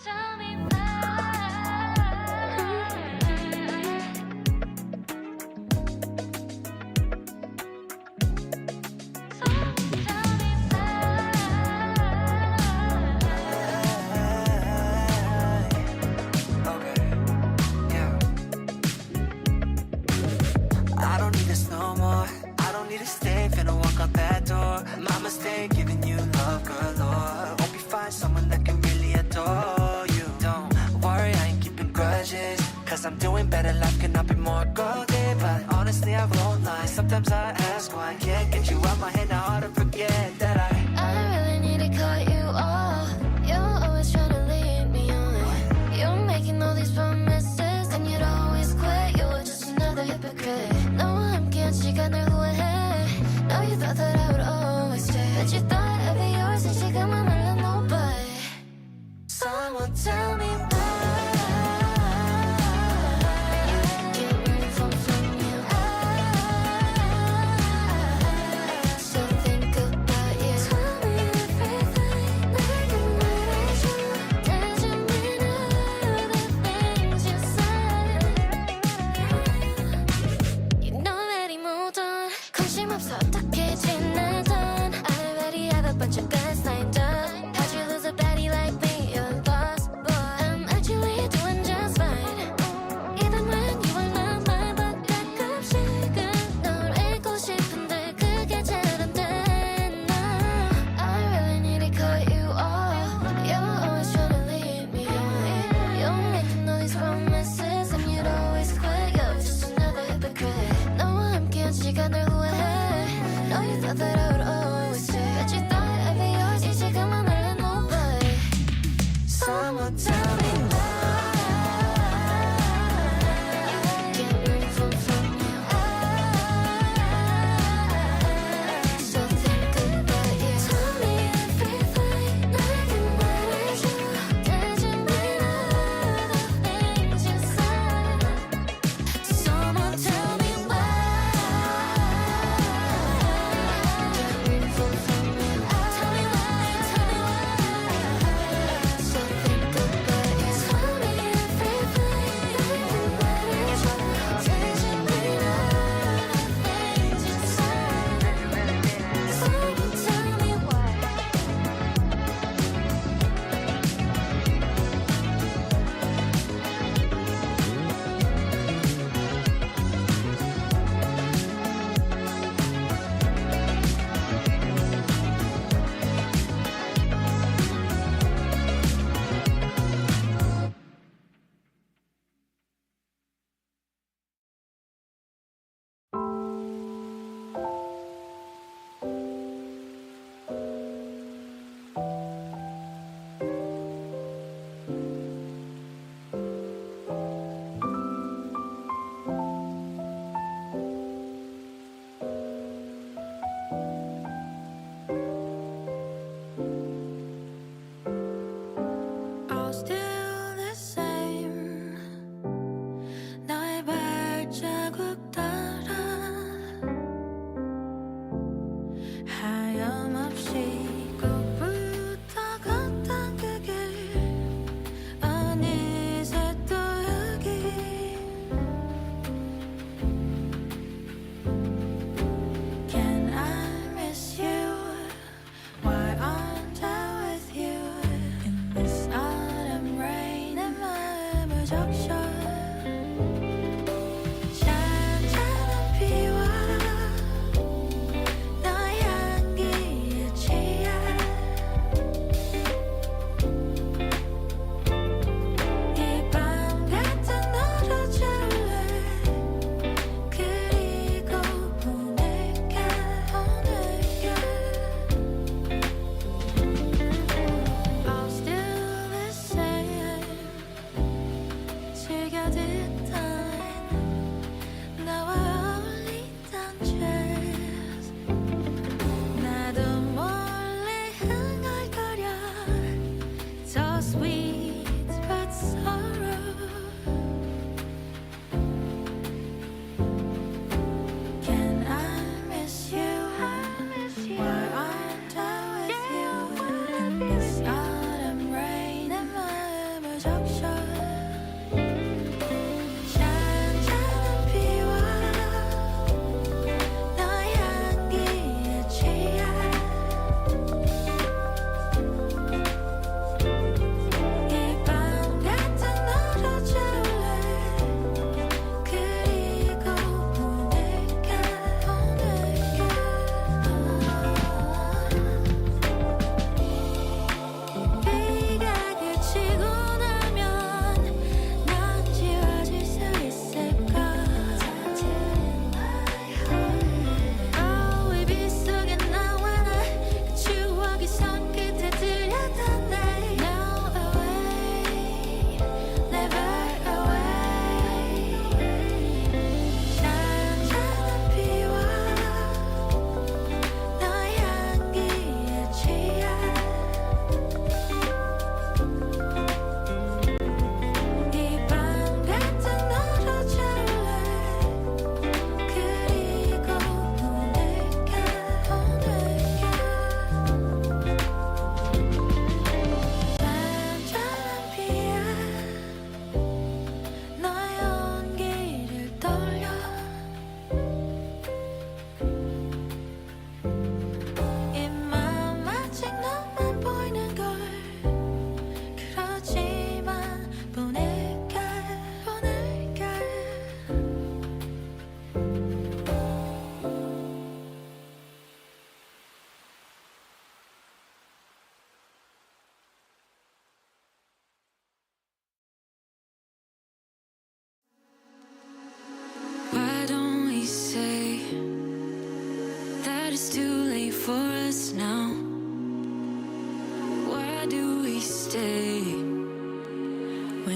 tell me why. Someone tell me why. Okay, yeah. I don't need this no more. I don't need to stay, finna walk out that door. My mistake, giving you love galore. Hope you find someone that can really adore you. Don't worry, I ain't keeping grudges, cause I'm doing better, life cannot be more golden. But honestly, I won't lie, sometimes I ask why I can't get you out my head, now hard to forget that I really need to cut you off. You're always trying to lead me on. You're making all these promises, and you'd always quit. You're just another hypocrite. No, I'm can't 시간을 후회해. No, you thought that I would always stay, but you thought I'd be yours, and 지금은 몰라 nobody. Someone tell me why. Can't really fall from you. I still think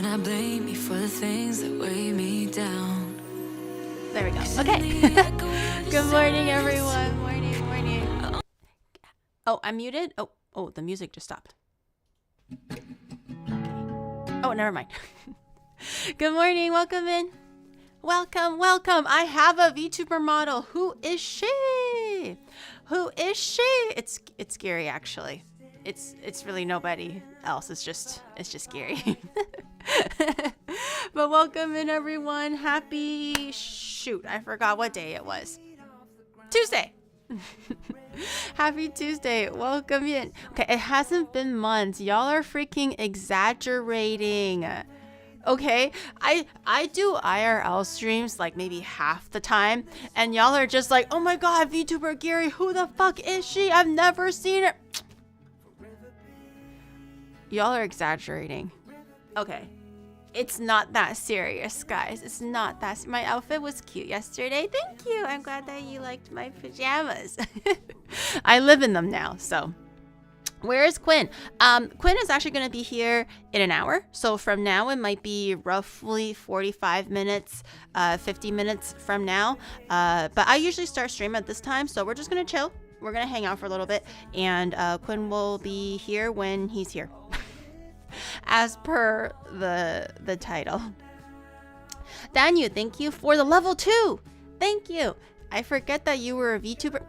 I blame me for the things that weigh me down. There we go. Okay. Good morning, everyone. Morning. Oh, I'm muted. Oh, the music just stopped. Okay. Oh, never mind. Good morning. Welcome in. Welcome. I have a VTuber model. Who is she? It's scary, actually. It's really nobody else. It's just scary. But welcome in, everyone. Happy shoot. I forgot what day it was. Tuesday. Happy Tuesday. Welcome in. Okay, it hasn't been months. Y'all are freaking exaggerating. Okay, I do IRL streams like maybe half the time, and y'all are just like, oh my god, VTuber Gary, who the fuck is she? I've never seen her. Y'all are exaggerating. Okay, it's not that serious, guys. It's not that. My outfit was cute yesterday. Thank you. I'm glad that you liked my pajamas. I live in them now, so. Where is Quinn? Quinn is actually going to be here in an hour. So from now, it might be roughly 45 minutes, 50 minutes from now. But I usually start stream at this time. So we're just going to chill. We're going to hang out for a little bit. And Quinn will be here when he's here. As per the title. Daniel, thank you for the level 2. Thank you. I forget that you were a VTuber.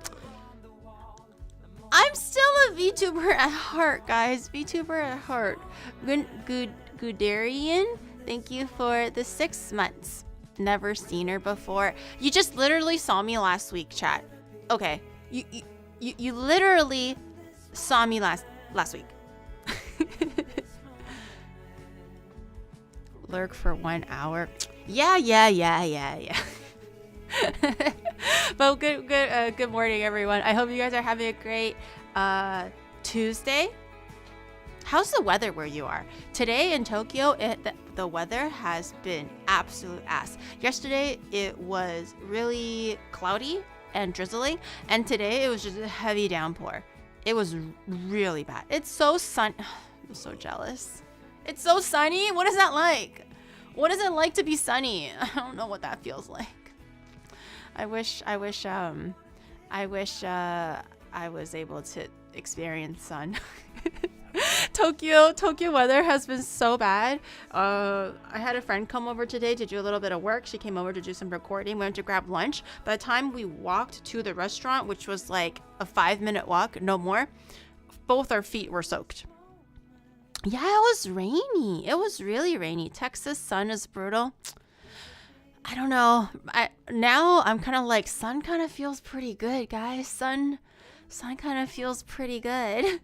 I'm still a VTuber at heart, guys. VTuber at heart. Guderian, thank you for the 6 months. Never seen her before. You just literally saw me last week, chat. Okay. You literally saw me last week. Lurk for 1 hour. Yeah. But good morning, everyone. I hope you guys are having a great Tuesday. How's the weather where you are? Today in Tokyo, the weather has been absolute ass. Yesterday, it was really cloudy and drizzling, and today it was just a heavy downpour. It was really bad. It's so sunny. I'm so jealous. It's so sunny. What is that like? What is it like to be sunny? I don't know what that feels like. I wish I was able to experience sun. Tokyo weather has been so bad. I had a friend come over today to do a little bit of work. She came over to do some recording. We went to grab lunch. By the time we walked to the restaurant, which was like a 5-minute walk, no more, both our feet were soaked. Yeah, it was rainy. It was really rainy. Texas sun is brutal. I don't know. Now I'm kind of like, sun kind of feels pretty good, guys. Sun kind of feels pretty good.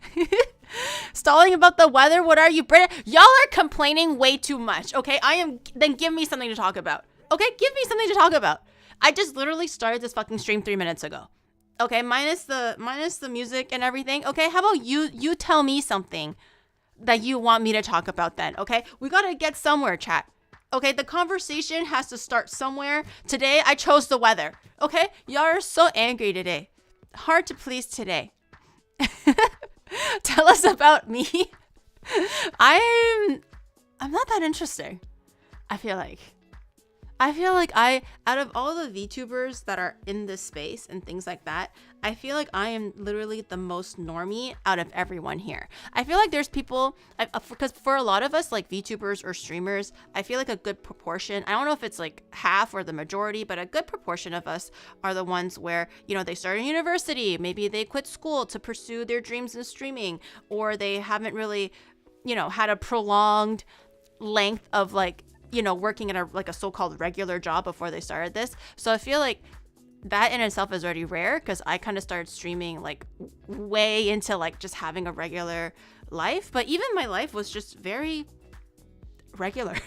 Stalling about the weather. What are you, British? Y'all are complaining way too much. Okay, then give me something to talk about. Okay, give me something to talk about. I just literally started this fucking stream 3 minutes ago. Okay, minus the music and everything. Okay, how about you tell me something that you want me to talk about then? Okay, we gotta get somewhere, chat. Okay, the conversation has to start somewhere. Today, I chose the weather. Okay, y'all are so angry today. Hard to please today. Tell us about me. I'm not that interesting. I feel like out of all the VTubers that are in this space and things like that, I feel like I am literally the most normie out of everyone here. I feel like there's people, because for a lot of us, like VTubers or streamers, I feel like a good proportion, I don't know if it's like half or the majority, but a good proportion of us are the ones where, they start in university, maybe they quit school to pursue their dreams in streaming, or they haven't really, had a prolonged length of working in a so-called regular job before they started this. So I feel like that in itself is already rare, because I kind of started streaming way into just having a regular life. But even my life was just very regular.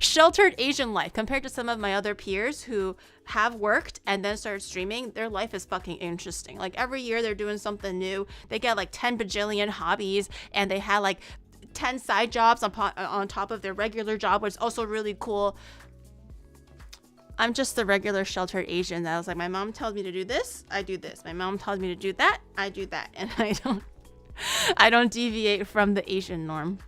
Sheltered Asian life compared to some of my other peers who have worked and then started streaming. Their life is fucking interesting. Every year they're doing something new. They get 10 bajillion hobbies, and they had 10 side jobs on top of their regular job, which is also really cool. I'm just the regular sheltered Asian that was my mom tells me to do this, I do this. My mom tells me to do that, I do that. And I don't deviate from the Asian norm.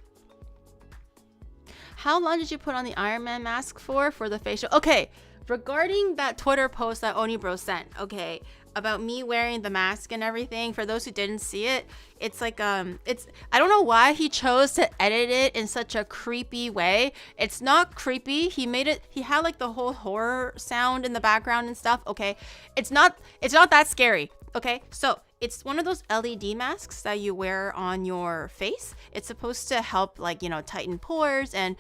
How long did you put on the Iron Man mask for the facial? Okay, regarding that Twitter post that Onibro sent, okay, about me wearing the mask and everything, for those who didn't see it, it's like it's, I don't know why he chose to edit it in such a creepy way. It's not creepy. He had like the whole horror sound in the background and stuff. Okay, it's not that scary. Okay, so it's one of those LED masks that you wear on your face. It's supposed to help, like, you know, tighten pores and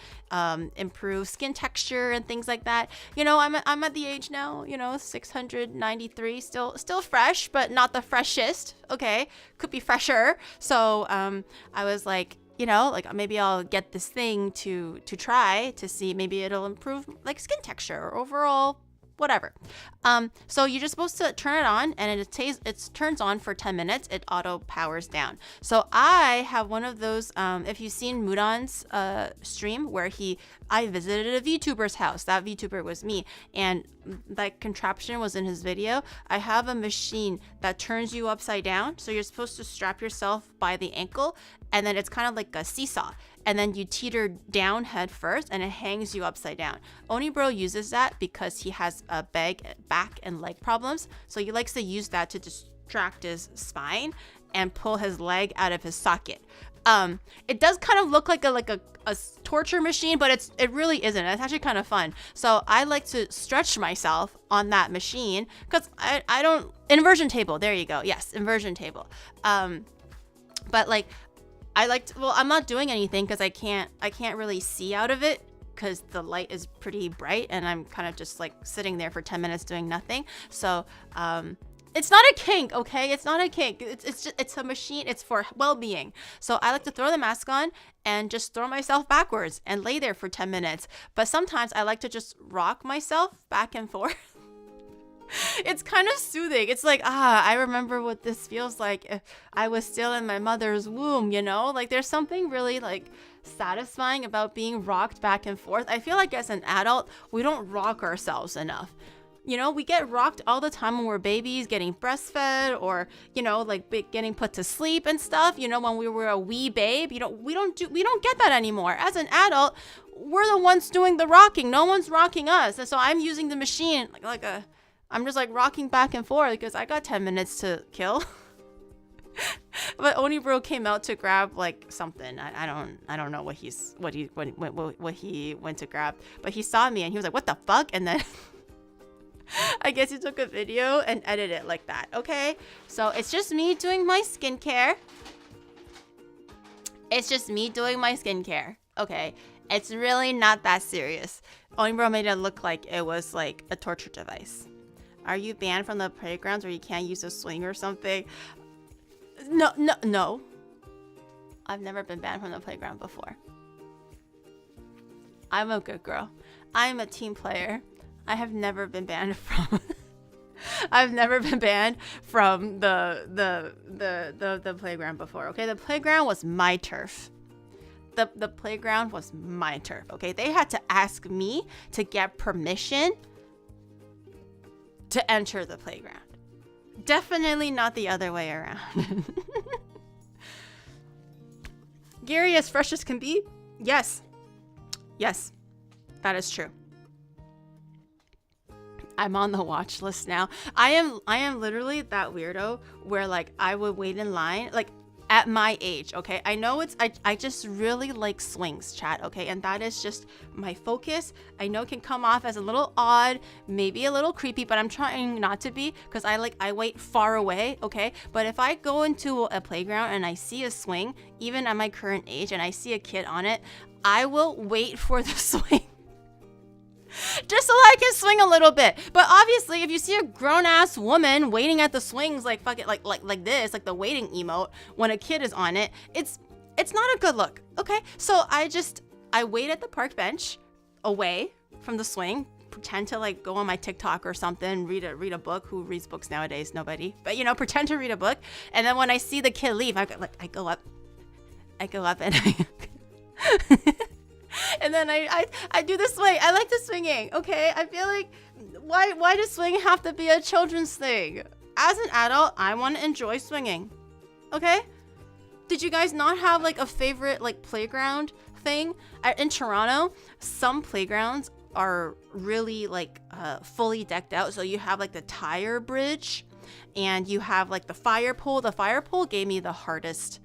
improve skin texture and things like that. You know, I'm at the age now, you know, 693, still fresh, but not the freshest. Okay, could be fresher. So I was like, you know, like maybe I'll get this thing to try to see, maybe it'll improve like skin texture or overall whatever. So you're just supposed to turn it on, and it turns on for 10 minutes. It auto powers down. So I have one of those, if you've seen Mudan's stream where I visited a VTuber's house. That VTuber was me, and that contraption was in his video. I have a machine that turns you upside down. So you're supposed to strap yourself by the ankle, and then it's kind of like a seesaw. And then you teeter down head first, and it hangs you upside down. Onibro uses that because he has a back and leg problems. So he likes to use that to distract his spine and pull his leg out of his socket. It does kind of look like a torture machine, but it really isn't. It's actually kind of fun. So I like to stretch myself on that machine because I don't, inversion table. There you go. Yes, inversion table. But like, I'm not doing anything because I can't really see out of it because the light is pretty bright, and I'm kind of just like sitting there for 10 minutes doing nothing. So it's not a kink, okay? It's not a kink. It's a machine. It's for well-being. So I like to throw the mask on and just throw myself backwards and lay there for 10 minutes. But sometimes I like to just rock myself back and forth. It's kind of soothing. It's like, I remember what this feels like if I was still in my mother's womb, you know? Like, there's something really, like, satisfying about being rocked back and forth. I feel like as an adult, we don't rock ourselves enough. You know, we get rocked all the time when we're babies, getting breastfed, or, you know, like getting put to sleep and stuff. You know, when we were a wee babe, you know, we don't get that anymore. As an adult, we're the ones doing the rocking. No one's rocking us. And so I'm using the machine I'm just like rocking back and forth because I got 10 minutes to kill. But Onibro came out to grab like something. I don't know what he went to grab. But he saw me and he was like, "What the fuck?" And then I guess he took a video and edited it like that. Okay, so it's just me doing my skincare. Okay, it's really not that serious. Onibro made it look like it was like a torture device. Are you banned from the playgrounds where you can't use a swing or something? No. I've never been banned from the playground before. I'm a good girl. I'm a team player. I have never been banned from the playground before. Okay, the playground was my turf. The playground was my turf. Okay, they had to ask me to get permission to enter the playground. Definitely not the other way around. Gary, as fresh as can be? Yes, that is true. I'm on the watch list now. I am literally that weirdo where like I would wait in line, like at my age, okay? I know I just really like swings, chat, okay? And that is just my focus. I know it can come off as a little odd, maybe a little creepy, but I'm trying not to be because I wait far away, okay? But if I go into a playground and I see a swing, even at my current age, and I see a kid on it, I will wait for the swing. Just so I can swing a little bit. But obviously, if you see a grown-ass woman waiting at the swings like fucking like this, like the waiting emote when a kid is on it, it's not a good look. Okay? So I wait at the park bench away from the swing, pretend to like go on my TikTok or something, read a book. Who reads books nowadays? Nobody. But you know, pretend to read a book, and then when I see the kid leave, I go up and and then I do the swing. I like the swinging, okay? I feel like, why does swinging have to be a children's thing? As an adult, I want to enjoy swinging, okay? Did you guys not have like a favorite like playground thing. In Toronto, some playgrounds are really like fully decked out. So you have like the tire bridge and you have like the fire pole. The fire pole gave me the hardest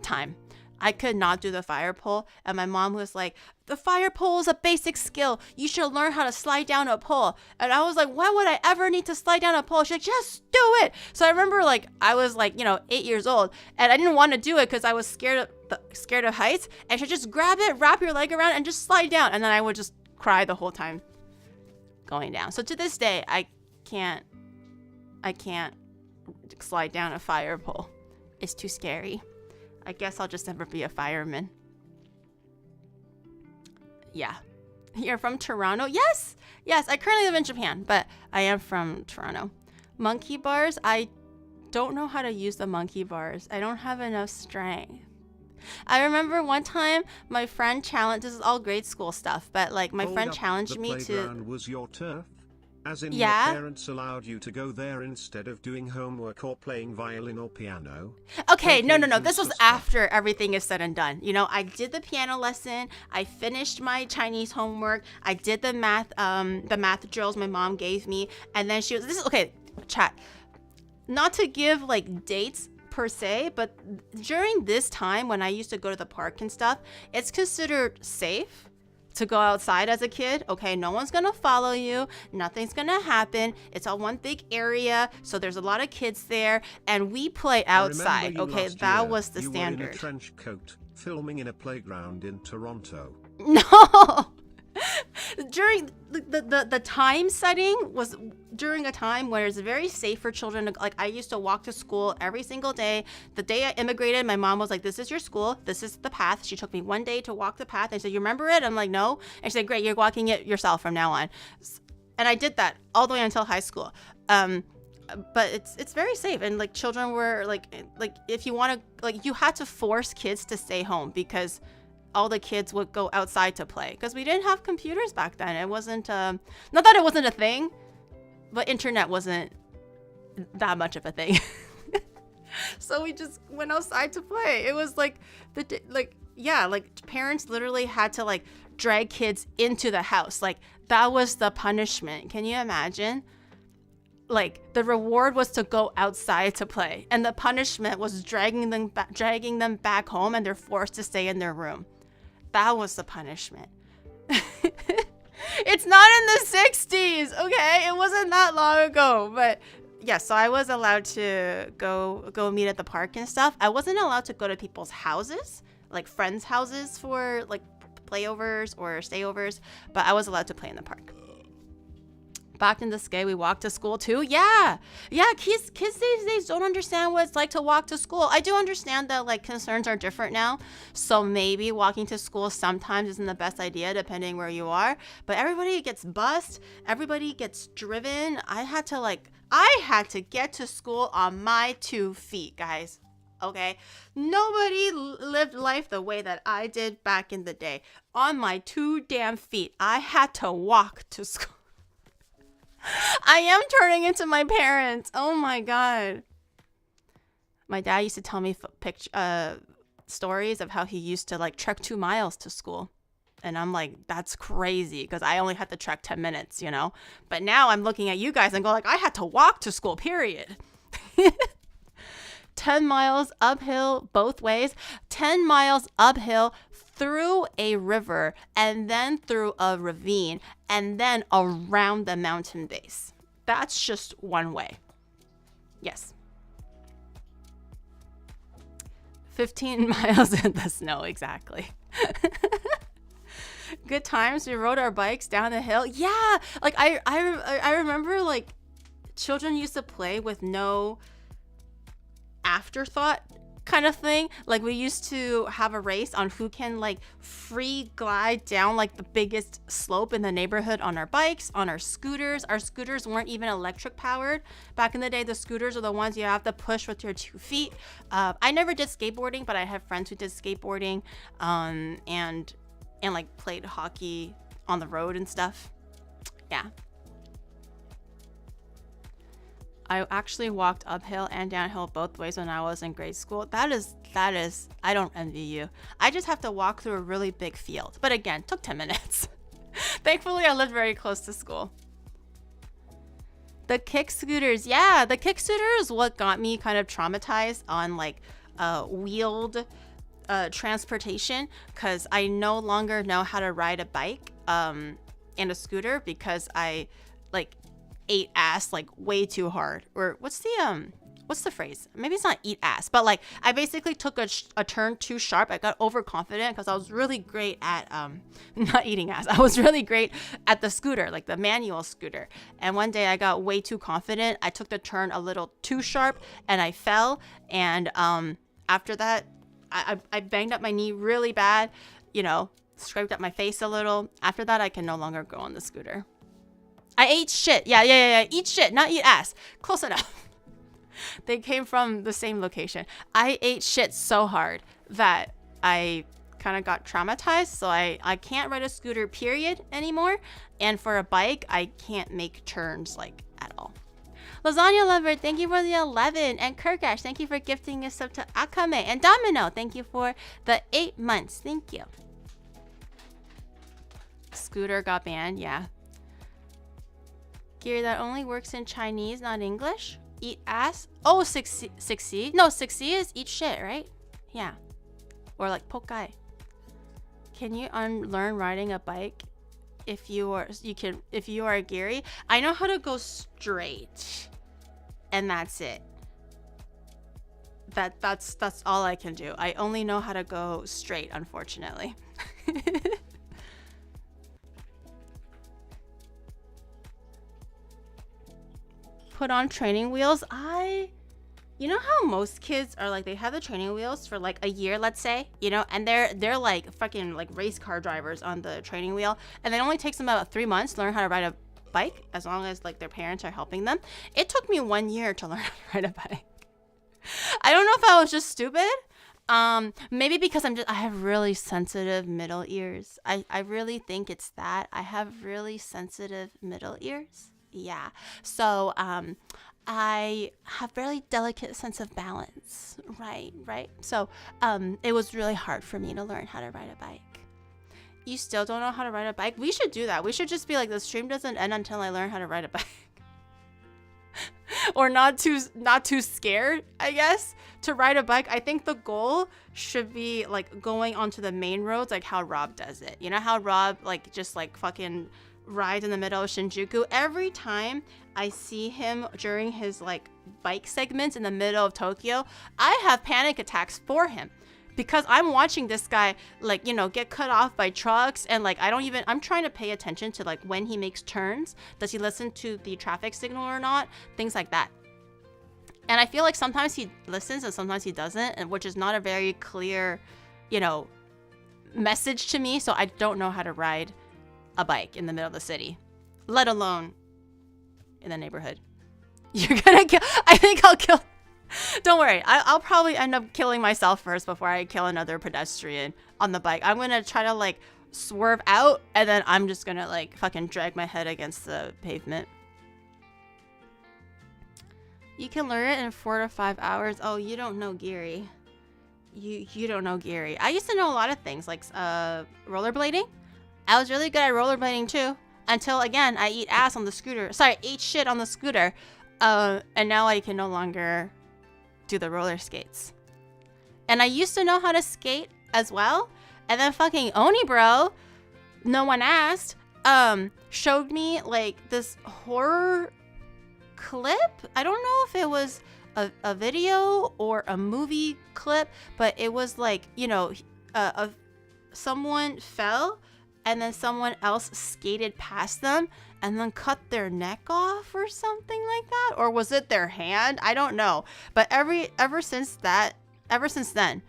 time. I could not do the fire pole. And my mom was like, the fire pole is a basic skill. You should learn how to slide down a pole. And I was like, why would I ever need to slide down a pole? She's like, just do it. So I remember like, I was like, 8 years old and I didn't want to do it because I was scared of heights. And she'd just grab it, wrap your leg around and just slide down. And then I would just cry the whole time going down. So to this day, I can't slide down a fire pole. It's too scary. I guess I'll just never be a fireman. Yeah. You're from Toronto? Yes. Yes, I currently live in Japan, but I am from Toronto. Monkey bars? I don't know how to use the monkey bars. I don't have enough strength. I remember one time my friend challenged, this is all grade school stuff, but like my friend challenged me to... The playground was your turf? As in yeah. Your parents allowed you to go there instead of doing homework or playing violin or piano? Okay, no. This was after everything is said and done. I did the piano lesson. I finished my Chinese homework. I did the math drills my mom gave me. And then okay, chat. Not to give like dates per se, but during this time when I used to go to the park and stuff, it's considered safe to go outside as a kid. Okay, no one's gonna follow you, nothing's gonna happen, it's all one big area, so there's a lot of kids there and we play outside. Okay, that was the standard. You were in a trench coat filming in a playground in Toronto. No. During the time setting was during a time where it's very safe for children to, like, I used to walk to school every single day. The day I immigrated, my mom was like, this is your school, this is the path. She took me one day to walk the path. I said, you remember it? I'm like, no. And she said, great, you're walking it yourself from now on. And I did that all the way until high school. But it's very safe, and like children were like if you want to, like, you had to force kids to stay home because all the kids would go outside to play because we didn't have computers back then. It wasn't not that it wasn't a thing, but internet wasn't that much of a thing. So we just went outside to play. It was like parents literally had to like drag kids into the house. Like that was the punishment. Can you imagine? Like the reward was to go outside to play, and the punishment was dragging them back home, and they're forced to stay in their room. That was the punishment. It's not in the 60s, okay? It wasn't that long ago, but yeah, so I was allowed to go meet at the park and stuff. I wasn't allowed to go to people's houses, like friends' houses for like playovers or stayovers, but I was allowed to play in the park. Back in the day, we walked to school too. Yeah, kids these days don't understand what it's like to walk to school. I do understand that like concerns are different now, so maybe walking to school sometimes isn't the best idea depending where you are, but everybody gets bused, everybody gets driven. I had to get to school on my 2 feet, guys. Okay, nobody lived life the way that I did back in the day. On my 2 damn feet, I had to walk to school. I am turning into my parents. Oh my god. My dad used to tell me stories of how he used to like trek 2 miles to school. And I'm like, that's crazy because I only had to trek 10 minutes, But now I'm looking at you guys and go like, I had to walk to school, period. 10 miles uphill both ways. 10 miles uphill through a river and then through a ravine and then around the mountain base. That's just one way. Yes. 15 miles in the snow, exactly. Good times. We rode our bikes down the hill. Yeah, like I remember like children used to play with no afterthought kind of thing. Like we used to have a race on who can like free glide down like the biggest slope in the neighborhood on our bikes, on our scooters. Our scooters weren't even electric powered. Back in the day, the scooters are the ones you have to push with your 2 feet. I never did skateboarding, but I have friends who did skateboarding and like played hockey on the road and stuff. Yeah. I actually walked uphill and downhill both ways when I was in grade school. That is, I don't envy you. I just have to walk through a really big field. But again, took 10 minutes. Thankfully, I lived very close to school. The kick scooters. Yeah, the kick scooter is what got me kind of traumatized on like wheeled transportation, because I no longer know how to ride a bike and a scooter because I like ate ass like way too hard. Or what's the phrase? Maybe it's not eat ass, but like I basically took a turn too sharp. I got overconfident because I was really great at not eating ass. I was really great at the scooter, like the manual scooter. And one day I got way too confident. I took the turn a little too sharp and I fell. And after that, I banged up my knee really bad, you know, scraped up my face a little. After that, I can no longer go on the scooter. I ate shit. Yeah. Eat shit, not eat ass. Close enough. They came from the same location. I ate shit so hard that I kind of got traumatized. So I can't ride a scooter, period, anymore. And for a bike, I can't make turns like at all. Lasagna Lover, thank you for the 11. And Kirkash, thank you for gifting us up to Akame. And Domino, thank you for the 8 months. Thank you. Scooter got banned, yeah. Gear that only works in Chinese, not English. Eat ass. Oh, 6C. No, 6C is eat shit, right? Yeah. Or like pokai. Can you unlearn riding a bike if you are a geary? I know how to go straight. And that's it. That's all I can do. I only know how to go straight, unfortunately. Put on training wheels. You know how most kids are like, they have the training wheels for like a year, let's say, you know, and they're like fucking like race car drivers on the training wheel, and it only takes them about 3 months to learn how to ride a bike, as long as like their parents are helping them. It took me 1 year to learn how to ride a bike. I don't know if I was just stupid. Maybe because I have really sensitive middle ears. I really think it's that. I have really sensitive middle ears. Yeah. So, I have very delicate sense of balance. Right. So, it was really hard for me to learn how to ride a bike. You still don't know how to ride a bike? We should do that. We should just be like, the stream doesn't end until I learn how to ride a bike. Or not too scared, I guess, to ride a bike. I think the goal should be like going onto the main roads, like how Rob does it. You know how Rob like just like fucking rides in the middle of Shinjuku? Every time I see him during his like bike segments in the middle of Tokyo, I have panic attacks for him, because I'm watching this guy like, you know, get cut off by trucks, and like I'm trying to pay attention to like when he makes turns. Does he listen to the traffic signal or not? Things like that. And I feel like sometimes he listens and sometimes he doesn't, and which is not a very clear, you know, message to me. So I don't know how to ride a bike in the middle of the city, let alone in the neighborhood. You're gonna kill. I think I'll kill. Don't worry. I'll probably end up killing myself first before I kill another pedestrian on the bike. I'm gonna try to like swerve out, and then I'm just gonna like fucking drag my head against the pavement. You can learn it in 4 to 5 hours. Oh, you don't know Geary. You don't know Geary. I used to know a lot of things, like rollerblading. I was really good at rollerblading too, until again I eat ass on the scooter. Sorry, ate shit on the scooter. And now I can no longer do the roller skates. And I used to know how to skate as well. And then fucking Oni bro, no one asked, showed me like this horror clip. I don't know if it was a video or a movie clip, but it was like, you know, someone fell and then someone else skated past them and then cut their neck off or something like that. Or was it their hand? I don't know. But ever since then,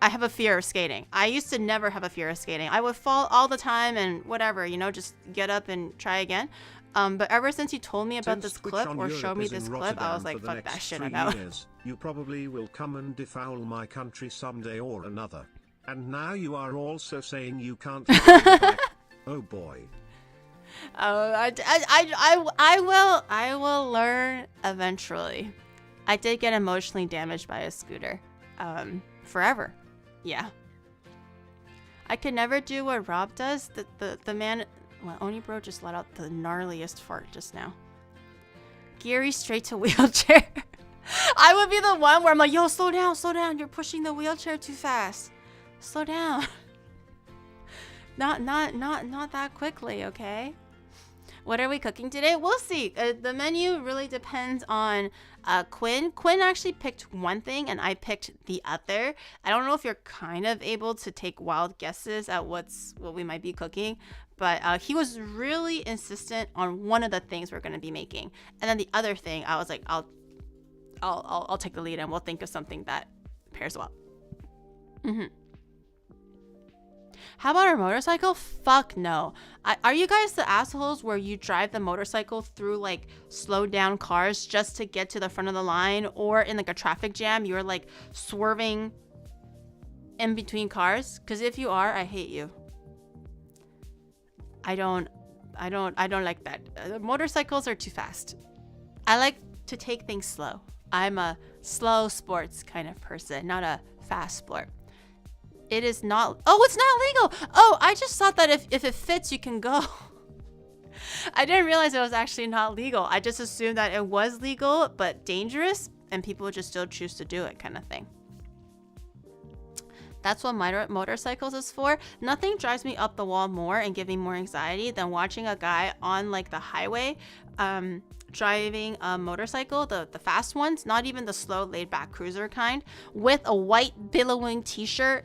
I have a fear of skating. I used to never have a fear of skating. I would fall all the time and whatever, you know, just get up and try again. But ever since you told me about this clip or showed me this clip, I was like, fuck that shit, I'm out. You probably will come and defoul my country someday or another. And now you are also saying you can't ride a bike. Oh boy. I will learn eventually. I did get emotionally damaged by a scooter. Forever. Yeah. I could never do what Rob does. The man, well, Oni Bro just let out the gnarliest fart just now. Geary straight to wheelchair. I would be the one where I'm like, yo, slow down. You're pushing the wheelchair too fast. Slow down. Not that quickly, okay? What are we cooking today? We'll see. The menu really depends on Quinn. Quinn actually picked one thing and I picked the other. I don't know if you're kind of able to take wild guesses at what we might be cooking, but he was really insistent on one of the things we're going to be making. And then the other thing, I was like, I'll take the lead and we'll think of something that pairs well. How about our motorcycle? Fuck no. Are you guys the assholes where you drive the motorcycle through like slowed down cars just to get to the front of the line, or in like a traffic jam you're like swerving in between cars? Because if you are, I hate you. I don't like that. Motorcycles are too fast. I like to take things slow. I'm a slow sports kind of person, not a fast sport. It is not. Oh, it's not legal. Oh, I just thought that if it fits, you can go. I didn't realize it was actually not legal. I just assumed that it was legal, but dangerous, and people would just still choose to do it kind of thing. That's what motorcycles is for. Nothing drives me up the wall more and give me more anxiety than watching a guy on like the highway driving a motorcycle, the fast ones, not even the slow laid back cruiser kind, with a white billowing t-shirt,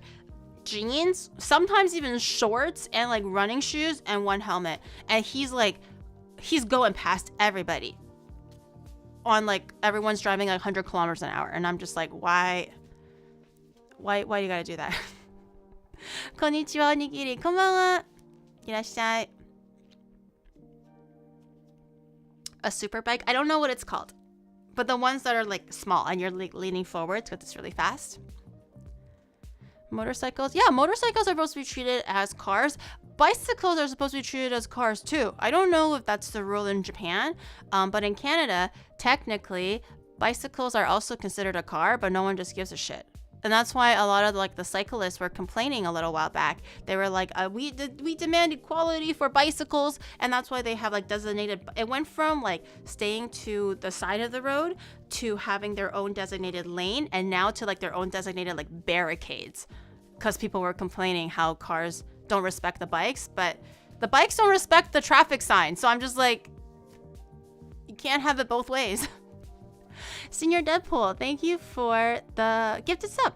jeans, sometimes even shorts, and like running shoes and one helmet, and he's going past everybody on like everyone's driving like 100 kilometers an hour, and I'm just like, why you gotta do that? Konnichiwa onigiri, konbanwa, irashai. A super bike, I don't know what it's called, but the ones that are like small and you're like leaning forwards because it's really fast. Motorcycles, yeah, motorcycles are supposed to be treated as cars. Bicycles are supposed to be treated as cars too. I don't know if that's the rule in Japan, but in Canada, technically, bicycles are also considered a car, but no one just gives a shit. And that's why a lot of like the cyclists were complaining a little while back. They were like, we demand equality for bicycles, and that's why they have like designated. It went from like staying to the side of the road to having their own designated lane, and now to like their own designated like barricades, because people were complaining how cars don't respect the bikes, but the bikes don't respect the traffic sign. So I'm just like, you can't have it both ways. Senior Deadpool, thank you for the gifted sub.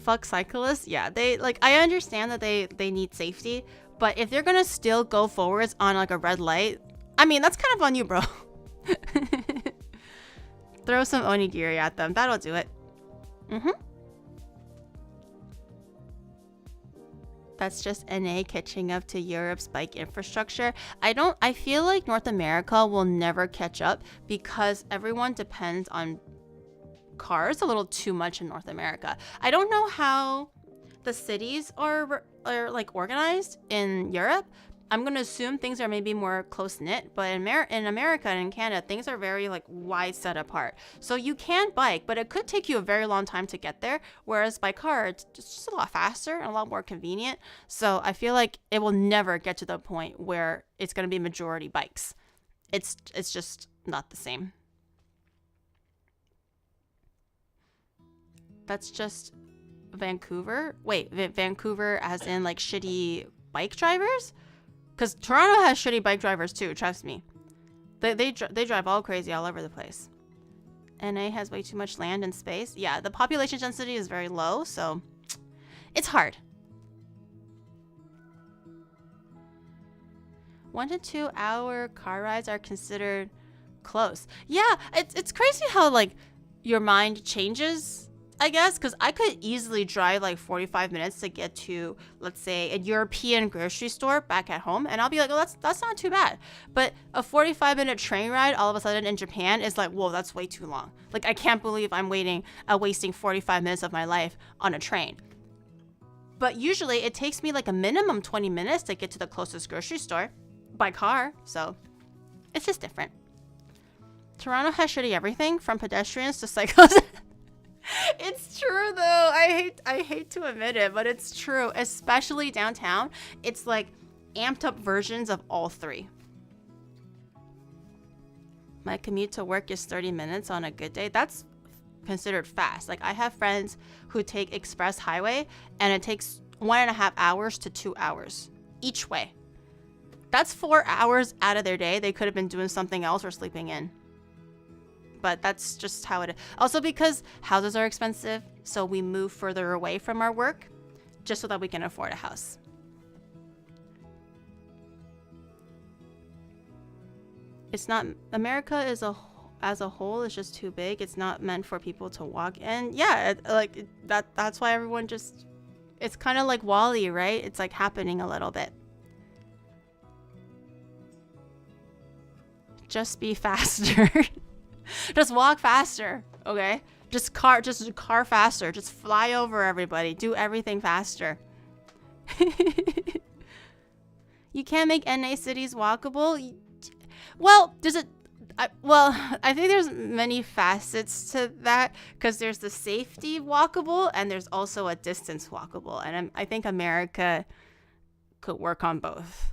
Fuck cyclists. Yeah, they like, I understand that they need safety, but if they're gonna still go forwards on like a red light, I mean, that's kind of on you, bro. Throw some onigiri at them. That'll do it. That's just NA catching up to Europe's bike infrastructure. I feel like North America will never catch up because everyone depends on cars a little too much in North America. I don't know how the cities are like organized in Europe. I'm going to assume things are maybe more close-knit, but in America and in Canada, things are very like wide set apart. So you can bike, but it could take you a very long time to get there. Whereas by car, it's just a lot faster and a lot more convenient. So I feel like it will never get to the point where it's going to be majority bikes. It's just not the same. That's just Vancouver. Wait, Vancouver as in like shitty bike drivers? Because Toronto has shitty bike drivers too, trust me. They drive all crazy all over the place. NA has way too much land and space. Yeah, the population density is very low, so it's hard. 1 to 2 hour car rides are considered close. Yeah, it's crazy how like your mind changes, I guess, because I could easily drive like 45 minutes to get to, let's say, a European grocery store back at home, and I'll be like, oh, that's not too bad. But a 45-minute train ride all of a sudden in Japan is like, whoa, that's way too long. Like, I can't believe I'm wasting 45 minutes of my life on a train. But usually it takes me like a minimum 20 minutes to get to the closest grocery store by car. So it's just different. Toronto has shitty everything from pedestrians to cycles. It's true though. I hate to admit it, but it's true. Especially downtown. It's like amped up versions of all three. My commute to work is 30 minutes on a good day. That's considered fast. Like I have friends who take express highway and it takes 1.5 hours to 2 hours each way. That's 4 hours out of their day. They could have been doing something else or sleeping in. But that's just how it is. Also because houses are expensive, so we move further away from our work just so that we can afford a house. It's not, America as a whole is just too big. It's not meant for people to walk. And yeah, like that's why everyone just, it's kind of like WALL-E, right? It's like happening a little bit. Just be faster. Just walk faster, okay? Just car faster. Just fly over everybody. Do everything faster. You can't make NA cities walkable. Well, I think there's many facets to that because there's the safety walkable and there's also a distance walkable. And I think America could work on both.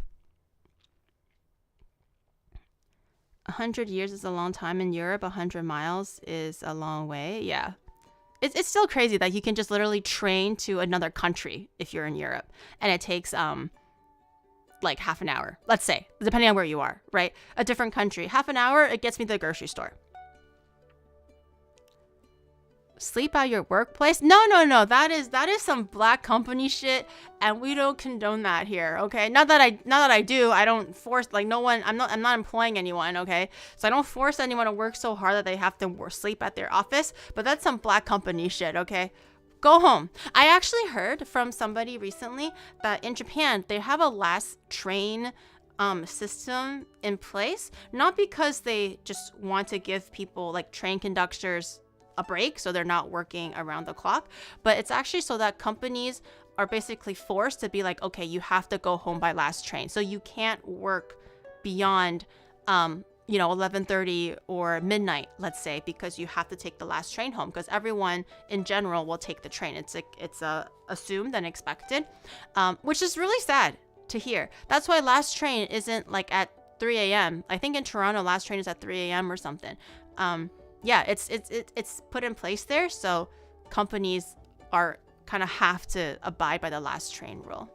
100 years is a long time in Europe. 100 miles is a long way. Yeah. It's still crazy that you can just literally train to another country if you're in Europe. And it takes like half an hour, let's say, depending on where you are, right? A different country. Half an hour, it gets me to the grocery store. Sleep at your workplace? No. That is some black company shit, and we don't condone that here, okay? Not that I do. I don't force, like, no one. I'm not employing anyone, okay? So I don't force anyone to work so hard that they have to sleep at their office. But that's some black company shit, okay? Go home. I actually heard from somebody recently that in Japan they have a last train system in place, not because they just want to give people like train conductors a break so they're not working around the clock, but it's actually so that companies are basically forced to be like, okay, you have to go home by last train, so you can't work beyond 11:30 or midnight, let's say, because you have to take the last train home, because everyone in general will take the train. It's assumed and expected, which is really sad to hear. That's why last train isn't like at 3 a.m. I think in Toronto last train is at 3 a.m. or something. Yeah, it's put in place there, so companies are kind of have to abide by the last train rule.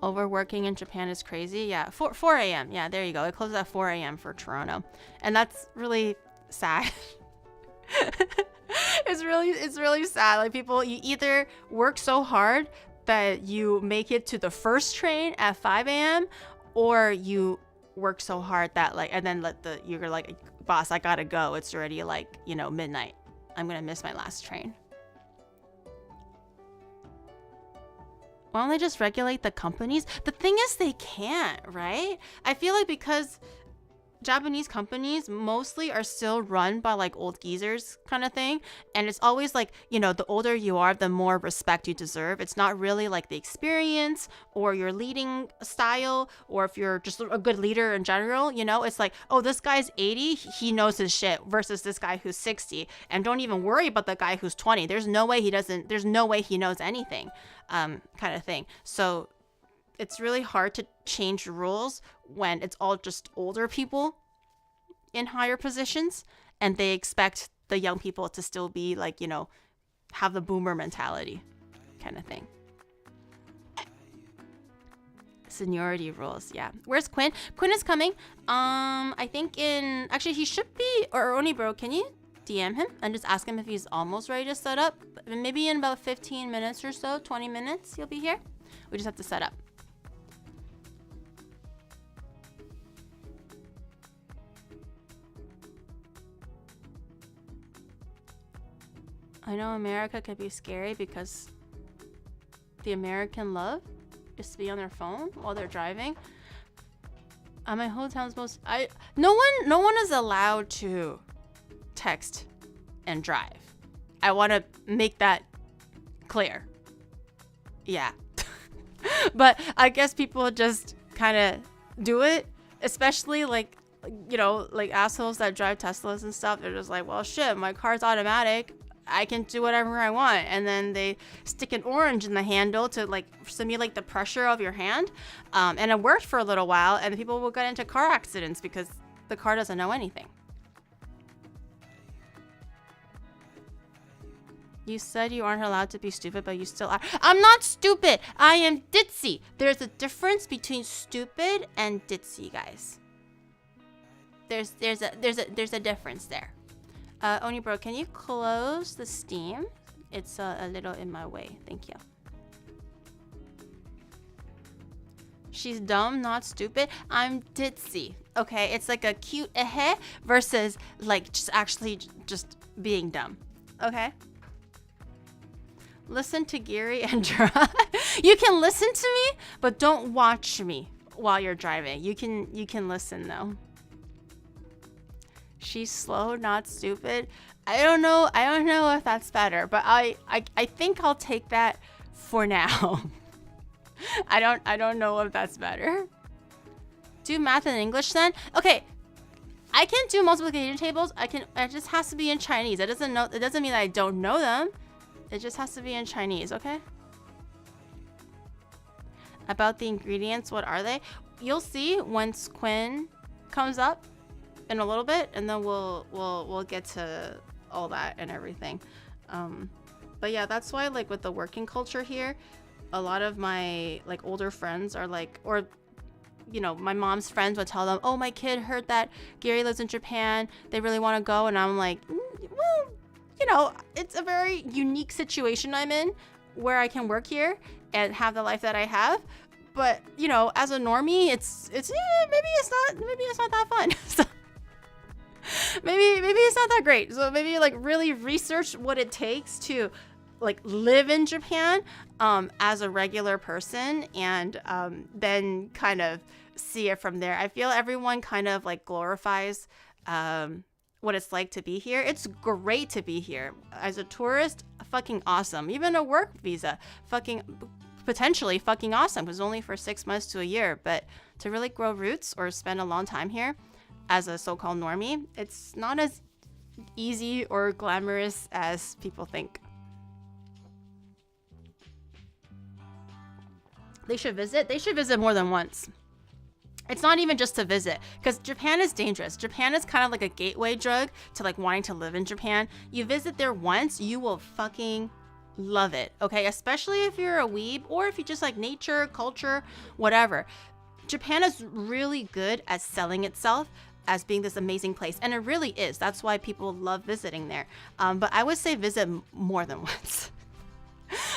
Overworking in Japan is crazy. Yeah, 4 a.m. Yeah, there you go. It closes at 4 a.m. for Toronto, and that's really sad. It's really sad. Like people, you either work so hard that you make it to the first train at 5 a.m. or you work so hard that like, and then you're like, boss, I gotta go. It's already like, midnight. I'm gonna miss my last train. Why don't they just regulate the companies? The thing is they can't, right? I feel like because Japanese companies mostly are still run by like old geezers kind of thing. And it's always like, the older you are, the more respect you deserve. It's not really like the experience or your leading style, or if you're just a good leader in general, it's like, oh, this guy's 80, he knows his shit, versus this guy who's 60. And don't even worry about the guy who's 20. There's no way he knows anything, kind of thing. So it's really hard to change rules when it's all just older people in higher positions and they expect the young people to still be like, have the boomer mentality kind of thing. Seniority rules, yeah. Where's Quinn? Quinn is coming. I think actually he should be, or Onibro, can you DM him and just ask him if he's almost ready to set up? Maybe in about 15 minutes or so, 20 minutes, he'll be here. We just have to set up. I know America could be scary because the American love is to be on their phone while they're driving. My whole town's no one is allowed to text and drive. I want to make that clear. Yeah. But I guess people just kind of do it, especially like, you know, like assholes that drive Teslas and stuff. They're just like, well, shit, my car's automatic. I can do whatever I want. And then they stick an orange in the handle to like simulate the pressure of your hand. And it worked for a little while. And people will get into car accidents because the car doesn't know anything. You said you aren't allowed to be stupid, but you still are. I'm not stupid. I am ditzy. There's a difference between stupid and ditzy, guys. There's a difference there. Oni bro, can you close the Steam? It's a little in my way. Thank you. She's dumb, not stupid. I'm ditzy. Okay, it's like a cute versus like just actually just being dumb. Okay. Listen to Gary and drive. You can listen to me, but don't watch me while you're driving. You can listen though. She's slow, not stupid. I don't know if that's better, but I think I'll take that for now. I don't know if that's better. Do math in English then. Okay. I can do multiplication tables. It just has to be in Chinese. It doesn't mean that I don't know them. It just has to be in Chinese, okay? About the ingredients, what are they? You'll see once Quinn comes up in a little bit, and then we'll get to all that and everything. But yeah, that's why like with the working culture here, a lot of my like older friends are like, or you know, my mom's friends would tell them, oh, my kid heard that Gary lives in Japan, they really want to go. And I'm like, well, you know, it's a very unique situation I'm in where I can work here and have the life that I have. But, you know, as a normie, it's maybe it's not that fun. So maybe it's not that great. So maybe like really research what it takes to like live in Japan as a regular person, and then kind of see it from there. I feel everyone kind of like glorifies what it's like to be here. It's great to be here. As a tourist, fucking awesome. Even a work visa, potentially fucking awesome, because only for 6 months to a year. But to really grow roots or spend a long time here as a so-called normie, it's not as easy or glamorous as people think. They should visit more than once. It's not even just to visit, because Japan is dangerous. Japan is kind of like a gateway drug to like wanting to live in Japan. You visit there once, you will fucking love it, okay? Especially if you're a weeb or if you just like nature, culture, whatever. Japan is really good at selling itself as being this amazing place, and it really is. That's why people love visiting there. But I would say visit more than once.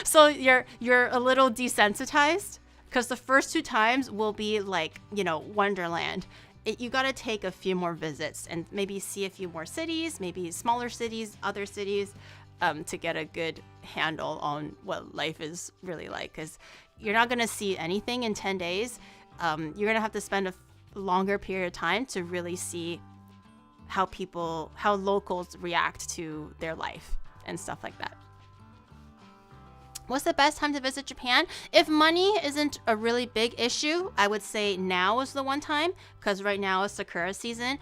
So you're a little desensitized, because the first 2 times will be like, you know, Wonderland. You got to take a few more visits and maybe see a few more cities, maybe smaller cities, other cities, to get a good handle on what life is really like. Because you're not going to see anything in 10 days. You're going to have to spend a longer period of time to really see how locals react to their life and stuff like that. What's the best time to visit Japan? If money isn't a really big issue, I would say now is the one time, because right now is Sakura season.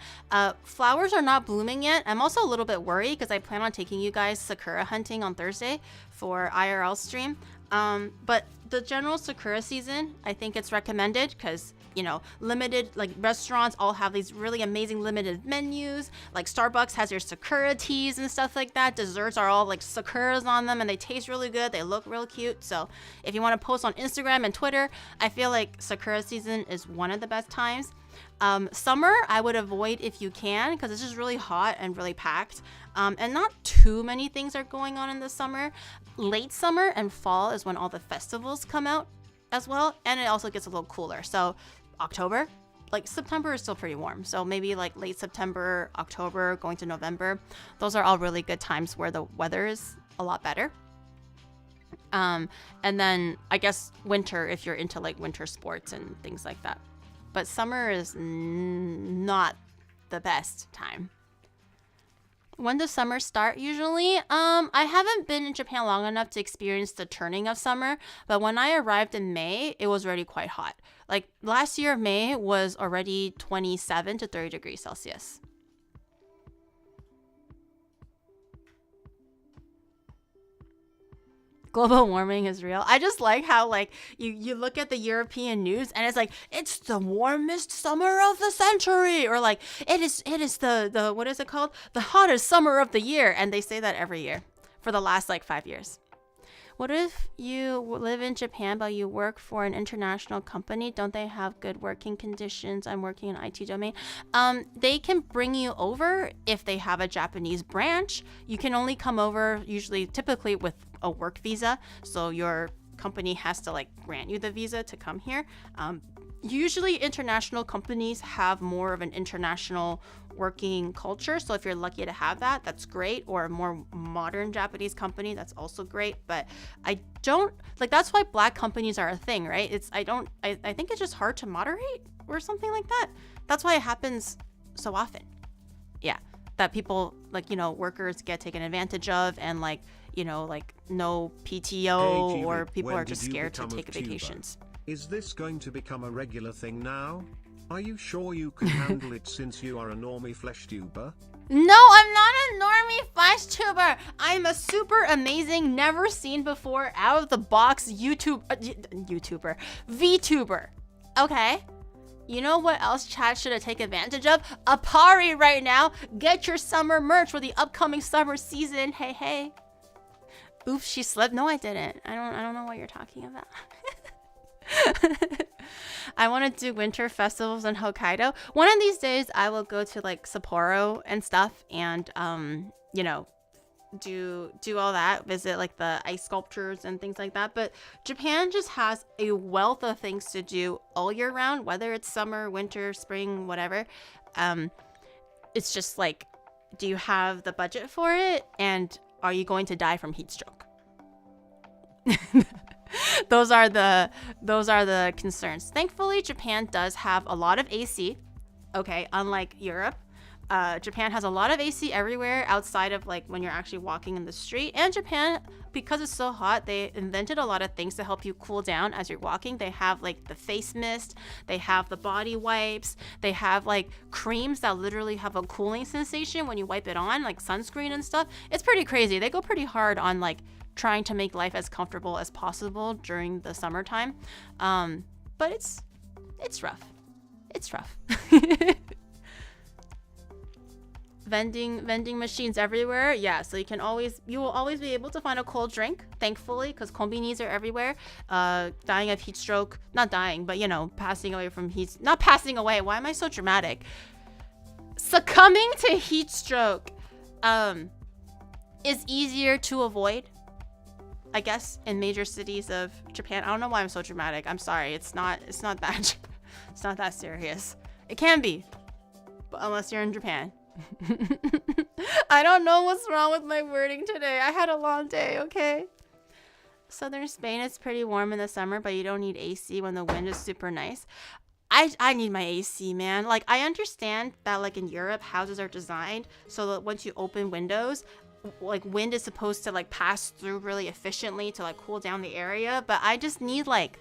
Flowers are not blooming yet. I'm also a little bit worried because I plan on taking you guys Sakura hunting on Thursday for IRL stream. But the general Sakura season, I think it's recommended because, you know, limited, like restaurants all have these really amazing limited menus. Like Starbucks has their Sakura teas and stuff like that. Desserts are all like Sakuras on them and they taste really good. They look real cute. So if you want to post on Instagram and Twitter, I feel like Sakura season is one of the best times. Summer, I would avoid if you can, because it's just really hot and really packed. And not too many things are going on in the summer. Late summer and fall is when all the festivals come out as well. And it also gets a little cooler. So October, like September is still pretty warm. So maybe like late September, October, going to November. Those are all really good times where the weather is a lot better. And then I guess winter, if you're into like winter sports and things like that. But summer is not the best time. When does summer start usually? I haven't been in Japan long enough to experience the turning of summer, but when I arrived in May, it was already quite hot. Like last year, May was already 27 to 30 degrees Celsius. Global warming is real. I just like how like you look at the European news and it's like it's the warmest summer of the century, or like it is the what is it called, the hottest summer of the year, and they say that every year for the last like 5 years. What if you live in Japan but you work for an international company? Don't they have good working conditions? I'm working in IT domain. They can bring you over if they have a Japanese branch. You can only come over typically with a work visa. So your company has to like grant you the visa to come here. Usually international companies have more of an international working culture. So if you're lucky to have that, that's great. Or a more modern Japanese company, that's also great. But I don't like, that's why black companies are a thing, right? I think it's just hard to moderate or something like that. That's why it happens so often. Yeah. That people like, workers get taken advantage of, and like, like no PTO, Hey, or people when are just did you scared to become a take Vtuber? vacations. Is this going to become a regular thing now? Are you sure you can handle it since you are a normie flesh tuber? No, I'm not a normie flash tuber. I'm a super amazing, never seen before, out of the box YouTuber, VTuber. Okay? You know what else Chad should have taken advantage of? A party right now. Get your summer merch for the upcoming summer season. Hey, hey. Oops, she slipped. No, I didn't. I don't know what you're talking about. I want to do winter festivals in Hokkaido. One of these days I will go to like Sapporo and stuff, and do all that, visit like the ice sculptures and things like that. But Japan just has a wealth of things to do all year round, whether it's summer, winter, spring, whatever. It's just like, do you have the budget for it, and are you going to die from heat stroke? Those are the concerns. Thankfully, Japan does have a lot of AC. Okay, unlike Europe. Japan has a lot of AC everywhere outside of like when you're actually walking in the street. And Japan, because it's so hot, they invented a lot of things to help you cool down as you're walking. They have like the face mist, they have the body wipes, they have like creams that literally have a cooling sensation when you wipe it on, like sunscreen and stuff. It's pretty crazy. They go pretty hard on like trying to make life as comfortable as possible during the summertime. But it's rough. It's rough. Vending machines everywhere. Yeah, so you will always be able to find a cold drink, thankfully, because konbinis are everywhere. Dying of heat stroke, not dying, but passing away from heat, not passing away. Why am I so dramatic? Succumbing to heat stroke is easier to avoid, I guess, in major cities of Japan. I don't know why I'm so dramatic. I'm sorry. It's not that it's not that serious. It can be, but unless you're in Japan. I don't know what's wrong with my wording today. I had a long day, okay? Southern Spain is pretty warm in the summer, but you don't need AC when the wind is super nice. I need my AC, man. Like, I understand that like in Europe, houses are designed so that once you open windows, like wind is supposed to like pass through really efficiently to like cool down the area, but I just need like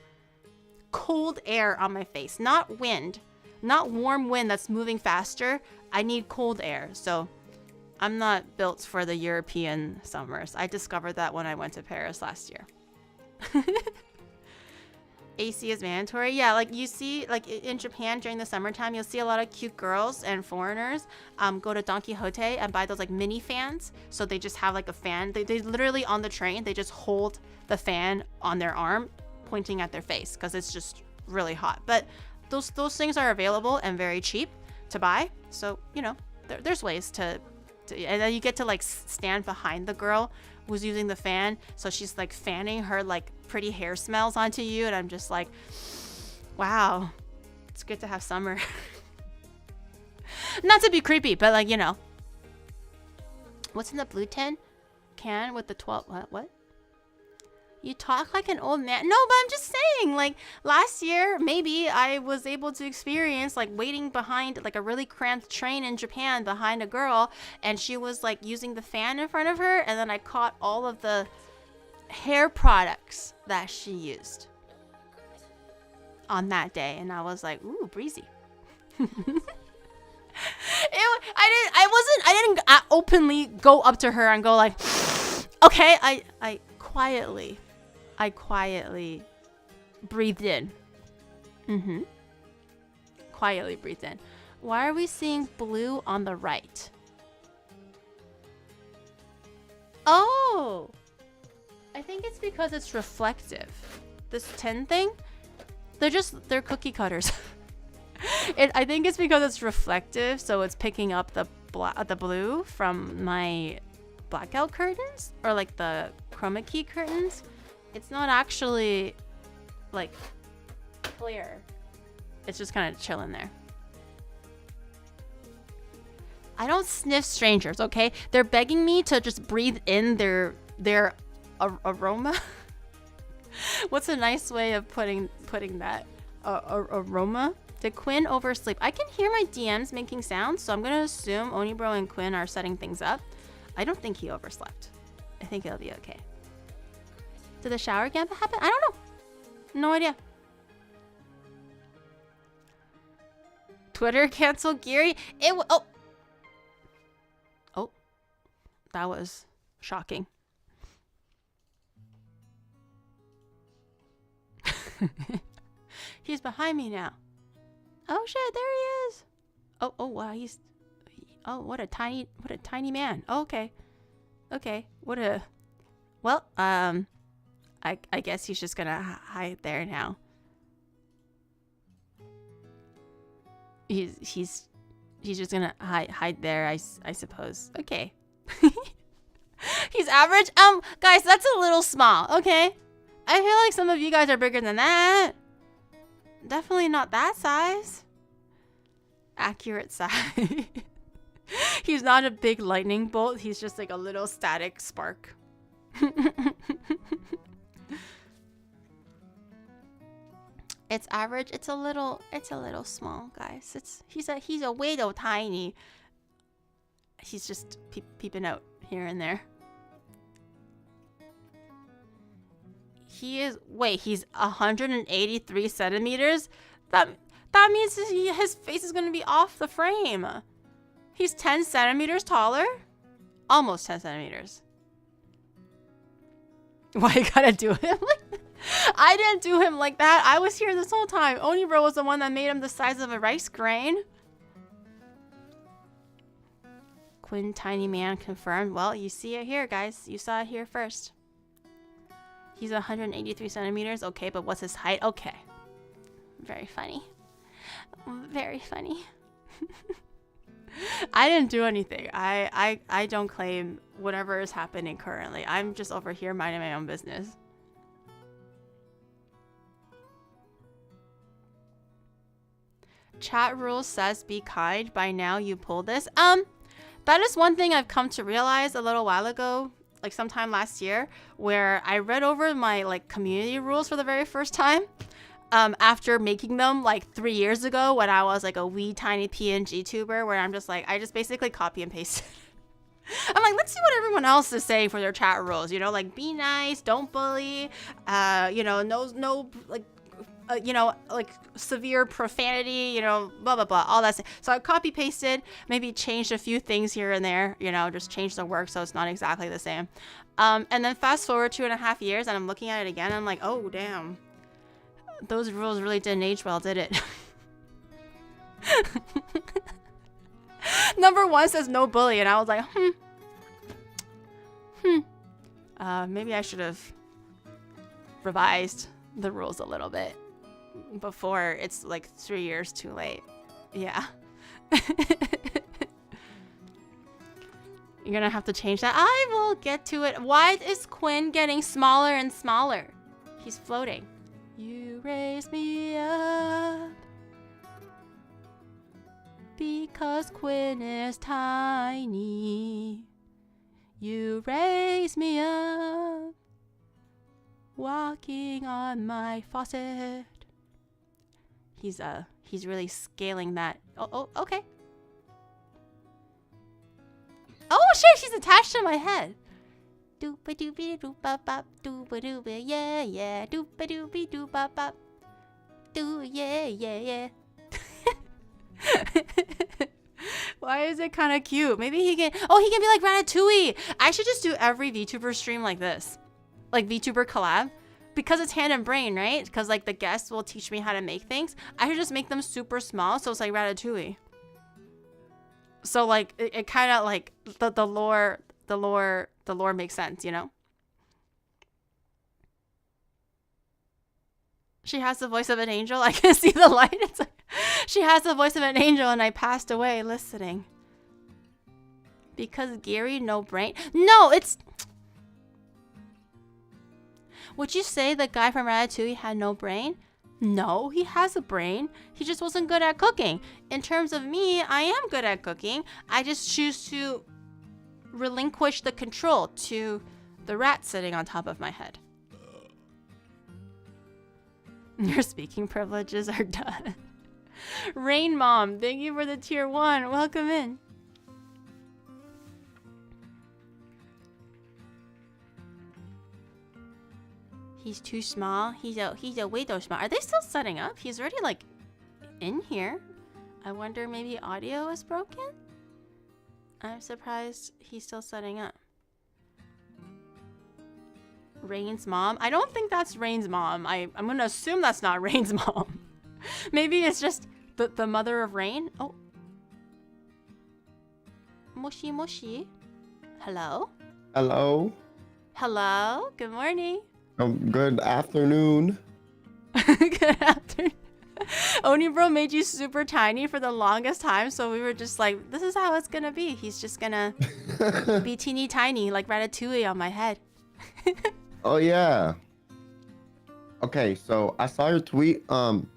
cold air on my face, not wind. Not warm wind that's moving faster. I need cold air. So I'm not built for the European summers. I discovered that when I went to Paris last year. AC is mandatory. Yeah, like you see, like in Japan during the summertime, you'll see a lot of cute girls and foreigners go to Don Quixote and buy those like mini fans. So they just have like a fan. They literally on the train, they just hold the fan on their arm pointing at their face because it's just really hot. But those things are available and very cheap to buy. So, there's ways to and then you get to like stand behind the girl who's using the fan. So she's like fanning her like pretty hair smells onto you. And I'm just like, wow, it's good to have summer. Not to be creepy, but like, what's in the blue tin can with the 12, what? You talk like an old man. No, but I'm just saying, like, last year, maybe I was able to experience, like, waiting behind, like, a really cramped train in Japan behind a girl, and she was, like, using the fan in front of her, and then I caught all of the hair products that she used on that day, and I was like, ooh, breezy. I didn't openly go up to her and go like, okay, I quietly breathed in. Quietly breathed in. Why are we seeing blue on the right? Oh, I think it's because it's reflective. This tin thing, they're cookie cutters. I think it's because it's reflective, so it's picking up the blue from my blackout curtains, or like the chroma key curtains. It's not actually like clear. It's just kind of chilling there. I don't sniff strangers, okay? They're begging me to just breathe in their aroma. What's a nice way of putting that? Aroma? Did Quinn oversleep? I can hear my DMs making sounds, so I'm gonna assume Onibro and Quinn are setting things up. I don't think he overslept. I think it'll be okay. Did the shower gambit happen? I don't know. No idea. Twitter canceled Geary. Oh, that was shocking. He's behind me now. Oh shit, there he is. Oh wow, what a tiny man. Oh, okay. Well, I guess he's just gonna hide there now. He's just gonna hide there, I suppose. Okay. He's average. Guys, that's a little small, okay? I feel like some of you guys are bigger than that. Definitely not that size. Accurate size. He's not a big lightning bolt. He's just like a little static spark. It's average. It's a little small, guys. He's a little tiny. He's just peeping out here and there. He's 183 centimeters? That means his face is going to be off the frame. He's 10 centimeters taller? Almost 10 centimeters. Why you gotta do him like that? I didn't do him like that. I was here this whole time. Onibro was the one that made him the size of a rice grain. Quinn tiny man confirmed. Well, you see it here, guys. You saw it here first. He's 183 centimeters. Okay, but what's his height? Okay. Very funny. Very funny. I didn't do anything. I don't claim whatever is happening currently. I'm just over here minding my own business. Chat rules says be kind. By now you pull this. That is one thing I've come to realize a little while ago, like sometime last year, where I read over my like community rules for the very first time. After making them like 3 years ago when I was like a wee tiny PNG tuber, where I'm just like, I just basically copy and paste. I'm like, let's see what everyone else is saying for their chat rules, you know, like be nice, don't bully, you know, no like, you know, like severe profanity, you know, blah, blah, blah, all that stuff. So I copy pasted, maybe changed a few things here and there, you know, just changed the work so it's not exactly the same. And then fast forward 2.5 years and I'm looking at it again. And I'm like, oh, damn. Those rules really didn't age well, did it? Number 1 says no bully, and I was like, maybe I should have revised the rules a little bit before it's like 3 years too late. Yeah. You're gonna have to change that. I will get to it. Why is Quinn getting smaller and smaller? He's floating. You raise me up because Quinn is tiny. You raise me up Walking on my faucet. He's really scaling that. Oh, okay. Oh shit, she's attached to my head. Doopa doopy doop bop bop, doopa doopy, yeah, yeah, doopa doopy doop bop bop. Do yeah, yeah, yeah. Why is it kind of cute? Maybe he can. Oh, he can be like Ratatouille. I should just do every VTuber stream like this, like VTuber collab, because it's hand and brain, right? Because like the guests will teach me how to make things. I should just make them super small, so it's like Ratatouille. So like it kind of like the lore makes sense, you know. She has the voice of an angel. I can see the light. It's like, she has the voice of an angel and I passed away listening. Because Gary, no brain. No, it's... Would you say the guy from Ratatouille had no brain? No, he has a brain. He just wasn't good at cooking. In terms of me, I am good at cooking. I just choose to relinquish the control to the rat sitting on top of my head. Your speaking privileges are done. Rain Mom, thank you for the tier 1. Welcome in. He's too small. He's a way too small. Are they still setting up? He's already like in here. I wonder maybe audio is broken? I'm surprised he's still setting up. Rain's mom? I don't think that's Rain's mom. I'm gonna assume that's not Rain's mom. Maybe it's just the mother of Rain. Oh. Moshi Moshi. Hello? Hello? Hello? Good morning. Good afternoon. Good afternoon. Onibro made you super tiny for the longest time, so we were just like, this is how it's gonna be. He's just gonna be teeny tiny like Ratatouille on my head. Oh yeah. Okay, so I saw your tweet. I'm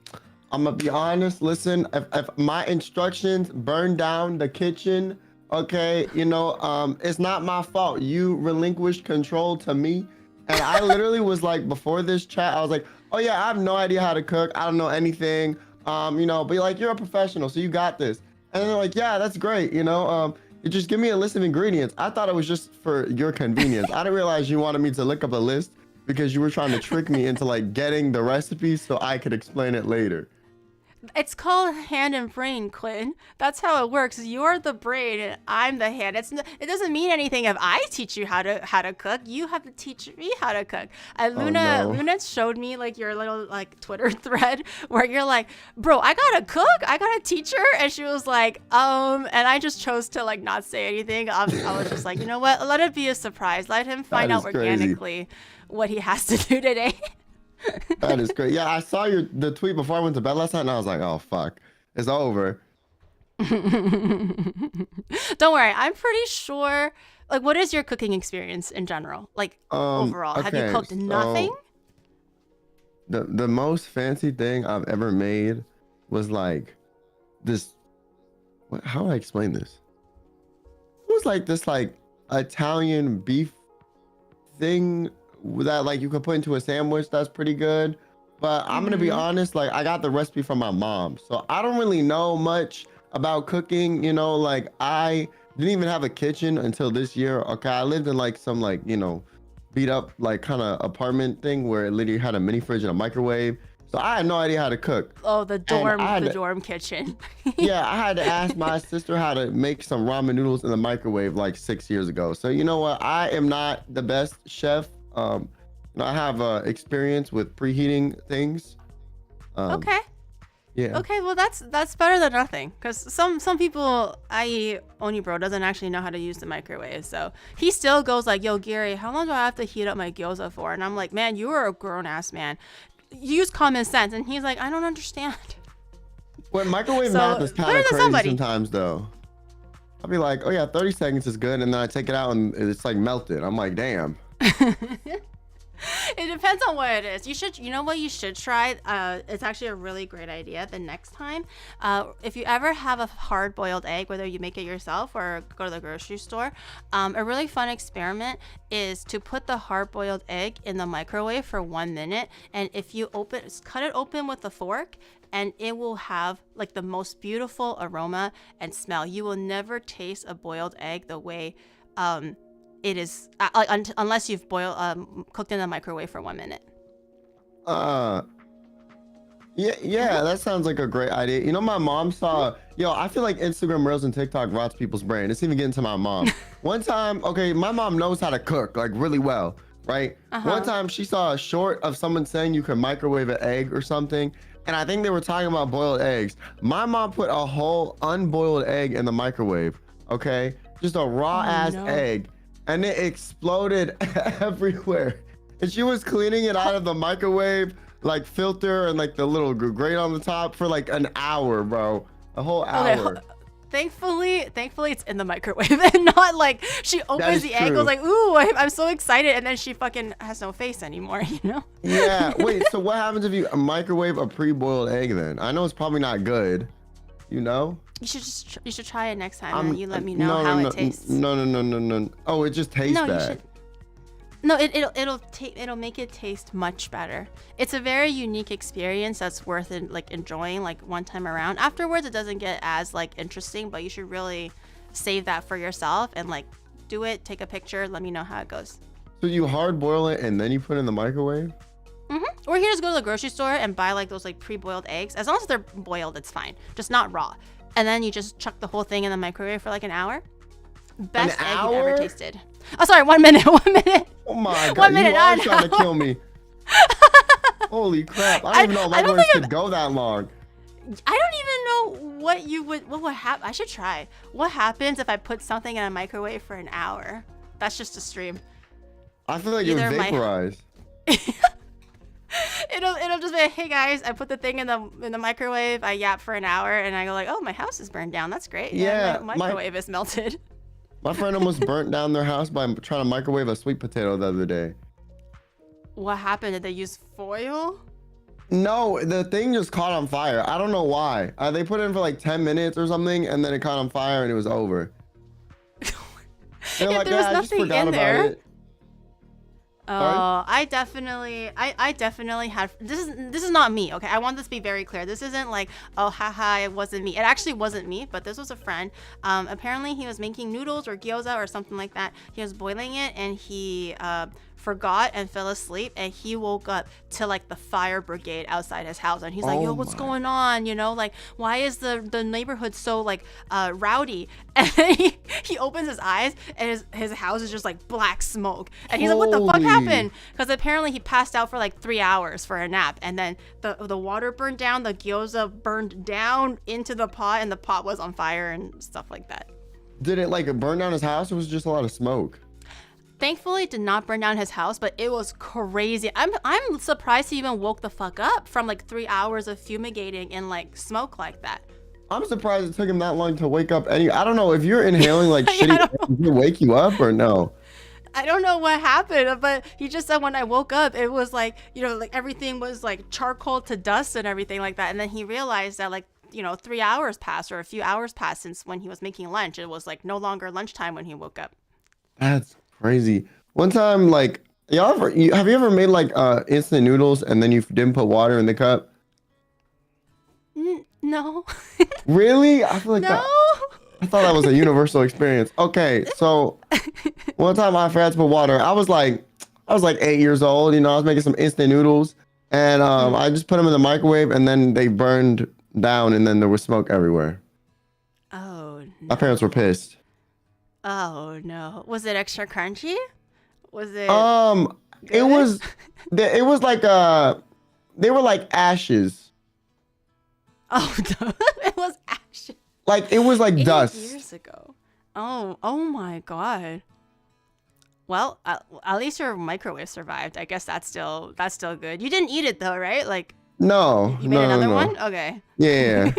gonna be honest. Listen, if my instructions burn down the kitchen, okay, you know, it's not my fault. You relinquished control to me, and I literally was like, before this chat, I was like, oh yeah, I have no idea how to cook. I don't know anything. You know, but like, you're a professional, so you got this. And they're like, yeah, that's great. You know, you just give me a list of ingredients. I thought it was just for your convenience. I didn't realize you wanted me to look up a list because you were trying to trick me into like getting the recipe so I could explain it later. It's called hand and brain, Quinn. That's how it works. You're the brain and I'm the hand. It doesn't mean anything if I teach you how to cook. You have to teach me how to cook. Luna showed me like your little like Twitter thread where you're like, bro, I gotta cook. I gotta teach her. And she was like, and I just chose to like not say anything. I was just like, you know what? Let it be a surprise. Let him find out organically what he has to do today. That is great. Yeah, I saw the tweet before I went to bed last night, and I was like, "Oh fuck, it's over." Don't worry, I'm pretty sure. Like, what is your cooking experience in general? Like overall, okay, have you cooked nothing? The most fancy thing I've ever made was like this. How do I explain this? It was like this like Italian beef thing that like you could put into a sandwich. That's pretty good, but I'm gonna be honest, like I got the recipe from my mom, so I don't really know much about cooking, you know. Like I didn't even have a kitchen until this year. Okay, I lived in like some like, you know, beat up like kind of apartment thing where it literally had a mini fridge and a microwave, so I had no idea how to cook. Oh, the dorm kitchen. Yeah, I had to ask my sister how to make some ramen noodles in the microwave like 6 years ago. So you know what, I am not the best chef. I have experience with preheating things. Okay. Yeah. Okay, well that's better than nothing, because some people, i.e. Onibro, doesn't actually know how to use the microwave, so he still goes like, yo Gary, how long do I have to heat up my gyoza for? And I'm like, man, you are a grown-ass man, use common sense. And he's like, I don't understand. Well, microwave math is kind of crazy sometimes though. I'll be like, oh yeah, 30 seconds is good, and then I take it out and it's like melted. I'm like, damn. It depends on what it is. You know what you should try? It's actually a really great idea the next time. If you ever have a hard boiled egg, whether you make it yourself or go to the grocery store, a really fun experiment is to put the hard boiled egg in the microwave for 1 minute. And if you cut it open with a fork, and it will have like the most beautiful aroma and smell. You will never taste a boiled egg the way it is, unless you've cooked in the microwave for 1 minute. Yeah, that sounds like a great idea. You know, my mom saw, I feel like Instagram Reels and TikTok rots people's brain. It's even getting to my mom. One time, okay, my mom knows how to cook like really well, right? One time she saw a short of someone saying you could microwave an egg or something. And I think they were talking about boiled eggs. My mom put a whole unboiled egg in the microwave, okay? Just a raw ass egg. And it exploded everywhere. And she was cleaning it out of the microwave, like filter and like the little grate on the top for like an hour, bro. A whole hour. Thankfully it's in the microwave and not like she opens the egg, goes like, ooh, I'm so excited, and then she fucking has no face anymore, you know? Yeah, wait, so what happens if you microwave a pre-boiled egg then? I know it's probably not good, you know? You should try it next time, and you let me know how it tastes. No. Oh, it just tastes bad. No, it'll make it taste much better. It's a very unique experience that's worth enjoying like one time around. Afterwards, it doesn't get as like interesting, but you should really save that for yourself and like do it. Take a picture. Let me know how it goes. So you hard boil it and then you put it in the microwave? Or you can just go to the grocery store and buy like those like pre-boiled eggs. As long as they're boiled, it's fine. Just not raw. And then you just chuck the whole thing in the microwave for like an hour. Best egg you've ever tasted. Oh, sorry, 1 minit. 1 minute. Oh my god, 1 minute, you are trying to kill me. Holy crap! I don't even know microwaves could go that long. I don't even know what would happen. I should try. What happens if I put something in a microwave for an hour? That's just a stream. I feel like it would vaporize. It'll just be like, hey guys, I put the thing in the microwave. I yap for an hour, and I go like, oh, my house is burned down. That's great. Yeah, my microwave is melted. My friend almost burnt down their house by trying to microwave a sweet potato the other day. What happened? Did they use foil? No, the thing just caught on fire. I don't know why. They put it in for like 10 minutes or something, and then it caught on fire, and it was over. They're like, there was I just nothing forgot in about there. it. Oh, I definitely had. This is not me. Okay, I want this to be very clear. This isn't like, oh, haha, it wasn't me. It actually wasn't me, but this was a friend. Apparently he was making noodles or gyoza or something like that. He was boiling it, and he forgot and fell asleep, and he woke up to like the fire brigade outside his house, and he's like, yo, what's going on, you know, like why is the neighborhood so like rowdy? And then he opens his eyes, and his house is just like black smoke, and he's like, what the fuck happened? Because apparently he passed out for like 3 hours for a nap, and then the water burned down, the gyoza burned down into the pot, and the pot was on fire and stuff like that. Did it like burn down his house, or was it just a lot of smoke? Thankfully, it did not burn down his house, but it was crazy. I'm surprised he even woke the fuck up from like 3 hours of fumigating in like smoke like that. I'm surprised it took him that long to wake up. I don't know if you're inhaling like shitty, did it wake you up or no? I don't know what happened, but he just said when I woke up, it was like, you know, like everything was like charcoal to dust and everything like that. And then he realized that like, you know, 3 hours passed or a few hours passed since when he was making lunch. It was like no longer lunchtime when he woke up. That's crazy. One time, like, have you ever made like instant noodles and then you didn't put water in the cup? No. Really? I feel like no. I thought that was a universal experience. Okay, so one time I forgot to put water. I was like 8 years old. You know, I was making some instant noodles, and I just put them in the microwave, and then they burned down, and then there was smoke everywhere. Oh. No. My parents were pissed. Oh no. Was it extra crunchy? Was it good? it was like they were like ashes. Oh, it was ashes. Like it was like 8 dust. years ago. Oh my god. Well, at least your microwave survived. I guess that's still good. You didn't eat it though, right? Like No. You made another one? Okay. Yeah.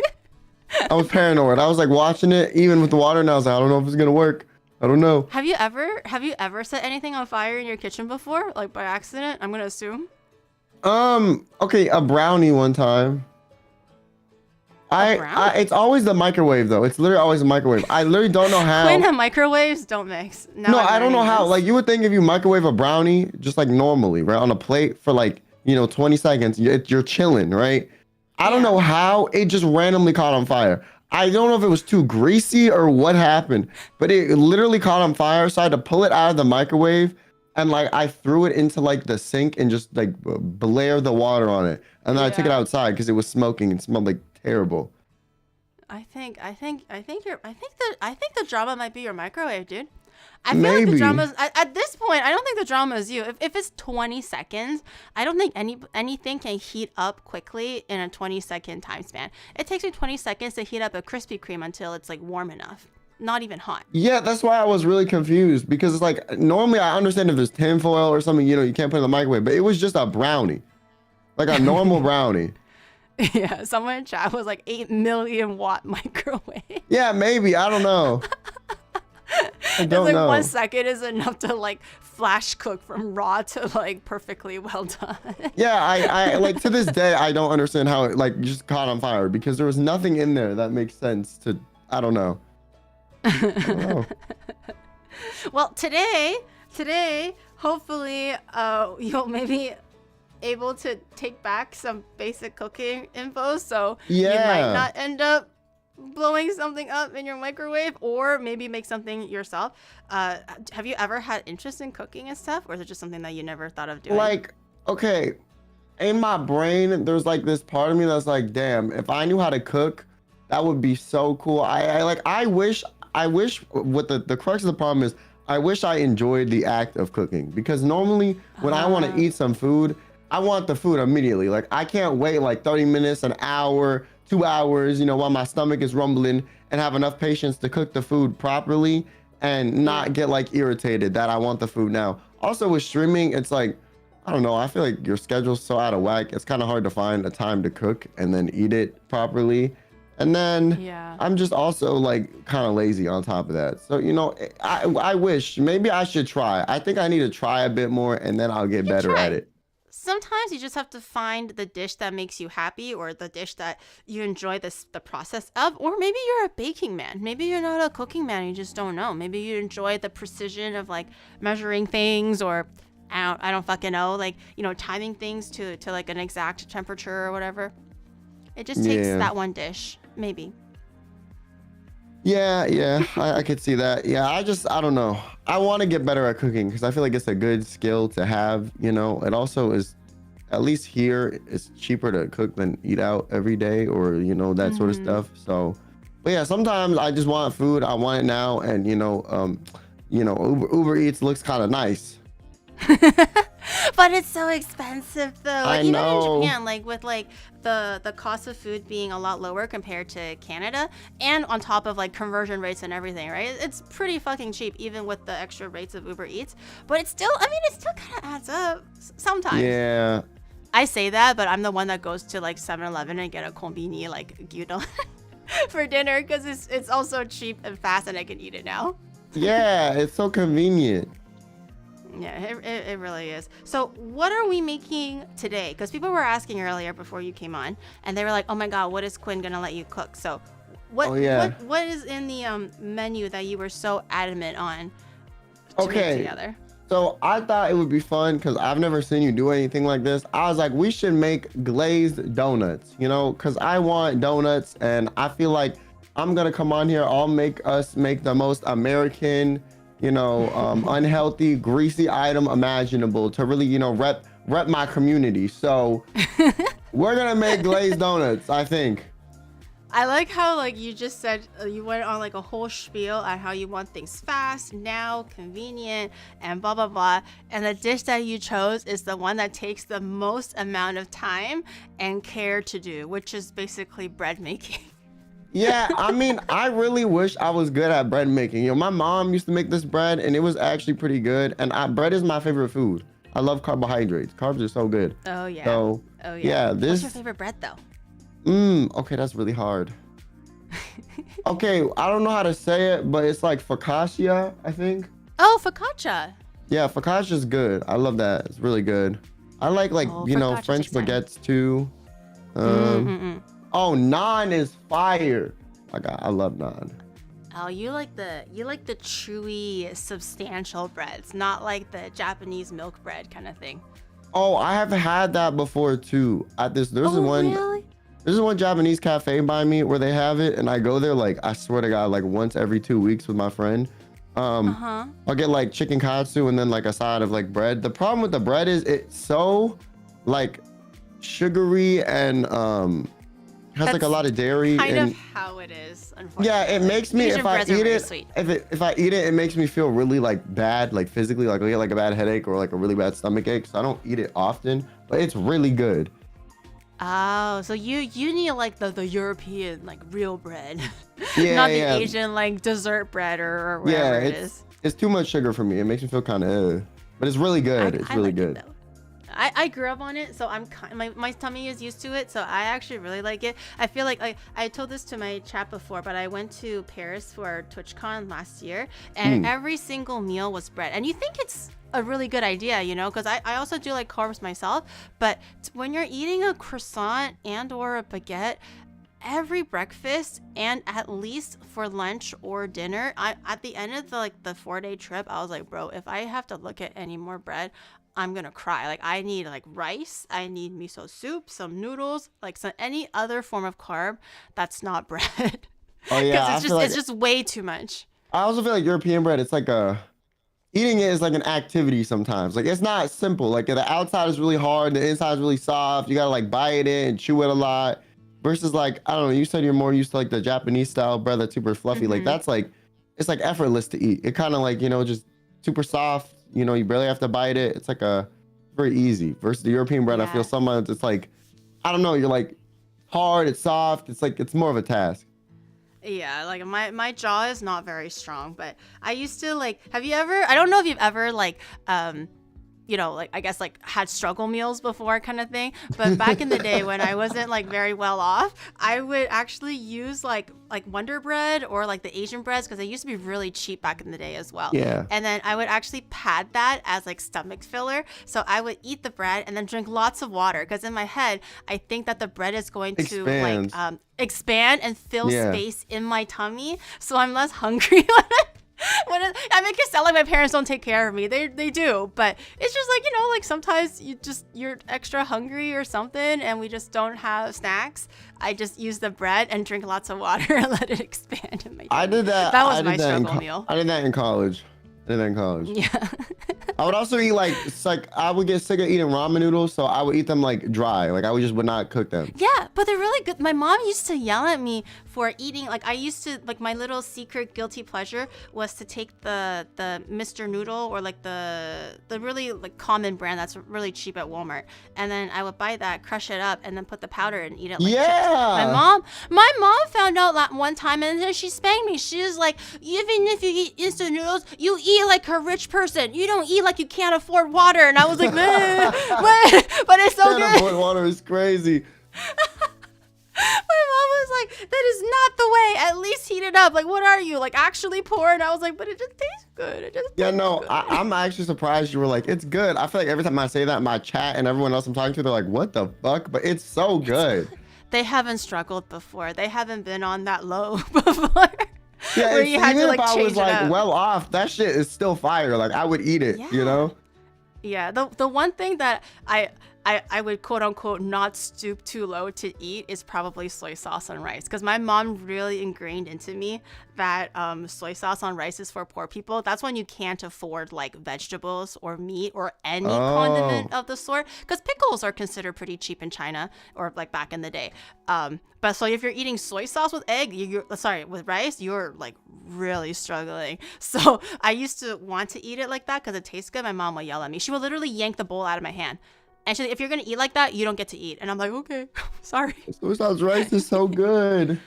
I was paranoid. I was like watching it even with the water, and I was like, I don't know if it's gonna work. I don't know. Have you ever set anything on fire in your kitchen before, like by accident? I'm gonna assume. Okay, a brownie one time. It's always the microwave though. It's literally always a microwave. I literally don't know how. Quinn and microwaves don't mix. Now No, I'm I don't know learning how. this. Like you would think if you microwave a brownie just like normally, right, on a plate for like 20 seconds, you're chilling, right? I don't know how it just randomly caught on fire. I don't know if it was too greasy or what happened, but it literally caught on fire. So I had to pull it out of the microwave and like I threw it into like the sink and just like blare the water on it. And then I took it outside because it was smoking and smelled like terrible. I think the drama might be your microwave, dude. I feel like the drama's at this point. I don't think the drama is you. If it's 20 seconds, I don't think anything can heat up quickly in a 20-second time span. It takes me 20 seconds to heat up a Krispy Kreme until it's like warm enough, not even hot. Yeah, that's why I was really confused because it's like normally I understand if there's tinfoil or something, you can't put in the microwave, but it was just a brownie, like a normal brownie. Yeah, someone in chat was like 8 million watt microwave. Yeah, maybe, I don't know. I don't it's like know. 1 second is enough to like flash cook from raw to like perfectly well done. Yeah, I like to this day I don't understand how it like just caught on fire because there was nothing in there that makes sense to. I don't know. Well, today, hopefully, you'll maybe able to take back some basic cooking info, so you might not end up blowing something up in your microwave, or maybe make something yourself. Have you ever had interest in cooking and stuff, or is it just something that you never thought of doing? Like, okay, in my brain, there's like this part of me that's like, damn, if I knew how to cook, that would be so cool. I wish what the crux of the problem is, I wish I enjoyed the act of cooking, because normally when I want to eat some food, I want the food immediately. Like I can't wait like 30 minutes, an hour, 2 hours, while my stomach is rumbling, and have enough patience to cook the food properly and not get like irritated that I want the food now. Also with streaming, it's like, I don't know, I feel like your schedule's so out of whack. It's kind of hard to find a time to cook and then eat it properly. And then I'm just also like kind of lazy on top of that. So, I wish maybe I should try. I think I need to try a bit more and then I'll get better at it. Sometimes you just have to find the dish that makes you happy, or the dish that you enjoy the process of. Or maybe you're a baking man. Maybe you're not a cooking man. You just don't know. Maybe you enjoy the precision of like measuring things, or I don't fucking know, like, timing things to like an exact temperature or whatever. It just takes that one dish, maybe. Yeah, I could see that. Yeah, I don't know. I want to get better at cooking because I feel like it's a good skill to have, It also is, at least here, it's cheaper to cook than eat out every day, or, that sort of stuff. So, but yeah, sometimes I just want food. I want it now. And, Uber Eats looks kind of nice. But it's so expensive though. I Even know. in Japan, like with like the cost of food being a lot lower compared to Canada, and on top of like conversion rates and everything, right? It's pretty fucking cheap even with the extra rates of Uber Eats. But it still kind of adds up sometimes. Yeah. I say that, but I'm the one that goes to like 7-Eleven and get a konbini like gyudon for dinner, because it's also cheap and fast and I can eat it now. Yeah, it's so convenient. Yeah, it really is. So what are we making today? Because people were asking earlier before you came on, and they were like, oh my God, what is Quinn going to let you cook? So what is in the menu that you were so adamant on to make together? So I thought it would be fun because I've never seen you do anything like this. I was like, we should make glazed donuts, because I want donuts, and I feel like I'm going to come on here. I'll make the most American, unhealthy, greasy item imaginable to really, rep my community. So we're gonna make glazed donuts, I think. I like how like you just said you went on like a whole spiel on how you want things fast, now, convenient, and blah blah blah. And the dish that you chose is the one that takes the most amount of time and care to do, which is basically bread making. Yeah, I mean, I really wish I was good at bread making. My mom used to make this bread, and it was actually pretty good. And bread is my favorite food. I love carbohydrates. Carbs are so good. Oh yeah. So, yeah. What's your favorite bread though? Okay, that's really hard. Okay, I don't know how to say it, but it's like focaccia, I think. Oh, focaccia. Yeah, focaccia's good. I love that. It's really good. I like Oh, you know, focaccia French takes time. baguettes too. Oh, naan is fire. I love naan. Oh, you like the chewy, substantial breads, not like the Japanese milk bread kind of thing. Oh, I have had that before too. There's Really? one Japanese cafe by me where they have it, and I go there like I swear to God, like once every 2 weeks with my friend. I'll get like chicken katsu and then like a side of like bread. The problem with the bread is it's so like sugary and has like a lot of dairy. Kind and of how it is, unfortunately. yeah, it makes me Asian if I breads are eat very it sweet. if I eat it, it makes me feel really like bad, like physically, like I get like a bad headache or like a really bad stomach ache. So I don't eat it often, but it's really good. Oh, so you need like the European like real bread, Yeah, not the yeah. Asian like dessert bread or whatever it is. It's too much sugar for me. It makes me feel kind of, but it's really good. It's really like good. it, though. I grew up on it, so my tummy is used to it, so I actually really like it. I feel like I told this to my chat before, but I went to Paris for TwitchCon last year, and every single meal was bread. And you think it's a really good idea, you know, because I also do like carbs myself, but when you're eating a croissant and or a baguette, every breakfast and at least for lunch or dinner, at the end of the 4-day trip, I was like, bro, if I have to look at any more bread, I'm gonna cry. Like I need like rice, I need miso soup, some noodles, like any other form of carb that's not bread. Oh yeah, Because it's just way too much. I also feel like European bread. It's like eating it is like an activity sometimes. Like it's not simple. Like the outside is really hard, the inside is really soft. You gotta like bite it and chew it a lot. Versus like I don't know. You said you're more used to like the Japanese style bread that's super fluffy. Like that's like it's like effortless to eat. It kind of like just super soft. You barely have to bite it. It's like very easy. Versus the European bread, I feel sometimes it's like, I don't know, you're like hard, it's soft. It's like, it's more of a task. Yeah, like my jaw is not very strong, but I used to like, I don't know if you've ever like, like I guess like had struggle meals before kind of thing, but back in the day when I wasn't like very well off, I would actually use like Wonder Bread or like the Asian breads because they used to be really cheap back in the day as well. Yeah. And then I would actually pad that as like stomach filler. So I would eat the bread and then drink lots of water because in my head I think that the bread is going to like expand and fill space in my tummy, so I'm less hungry I make it sound like my parents don't take care of me. They do, but it's just like, like sometimes you're extra hungry or something and we just don't have snacks. I just use the bread and drink lots of water and let it expand in my tummy. I did that. That was my struggle meal. I did that in college. Yeah. I would also eat I would get sick of eating ramen noodles, so I would eat them like dry. Like I would not cook them. Yeah, but they're really good. My mom used to yell at me for eating, like I used to, like my little secret guilty pleasure was to take the Mr. Noodle or like the really like common brand that's really cheap at Walmart. And then I would buy that, crush it up, and then put the powder and eat it like chips. My mom found out one time and then she spanked me. She was like, even if you eat instant noodles, you eat like a rich person. You don't eat like you can't afford water. And I was like, man, but it's so good. Can't afford water is crazy. My mom was like, that is not the way. At least heat it up. Like, what are you, like actually poor? And I was like, but it just tastes good. It just tastes good. I'm actually surprised you were like, it's good. I feel like every time I say that in my chat and everyone else I'm talking to, they're like, what the fuck? But it's so good. They haven't struggled before. They haven't been on that low before. Yeah, where you had to like if I change was it like up. well off, that shit is still fire. Like I would eat it, Yeah, the one thing that I would quote unquote not stoop too low to eat is probably soy sauce on rice, because my mom really ingrained into me that soy sauce on rice is for poor people. That's when you can't afford like vegetables or meat or any condiment of the sort, because pickles are considered pretty cheap in China or like back in the day. But so if you're eating soy sauce with with rice, you're like really struggling. So I used to want to eat it like that because it tastes good. My mom would yell at me. She would literally yank the bowl out of my hand. And she's like, if you're going to eat like that, you don't get to eat. And I'm like, okay, sorry. Soy sauce rice is so good.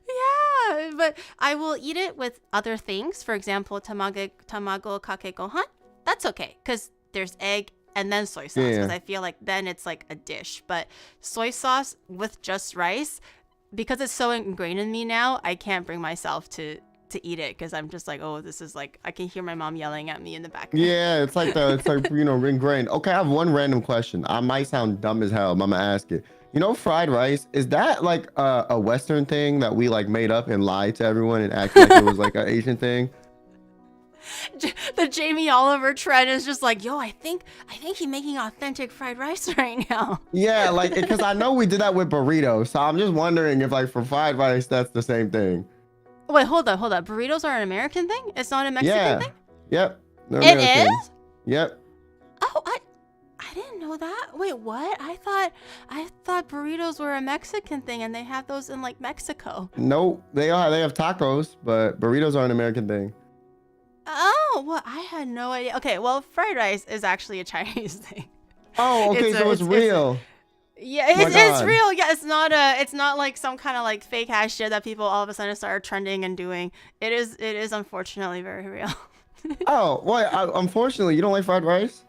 Yeah, but I will eat it with other things. For example, tamago kake gohan. That's okay because there's egg and then soy sauce, because I feel like then it's like a dish. But soy sauce with just rice, because it's so ingrained in me now, I can't bring myself to eat it because I'm just like, oh, this is like, I can hear my mom yelling at me in the background. Yeah, it's like ingrained. Okay, I have one random question. I might sound dumb as hell, but I'm gonna ask it. You know, fried rice, is that like a Western thing that we like made up and lied to everyone and acted like it was like an Asian thing? The Jamie Oliver trend is just like, yo, I think he's making authentic fried rice right now. Yeah, like because I know we did that with burritos, so I'm just wondering if like for fried rice that's the same thing. Wait, hold up. Burritos are an American thing? It's not a Mexican thing? Yep. They're It American. is? Yep. Oh, I didn't know that. Wait, what? I thought burritos were a Mexican thing and they have those in like Mexico. Nope. They have tacos, but burritos are an American thing. Oh, well, I had no idea. Okay, well, fried rice is actually a Chinese thing. Oh, okay, so it's real. Yeah, Oh my it's God. real. Yeah, it's not like some kind of like fake ass shit that people all of a sudden start trending and doing. It is unfortunately very real. Oh, well, unfortunately, you don't like fried rice?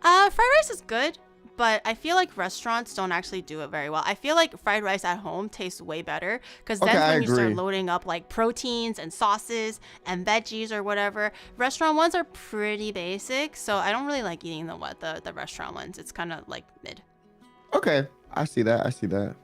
Fried rice is good, but I feel like restaurants don't actually do it very well. I feel like fried rice at home tastes way better because then Okay, I when you start agree. loading up like proteins and sauces and veggies or whatever, restaurant ones are pretty basic. So I don't really like eating the restaurant ones. It's kind of like mid. Okay, I see that.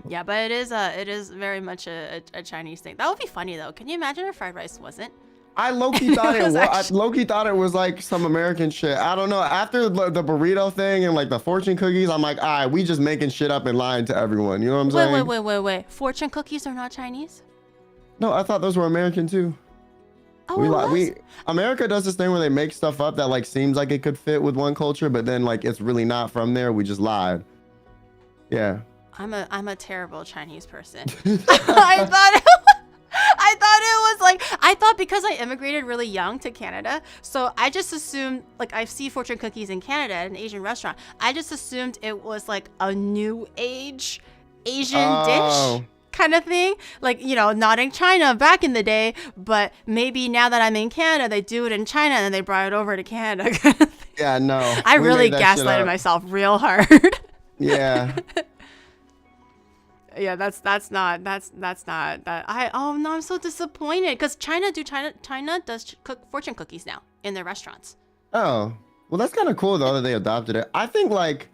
Yeah, but it is very much a Chinese thing. That would be funny though. Can you imagine if fried rice wasn't? I low-key thought it was. actually- Low-key thought it was like some American shit. I don't know. After the burrito thing and like the fortune cookies, I'm like, all right, we just making shit up and lying to everyone. You know what I'm saying? Wait. Fortune cookies are not Chinese? No, I thought those were American too. Oh, it was? America does this thing where they make stuff up that like seems like it could fit with one culture, but then like it's really not from there. We just lied. Yeah. I'm a terrible Chinese person. I thought because I immigrated really young to Canada, so I just assumed, like, I see fortune cookies in Canada at an Asian restaurant. I just assumed it was like a new age Asian dish kind of thing. Like, you know, not in China back in the day, but maybe now that I'm in Canada, they do it in China and they brought it over to Canada. Kind of thing. Yeah, no. I we really made that shit gaslighted up. myself real hard. Yeah. Yeah, that's not that. Oh no, I'm so disappointed because China does cook fortune cookies now in their restaurants. Oh, well, that's kind of cool though that they adopted it. I think like,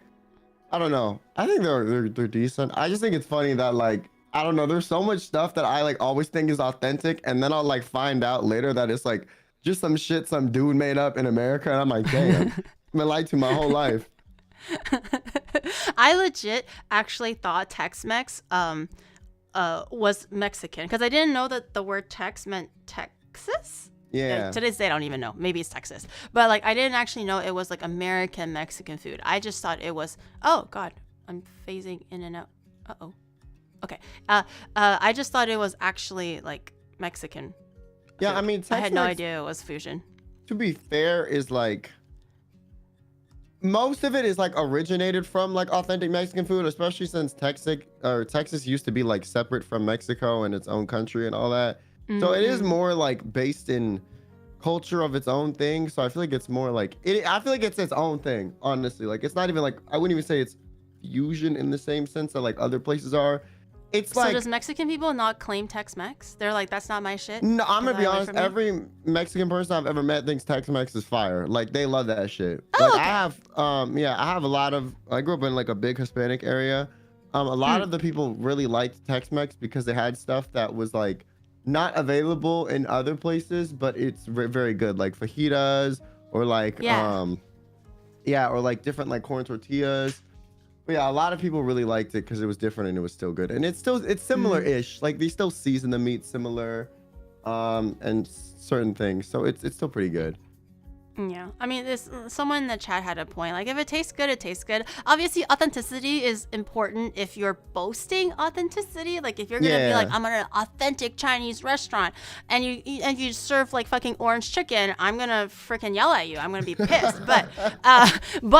I don't know. I think they're decent. I just think it's funny that like, I don't know. There's so much stuff that I like always think is authentic, and then I'll like find out later that it's like just some shit some dude made up in America, and I'm like, damn, I've been lied to my whole life. I legit actually thought Tex-Mex was Mexican because I didn't know that the word Tex meant Texas. Yeah. To this day, I don't even know. Maybe it's Texas, but like I didn't actually know it was like American Mexican food. I just thought it was. Oh God, I'm phasing in and out. Okay. I just thought it was actually like Mexican. Yeah, food. I mean, I had no Tex-Mex, idea it was fusion. to be fair, is like most of it is like originated from like authentic Mexican food, especially since Texas used to be like separate from Mexico and its own country and all that. So it is more like based in culture of its own thing. So I feel like it's more like I feel like it's its own thing, honestly. Like it's not even like, I wouldn't even say it's fusion in the same sense that like other places are. It's So like, does Mexican people not claim Tex-Mex? They're like, that's not my shit. no, I'm gonna Get be that away honest. from me? Every Mexican person I've ever met thinks Tex-Mex is fire. Like they love that shit. Oh, Like okay. I have a lot of. I grew up in like a big Hispanic area. A lot of the people really liked Tex-Mex because they had stuff that was like not available in other places, but it's very good, like fajitas or like or like different like corn tortillas. But yeah, a lot of people really liked it because it was different and it was still good. And it's similar-ish. Like they still season the meat similar, and certain things. So it's still pretty good. Yeah, I mean, someone in the chat had a point. Like, if it tastes good, it tastes good. Obviously, authenticity is important if you're boasting authenticity. Like, if you're gonna be like, I'm at an authentic Chinese restaurant, and you serve like fucking orange chicken, I'm gonna freaking yell at you. I'm gonna be pissed. But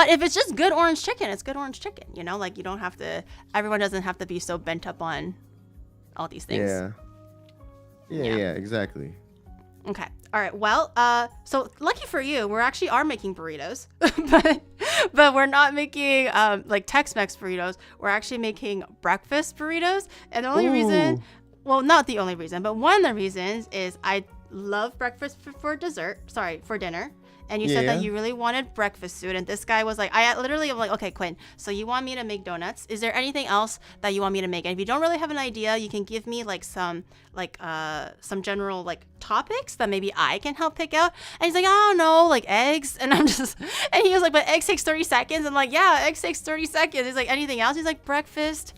if it's just good orange chicken, it's good orange chicken. You know, like you don't have to. Everyone doesn't have to be so bent up on all these things. Yeah, exactly. Okay. All right. Well, so lucky for you, we're actually are making burritos, but we're not making like Tex-Mex burritos. We're actually making breakfast burritos, and the only reason, well, not the only reason, but one of the reasons is I love breakfast for dessert. Sorry, for dinner. And you said that you really wanted breakfast food, and this guy was like, I literally am like, okay, Quinn, so you want me to make donuts? Is there anything else that you want me to make? And if you don't really have an idea, you can give me like some general like topics that maybe I can help pick out. And he's like, I don't know, like eggs. And and he was like, but eggs takes 30 seconds. I'm like, yeah, eggs takes 30 seconds. He's like, anything else? He's like, breakfast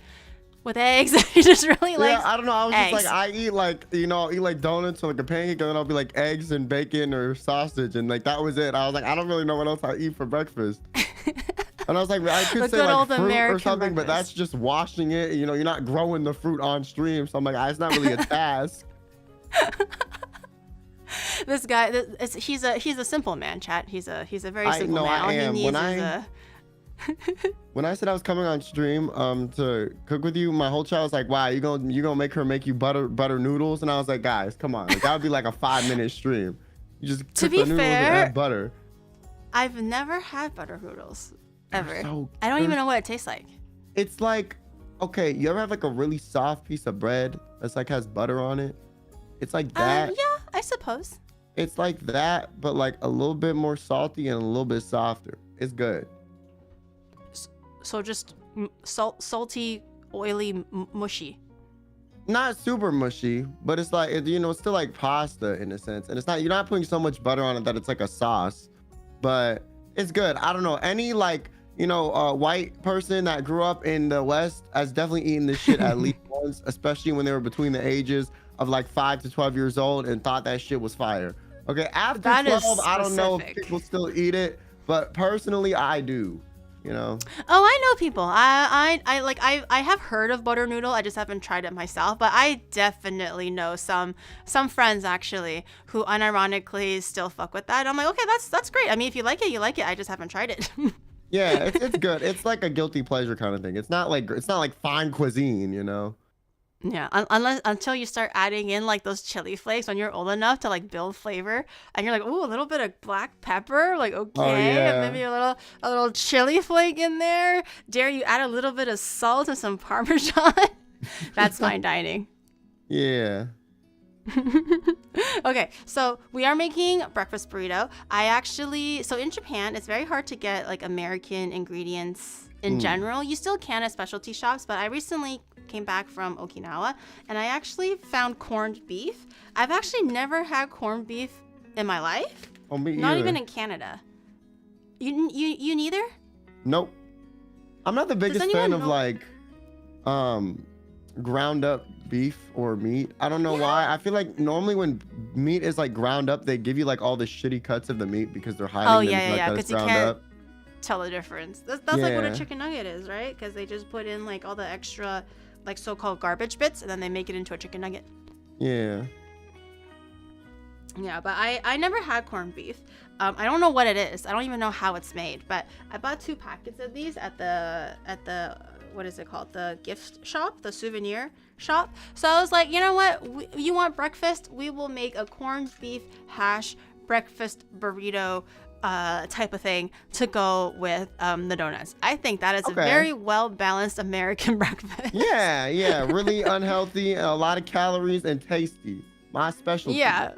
with eggs. He just really likes I don't know. I was eggs. just like, I eat like, I'll eat like donuts or like a pancake, and then I'll be like eggs and bacon or sausage, and like that was it. I was like, I don't really know what else I eat for breakfast. And I was like, I could say like fruit American or something, breakfast. But that's just washing it. You know, you're not growing the fruit on stream, so I'm like, it's not really a task. This guy, he's a simple man, chat. He's a very simple man. All he needs is when I said I was coming on stream to cook with you, my whole chat was like, wow, you gonna make her make you butter noodles? And I was like, guys, come on, like, that would be like a 5-minute stream. You just cook the noodles and add butter. I've never had butter noodles ever. So I don't even know what it tastes like. It's like, okay, you ever have like a really soft piece of bread that's like has butter on it? It's like that. Yeah, I suppose. It's like that, but like a little bit more salty and a little bit softer. It's good. So just salty, oily, mushy. Not super mushy, but it's like, it's still like pasta in a sense. And it's not, you're not putting so much butter on it that it's like a sauce, but it's good. I don't know. Any like, white person that grew up in the West has definitely eaten this shit at least once, especially when they were between the ages of like 5 to 12 years old and thought that shit was fire. Okay, after 12, I don't know if people still eat it, but personally, I do. Oh, I know people. I have heard of butter noodle. I just haven't tried it myself, but I definitely know some friends actually who unironically still fuck with that. I'm like, okay, that's great. I mean, if you like it, you like it. I just haven't tried it. Yeah, it's good. It's like a guilty pleasure kind of thing. It's not like fine cuisine, Yeah, until you start adding in like those chili flakes when you're old enough to like build flavor, and you're like, ooh, a little bit of black pepper, like okay, and maybe a little chili flake in there. Dare you add a little bit of salt and some Parmesan? That's fine dining. Yeah. Okay, so we are making breakfast burrito. So in Japan, it's very hard to get like American ingredients in general. You still can at specialty shops, but I recently came back from Okinawa and I actually found corned beef. I've actually never had corned beef in my life. Oh, me Not either. even in Canada. You neither? Nope. I'm not the biggest fan of like ground up beef or meat. I don't know why. I feel like normally when meat is like ground up, they give you like all the shitty cuts of the meat because they're hiding because you can't tell the difference. That's like what a chicken nugget is, right? Because they just put in like all the extra like so-called garbage bits and then they make it into a chicken nugget. Yeah, but I never had corned beef. I don't know what it is. I don't even know how it's made, but I bought 2 packets of these at the what is it called, the gift shop, the souvenir shop. So I was like, you know what, you want breakfast, we will make a corned beef hash breakfast burrito type of thing to go with the donuts. I think that is a very well balanced American breakfast. Yeah, really unhealthy, a lot of calories and tasty. My specialty. Yeah,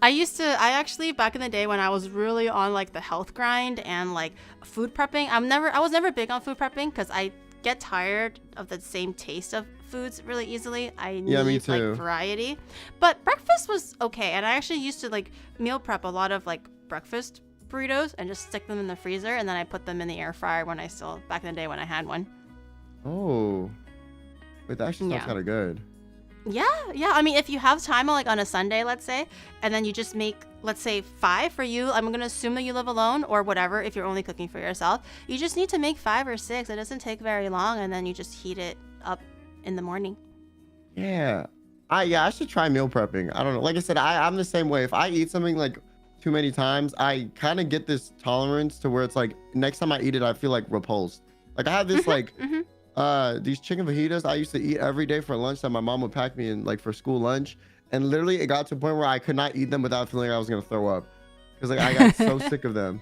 I actually back in the day when I was really on like the health grind and like food prepping, I was never big on food prepping because I get tired of the same taste of foods really easily. I need like variety, but breakfast was okay. And I actually used to like meal prep a lot of like breakfast burritos and just stick them in the freezer, and then I put them in the air fryer back in the day when I had one. Oh, wait, that actually sounds kind of good. Yeah. I mean, if you have time like on a Sunday, let's say, and then you just make, let's say 5 for you. I'm going to assume that you live alone or whatever. If you're only cooking for yourself, you just need to make 5 or 6. It doesn't take very long. And then you just heat it up in the morning. Yeah. I should try meal prepping. I don't know. Like I said, I'm the same way. If I eat something like too many times, I kind of get this tolerance to where it's like next time I eat it, I feel like repulsed. Like I have this like these chicken fajitas I used to eat every day for lunch that my mom would pack me in like for school lunch, and literally it got to a point where I could not eat them without feeling like I was gonna throw up, because like I got so sick of them.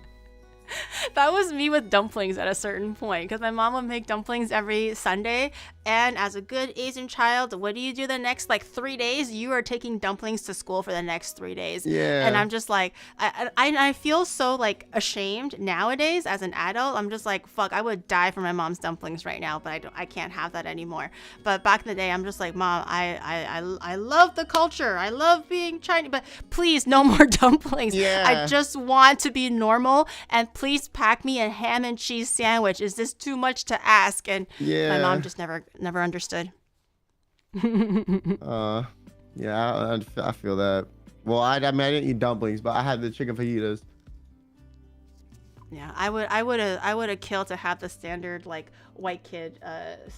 That was me with dumplings at a certain point, because my mom would make dumplings every Sunday, and as a good Asian child, what do you do the next like 3 days? You are taking dumplings to school for the next 3 days. Yeah. And I'm just like, I feel so like ashamed nowadays as an adult. I'm just like, fuck, I would die for my mom's dumplings right now, but I can't have that anymore. But back in the day, I'm just like, Mom, I love the culture, I love being Chinese, but please no more dumplings. Yeah. I just want to be normal, and please pack me a ham and cheese sandwich. Is this too much to ask? And my mom just never understood. Yeah, I feel that. Well, I mean, I didn't eat dumplings, but I had the chicken fajitas. Yeah, I would have killed to have the standard like white kid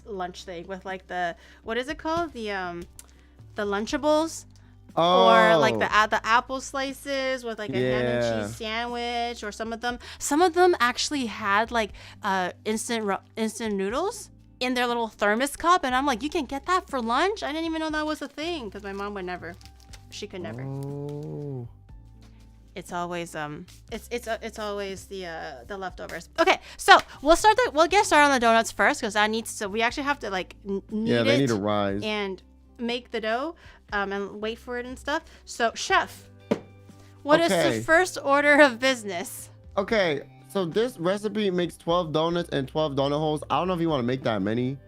lunch thing with like the, what is it called, the Lunchables. Oh. Or like the apple slices with like a ham and cheese sandwich, or some of them actually had like instant noodles in their little thermos cup, and I'm like, you can get that for lunch? I didn't even know that was a thing, because my mom would never. She could never. Oh. It's always it's always the leftovers. Okay, so we'll get started on the donuts first, because we actually have to like knead They it need to rise and make the dough, and wait for it and stuff. So, chef, what is the first order of business? Okay, so this recipe makes 12 donuts and 12 donut holes. I don't know if you want to make that many.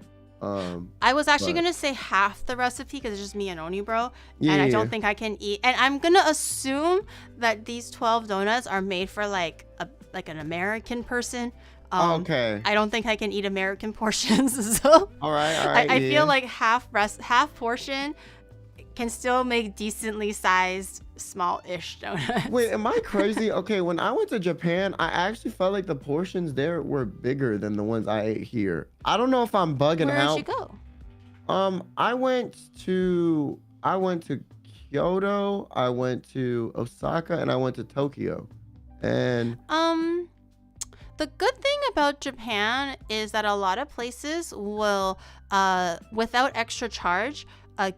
I was actually gonna say half the recipe, because it's just me and Oni Bro, and I don't think I can eat. And I'm gonna assume that these 12 donuts are made for like an American person. Okay. I don't think I can eat American portions, so All right. I feel like half portion can still make decently sized small-ish donuts. Wait, am I crazy? Okay, when I went to Japan, I actually felt like the portions there were bigger than the ones I ate here. I don't know if I'm bugging out. Where did you go? I went to Kyoto, I went to Osaka, and I went to Tokyo. And the good thing about Japan is that a lot of places will, without extra charge,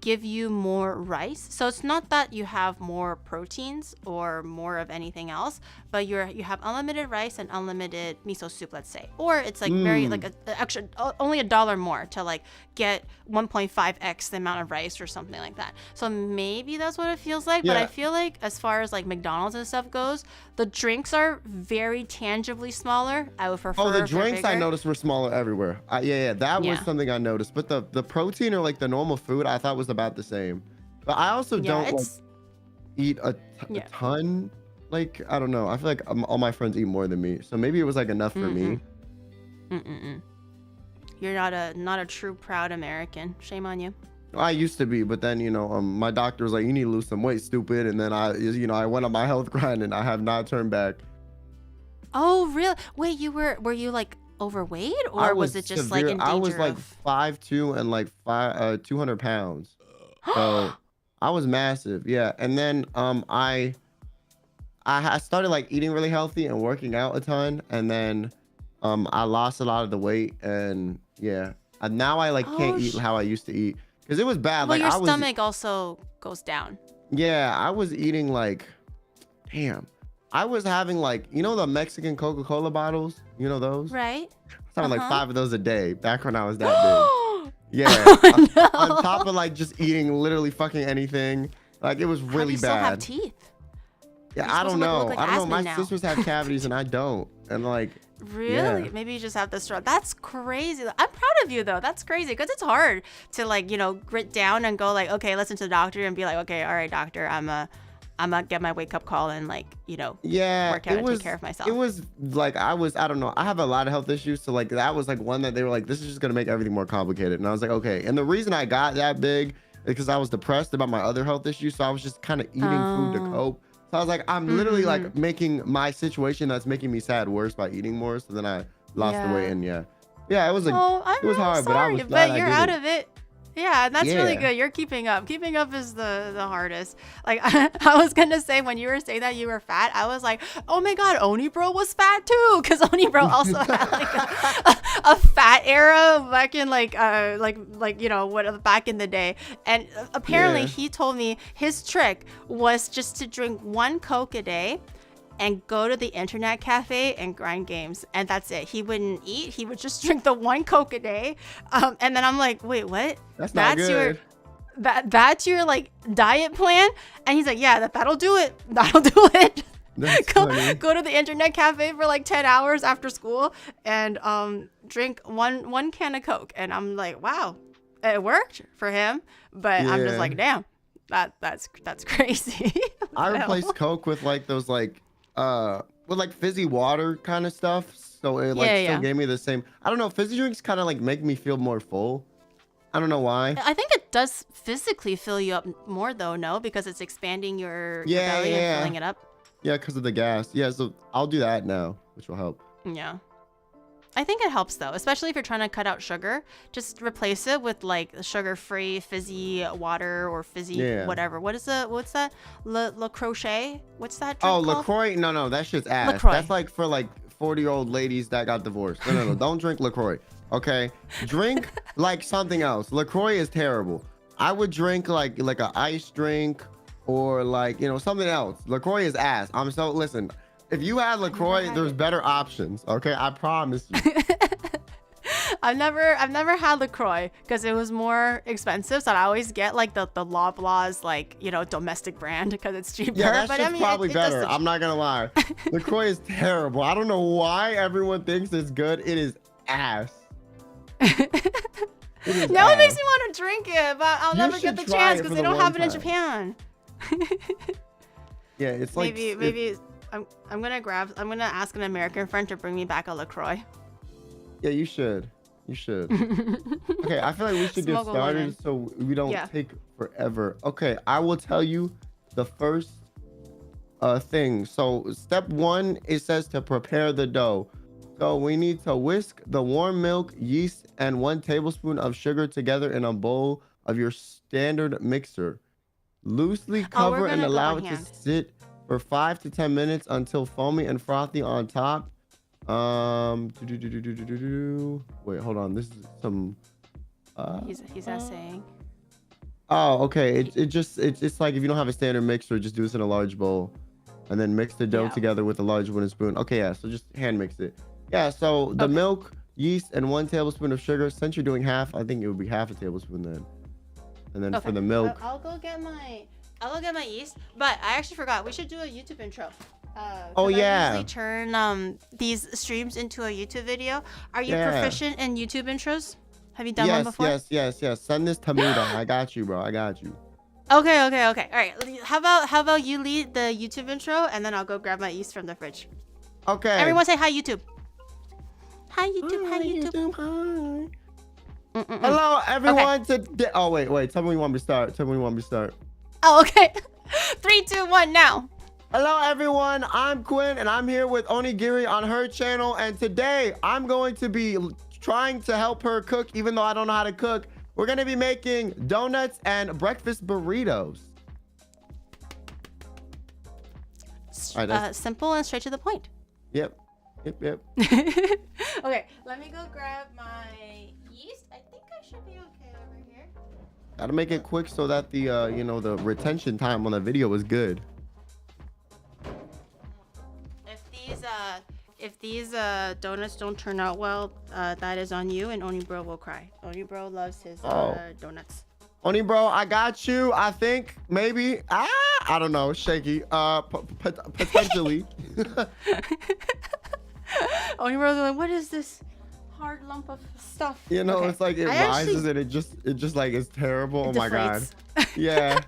give you more rice. So it's not that you have more proteins or more of anything else, but you have unlimited rice and unlimited miso soup, let's say. Or it's like very like a extra, only $1 more to like get 1.5x the amount of rice or something like that. So maybe that's what it feels like. Yeah. But I feel like as far as like McDonald's and stuff goes, the drinks are very tangibly smaller. I would prefer. Oh, the drinks bigger. I noticed were smaller everywhere. That was something I noticed. But the protein or like the normal food, I thought was about the same. But I also don't like, eat a ton. Like, I don't know. I feel like all my friends eat more than me, so maybe it was like enough for me. You're not a true proud American. Shame on you. I used to be, but then my doctor was like, "You need to lose some weight, stupid." And then I went on my health grind, and I have not turned back. Oh, really? Wait, were you like overweight, or was it just like in danger I was like of... 5'2" and like 200 pounds. So I was massive, yeah. And then I started like eating really healthy and working out a ton, and then I lost a lot of the weight, and and now I like can't eat how I used to eat, because it was bad. Well, like your stomach also goes down. Yeah, I was eating like, damn. I was having like, the Mexican Coca-Cola bottles, those? Right. I was having like 5 of those a day back when I was that big. Yeah. Oh, no. On top of like just eating literally fucking anything. Like it was really How do you bad. still have teeth? Yeah, You're I don't supposed to know. look like I don't know. My Aspen now. sisters have cavities and I don't. And like, Really? yeah. Maybe you just have this struggle. That's crazy. I'm proud of you though. That's crazy, because it's hard to like, grit down and go like, okay, listen to the doctor and be like, okay, all right, doctor, I'm gonna get my wake up call and like, work out and take care of myself. It was like, I don't know. I have a lot of health issues. So like that was like one that they were like, this is just going to make everything more complicated. And I was like, okay. And the reason I got that big is because I was depressed about my other health issues. So I was just kind of eating food to cope. So I was like, I'm literally like making my situation that's making me sad worse by eating more. So then I lost the weight, and yeah, it was like, it was hard, but I was glad but you're out of it. Yeah, that's really good. You're keeping up. Keeping up is the hardest. Like I was gonna say, when you were saying that you were fat, I was like, oh my god, Oni Bro was fat too, because Oni Bro also had like a fat era back in like you know what back in the day, and apparently Yeah. he told me his trick was just to drink 1 Coke a day and go to the internet cafe and grind games, and that's it. He wouldn't eat, he would just drink the 1 Coke a day. And then I'm like, wait, what? That's not good. That's your like diet plan? And he's like, yeah, that'll do it. That'll do it. That's funny. Go to the internet cafe for like 10 hours after school and drink one can of Coke. And I'm like, wow, it worked for him. But I'm just Yeah. like, damn, that's crazy. I What the hell? replaced Coke with like those like with like fizzy water kind of stuff. So it like Yeah, still yeah. gave me the same. I don't know, fizzy drinks kind of like make me feel more full. I don't know why. I think it does physically fill you up more though, no? Because it's expanding your Yeah, belly yeah. and filling it up. Yeah, because of the gas. Yeah, so I'll do that now, which will help. Yeah. I think it helps though, especially if you're trying to cut out sugar. Just replace it with like sugar-free fizzy water or fizzy Yeah. whatever. What's that? Le Crochet? What's that drink Oh, called? LaCroix? No, that shit's ass. LaCroix. That's like for like 40-year-old ladies that got divorced. No, don't drink LaCroix. Okay? Drink like something else. LaCroix is terrible. I would drink like an ice drink or like, you know, something else. LaCroix is ass. Listen, if you had LaCroix, had there's it. better options. Okay? I promise you. I've never had LaCroix because it was more expensive. So I always get like the Loblaws, like, you know, domestic brand because it's cheaper. Yeah, that but shit's I mean, probably it does better. the- I'm not gonna lie. LaCroix is terrible. I don't know why everyone thinks it's good. It is ass. It is Now it makes ass. me want to drink it, but I'll You never should get the try chance it because for they the don't one have it in time. Japan. Yeah, it's like maybe I'm gonna ask an American friend to bring me back a LaCroix. Yeah, you should. You should. Okay, I feel like we should get Smuggle one in. started so we don't Yeah. take forever. Okay, I will tell you the first thing. So step 1, it says to prepare the dough. So we need to whisk the warm milk, yeast, and 1 tablespoon of sugar together in a bowl of your standard mixer. Loosely cover and gonna go allow by it to hand. sit for 5 to 10 minutes until foamy and frothy on top. Wait, hold on. This is some. He's essaying. Oh, okay. It's like if you don't have a standard mixer, just do this in a large bowl, and then mix the dough Yeah. together with a large wooden spoon. Okay, yeah. So just hand mix it. Yeah. So the Okay. milk, yeast, and 1 tablespoon of sugar. Since you're doing half, I think it would be half a tablespoon then. And then for the milk. I'll go get my yeast, but I actually forgot. We should do a YouTube intro. 'Cause Oh, I yeah. usually turn these streams into a YouTube video. Are you Yeah. proficient in YouTube intros? Have you done one before? Yes. Send this to me though. I got you, bro. I got you. Okay. All right. How about you lead the YouTube intro, and then I'll go grab my yeast from the fridge. Okay. Everyone say hi, YouTube. Hi, YouTube. Hi, YouTube. Hi. Hello, everyone. Today. Oh, wait. Tell me when you want me to start. Oh, okay. 3, 2, 1, now. Hello, everyone. I'm Quinn, and I'm here with Onigiri on her channel. And today, I'm going to be trying to help her cook, even though I don't know how to cook. We're going to be making donuts and breakfast burritos. All right, Simple and straight to the point. Yep. Okay, let me go grab my yeast. I think I should be okay over here. Gotta make it quick so that the the retention time on the video is good. If these donuts don't turn out well, that is on you, and Onibro will cry. Onibro loves his donuts. Oni bro, I got you. I think maybe. I don't know. Shaky. Potentially. Onibro's like, what is this hard lump of stuff? You know, Okay. it's like it I rises actually- and it just like is terrible. Oh my god. deflates. Yeah.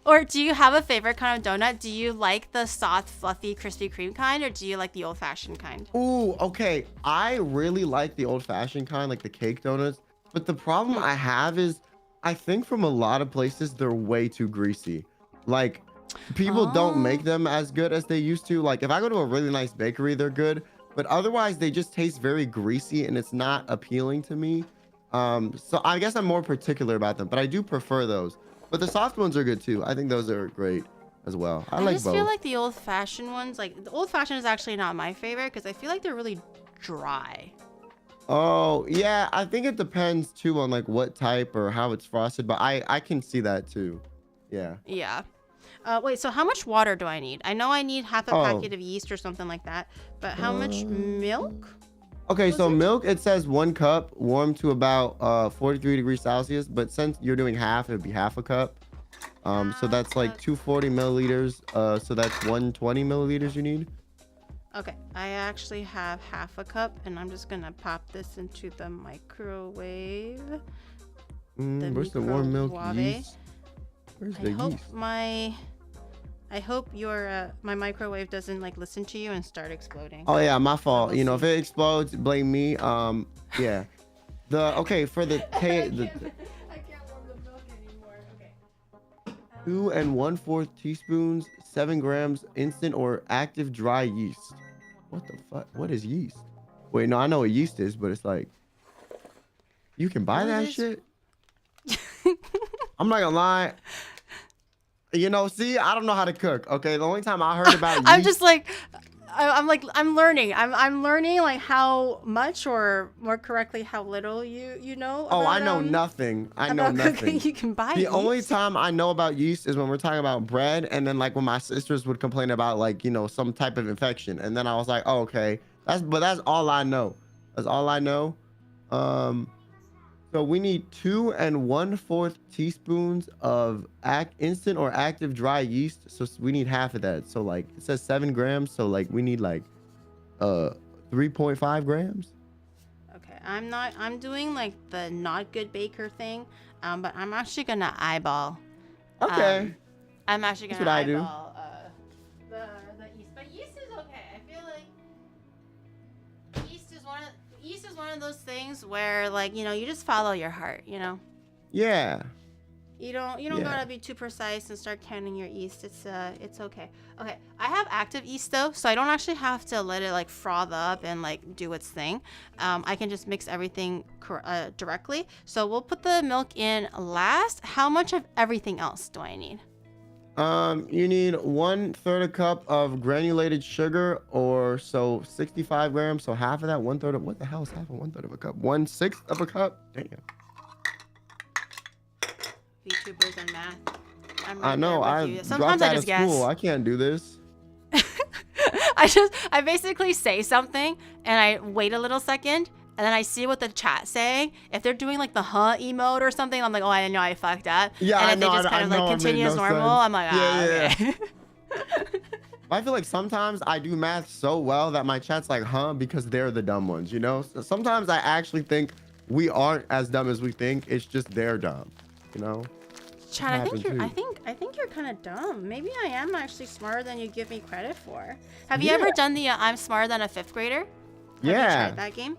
Or do you have a favorite kind of donut? Do you like the soft, fluffy, Krispy Kreme kind, or do you like the old-fashioned kind? Ooh, okay. I really like the old-fashioned kind, like the cake donuts. But the problem I have is, I think from a lot of places they're way too greasy. Like, people don't make them as good as they used to. Like, if I go to a really nice bakery, they're good. But otherwise, they just taste very greasy, and it's not appealing to me. So I guess I'm more particular about them, but I do prefer those. But the soft ones are good too. I think those are great as well. I like just both. feel like the old-fashioned ones, like the old-fashioned is actually not my favorite because I feel like they're really dry. Oh, yeah, I think it depends too on like what type or how it's frosted, but I can see that too. Yeah. Yeah. Wait, so how much water do I need? I know I need half a Oh. packet of yeast or something like that, but how much milk? Okay, Was so it? milk, it says 1 cup, warm to about 43 degrees Celsius, but since you're doing half, it would be half a cup. So that's like 240 milliliters. So that's 120 milliliters you need. Okay, I actually have half a cup, and I'm just gonna pop this into the microwave. Where's the warm milk microwave. yeast? Where's I the hope yeast? I hope your my microwave doesn't like listen to you and start exploding. Oh yeah, my fault. We'll You know, if see. it explodes, blame me. Yeah. Okay, for the I can't warm the milk anymore. Okay. 2 1/4 teaspoons, 7 grams instant or active dry yeast. What the fuck? What is yeast? Wait, no, I know what yeast is, but it's like you can buy What that is- shit. I'm not gonna lie. You know, see, I don't know how to cook. Okay, the only time I heard about yeast, I'm just like I'm learning. I'm learning like how much or more correctly how little you know. oh, I about, know nothing. I know about cooking. nothing. You can buy The yeast. only time I know about yeast is when we're talking about bread, and then like when my sisters would complain about like, you know, some type of infection, and then I was like, oh, okay, that's all I know. That's all I know. So we need 2 1/4 teaspoons of instant or active dry yeast. So we need half of that. So like it says 7 grams. So like we need like 3.5 grams. Okay, I'm doing like the not good baker thing, but I'm actually gonna eyeball. Okay. I'm actually That's gonna what I do. eyeball the yeast, but yeast is okay. I feel like yeast is one of those things where like, you know, you just follow your heart, you know. Yeah. You don't Yeah. gotta be too precise and start counting your yeast. It's okay. Okay, I have active yeast though, so I don't actually have to let it like froth up and like do its thing. I can just mix everything directly. So we'll put the milk in last. How much of everything else do I need? You need 1/3 a cup of granulated sugar, or so 65 grams. So half of that, 1/3 of what the hell is half of 1/3 of a cup? 1/6 of a cup. Damn. VTubers and math. I'm I right know. there I with you. dropped Sometimes I out of just guess. school. I can't do this. I basically say something and I wait a little second and then I see what the chat's saying. If they're doing like the emote or something, I'm like, oh, I know I fucked up. Yeah, and I if know, they just I kind of know, like it made continue no as normal, sense. I'm like, Yeah, okay. I feel like sometimes I do math so well that my chat's like, huh, because they're the dumb ones, you know? So sometimes I actually think we aren't as dumb as we think. It's just they're dumb, you know? Chad, I think happened you're too. I think you're kind of dumb. Maybe I am actually smarter than you give me credit for. Have you ever done the I'm smarter than a 5th grader? Have you Yeah. tried that game?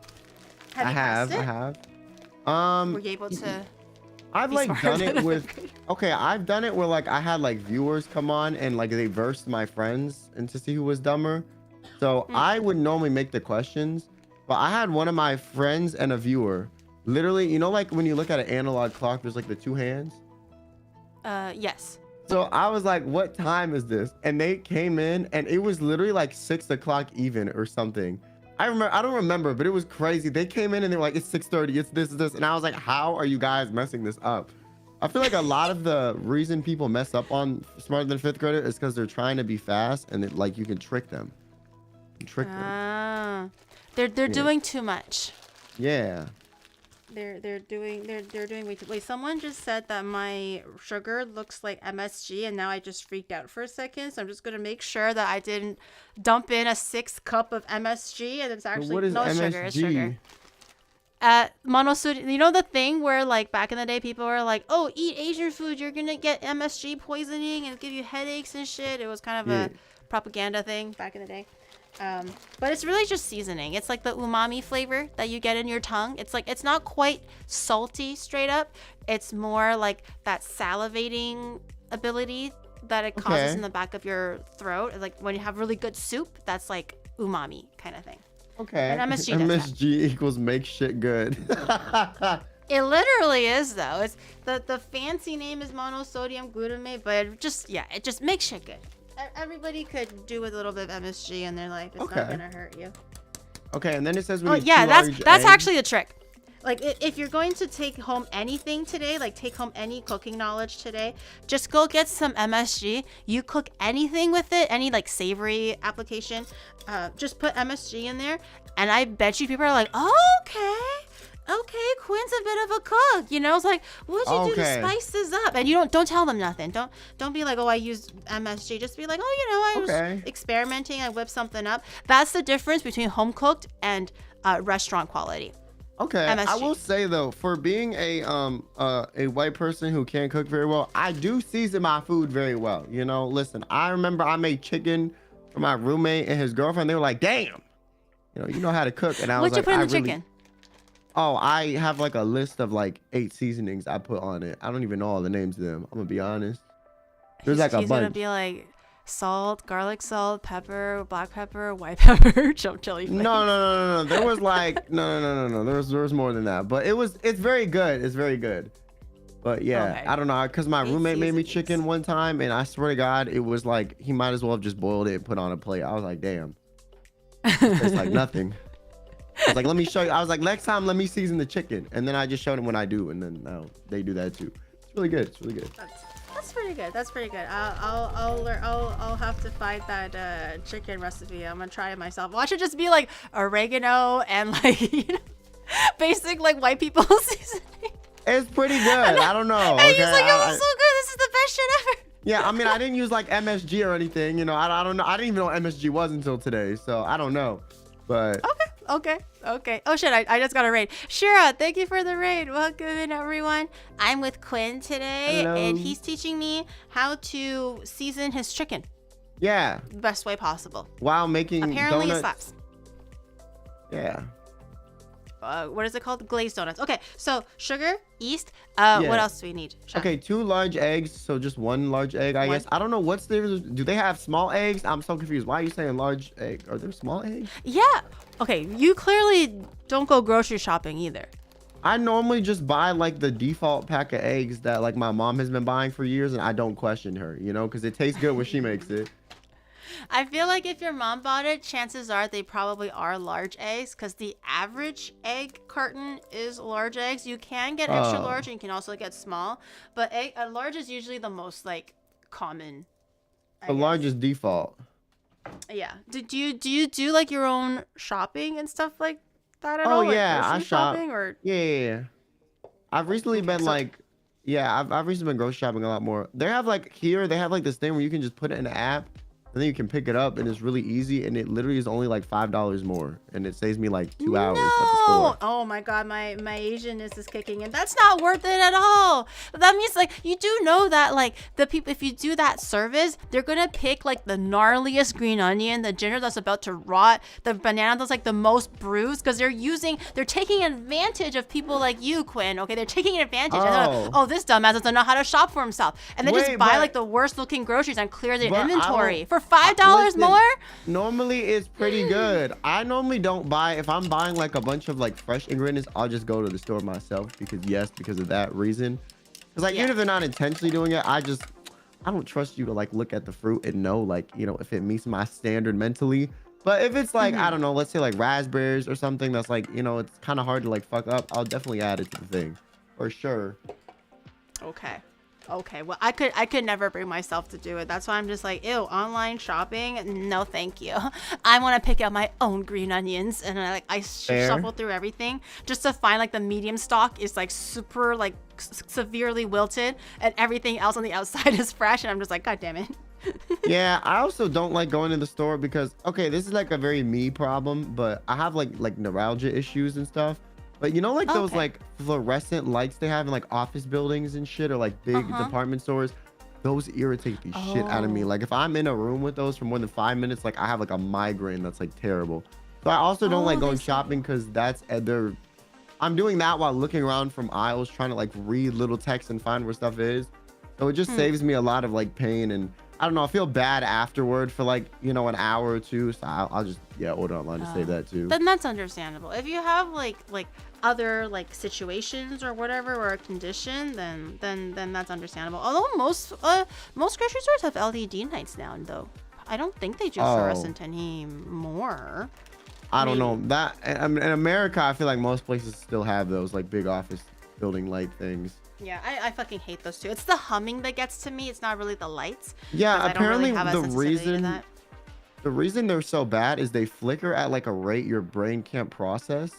I you passed have. it? Were you able to? I've be like smarter done than it a with, fifth grader? okay, I've done it where like I had like viewers come on and like they versed my friends and to see who was dumber. So I would normally make the questions, but I had one of my friends and a viewer literally, you know, like when you look at an analog clock, there's like the 2 hands. Yes. So I was like, what time is this? And they came in and it was literally like 6 o'clock even or something. I don't remember, but it was crazy. They came in and they were like, it's 6:30, it's this. And I was like, how are you guys messing this up? I feel like a lot of the reason people mess up on Smarter Than 5th Grader is because they're trying to be fast and like you can trick them. They're doing too much. Yeah. They're doing way too. Wait, someone just said that my sugar looks like MSG, and now I just freaked out for a second. So I'm just gonna make sure that I didn't dump in a 6th cup of MSG, and it's actually What is no MSG? sugar. It's sugar. Monosodium. You know the thing where like back in the day, people were like, "Oh, eat Asian food, you're gonna get MSG poisoning and give you headaches and shit." It was kind of a propaganda thing back in the day. But it's really just seasoning. It's like the umami flavor that you get in your tongue. It's like, it's not quite salty straight up. It's more like that salivating ability that it causes in the back of your throat. Like when you have really good soup, that's like umami kind of thing. Okay. And MSG does that. MSG equals make shit good. It literally is though. It's the fancy name is monosodium glutamate, but it just makes shit good. Everybody could do with a little bit of MSG in their life. It's not gonna hurt you. Okay, and then it says we Oh need yeah, two that's large eggs. actually the trick. Like if you're going to take home anything today, like take home any cooking knowledge today, just go get some MSG. You cook anything with it, any like savory application, just put MSG in there, and I bet you people are like, oh, okay, Quinn's a bit of a cook. You know, it's like, what'd you do to spice this up? And you don't tell them nothing. Don't be like, oh, I used MSG. Just be like, oh, you know, I was experimenting. I whipped something up. That's the difference between home cooked and restaurant quality. Okay, MSG. I will say though, for being a white person who can't cook very well, I do season my food very well. You know, listen, I remember I made chicken for my roommate and his girlfriend. They were like, "Damn, you know how to cook." And I was What'd like, you put in the chicken? Oh, I have like a list of like 8 seasonings I put on it. I don't even know all the names of them. I'm gonna be honest. There's like a bunch. He's gonna be like salt, garlic salt, pepper, black pepper, white pepper, chili flakes. No. There was like no. There was more than that. But it's very good. It's very good. But yeah, Okay. I don't know, because my roommate made me chicken one time, and I swear to God, it was like he might as well have just boiled it and put it on a plate. I was like, damn, it's like nothing. I was like, let me show you. I was like, next time, let me season the chicken, and then I just showed them when I do, and then now they do that too. It's really good. It's really good. That's pretty good. That's pretty good. I'll have to find that chicken recipe. I'm gonna try it myself. Watch it just be like oregano and like basic like white people seasoning. It's pretty good. I don't know. And he's like, "Yo, it's so good. This is the best shit ever." Yeah, I mean, I didn't use like MSG or anything. You know, I don't know. I didn't even know what MSG was until today, so I don't know. But Okay. Oh shit, I just got a raid. Shira, thank you for the raid. Welcome in, everyone. I'm with Quinn today, Hello. and he's teaching me how to season his chicken yeah, the best way possible. while making Apparently donuts. it slaps. Yeah. What is it called? Glazed donuts. Okay, so sugar, yeast. Yeah. What else do we need? Chef? Okay, 2 large eggs, so just 1 large egg, I guess. I don't know what's the. Do they have small eggs? I'm so confused. Why are you saying large egg? Are there small eggs? Yeah. Okay, you clearly don't go grocery shopping either. I normally just buy like the default pack of eggs that like my mom has been buying for years, and I don't question her, because it tastes good when she makes it. I feel like if your mom bought it, chances are they probably are large eggs, because the average egg carton is large eggs. You can get extra large, and you can also get small, but large is usually the most like common. The largest default. Yeah. Do you do like your own shopping and stuff like that at all? Like Yeah, I grocery shop. shopping or Yeah. I've recently been I've recently been grocery shopping a lot more. They have like this thing where you can just put it in an app, and then you can pick it up, and it's really easy, and it literally is only like $5 more, and it saves me like 2 hours at the store. Oh my god, my Asianness is kicking in. That's not worth it at all. That means like you do know that like the people, if you do that service, they're gonna pick like the gnarliest green onion, the ginger that's about to rot, the banana that's like the most bruised, because they're taking advantage of people like you, Quinn. Okay, they're taking advantage. And they're like, this dumbass doesn't know how to shop for himself, and then just buy like the worst looking groceries and clear their inventory for $5 more. Normally it's pretty good. I normally don't buy, if I'm buying like a bunch of like fresh ingredients, I'll just go to the store myself, because of that reason. Because like even if they're not intentionally doing it, I don't trust you to like look at the fruit and know like if it meets my standard mentally. But if it's like I don't know, let's say like raspberries or something that's like it's kind of hard to like fuck up, I'll definitely add it to the thing for sure. Okay, well, I could never bring myself to do it. That's why I'm just like, ew, online shopping? No, thank you. I want to pick out my own green onions, and I shuffle through everything just to find like the medium stock is like super like severely wilted, and everything else on the outside is fresh, and I'm just like, god damn it. Yeah, I also don't like going to the store because this is like a very me problem, but I have like neuralgia issues and stuff. But like those like fluorescent lights they have in like office buildings and shit, or like big department stores, those irritate the shit out of me. Like if I'm in a room with those for more than 5 minutes, like I have like a migraine that's like terrible. So I also don't like going shopping, because I'm doing that while looking around from aisles trying to like read little text and find where stuff is. So it just saves me a lot of like pain, and I don't know, I feel bad afterward for like an hour or two. So I'll just order online to save that too. Then that's understandable. If you have like other like situations or whatever, or a condition, then that's understandable. Although most grocery stores have LED nights now, though I don't think they do fluorescent anymore. I don't know Maybe. that in America. I feel like most places still have those like big office building light things. Yeah, I fucking hate those too. It's the humming that gets to me. It's not really the lights. Yeah, 'Cause I don't really apparently have a the sensitivity to reason that. the reason they're so bad is they flicker at like a rate your brain can't process.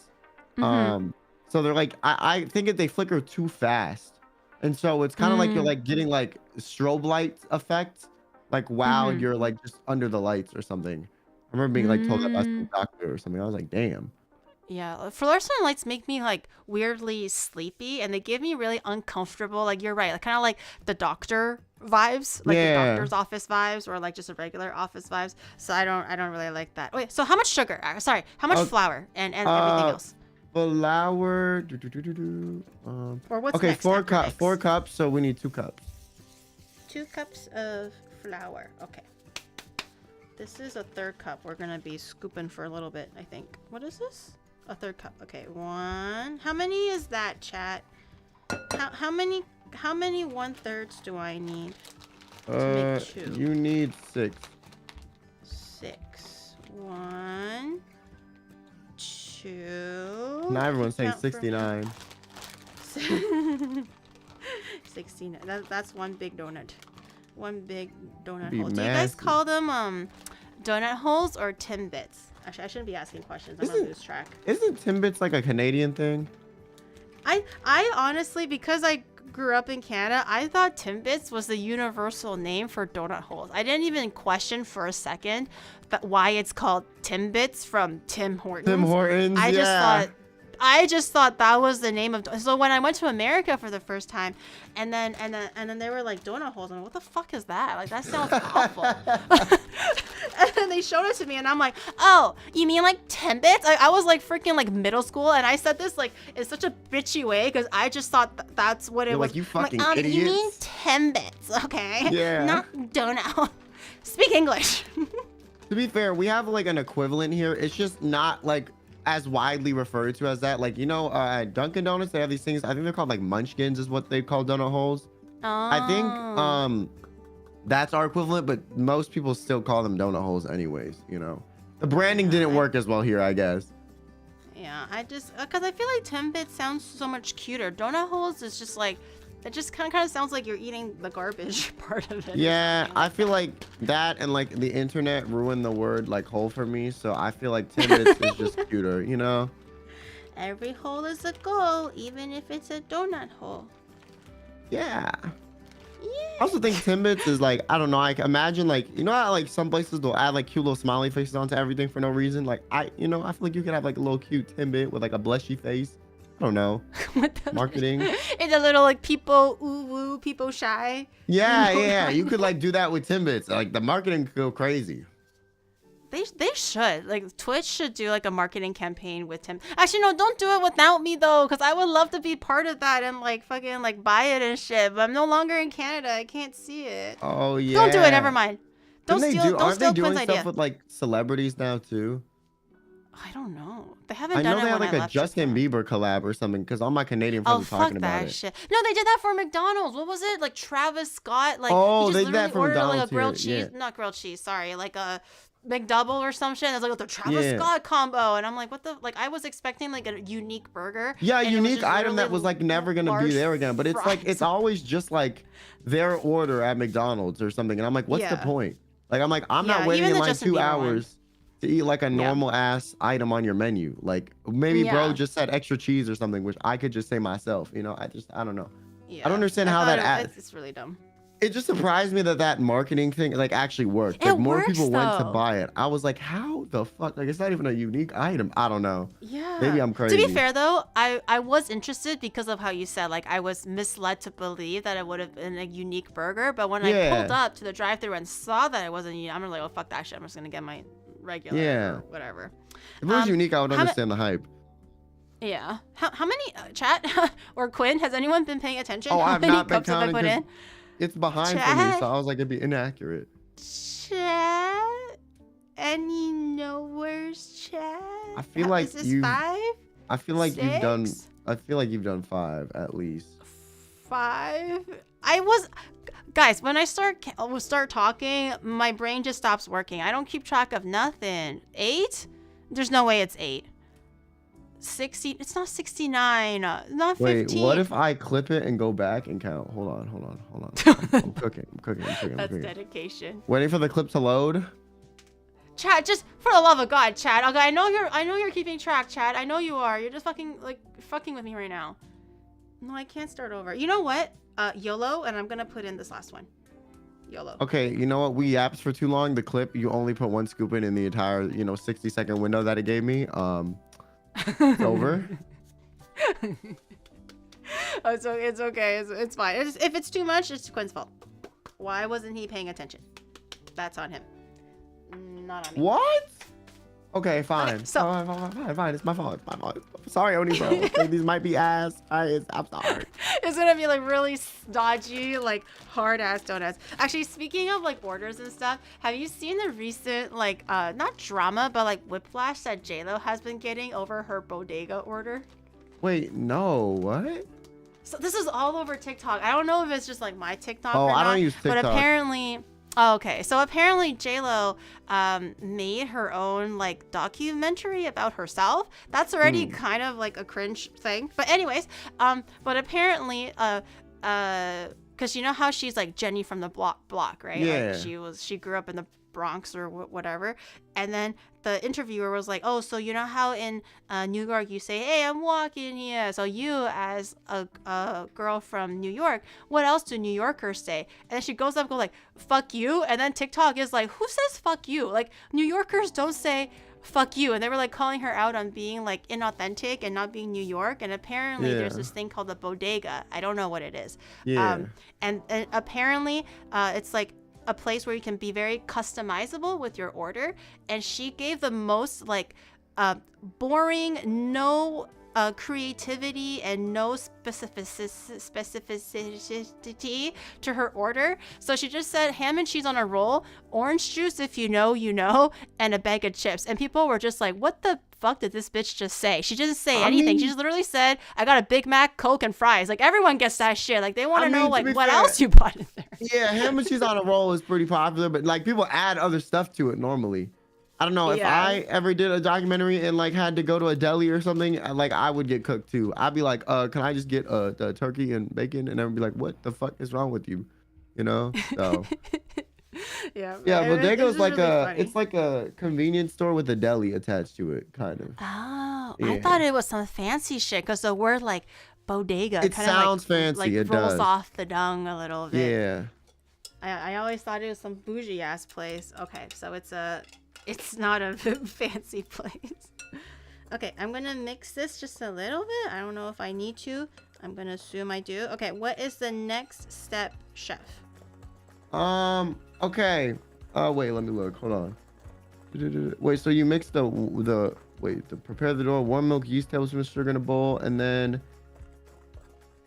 Mm-hmm. So they're like, I think that they flicker too fast, and so it's kind of like you're like getting like strobe light effects, like while Mm-hmm. you're like just under the lights or something. I remember being like told that by some doctor or something. I was like, damn. Yeah, fluorescent lights make me like weirdly sleepy, and they give me really uncomfortable. Like you're right, kind of like the doctor vibes, like the Yeah. doctor's office vibes, or like just a regular office vibes. So I don't really like that. Wait, so how much sugar? Sorry, how much flour and everything else? Flour. Or what's Okay, next four after mix? 4 cups. So we need 2 cups. 2 cups of flour. Okay. This is a 1/3 cup. We're gonna be scooping for a little bit, I think. What is this? A 1/3 cup. Okay, 1. How many is that, chat? How many 1/3s do I need to make 2? You need 6. 6. 1, 2. Now everyone's saying Count for- 69. 16. That's one big donut. One big donut Be hole. Do you guys massive. call them donut holes or Timbits? Actually, I shouldn't be asking questions. I'm gonna lose track. Isn't Timbits like a Canadian thing? I honestly, because I grew up in Canada, I thought Timbits was the universal name for donut holes. I didn't even question for a second that why it's called Timbits from Tim Hortons. Tim Hortons. I just thought that was the name of. So when I went to America for the first time, and then they were like donut holes, and I'm like, what the fuck is that? Like that sounds awful. And then they showed it to me, and I'm like, oh, you mean like Timbits? I was like freaking like middle school, and I said this like in such a bitchy way because I just thought that's what it You're was. like, you I'm fucking You mean idiots. Timbits? Okay. Yeah. Not donut. Speak English. To be fair, we have like an equivalent here. It's just not like as widely referred to as that. Like, you know, at Dunkin' Donuts, they have these things. I think they're called like munchkins is what they call donut holes. I think that's our equivalent, but most people still call them donut holes anyways, you know. The branding didn't work as well here, I guess. Yeah, I just because I feel like Timbits sounds so much cuter. Donut holes is just like it just kind of sounds like you're eating the garbage part of it. Yeah, I feel like that and like the internet ruined the word like hole for me, so I feel like Timbits is just cuter, you know. Every hole is a goal, even if it's a donut hole. Yeah. Yeah. I also think Timbits is like, I don't know, like imagine like, you know how like some places they'll add like cute little smiley faces onto everything for no reason. Like I feel like you could have like a little cute Timbit with like a blushy face. I don't know. Marketing. It's a little like people ooh woo, people shy. Yeah. You could like do that with Timbits. Like the marketing could go crazy. They should like Twitch should do like a marketing campaign with Tim. Actually, no, don't do it without me though, because I would love to be part of that and like fucking like buy it and shit. But I'm no longer in Canada. I can't see it. Oh yeah. Don't do it. Never mind. Don't Didn't steal. they do, Don't aren't steal they doing Quinn's stuff idea. with like celebrities now too? I don't know. They haven't I done know it they had when like I a left Justin Japan. Bieber collab or something because all my Canadian Oh friends are talking fuck about that it. shit! No, they did that for McDonald's. What was it? Like Travis Scott? Like Oh, he just they did that literally for ordered like a McDonald's grilled here, cheese, not grilled cheese. Sorry, like a McDouble or some shit. It's like the Travis Yeah. Scott combo, and I'm like, what the? Like I was expecting like a unique burger. Yeah, a and it was unique just item that was like never gonna be large there again. But it's like fries. it's always just like their order at McDonald's or something. And I'm like, what's the Yeah. point? Like I'm like, I'm Yeah, not waiting even in the line Justin 2 Bieber one. hours to eat like a normal ass item on your menu. Like maybe bro Yeah. just said extra cheese or something, which I could just say myself. You know, I don't know. Yeah. I don't understand how thought that it's really dumb. it just surprised me that marketing thing like actually worked. It Like more works, people went to though. buy it. I was like, how the fuck? Like it's not even a unique item. I don't know. Yeah. Maybe I'm To crazy. be fair though, I was interested because of how you said like I was misled to believe that it would have been a unique burger, but when I Yeah. pulled up to the drive-thru and saw that it wasn't unique, I'm like, oh fuck that shit. I'm just gonna get my regular Yeah. or whatever. If it was Um, unique, I would how ma- understand the hype. Yeah. How many chat or Quinn, has anyone been paying attention? Oh, How I've many not been cups have I counting put 'cause in? it's behind for me, Chat. so I was like, it'd be inaccurate. Chat. Any knowers, chat? I feel like is this you- 5? I feel like you've done. 6? I feel like you've done 5 at least. 5. Guys, when I start talking, my brain just stops working. I don't keep track of nothing. 8? There's no way it's 8. 60. It's not 69. Not 15. Wait, what if I clip it and go back and count? Hold on. I'm cooking. That's dedication. Waiting for the clip to load. Chad, just for the love of God, Chad. Okay, I know you're keeping track, Chad. I know you are. You're just fucking with me right now. No, I can't start over. You know what? YOLO, and I'm gonna put in this last one. YOLO. Okay, you know what? We yaps for too long. The clip, you only put 1 scoop in the entire, 60-second window that it gave me. It's over. Oh, so it's okay. It's fine. If it's too much, it's Quinn's fault. Why wasn't he paying attention? That's on him. Not on me. What? Okay, fine. Okay, so fine. It's my fault. Sorry, Oni, bro. Okay, these might be ass. I'm sorry. It's gonna be like really stodgy, like hard ass donuts. Actually, speaking of like orders and stuff, have you seen the recent like not drama but like whiplash that JLo has been getting over her bodega order? Wait, no, what? So this is all over TikTok. I don't know if it's just like my TikTok Oh, or not, I don't use TikTok. but apparently. Oh, okay, so apparently JLo made her own like documentary about herself. That's already kind of like a cringe thing. But anyways, but apparently, because you know how she's like Jenny from the block, right? Yeah. Like she grew up in the Bronx or whatever, and then the interviewer was like, oh, so you know how in New York you say, hey, I'm walking here, so you as a girl from New York, what else do New Yorkers say? And then she goes up and goes like, fuck you, and then TikTok is like, who says fuck you? Like, New Yorkers don't say fuck you. And they were like calling her out on being like inauthentic and not being New York. And apparently there's this thing called the bodega. I don't know what it is. And apparently it's like a place where you can be very customizable with your order, and she gave the most like boring, no creativity and no specificity to her order. So she just said ham and cheese on a roll, orange juice if you know, and a bag of chips. And people were just like, what the fuck did this bitch just say? She didn't say anything. She just literally said, I got a Big Mac, Coke, and fries. Like, everyone gets that shit. Like, they want to know like what else you bought in there. Yeah, ham and cheese on a roll is pretty popular, but like people add other stuff to it normally. I don't know if I ever did a documentary and like had to go to a deli or something, like I would get cooked too. I'd be like, can I just get the turkey and bacon? And everyone be like, what the fuck is wrong with you? You know? So yeah, bodega is like really it's like a convenience store with a deli attached to it, kind of. Oh, yeah. I thought it was some fancy shit because the word like bodega it sounds fancy. Like it rolls does. off the tongue a little bit. Yeah. I always thought it was some bougie ass place. Okay, so it's not a fancy place. Okay, I'm gonna mix this just a little bit. I don't know if I need to. I'm gonna assume I do. Okay, what is the next step, chef? Okay. Wait, let me look. Hold on. Wait, so you mix the prepare the dough, warm milk, yeast, tablespoon of sugar in a bowl, and then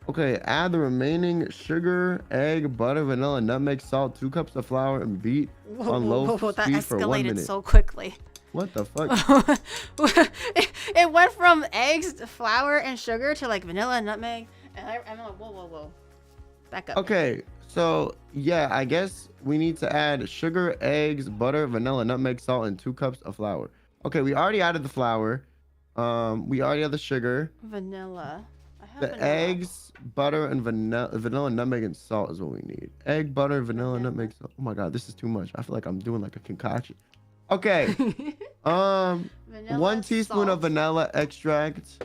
okay, add the remaining sugar, egg, butter, vanilla, nutmeg, salt, 2 cups of flour, and beat on low That speed for 1 minute. escalated so quickly. What the fuck? It went from eggs, flour, and sugar to like vanilla and nutmeg. And I'm like, whoa. Back up. Okay, so yeah, I guess we need to add sugar, eggs, butter, vanilla, nutmeg, salt, and 2 cups of flour. Okay, we already added the flour. We already have the sugar. Vanilla. The eggs, butter, and vanilla, nutmeg, and salt is what we need. Egg, butter, vanilla, nutmeg, salt. Oh my god, this is too much. I feel like I'm doing like a concoction. Okay. Vanilla, 1 teaspoon of vanilla extract.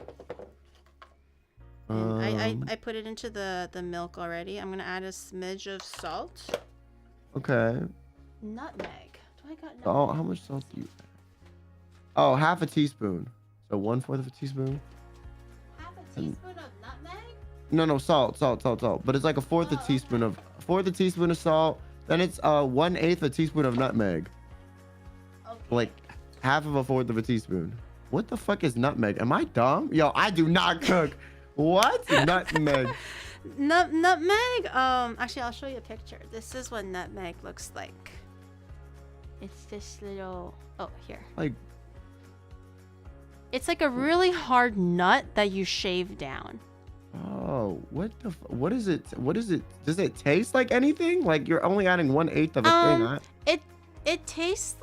I put it into the milk already. I'm gonna add a smidge of salt. Okay. Nutmeg. Do I got nutmeg? Oh, how much salt do you add? Oh, half a teaspoon. So 1/4 of a teaspoon. Half a teaspoon of nutmeg? No, salt. But it's like a fourth a teaspoon of salt. Then it's 1/8 a teaspoon of nutmeg. Okay. Like half of a fourth of a teaspoon. What the fuck is nutmeg? Am I dumb? Yo, I do not cook. What? Nutmeg. Nutmeg? Actually, I'll show you a picture. This is what nutmeg looks like. It's this little. Oh, here. Like. It's like a really hard nut that you shave down. Oh, what is it? What is it? Does it taste like anything? Like you're only adding 1/8 of a thing? It tastes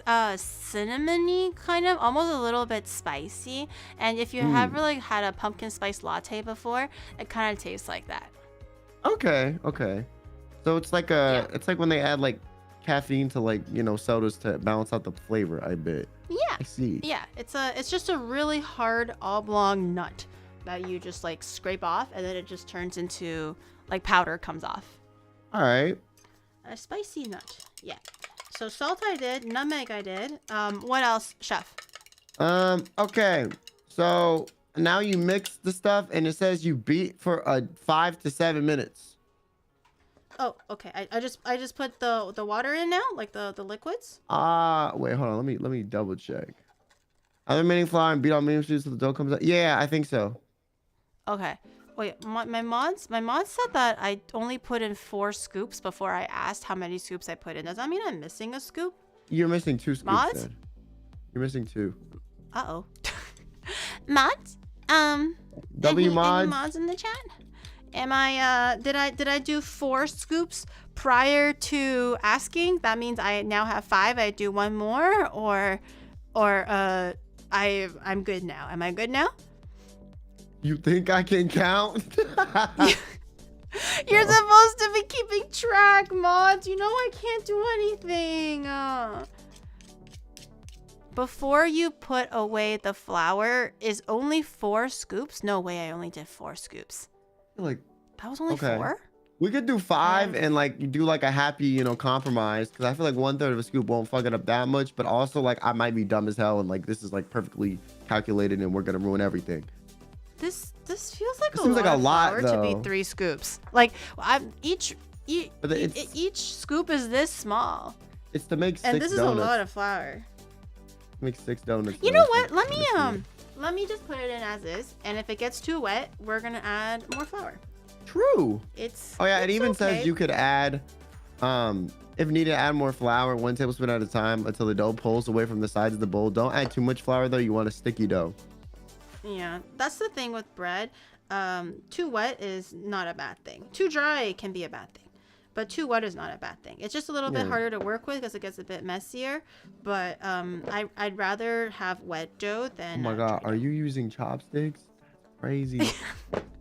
cinnamony, kind of, almost a little bit spicy. And if you have really had a pumpkin spice latte before, it kind of tastes like that. Okay. So it's like it's like when they add like caffeine to like, you know, sodas to balance out the flavor, I bet. Yeah. I see. Yeah, it's just a really hard oblong nut that you just like scrape off, and then it just turns into like powder comes off. All right. A spicy nut. Yeah. So salt I did, nutmeg I did. What else, chef? Okay. So now you mix the stuff and it says you beat for 5 to 7 minutes. Oh, okay. I just put the water in now, like the liquids. Wait, hold on. Let me double check. Other remaining flour and beat on medium speed so the dough comes out. Yeah, I think so. Okay. Wait, my mod said that I only put in 4 scoops before I asked how many scoops I put in. Does that mean I'm missing a scoop? You're missing 2 scoops. Mods? Then. You're missing 2. Uh-oh. Mods? W any mods? mods in the chat? Am I did I do 4 scoops prior to asking? That means I now have 5. I do 1 more, or I'm good now. Am I good now? You think I can count? You're supposed to be keeping track, mods. You know I can't do anything. Before you put away the flour, is only 4 scoops? No way, I only did 4 scoops. Like, that was only okay. 4? We could do 5 and like you do like a happy, you know, compromise, because I feel like 1/3 of a scoop won't fuck it up that much, but also like I might be dumb as hell and like this is like perfectly calculated and we're gonna ruin everything. This feels like seems like a lot, to be though. 3 scoops. Like each scoop is this small, It's to make 6 and this is donuts. a lot of flour. Make 6 donuts. You know what? Let me just put it in as is, and if it gets too wet, we're gonna add more flour. True. Oh yeah, it even says you could add, if needed, add more flour, 1 tablespoon at a time until the dough pulls away from the sides of the bowl. Don't add too much flour though. You want a sticky dough. Yeah, that's the thing with bread. Too wet is not a bad thing. Too dry can be a bad thing, but too wet is not a bad thing. It's just a little bit harder to work with because it gets a bit messier. But I'd rather have wet dough than. Oh my god, are you using chopsticks? Crazy.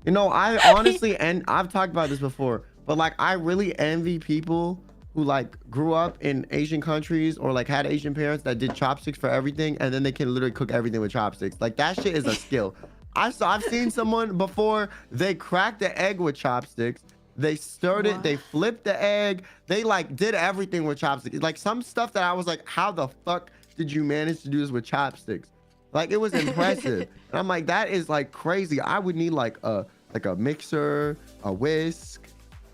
You know, I honestly, and I've talked about this before, but like I really envy people who like grew up in Asian countries or like had Asian parents that did chopsticks for everything, and then they can literally cook everything with chopsticks. Like that shit is a skill. I've seen someone before, they cracked the egg with chopsticks, they stirred it, they flipped the egg, they like did everything with chopsticks. Like some stuff that I was like, how the fuck did you manage to do this with chopsticks? Like it was impressive. And I'm like, that is like crazy. I would need like a mixer, a whisk,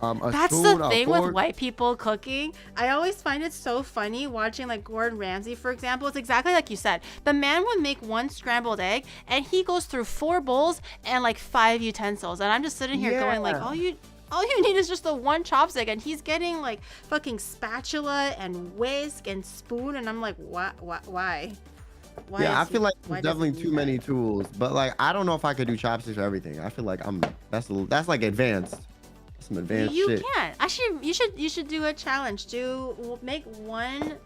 that's spoon, the thing a fork. with white people cooking. I always find it so funny watching like Gordon Ramsay, for example. It's exactly like you said. The man would make 1 scrambled egg and he goes through 4 bowls and like 5 utensils. And I'm just sitting here going like, all you need is just the 1 chopstick, and he's getting like fucking spatula and whisk and spoon, and I'm like, why? Yeah, I feel like there's definitely too many tools, but like I don't know if I could do chopsticks for everything. I feel like that's like advanced. Some advanced shit. You can. Actually, you should do a challenge. Make 1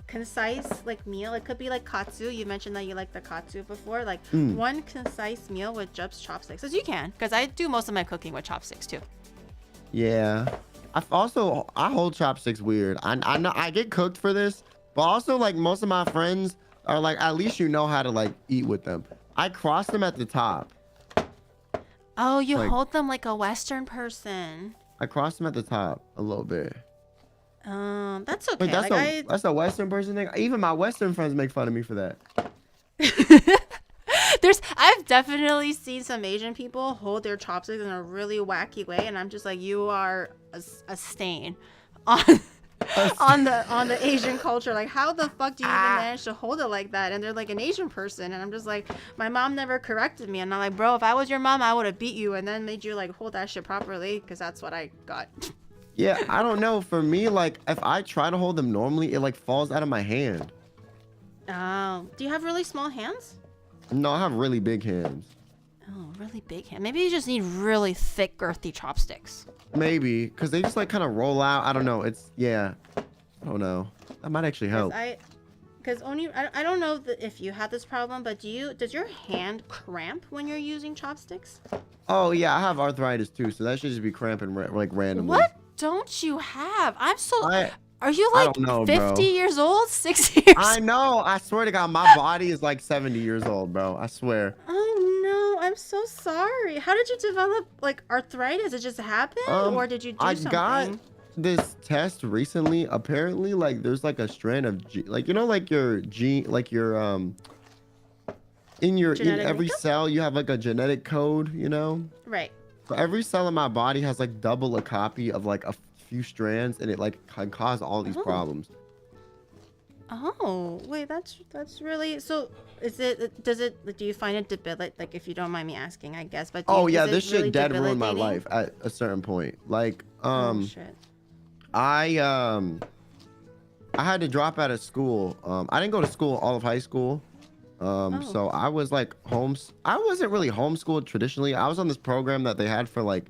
concise like meal. It could be like katsu. You mentioned that you like the katsu before. Like 1 concise meal with just chopsticks. As you can, because I do most of my cooking with chopsticks too. Yeah. I hold chopsticks weird. I know I get cooked for this, but also like most of my friends are like, at least you know how to like eat with them. I cross them at the top. Oh, you hold them like a Western person. I cross them at the top a little bit. That's okay. Wait, that's a Western person thing. Even my Western friends make fun of me for that. I've definitely seen some Asian people hold their chopsticks in a really wacky way, and I'm just like, you are a stain on the Asian culture. Like, how the fuck do you even manage to hold it like that? And they're like an Asian person, and I'm just like, my mom never corrected me, and I'm like, bro, if I was your mom, I would have beat you and then made you like hold that shit properly, because that's what I got. Yeah, I don't know. For me, like if I try to hold them normally, it like falls out of my hand. Oh, do you have really small hands? No, I have really big hands. Oh, really big hand. Maybe you just need really thick, girthy chopsticks. Maybe, because they just like kind of roll out. I don't know. Yeah. I don't know. That might actually help. Because I don't know if you have this problem, but does your hand cramp when you're using chopsticks? Oh yeah, I have arthritis too, so that should just be cramping like randomly. What don't you have? Are you I like don't know, 50 bro. years old? 60 years? I know. I swear to God, my body is like 70 years old, bro. I swear. Oh no, I'm so sorry. How did you develop like arthritis? It just happened, or did you do something? I got this test recently. Apparently, like there's like a strand of like like your gene, like your in every cell you have like a genetic code, Right. So every cell in my body has like double a copy of like a few strands, and it like can cause all these problems. Oh, wait, that's really, so do you find it debilitating, like, if you don't mind me asking, I guess, but Oh yeah, is this it shit really dead ruined my debilitating? life at a certain point. Like Oh shit. I had to drop out of school. I didn't go to school all of high school. So I was like I wasn't really homeschooled traditionally. I was on this program that they had for like,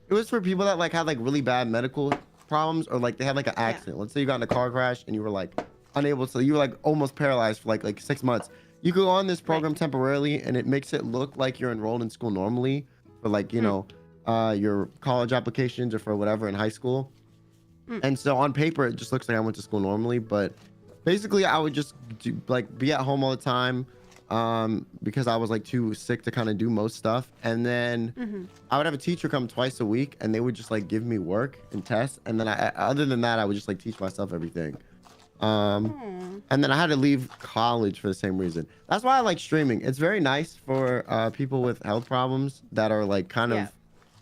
it was for people that like had like really bad medical problems, or like they had like an accident. Let's say you got in a car crash and you were like unable to, you were like almost paralyzed for like 6 months. You could go on this program temporarily, and it makes it look like you're enrolled in school normally for like, your college applications or for whatever in high school. And so on paper, it just looks like I went to school normally, but basically I would just be at home all the time, because I was like too sick to kind of do most stuff. And then I would have a teacher come twice a week, and they would just like give me work and tests. And then other than that, I would just like teach myself everything. And then I had to leave college for the same reason. That's why I like streaming. It's very nice for people with health problems that are like kind of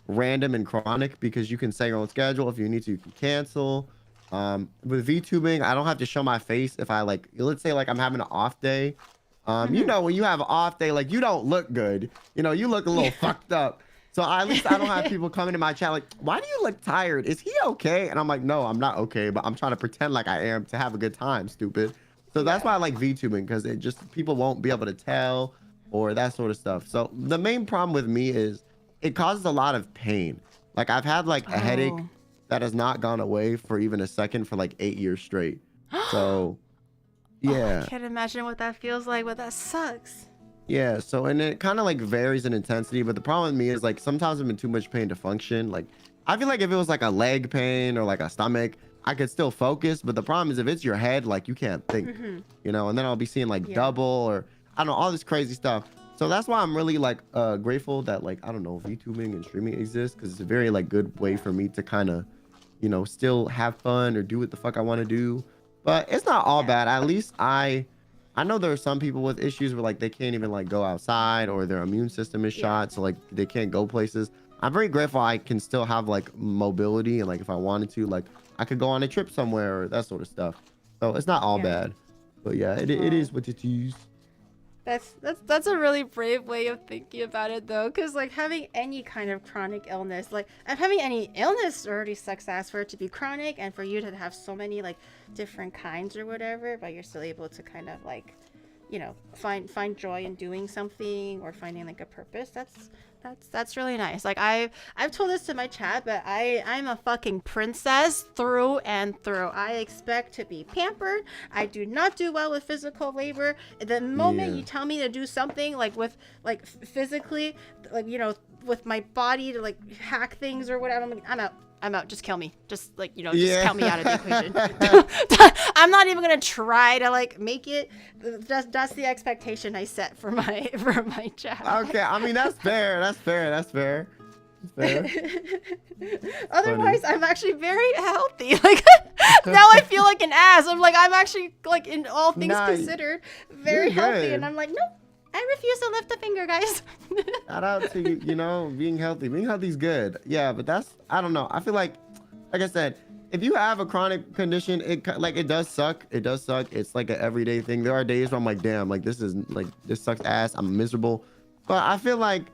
random and chronic, because you can set your own schedule. If you need to, you can cancel. With VTubing, I don't have to show my face if I like, let's say like I'm having an off day. When you have an off day, like you don't look good. You look a little fucked up. So at least I don't have people coming to my chat like, why do you look tired? Is he okay? And I'm like, no, I'm not okay, but I'm trying to pretend like I am to have a good time, stupid. So that's why I like VTubing, because it just, people won't be able to tell or that sort of stuff. So the main problem with me is it causes a lot of pain. Like I've had like a headache that has not gone away for even a second for like 8 years straight. So yeah. I can't imagine what that feels like, but that sucks. Yeah, so and it kind of like varies in intensity, but the problem with me is like sometimes I'm in too much pain to function. Like I feel like if it was like a leg pain or like a stomach, I could still focus, but the problem is if it's your head, like you can't think, and then I'll be seeing like double, or I don't know, all this crazy stuff. So that's why I'm really like grateful that like, I don't know, VTubing and streaming exists, because it's a very like good way for me to kind of, still have fun or do what the fuck I want to do. But it's not all bad. At least I know there are some people with issues where like they can't even like go outside, or their immune system is shot, so like they can't go places. I'm very grateful I can still have like mobility, and like if I wanted to, like I could go on a trip somewhere or that sort of stuff. So it's not all bad. But yeah, it is what it is. That's a really brave way of thinking about it, though, because like having any kind of chronic illness, like having any illness already sucks ass for it to be chronic, and for you to have so many like different kinds or whatever, but you're still able to kind of like, find joy in doing something or finding like a purpose. That's really nice. Like I've told this to my chat, but I'm a fucking princess through and through. I expect to be pampered. I do not do well with physical labor. The moment you tell me to do something like with like physically, like with my body to like hack things or whatever, I'm out. Just kill me. Just like, just count me out of the equation. I'm not even gonna try to like make it. That's the expectation I set for my chat. Okay, I mean that's fair. That's fair. Otherwise, I'm actually very healthy. Like now, I feel like an ass. I'm actually like, in all things considered, very healthy, and I'm like, nope. I refuse to lift a finger, guys. Shout out to you, being healthy. Being healthy is good. Yeah, but I don't know. I feel like I said, if you have a chronic condition, it does suck. It does suck. It's like an everyday thing. There are days where I'm like, damn, like this sucks ass. I'm miserable. But I feel like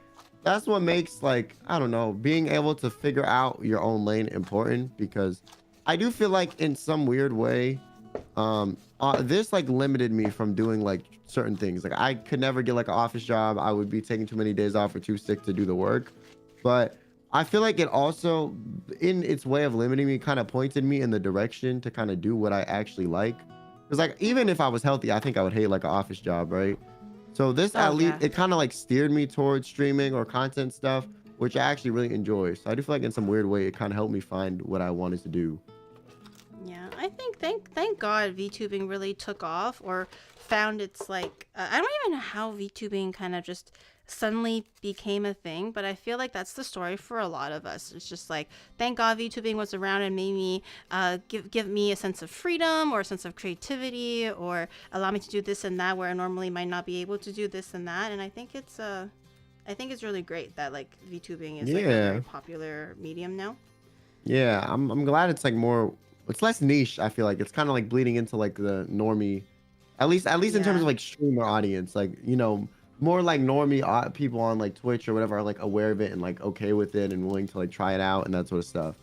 that's what makes like, I don't know, being able to figure out your own lane important, because I do feel like in some weird way, this like limited me from doing like certain things. Like I could never get like an office job. I would be taking too many days off or too sick to do the work. But I feel like it also, in its way of limiting me, kind of pointed me in the direction to kind of do what I actually like. Because like, even if I was healthy, I think I would hate like an office job, right? So this at least, yeah. it kind of like steered me towards streaming or content stuff, which I actually really enjoy. So I do feel like in some weird way, it kind of helped me find what I wanted to do. Yeah, I think thank God VTubing really took off or found its like I don't even know how VTubing kind of just suddenly became a thing, but I feel like that's the story for a lot of us. It's just like thank God VTubing was around and made me give me a sense of freedom or a sense of creativity or allow me to do this and that where I normally might not be able to do this and that. And I think it's really great that like VTubing is like a very popular medium now. Yeah, I'm glad it's like more, it's less niche. I feel like it's kind of like bleeding into like the normie, at least in terms of like streamer audience, like, you know, more like normie people on like Twitch or whatever are like aware of it and like okay with it and willing to like try it out and that sort of stuff,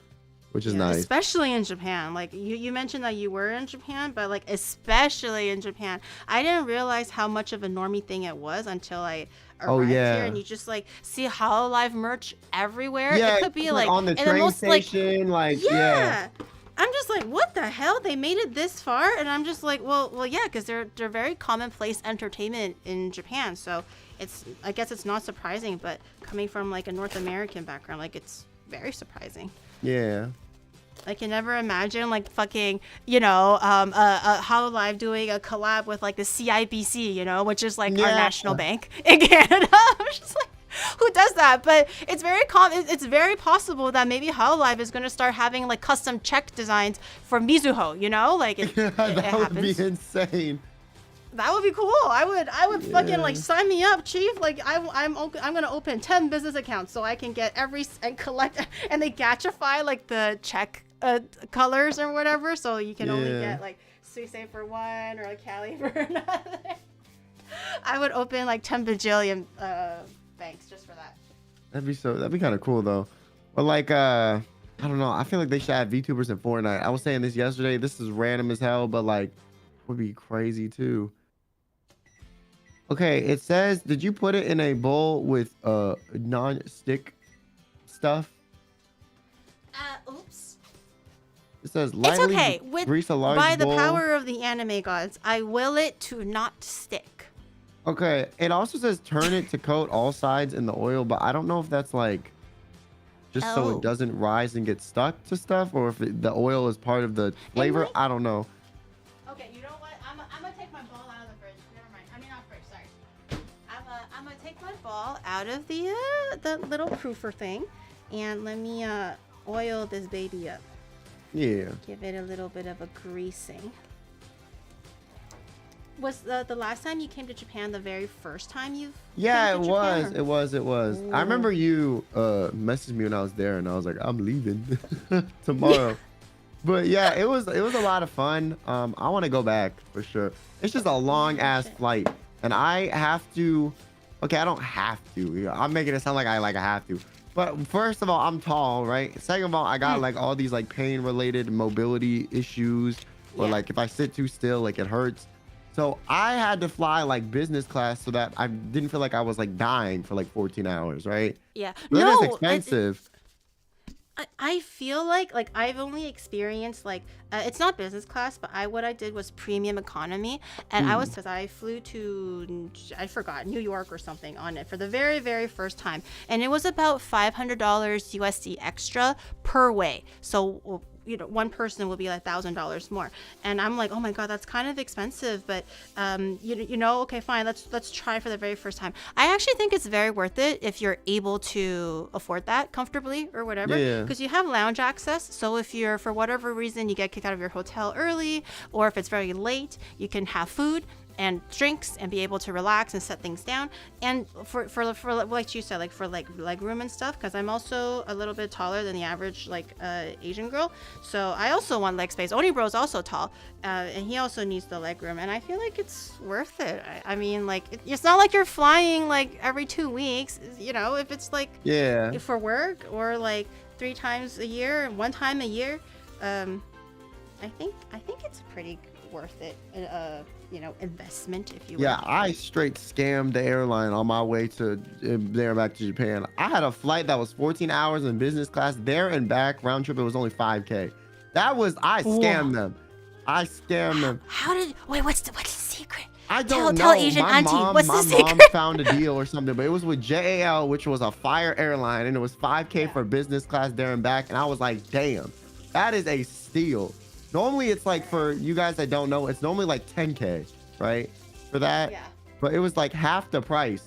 which is nice. Especially in Japan. Like you mentioned that you were in Japan, but like especially in Japan, I didn't realize how much of a normie thing it was until I arrived here, and you just like see Hololive merch everywhere. Yeah, it could be like on the train station, like yeah. I'm just like, what the hell? They made it this far, and I'm just like, well, yeah, because they're very commonplace entertainment in Japan. So I guess it's not surprising, but coming from like a North American background, like it's very surprising. Yeah. I can never imagine like fucking, you know, a Hololive doing a collab with like the CIBC, you know, which is like our national bank in Canada. I'm just like, who does that? But it's very it's very possible that maybe Hololive is going to start having like custom check designs for Mizuho, you know, like it would be insane. That would be cool. I would fucking like sign me up, chief. Like I'm gonna open 10 business accounts so I can get and collect and they gachify like the check colors or whatever, so you can only get like Suisse for one or a Cali for another. I would open like 10 bajillion banks just for that. That'd be kind of cool though. But like I don't know. I feel like they should have VTubers in Fortnite. I was saying this yesterday. This is random as hell, but like would be crazy too. Okay, it says, did you put it in a bowl with non-stick stuff? Oops. It says lightly grease a large by the bowl. power of the anime gods, I will it to not stick. Okay, it also says turn it to coat all sides in the oil, but I don't know if that's like just so it doesn't rise and get stuck to stuff, or if the oil is part of the flavor. I don't know. Okay, you know what? I'm gonna take my ball out of the fridge. Never mind. I mean, not fridge. Sorry. I'm gonna take my ball out of the little proofer thing, and let me oil this baby up. Yeah. Give it a little bit of a greasing. Was the last time you came to Japan the very first time you've Yeah, came to Japan, it was. Ooh. I remember you messaged me when I was there, and I was like, I'm leaving tomorrow. But yeah, it was a lot of fun. I want to go back for sure. It's just a long ass flight, and I have to. Okay, I don't have to. I'm making it sound like I have to. But first of all, I'm tall, right? Second of all, I got like all these like pain related mobility issues, or like if I sit too still, like it hurts. So I had to fly like business class so that I didn't feel like I was like dying for like 14 hours, right? Yeah. But no, it's expensive. I feel like I've only experienced like it's not business class, but what I did was premium economy, and I flew to New York or something on it for the very, very first time, and it was about $500 USD extra per way. So you know, one person will be like $1,000 more, and I'm like, oh my god, that's kind of expensive, but you know, okay, fine, let's try for the very first time. I actually think it's very worth it if you're able to afford that comfortably or whatever, because you have lounge access. So if you're, for whatever reason, you get kicked out of your hotel early, or if it's very late, you can have food and drinks and be able to relax and set things down. And for like you said, like for like leg room and stuff, because I'm also a little bit taller than the average like Asian girl, so I also want leg space. Onibro is also tall, and he also needs the leg room, and I feel like it's worth it. I mean, like it's not like you're flying like every 2 weeks, you know, if it's like for work or like 3 times a year, 1 time a year. I think it's pretty worth it, investment, if you will. Yeah, I straight scammed the airline on my way to there back to Japan. I had a flight that was 14 hours in business class there and back. Round trip, it was only 5K. I scammed them. I scammed them. What's the secret? I don't know. Tell Asian my auntie, mom, what's my the secret? mom found a deal or something, but it was with JAL, which was a fire airline, and it was 5K for business class there and back. And I was like, damn, that is a steal. Normally, it's like, for you guys that don't know, it's normally like 10K, right? For that. Yeah. But it was like half the price.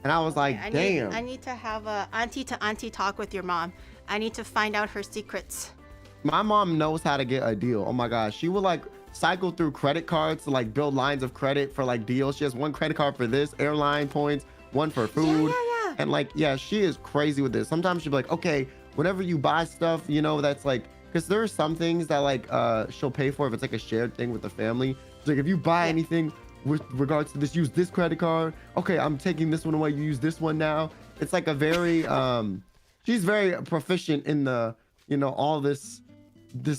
And I was like, damn. I need to have a auntie to auntie talk with your mom. I need to find out her secrets. My mom knows how to get a deal. Oh my gosh. She would like cycle through credit cards to like build lines of credit for like deals. She has one credit card for this, airline points, one for food. Yeah. And like, yeah, she is crazy with this. Sometimes she'll be like, okay, whenever you buy stuff, that's like, because there are some things that like she'll pay for if it's like a shared thing with the family. It's like, if you buy anything with regards to this, use this credit card. Okay, I'm taking this one away. You use this one now. It's like a very she's very proficient in the all this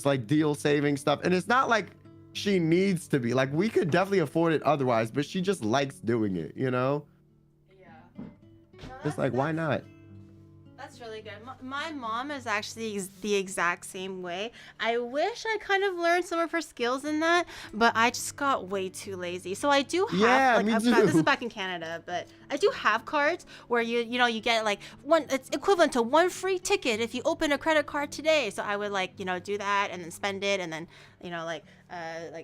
like deal saving stuff. And it's not like she needs to be. Like, we could definitely afford it otherwise, but she just likes doing it, Yeah. No, it's like, why not? That's really good. My mom is actually the exact same way. I wish I kind of learned some of her skills in that, but I just got way too lazy. So I do have this is back in Canada, but I do have cards where you get like it's equivalent to one free ticket if you open a credit card today. So I would do that and then spend it and then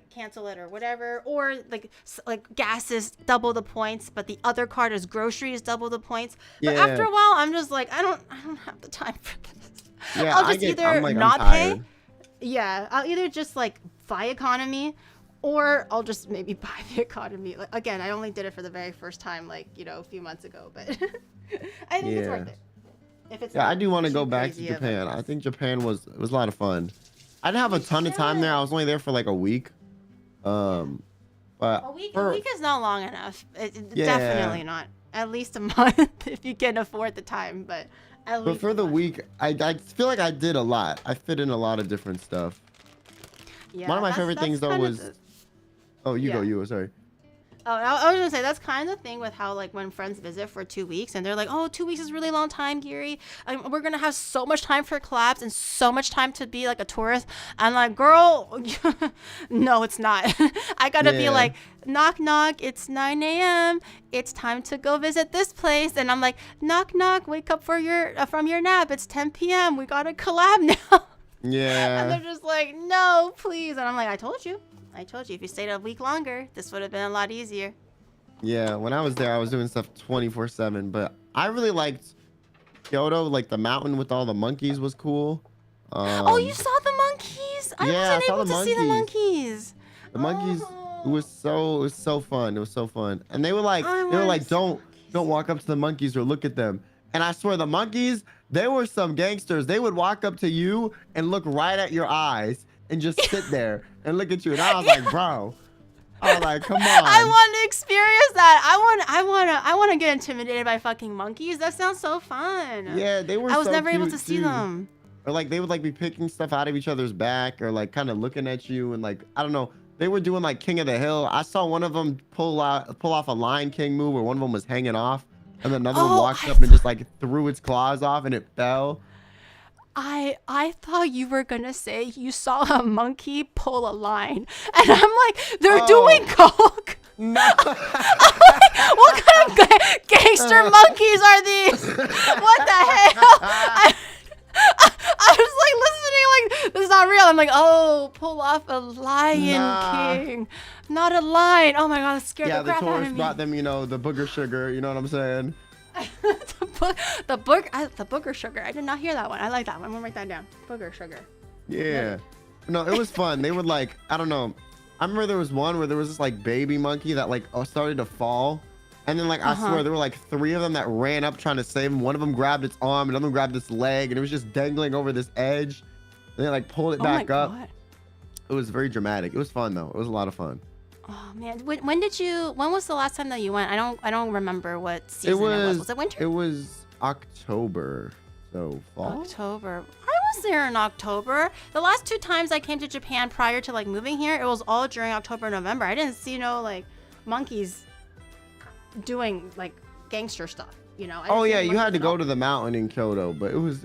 cancel it or whatever, or like gas is double the points, but the other card is groceries double the points. But after a while, I'm just like, I don't have the time for this. Yeah, I'll just either not pay. Yeah, I'll either just like buy economy, or I'll just maybe buy the economy. Like, again, I only did it for the very first time, a few months ago, but I think it's worth it. If it's I do want to go back to Japan. I think Japan was a lot of fun. I didn't have a ton of time there. I was only there for like a week. But a week is not long enough. Definitely not. At least a month if you can afford the time. But at least. But for the week, I feel like I did a lot. I fit in a lot of different stuff. Yeah, one of my favorite things though was. Oh, you go. You sorry. Oh, I was gonna say that's kind of the thing with how like when friends visit for 2 weeks and they're like, oh, 2 weeks is a really long time, Gary. We're gonna have so much time for collabs and so much time to be like a tourist. I'm like, girl, no, it's not. I gotta be like, knock knock, it's 9 a.m. It's time to go visit this place, and I'm like, knock knock, wake up from your nap. It's 10 p.m. We gotta collab now. Yeah. And they're just like, no, please. And I'm like, I told you, if you stayed a week longer, this would have been a lot easier. Yeah, when I was there, I was doing stuff 24/7, but I really liked Kyoto. Like the mountain with all the monkeys was cool. Oh, you saw the monkeys? I wasn't able to see the monkeys. The monkeys, it was so fun. It was so fun. And they were like, don't walk up to the monkeys or look at them. And I swear the monkeys, they were some gangsters. They would walk up to you and look right at your eyes and just sit there and look at you. And I was like, bro. I was like, come on. I want to experience that. I want to get intimidated by fucking monkeys. That sounds so fun. Yeah, they were. I was never able to see them. Or like they would like be picking stuff out of each other's back, or like kind of looking at you, and like I don't know. They were doing like King of the Hill. I saw one of them pull off a Lion King move where one of them was hanging off, and then another one walked up and just like threw its claws off and it fell. I thought you were gonna say you saw a monkey pull a line, and I'm like, they're doing coke. No. Like, what kind of gangster monkeys are these? What the hell? I was like listening, like this is not real. I'm like, oh, pull off a Lion King, not a lion. Oh my god, that scared the crap out of me. Yeah, the tourists brought them, the booger sugar. You know what I'm saying? the booger sugar. I did not hear that one. I like that one. I'm gonna write that down. Booger sugar. Yeah. No, it was fun. They would like, I don't know. I remember there was one where there was this like baby monkey that like started to fall. And then like, I swear there were like 3 of them that ran up trying to save him. One of them grabbed its arm, another one grabbed its leg, and it was just dangling over this edge. And they like pulled it back up. God. It was very dramatic. It was fun though. It was a lot of fun. Oh man, when was the last time that you went? I don't remember what season it was. Was it winter? It was October, so fall. October. I was there in October. The last 2 times I came to Japan prior to like moving here, it was all during October, November. I didn't see no like monkeys doing like gangster stuff, you know. Oh yeah, you had to go to the mountain in Kyoto, but it was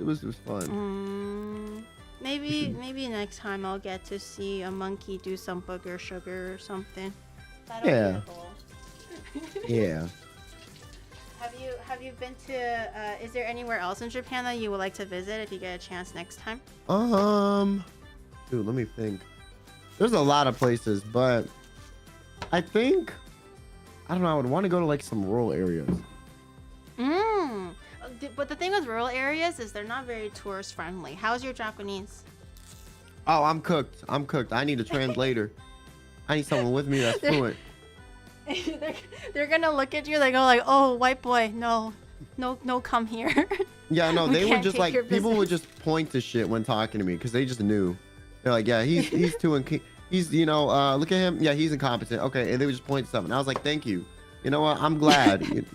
fun. Maybe next time I'll get to see a monkey do some booger sugar or something. That'll Yeah. be a goal. Yeah. Have you been to? Is there anywhere else in Japan that you would like to visit if you get a chance next time? Dude, let me think. There's a lot of places, but I think I don't know. I would want to go to like some rural areas. But the thing with rural areas is they're not very tourist friendly. How's your Japanese? Oh, I'm cooked. I need a translator. I need someone with me that's fluent. They're gonna look at you. They go like, "Oh, white boy, no, come here." Yeah, no, We they would can't just take like your people would business. just point to shit when talking to me because they just knew. They're like, yeah, he's too he's look at him. Yeah, he's incompetent. Okay, and they would just point to something. I was like, thank you. You know what? I'm glad.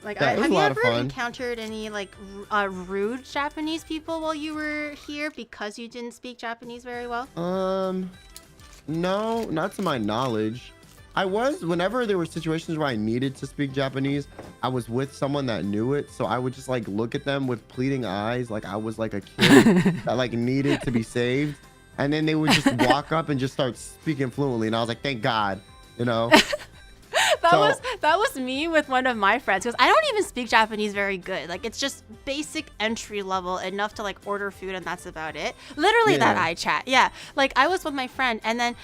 Like, Yeah, it was have a you lot of ever fun. encountered any like rude Japanese people while you were here because you didn't speak Japanese very well? No, not to my knowledge. Whenever there were situations where I needed to speak Japanese, I was with someone that knew it, so I would just like look at them with pleading eyes, like I was like a kid that like needed to be saved, and then they would just walk up and just start speaking fluently, and I was like, thank God, you know. That was me with one of my friends because I don't even speak Japanese very good. Like it's just basic entry level enough to like order food and that's about it. Literally that Yeah. I chat. Yeah. Like I was with my friend and then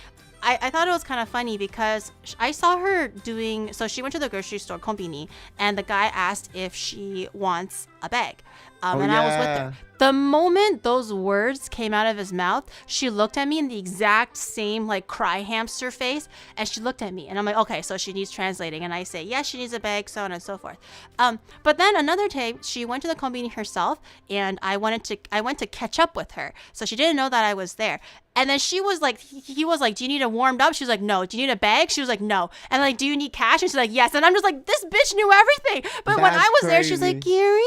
I thought it was kind of funny because I saw her doing, so she went to the grocery store, kombini, and the guy asked if she wants a bag. And I was with yeah. her. The moment those words came out of his mouth, she looked at me in the exact same like cry hamster face, and she looked at me, and I'm like, okay, so she needs translating, and I say, yes, she needs a bag, so on and so forth. But then another day, she went to the kombini herself, and I went to catch up with her, so she didn't know that I was there. And then she was like, he was like, do you need it warmed up? She was like, no. Do you need a bag? She was like, no. And like, do you need cash? And she's like, yes. And I'm just like, this bitch knew everything. But when That's I was there, she was like, crazy. Gary?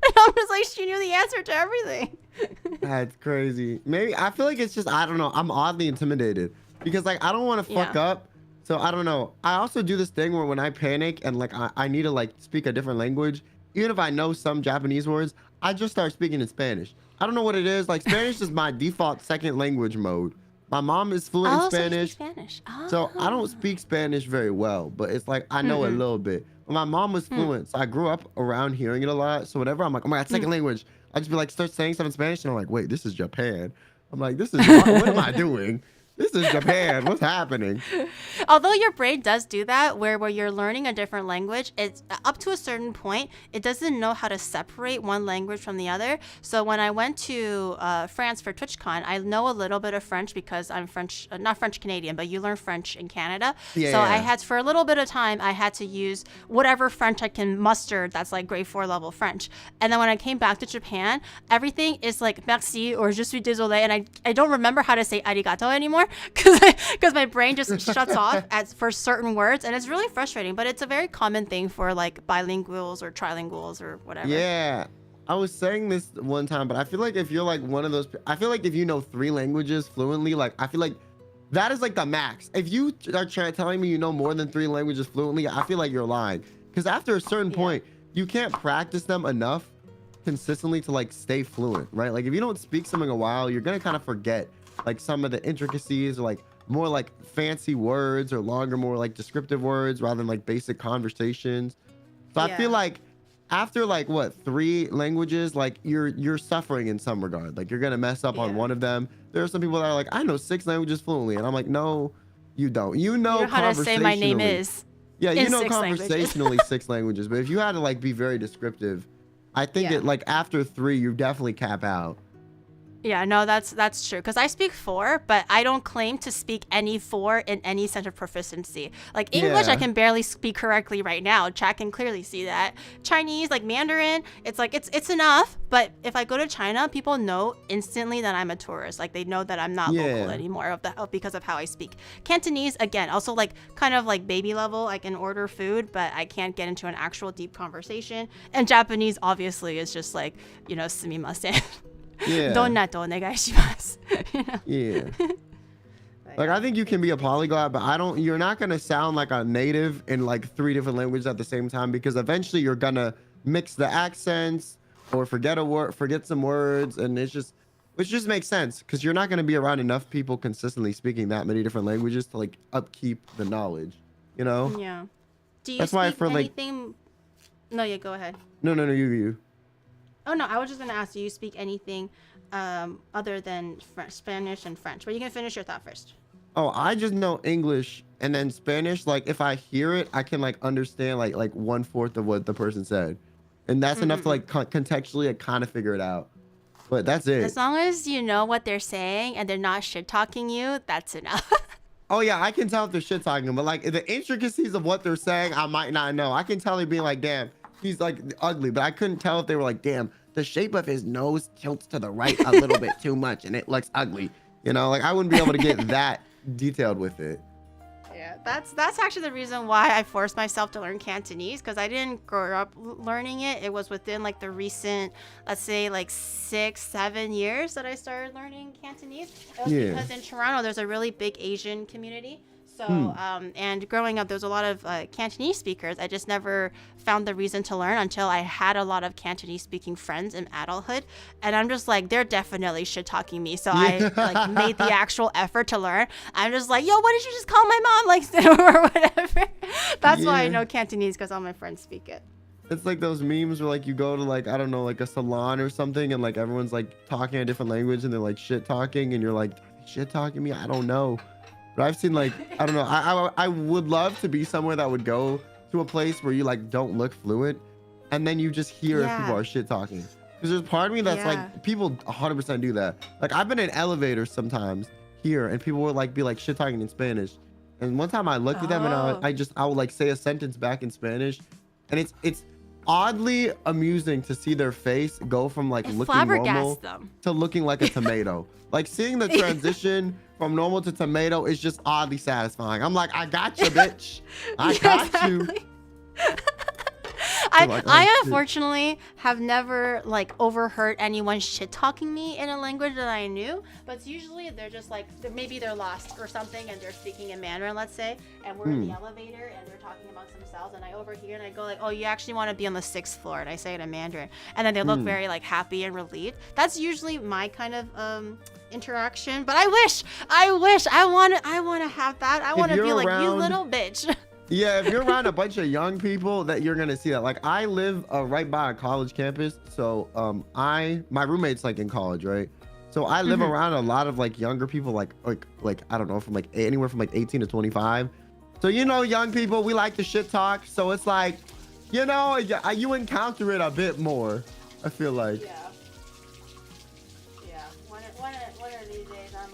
And I'm just like, she knew the answer to everything. That's crazy. Maybe I feel like it's just I don't know. I'm oddly intimidated because like I don't want to fuck Yeah. up. So I don't know. I also do this thing where when I panic and like I need to like speak a different language, even if I know some Japanese words, I just start speaking in Spanish. I don't know what it is. Like Spanish is my default second language mode. My mom is fluent in So you Spanish. speak Spanish. So I don't speak Spanish very well, but it's like I know a little bit. But my mom was fluent, so I grew up around hearing it a lot. So whenever I'm like, oh my God, second language, I just be like, start saying stuff in Spanish, and I'm like, wait, this is Japan. I'm like, this is what am I doing? This is Japan. What's happening? Although your brain does do that, where you're learning a different language, it's up to a certain point, it doesn't know how to separate one language from the other. So when I went to France for TwitchCon, I know a little bit of French because I'm French, not French Canadian, but you learn French in Canada. Yeah, so I yeah. had, for a little bit of time, I had to use whatever French I can muster that's like grade 4 level French. And then when I came back to Japan, everything is like merci or je suis désolé, and I don't remember how to say arigato anymore because my brain just shuts off for certain words, and it's really frustrating, but it's a very common thing for like bilinguals or trilinguals or whatever. Yeah. I was saying this one time, but I feel like if you're like one of those, I feel like if you know 3 languages fluently, like I feel like that is like the max. If you are telling me you know more than 3 languages fluently, I feel like you're lying. Because after a certain point, you can't practice them enough consistently to like stay fluent, right? Like if you don't speak something a while, you're gonna kind of forget like some of the intricacies or like more like fancy words or longer, more like descriptive words rather than like basic conversations. So I feel Yeah. like after like what 3 languages, like you're suffering in some regard. Like you're gonna mess up on Yeah. one of them. There are some people that are like, I know 6 languages fluently, and I'm like, no, you don't. You know, You know how to say my name conversationally- is. Yeah, you in know 6 languages. conversationally 6 languages, but if you had to like be very descriptive, I think Yeah. that like after 3, you definitely cap out. Yeah, no, that's true. Because I speak 4, but I don't claim to speak any 4 in any sense of proficiency. Like English, I Yeah. can barely speak correctly right now. Chat can clearly see that. Chinese, like Mandarin, it's like it's enough. But if I go to China, people know instantly that I'm a tourist. Like they know that I'm not local Yeah. anymore because of how I speak. Cantonese, again, also like kind of like baby level. I can order food, but I can't get into an actual deep conversation. And Japanese, obviously, is just like, sumimasen. Yeah. どんなとお願いします. You know? Yeah. Like I think you can be a polyglot, but you're not gonna sound like a native in like 3 different languages at the same time, because eventually you're gonna mix the accents or forget some words, and which just makes sense because you're not gonna be around enough people consistently speaking that many different languages to like upkeep the knowledge, you know? Yeah. Do you That's why speak for, like- anything? No, yeah, go ahead. No, you. Oh no, I was just gonna ask, do you speak anything other than Spanish and French? But you can finish your thought first. Oh, I just know English and then Spanish. Like if I hear it, I can like understand like 1/4 of what the person said, and that's enough to like contextually kind of figure it out. But that's it. As long as you know what they're saying and they're not shit talking you, that's enough. Oh yeah, I can tell if they're shit talking, but like the intricacies of what they're saying, I might not know. I can tell they're being like, damn, he's like ugly, but I couldn't tell if they were like, damn, the shape of his nose tilts to the right a little bit too much and it looks ugly. You know, like I wouldn't be able to get that detailed with it. Yeah, that's actually the reason why I forced myself to learn Cantonese, because I didn't grow up learning it. It was within like the recent, let's say like 6-7 years that I started learning Cantonese. It was Yeah. because in Toronto there's a really big Asian community. So, and growing up, there was a lot of Cantonese speakers. I just never found the reason to learn until I had a lot of Cantonese speaking friends in adulthood. And I'm just like, they're definitely shit talking me. So I like made the actual effort to learn. I'm just like, yo, what did you just call my mom? Like, or whatever. That's why I Yeah. know Cantonese, because all my friends speak it. It's like those memes where like you go to like, I don't know, like a salon or something, and like everyone's like talking a different language and they're like shit talking, and you're like, shit talking me? I don't know. But I've seen like, I don't know, I would love to be somewhere that would go to a place where you like don't look fluent, and then you just hear if people are shit talking. Because there's part of me that's like, people 100% do that. Like I've been in elevators sometimes here, and people would like be like shit talking in Spanish. And one time I looked at them and I would like say a sentence back in Spanish, and it's oddly amusing to see their face go from like looking normal them. to looking like a tomato. Like seeing the transition from normal to tomato is just oddly satisfying. I'm like, I got you, bitch. I got you. I unfortunately have never like overheard anyone shit talking me in a language that I knew, but it's usually they're just like, maybe they're lost or something and they're speaking in Mandarin, let's say, and we're in the elevator and they're talking amongst themselves, and I overhear and I go like, oh, you actually want to be on the 6th floor, and I say it in Mandarin, and then they look very like happy and relieved. That's usually my kind of interaction, but I wish I want to have that. I want to be like, you little bitch. Yeah, if you're around a bunch of young people, that you're gonna see that. Like I live right by a college campus, so my roommate's like in college, right? So I live around a lot of like younger people, like I don't know, from like anywhere from like 18 to 25. So young people, we like to shit talk. So it's like, you encounter it a bit more, I feel like. Yeah. One of these days, I'm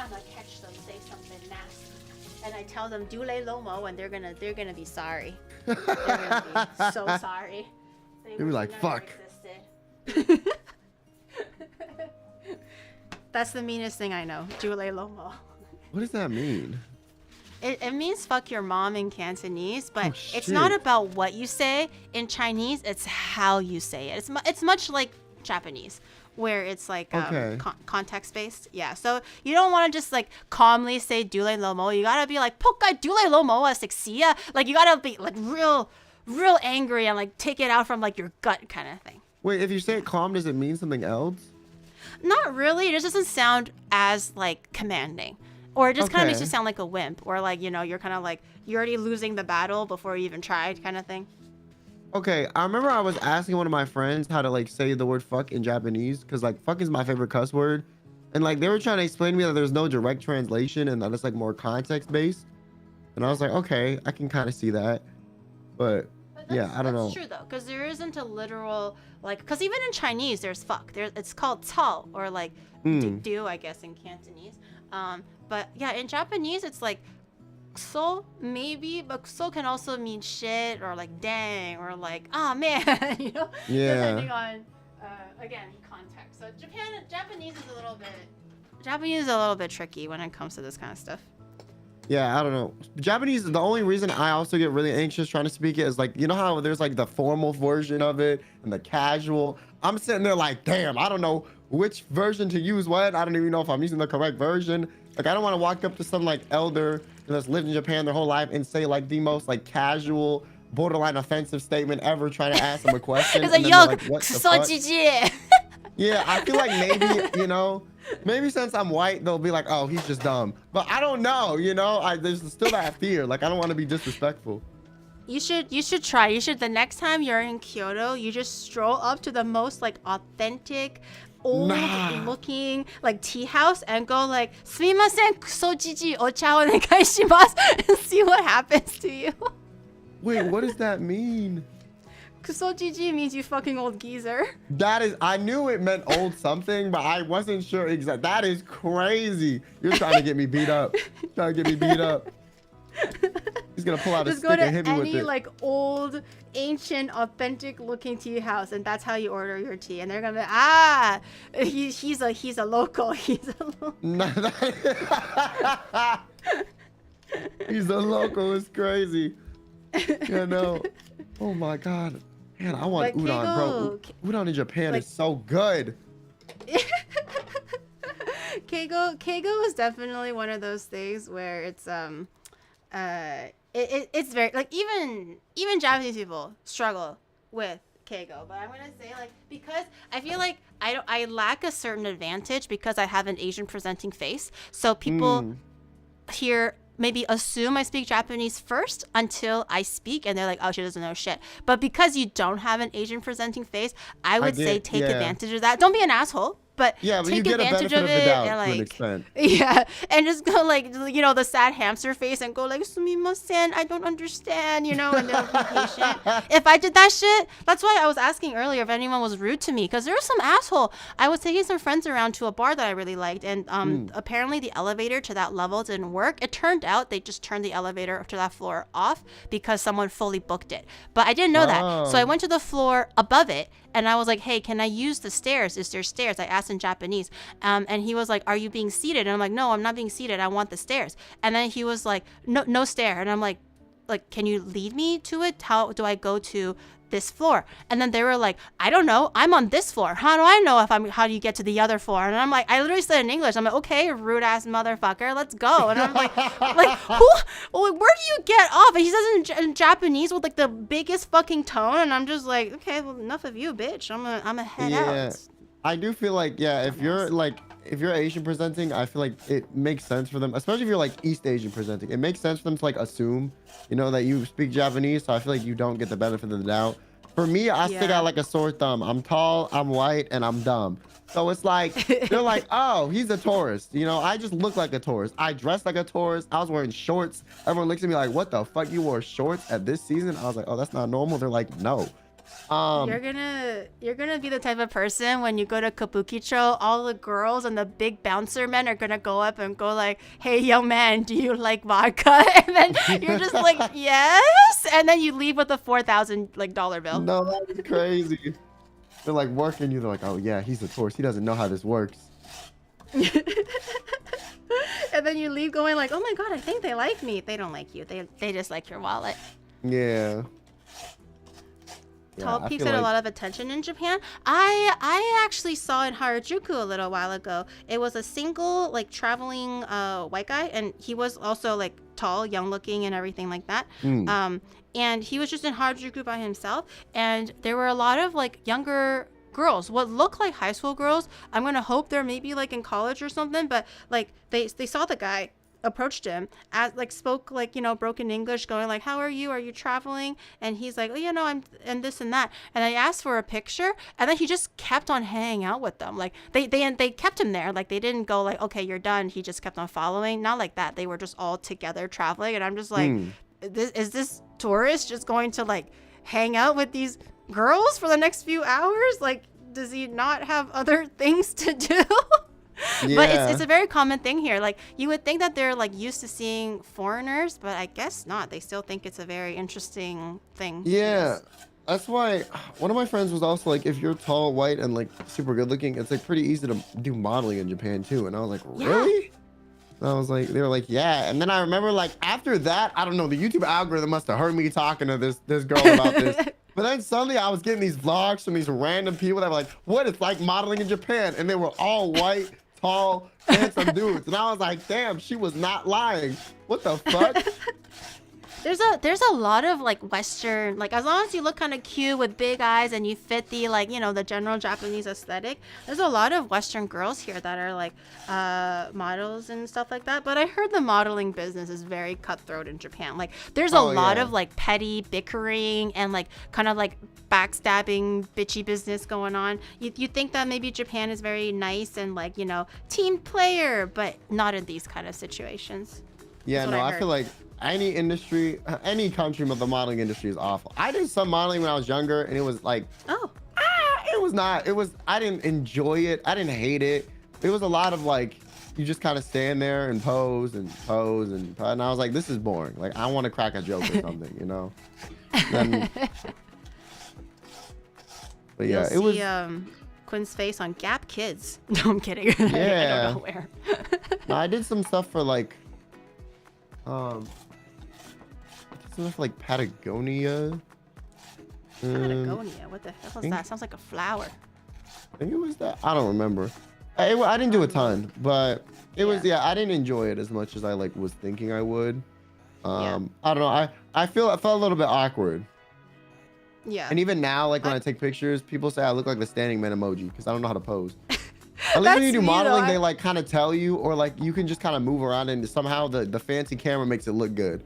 gonna catch them say something nasty, and I tell them "dule lomo," and they're gonna be sorry. They're gonna be so sorry. They'll be like, "Fuck." Existed. That's the meanest thing I know. Dule lomo. What does that mean? It means fuck your mom in Cantonese, but Oh, it's shit. not about what you say. In Chinese, it's how you say it. It's much like Japanese, where it's like context based. Yeah, so you don't want to just like calmly say dule lomo. You gotta be like pokai dule lomo sexia. Like you gotta be like real angry and like take it out from like your gut kind of thing. Wait, if you say it calm, does it mean something else? Not really. It just doesn't sound as like commanding. Or it just kind of makes Okay. you sound like a wimp, or like, you're kind of like, you're already losing the battle before you even tried kind of thing. Okay, I remember I was asking one of my friends how to like say the word fuck in Japanese, because like fuck is my favorite cuss word, and like they were trying to explain to me that there's no direct translation and that it's like more context based, and I was like, okay, I can kind of see that, but Yeah, I don't know. That's true though, because there isn't a literal like, because even in Chinese there's fuck. It's called cao or like do I guess in Cantonese. But yeah, in Japanese it's like so maybe, but so can also mean shit or like dang or like oh man, you know, depending on again context. So Japanese is a little bit tricky when it comes to this kind of stuff. Yeah, I don't know. Japanese, the only reason I also get really anxious trying to speak it is like, you know how there's like the formal version of it and the casual. I'm sitting there like, damn, I don't know which version to use what. I don't even know if I'm using the correct version. Like, I don't want to walk up to some like elder that's lived in Japan their whole life and say like the most like casual, borderline offensive statement ever, trying to ask them a question. It's like, yo, so GG. Yeah, I feel like maybe, you know, maybe since I'm white, they'll be like, oh, he's just dumb. But I don't know, you know, there's still that fear. Like, I don't want to be disrespectful. You should try. You should, the next time you're in Kyoto, you just stroll up to the most like authentic, old looking like tea house and go like, sumimasen, kuso jiji, ocha onegai shimasu, and see what happens to you. Wait, what does that mean? Kuso jiji means you fucking old geezer. That is, I knew it meant old something, but I wasn't sure exactly. That is crazy. You're trying to get me beat up. Trying to get me beat up. He's gonna pull out a stick and hit me with it. Just go to any like old, ancient, authentic looking tea house, and that's how you order your tea. And they're gonna be he's a local. He's a local. He's a local. It's crazy. You know. Oh my god. Man, I want udon, bro. Udon in Japan is so good. Keigo is definitely one of those things where it's it's very like even Japanese people struggle with Keigo, but I'm gonna say like, because I feel like I lack a certain advantage because I have an Asian presenting face, so people here maybe assume I speak Japanese first until I speak, and they're like, oh, she doesn't know shit. But because you don't have an Asian presenting face, I would say take advantage of that. Don't be an asshole, but yeah, but take you get advantage a benefit of of the it doubt and like, to an extent. yeah, and just go like, you know, the sad hamster face and go like, sumimasen, I don't understand, you know, and they'll be patient. If I did that shit, that's why I was asking earlier if anyone was rude to me, because there was some asshole. I was taking some friends around to a bar that I really liked, and apparently the elevator to that level didn't work. It turned out they just turned the elevator to that floor off because someone fully booked it. But I didn't know that. So I went to the floor above it, and I was like, hey, can I use the stairs? Is there stairs? I asked in Japanese. And he was like, are you being seated? And I'm like, no, I'm not being seated. I want the stairs. And then he was like, no stair. And I'm like, can you lead me to it? How do I go to this floor? And then they were like, I don't know. I'm on this floor. How do I know how do you get to the other floor? And I'm like, I literally said in English, I'm like, okay, rude ass motherfucker, let's go. And I'm like where do you get off? And he says in Japanese with like the biggest fucking tone. And I'm just like, okay, well, enough of you, bitch. I'm gonna head out. I do feel like, if you're Asian presenting, I feel like it makes sense for them, especially if you're like East Asian presenting. It makes sense for them to like assume, you know, that you speak Japanese. So I feel like you don't get the benefit of the doubt. For me, I stick out like a sore thumb. I'm tall, I'm white, and I'm dumb. So it's like, they're like, oh, he's a tourist. You know, I just look like a tourist. I dress like a tourist. I was wearing shorts. Everyone looks at me like, what the fuck, you wore shorts at this season? I was like, oh, that's not normal. They're like, no. You're gonna be the type of person when you go to Kabukicho, all the girls and the big bouncer men are gonna go up and go like, hey young man, do you like vodka? And then you're just like, yes, and then you leave with a $4,000 bill. No, that's crazy. They're like working you. They're like, oh yeah, he's a tourist. He doesn't know how this works. And then you leave going like, oh my god, I think they like me. They don't like you. They just like your wallet. Yeah. Tall peaks get a lot of attention in Japan. I actually saw in Harajuku a little while ago. It was a single like traveling white guy, and he was also like tall, young looking, and everything like that. And he was just in Harajuku by himself, and there were a lot of like younger girls, what look like high school girls. I'm gonna hope they're maybe like in college or something, but like they saw the guy, approached him, as like spoke like, you know, broken English, going like, how are you traveling? And he's like, oh, you know, I'm and this and that. And I asked for a picture, and then he just kept on hanging out with them. Like they kept him there. Like they didn't go like, okay, you're done. He just kept on following. Not like that. They were just all together traveling, and I'm just like, is this tourist just going to like hang out with these girls for the next few hours? Like, does he not have other things to do? Yeah. But it's a very common thing here. Like, you would think that they're like used to seeing foreigners, but I guess not. They still think it's a very interesting thing. Yeah. That's why one of my friends was also like, if you're tall, white, and like super good looking, it's like pretty easy to do modeling in Japan too. And I was like, really? And I was like, they were like, yeah. And then I remember like after that, I don't know, the YouTube algorithm must have heard me talking to this girl about this. But then suddenly I was getting these vlogs from these random people that were like, what it's like modeling in Japan. And they were all white, tall, handsome dudes. And I was like, damn, she was not lying. What the fuck? There's a lot of like Western, like as long as you look kind of cute with big eyes and you fit the like, you know, the general Japanese aesthetic, there's a lot of Western girls here that are like models and stuff like that. But I heard the modeling business is very cutthroat in Japan. Like there's a lot of like petty bickering and like kind of like backstabbing bitchy business going on. You think that maybe Japan is very nice and like, you know, team player, but not in these kind of situations. Yeah, no, I feel like any industry, any country, but the modeling industry is awful. I did some modeling when I was younger, and it was like, it was not. It was. I didn't enjoy it. I didn't hate it. It was a lot of like, you just kind of stand there and pose and pose and I was like, this is boring. Like, I want to crack a joke or something, you know. Then, but yeah, You'll it see, was. Quinn's face on Gap Kids. No, I'm kidding. Yeah. I don't know where. No, I did some stuff for like, stuff like Patagonia. Patagonia. What the hell is that? Sounds like a flower. I think it was that. I don't remember. I didn't do a ton, but it was, I didn't enjoy it as much as I like was thinking I would. I don't know. I felt a little bit awkward. Yeah. And even now, like when I take pictures, people say I look like the standing man emoji because I don't know how to pose. At least when you do modeling, they like kind of tell you, or like you can just kind of move around and somehow the fancy camera makes it look good.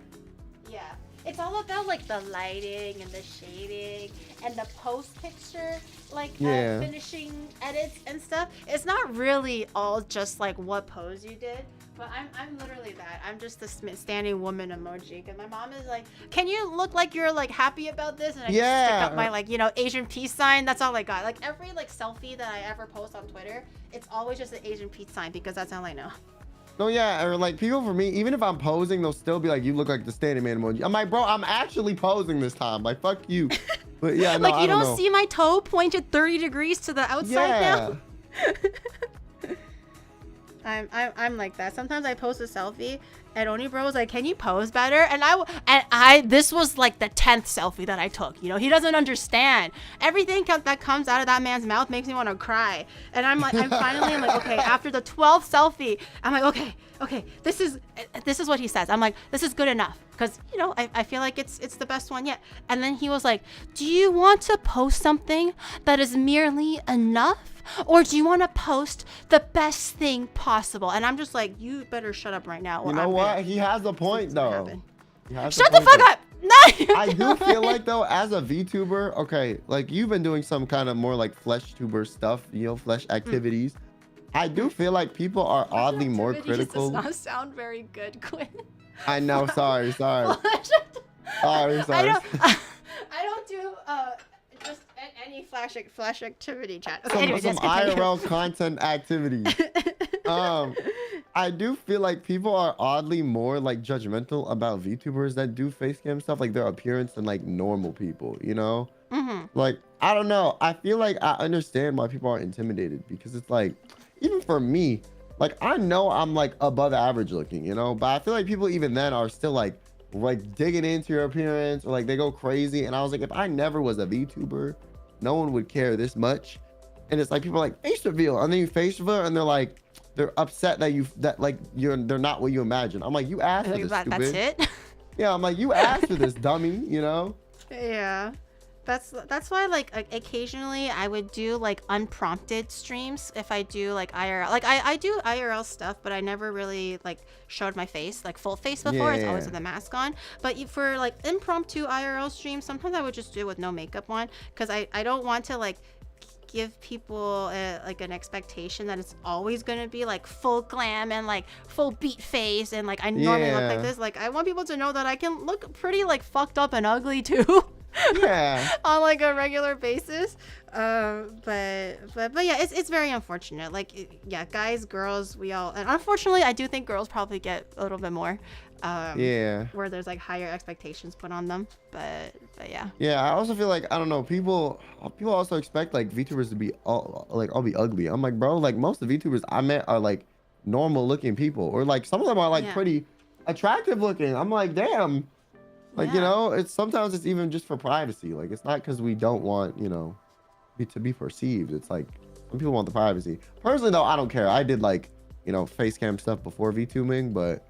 Yeah. It's all about like the lighting and the shading and the post picture, like finishing edits and stuff. It's not really all just like what pose you did, but I'm literally that. I'm just the standing woman emoji. Because my mom is like, can you look like you're like happy about this? And I just stick up my like, you know, Asian peace sign. That's all I got. Like every like selfie that I ever post on Twitter, it's always just an Asian peace sign because that's all I know. No, yeah, or like people for me, even if I'm posing, they'll still be like, you look like the standing man emoji. I'm like, bro, I'm actually posing this time. Like, fuck you. But yeah, no, like you don't see my toe pointed 30 degrees to the outside now? I'm like that. Sometimes I post a selfie and Oni Bro was like, can you pose better? And I this was like the 10th selfie that I took. You know, he doesn't understand. Everything that comes out of that man's mouth makes me want to cry. And I'm like, I'm like, okay, after the 12th selfie, I'm like, okay, this is what he says. I'm like, this is good enough. Because, you know, I feel like it's the best one yet. And then he was like, do you want to post something that is merely enough? Or do you want to post the best thing possible? And I'm just like, you better shut up right now. You know what? He has a point, though. Shut the fuck up! No! I do feel like, though, as a VTuber, okay, like you've been doing some kind of more like flesh tuber stuff, you know, flesh activities. I do feel like people are oddly more critical. Does not sound very good, Quinn. I know. Sorry. Sorry. I don't do just any flash activity chat. Okay, some IRL content activities. I do feel like people are oddly more like judgmental about VTubers that do face cam stuff, like their appearance, than like normal people, you know? Like, I don't know. I feel like I understand why people are intimidated, because it's like, even for me, like I know I'm like above average looking, you know, but I feel like people even then are still like digging into your appearance, or like they go crazy. And I was like, if I never was a VTuber, no one would care this much. And it's like people are like, face reveal, and then you face reveal and they're upset that they're not what you imagine. I'm like, you asked for this, stupid. That's it. Yeah, I'm like, you asked for this, dummy, you know? Yeah. That's why like occasionally I would do like unprompted streams if I do like IRL. Like I do IRL stuff, but I never really like showed my face, like full face before. It's always with a mask on. But for like impromptu IRL streams, sometimes I would just do it with no makeup on, because I don't want to like give people like an expectation that it's always gonna be like full glam and like full beat face and like I normally look like this. Like I want people to know that I can look pretty like fucked up and ugly too. Yeah. on like a regular basis. But yeah, it's very unfortunate. Like yeah, guys, girls, we all, and unfortunately, I do think girls probably get a little bit more. Yeah. Where there's like higher expectations put on them. But yeah. Yeah, I also feel like, I don't know, people also expect like VTubers to be all be ugly. I'm like, bro, like most of the VTubers I met are like normal looking people, or like some of them are like pretty attractive looking. I'm like, damn. Like, you know, it's sometimes it's even just for privacy. Like, it's not because we don't want, you know, to be perceived. It's like some people want the privacy. Personally though, I don't care. I did like, you know, face cam stuff before VTubing, but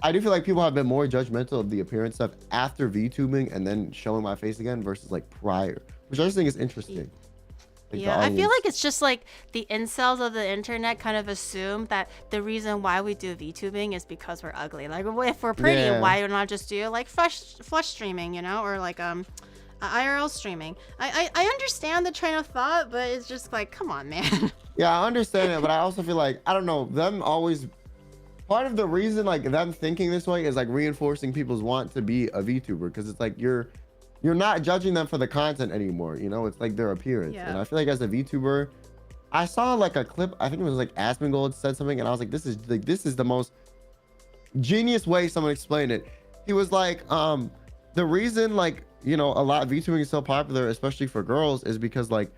I do feel like people have been more judgmental of the appearance stuff after VTubing and then showing my face again versus like prior, which I just think is interesting. Like, yeah, I feel like it's just like the incels of the internet kind of assume that the reason why we do VTubing is because we're ugly. Like, if we're pretty, why not just do like flush streaming, you know, or like IRL streaming? I understand the train of thought, but it's just like, come on, man. Yeah, I understand it, but I also feel like, I don't know, them always, part of the reason like them thinking this way is like reinforcing people's want to be a VTuber, because it's like you're not judging them for the content anymore, you know, it's like their appearance. And I feel like as a VTuber, I saw like a clip, I think it was like Asmongold said something, and I was like, this is the most genius way someone explained it. He was like, the reason like, you know, a lot of VTubing is so popular, especially for girls, is because like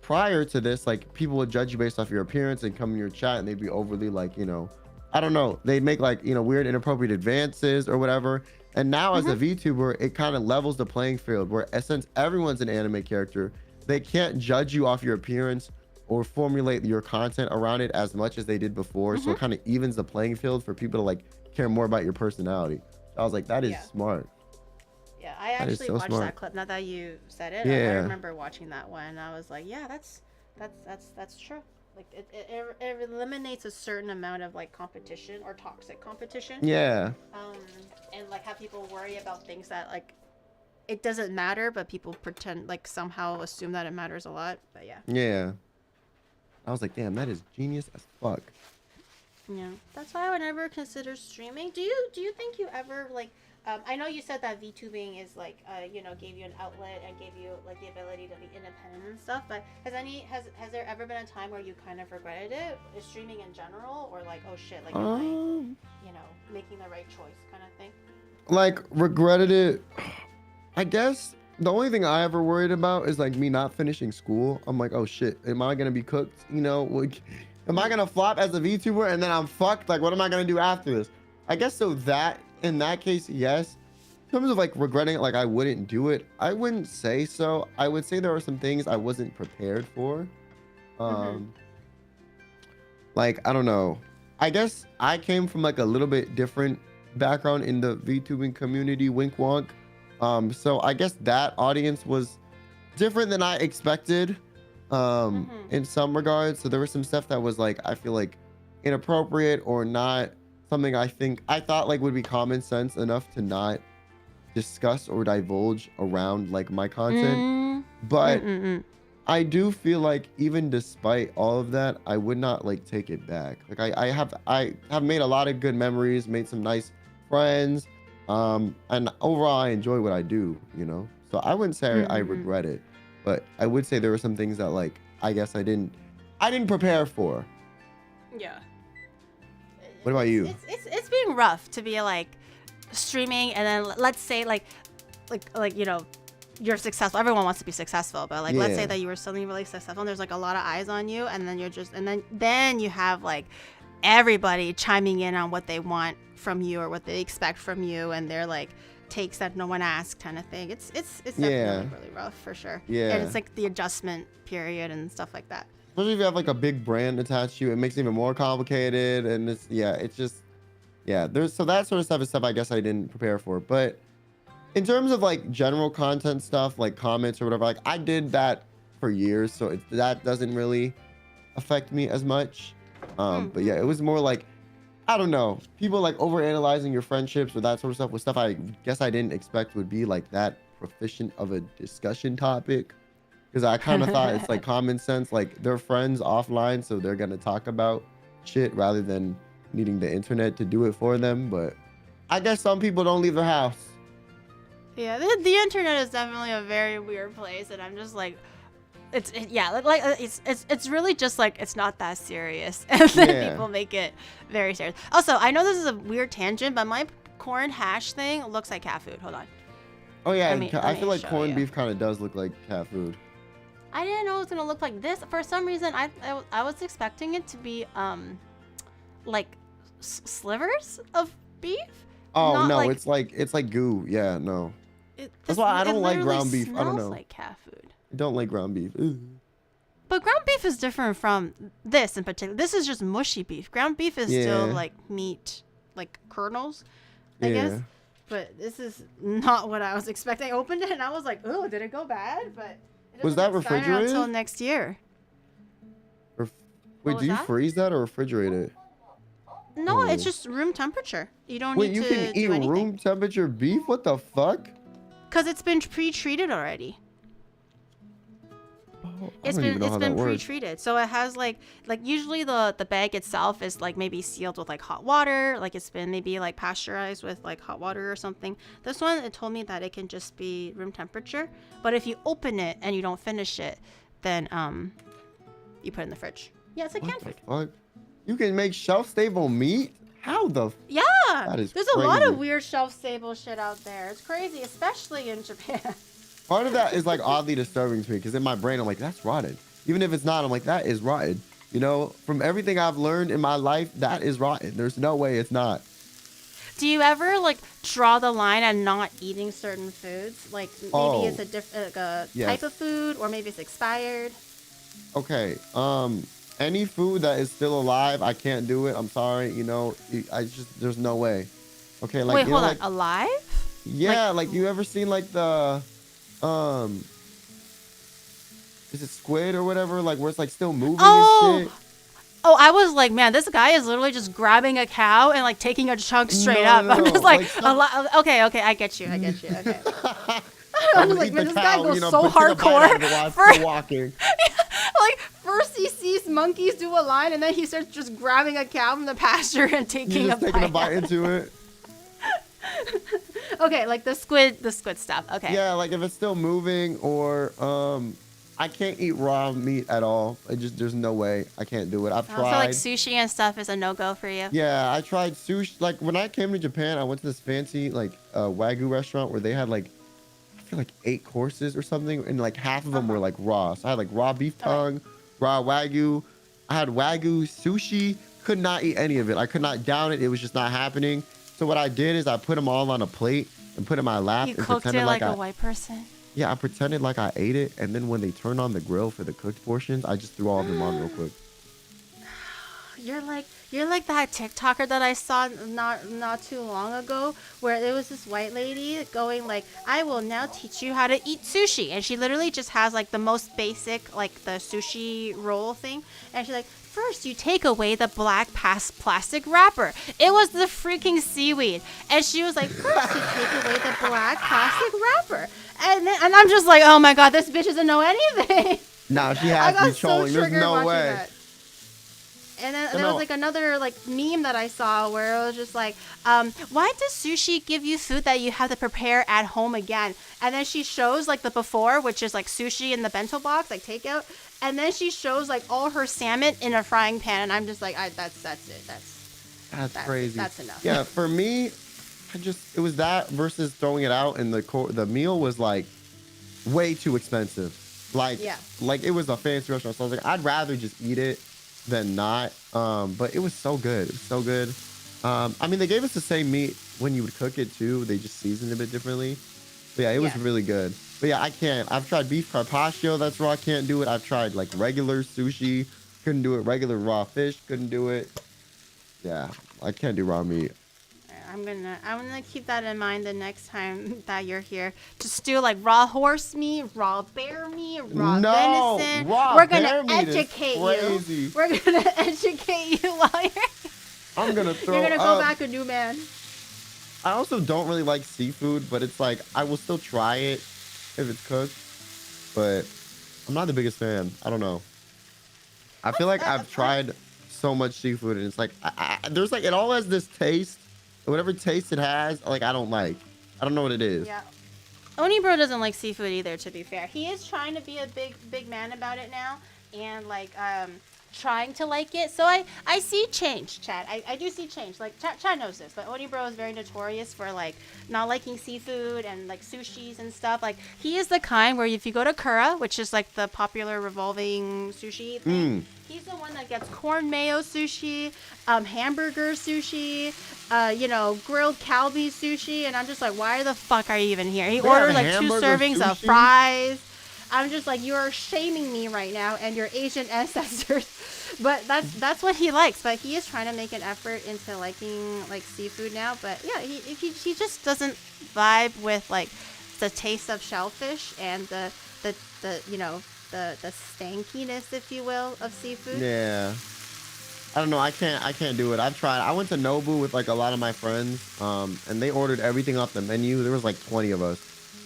prior to this, like people would judge you based off your appearance and come in your chat and they'd be overly like, you know, I don't know, they'd make like, you know, weird inappropriate advances or whatever. And now as a VTuber, it kind of levels the playing field, where since everyone's an anime character, they can't judge you off your appearance or formulate your content around it as much as they did before. So it kind of evens the playing field for people to like care more about your personality. So I was like, that is smart. Yeah, I actually watched that clip. Now that you said it, I remember watching that one. And I was like, yeah, that's true. Like it eliminates a certain amount of like competition or toxic competition. Yeah. And like have people worry about things that like it doesn't matter, but people pretend like somehow assume that it matters a lot. But yeah. Yeah. I was like, damn, that is genius as fuck. Yeah, that's why I would never consider streaming. Do you think you ever like? I know you said that VTubing is like, you know, gave you an outlet and gave you like the ability to be independent and stuff. But has there ever been a time where you kind of regretted it, streaming in general, or like, oh shit, like, am I, you know, making the right choice, kind of thing? Like regretted it. I guess the only thing I ever worried about is like me not finishing school. I'm like, oh shit, am I gonna be cooked? You know, like, am I gonna flop as a VTuber and then I'm fucked? Like, what am I gonna do after this? I guess so that. In that case, yes. In terms of like regretting it, like I wouldn't do it, I wouldn't say so. I would say there are some things I wasn't prepared for. Like, I don't know. I guess I came from like a little bit different background in the VTubing community, wink wonk. So I guess that audience was different than I expected in some regards. So there was some stuff that was like, I feel like inappropriate or not something I thought like would be common sense enough to not discuss or divulge around like my content. But I do feel like even despite all of that, I would not like take it back. Like I have made a lot of good memories, made some nice friends, and overall I enjoy what I do, you know. So I wouldn't say I regret it, but I would say there were some things that like I guess I didn't prepare for. Yeah. What about you? It's been rough to be like streaming, and then let's say like you know, you're successful. Everyone wants to be successful, but like let's say that you were suddenly really successful and there's like a lot of eyes on you, and then you're just then you have like everybody chiming in on what they want from you or what they expect from you, and they're like takes that no one asked kind of thing. It's definitely really rough for sure. Yeah. And it's like the adjustment period and stuff like that. Especially if you have like a big brand attached to you, it makes it even more complicated. And it's just there's so that sort of stuff is stuff I guess I didn't prepare for. But in terms of like general content stuff, like comments or whatever, like I did that for years, so that doesn't really affect me as much. But yeah, it was more like, I don't know, people like overanalyzing your friendships or that sort of stuff was stuff I guess I didn't expect would be like that proficient of a discussion topic. Because I kind of thought it's like common sense, like they're friends offline, so they're gonna talk about shit rather than needing the internet to do it for them. But I guess some people don't leave their house. Yeah, the internet is definitely a very weird place, and I'm just like, it's really just like it's not that serious, and then people make it very serious. Also, I know this is a weird tangent, but my corn hash thing looks like cat food. Hold on. Oh yeah, I feel like corned beef kind of does look like cat food. I didn't know it was gonna look like this. For some reason, I was expecting it to be like slivers of beef. Oh no, it's like goo. Yeah, no. That's why I don't like ground beef. I don't know. Like cat food. I don't like ground beef. Ugh. But ground beef is different from this in particular. This is just mushy beef. Ground beef is still like meat, like kernels, I guess. But this is not what I was expecting. I opened it and I was like, oh, did it go bad? But it was that doesn't expire refrigerated until next year? Wait, do you freeze that or refrigerate it? No, it's just room temperature. You don't need to you can eat room temperature beef? What the fuck? Because it's been pre-treated already. It's been pre-treated, so it has like usually the bag itself is like maybe sealed with like hot water, like it's been maybe like pasteurized with like hot water or something. This one, it told me that it can just be room temperature, but if you open it and you don't finish it, then you put it in the fridge. Yeah, it's like canned food. Fuck? You can make shelf-stable meat? How the? Yeah, there's a lot of weird shelf-stable shit out there. It's crazy, especially in Japan. Part of that is like oddly disturbing to me because in my brain I'm like, that's rotten. Even if it's not, I'm like, that is rotten. You know, from everything I've learned in my life, that is rotten. There's no way it's not. Do you ever like draw the line at not eating certain foods? Like maybe it's a different type of food, or maybe it's expired. Okay. Any food that is still alive, I can't do it. I'm sorry. You know, there's no way. Okay. Like, wait, hold on. Alive? Yeah. Like you ever seen like the is it squid or whatever, like where it's like still moving and shit? Oh, I was like, man, this guy is literally just grabbing a cow and like taking a chunk straight up. I'm just like okay, I get you. Okay. I'm just like, man, this guy goes so hardcore for walking. Like first he sees monkeys do a line and then he starts just grabbing a cow from the pasture and taking a bite into it. Okay, like the squid stuff. Okay. Yeah, like if it's still moving or I can't eat raw meat at all. There's no way. I can't do it. I've tried. So like sushi and stuff is a no-go for you? Yeah, I tried sushi. Like when I came to Japan, I went to this fancy like Wagyu restaurant where they had like I feel like 8 courses or something, and like half of them were like raw. So I had like raw beef tongue, raw Wagyu. I had Wagyu sushi. Could not eat any of it. I could not down it. It was just not happening. So what I did is I put them all on a plate and put it in my lap and pretended like a white person. Yeah, I pretended like I ate it, and then when they turned on the grill for the cooked portions, I just threw all of them on real quick. You're like that TikToker that I saw not too long ago, where there was this white lady going like, "I will now teach you how to eat sushi," and she literally just has like the most basic like the sushi roll thing, and she's like, "First, you take away the black plastic wrapper." It was the freaking seaweed, and she was like, "First, you take away the black plastic wrapper," and I'm just like, "Oh my god, this bitch doesn't know anything." Nah, she has me trolling. There's no way. That. And then there was like another like meme that I saw where it was just like, why does sushi give you food that you have to prepare at home again? And then she shows like the before, which is like sushi in the bento box, like takeout. And then she shows like all her salmon in a frying pan. And I'm just like, that's it. That's crazy. That's enough. Yeah, for me, it was that versus throwing it out. And the meal was like way too expensive. Like it was a fancy restaurant. So I was like, I'd rather just eat it than not. But it was so good. It was so good. I mean, they gave us the same meat when you would cook it too. They just seasoned it a bit differently. But yeah, it was really good. But yeah, I can't. I've tried beef carpaccio. That's raw. Can't do it. I've tried like regular sushi. Couldn't do it. Regular raw fish. Couldn't do it. Yeah, I can't do raw meat. I'm gonna keep that in mind the next time that you're here. Just do like raw horse meat, raw bear meat, raw venison. We're gonna educate you. We're gonna educate you while you're here. I'm gonna throw. You're gonna go back a new man. I also don't really like seafood, but it's like I will still try it if it's cooked. But I'm not the biggest fan. I don't know. I feel like I've tried so much seafood, and it's like there's like it all has this taste. Whatever taste it has, like I don't know what it is. Yeah. Onibro doesn't like seafood either, to be fair. He is trying to be a big man about it now, and like trying to like it. So I see change, Chad. I do see change. Like Chad knows this, but Onibro is very notorious for like not liking seafood and like sushis and stuff. Like he is the kind where if you go to Kura, which is like the popular revolving sushi thing, he's the one that gets corn mayo sushi, hamburger sushi, grilled Calbee sushi, and I'm just like, why the fuck are you even here? He ordered like 2 servings of fries. I'm just like, you are shaming me right now and your Asian ancestors. But that's what he likes. But he is trying to make an effort into liking like seafood now. But yeah, he just doesn't vibe with like the taste of shellfish and the stankiness, if you will, of seafood. Yeah. I don't know. I can't do it. I've tried. I went to Nobu with like a lot of my friends, and they ordered everything off the menu. There was like 20 of us,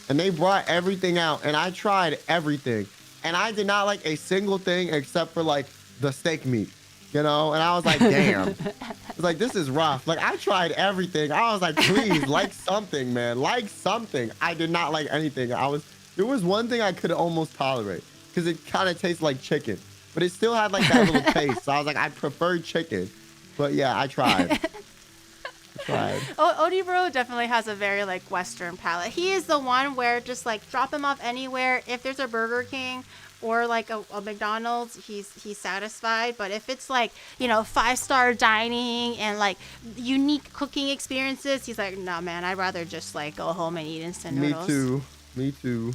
and they brought everything out, and I tried everything, and I did not like a single thing except for like the steak meat, And I was like, damn. It's like, this is rough. Like, I tried everything. I was like, please, like something, man. Like something. I did not like anything. There was one thing I could almost tolerate because it kind of tastes like chicken, but it still had like that little taste. So I was like, I prefer chicken. But yeah, I tried. Odibro definitely has a very like Western palate. He is the one where just like drop him off anywhere. If there's a Burger King or like a McDonald's, he's satisfied. But if it's like, 5-star dining and like unique cooking experiences, he's like, no man, I'd rather just like go home and eat instant noodles. Me too.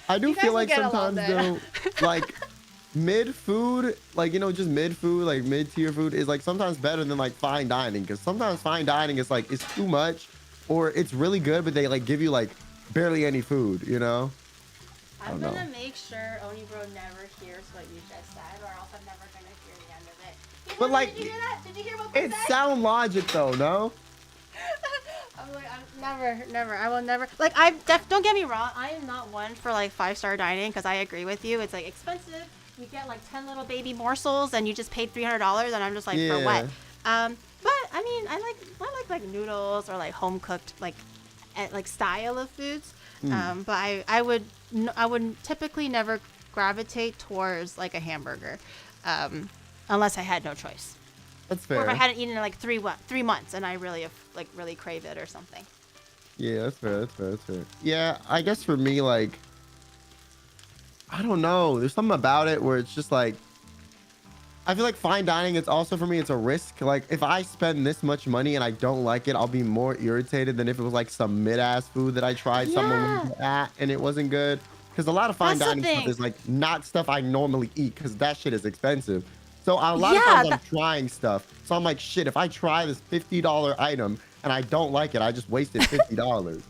I do feel like sometimes though, like mid food, like just mid food, like mid-tier food is like sometimes better than like fine dining, because sometimes fine dining is like it's too much, or it's really good but they like give you like barely any food. I'm gonna make sure Onibro never hears what you just said, or else I'm never gonna hear the end of it. But like, did you hear that? Did you hear what they it's said? sound logic though, no? I'm never. I will never. Like, don't get me wrong. I am not one for like 5-star dining, because I agree with you. It's like expensive. You get like 10 little baby morsels, and you just paid $300, and I'm just like, for what? But I mean, I like noodles or like home cooked like style of foods. But I would typically never gravitate towards like a hamburger, unless I had no choice. That's fair. Or if I hadn't eaten in like 3 months and I really crave it or something. Yeah, that's fair. Yeah, I guess for me, like, I don't know. There's something about it where it's just like, I feel like fine dining, it's also for me, it's a risk. Like, if I spend this much money and I don't like it, I'll be more irritated than if it was like some mid-ass food that I tried someone at and it wasn't good. Because a lot of fine dining stuff is like not stuff I normally eat, because that shit is expensive. So a lot of times I'm trying stuff. So I'm like, shit, if I try this $50 item and I don't like it, I just wasted $50.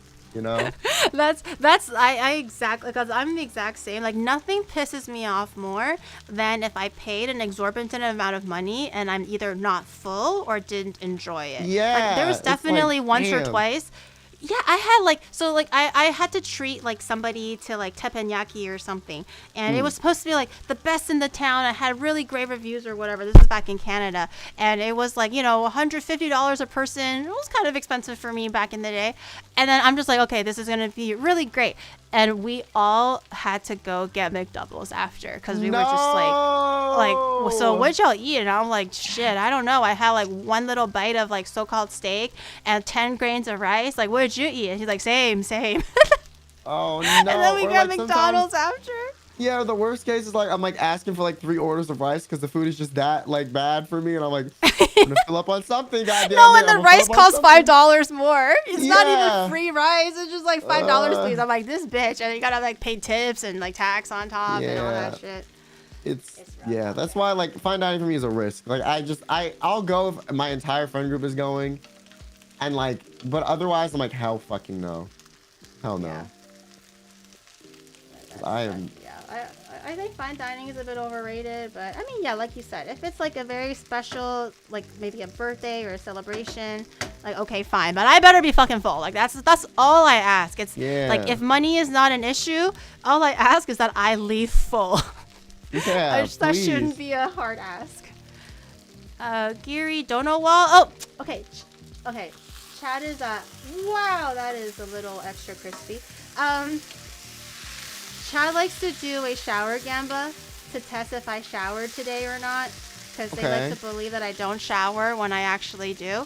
I exactly, because I'm the exact same. Like, nothing pisses me off more than if I paid an exorbitant amount of money and I'm either not full or didn't enjoy it. Yeah, like, there was definitely once or twice. Yeah, I had I had to treat like somebody to like teppanyaki or something, and it was supposed to be like the best in the town. I had really great reviews or whatever. This is back in Canada, and it was like $150 a person. It was kind of expensive for me back in the day, and then I'm just like, okay, this is gonna be really great, and we all had to go get McDoubles after, because we were just like, so what'd y'all eat? And I'm like, shit, I don't know. I had like one little bite of like so-called steak and 10 grains of rice. Like, what'd you eat? And he's like, same. Oh no. And then we got McDonald's after. Yeah, the worst case is like I'm like asking for like 3 orders of rice because the food is just that like bad for me, and I'm like, I'm gonna fill up on something, goddamn. No, and the rice costs $5 more. It's not even free rice. It's just like $5, please. I'm like, this bitch, and you gotta like pay tips and like tax on top and all that shit. It's that's why like fine dining for me is a risk. Like I'll go if my entire friend group is going, and like, but otherwise I'm like, hell fucking no, hell no. Yeah. I think fine dining is a bit overrated, but I mean, yeah, like you said, if it's like a very special, like maybe a birthday or a celebration, like, okay, fine, but I better be fucking full. Like, that's all I ask. It's like, if money is not an issue, all I ask is that I leave full. Yeah, that shouldn't be a hard ask. Geary, don't know wall. Oh, okay. Chad is wow, that is a little extra crispy. Chad likes to do a shower gamba to test if I showered today or not, because they Okay. like to believe that I don't shower when I actually do.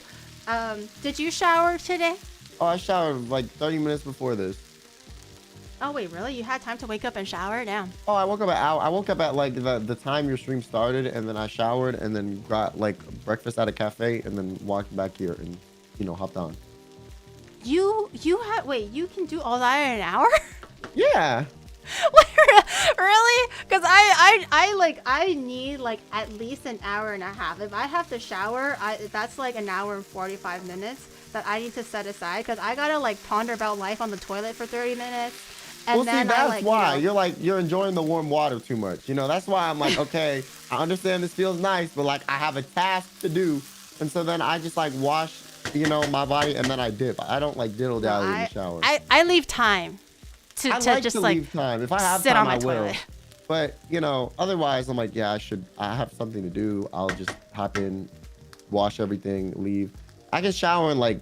Did you shower today? Oh, I showered like 30 minutes before this. Oh wait, really? You had time to wake up and shower? Damn. Oh, I woke up at like the time your stream started, and then I showered and then got like breakfast at a cafe and then walked back here and hopped on. You you can do all that in an hour? Yeah. Really? Because I need like at least an hour and a half. If I have to shower, that's like an hour and 45 minutes that I need to set aside, because I gotta like ponder about life on the toilet for 30 minutes. And Well, see, then that's why you're enjoying the warm water too much. That's why I'm like, okay, I understand this feels nice, but like I have a task to do, and so then I just like wash, my body, and then I dip. I don't like diddle dally in the shower. I leave time to like just to like leave time. If I have sit time, on my I will. toilet. But otherwise, I'm like, yeah, I have something to do. I'll just hop in, wash everything, leave. I can shower in like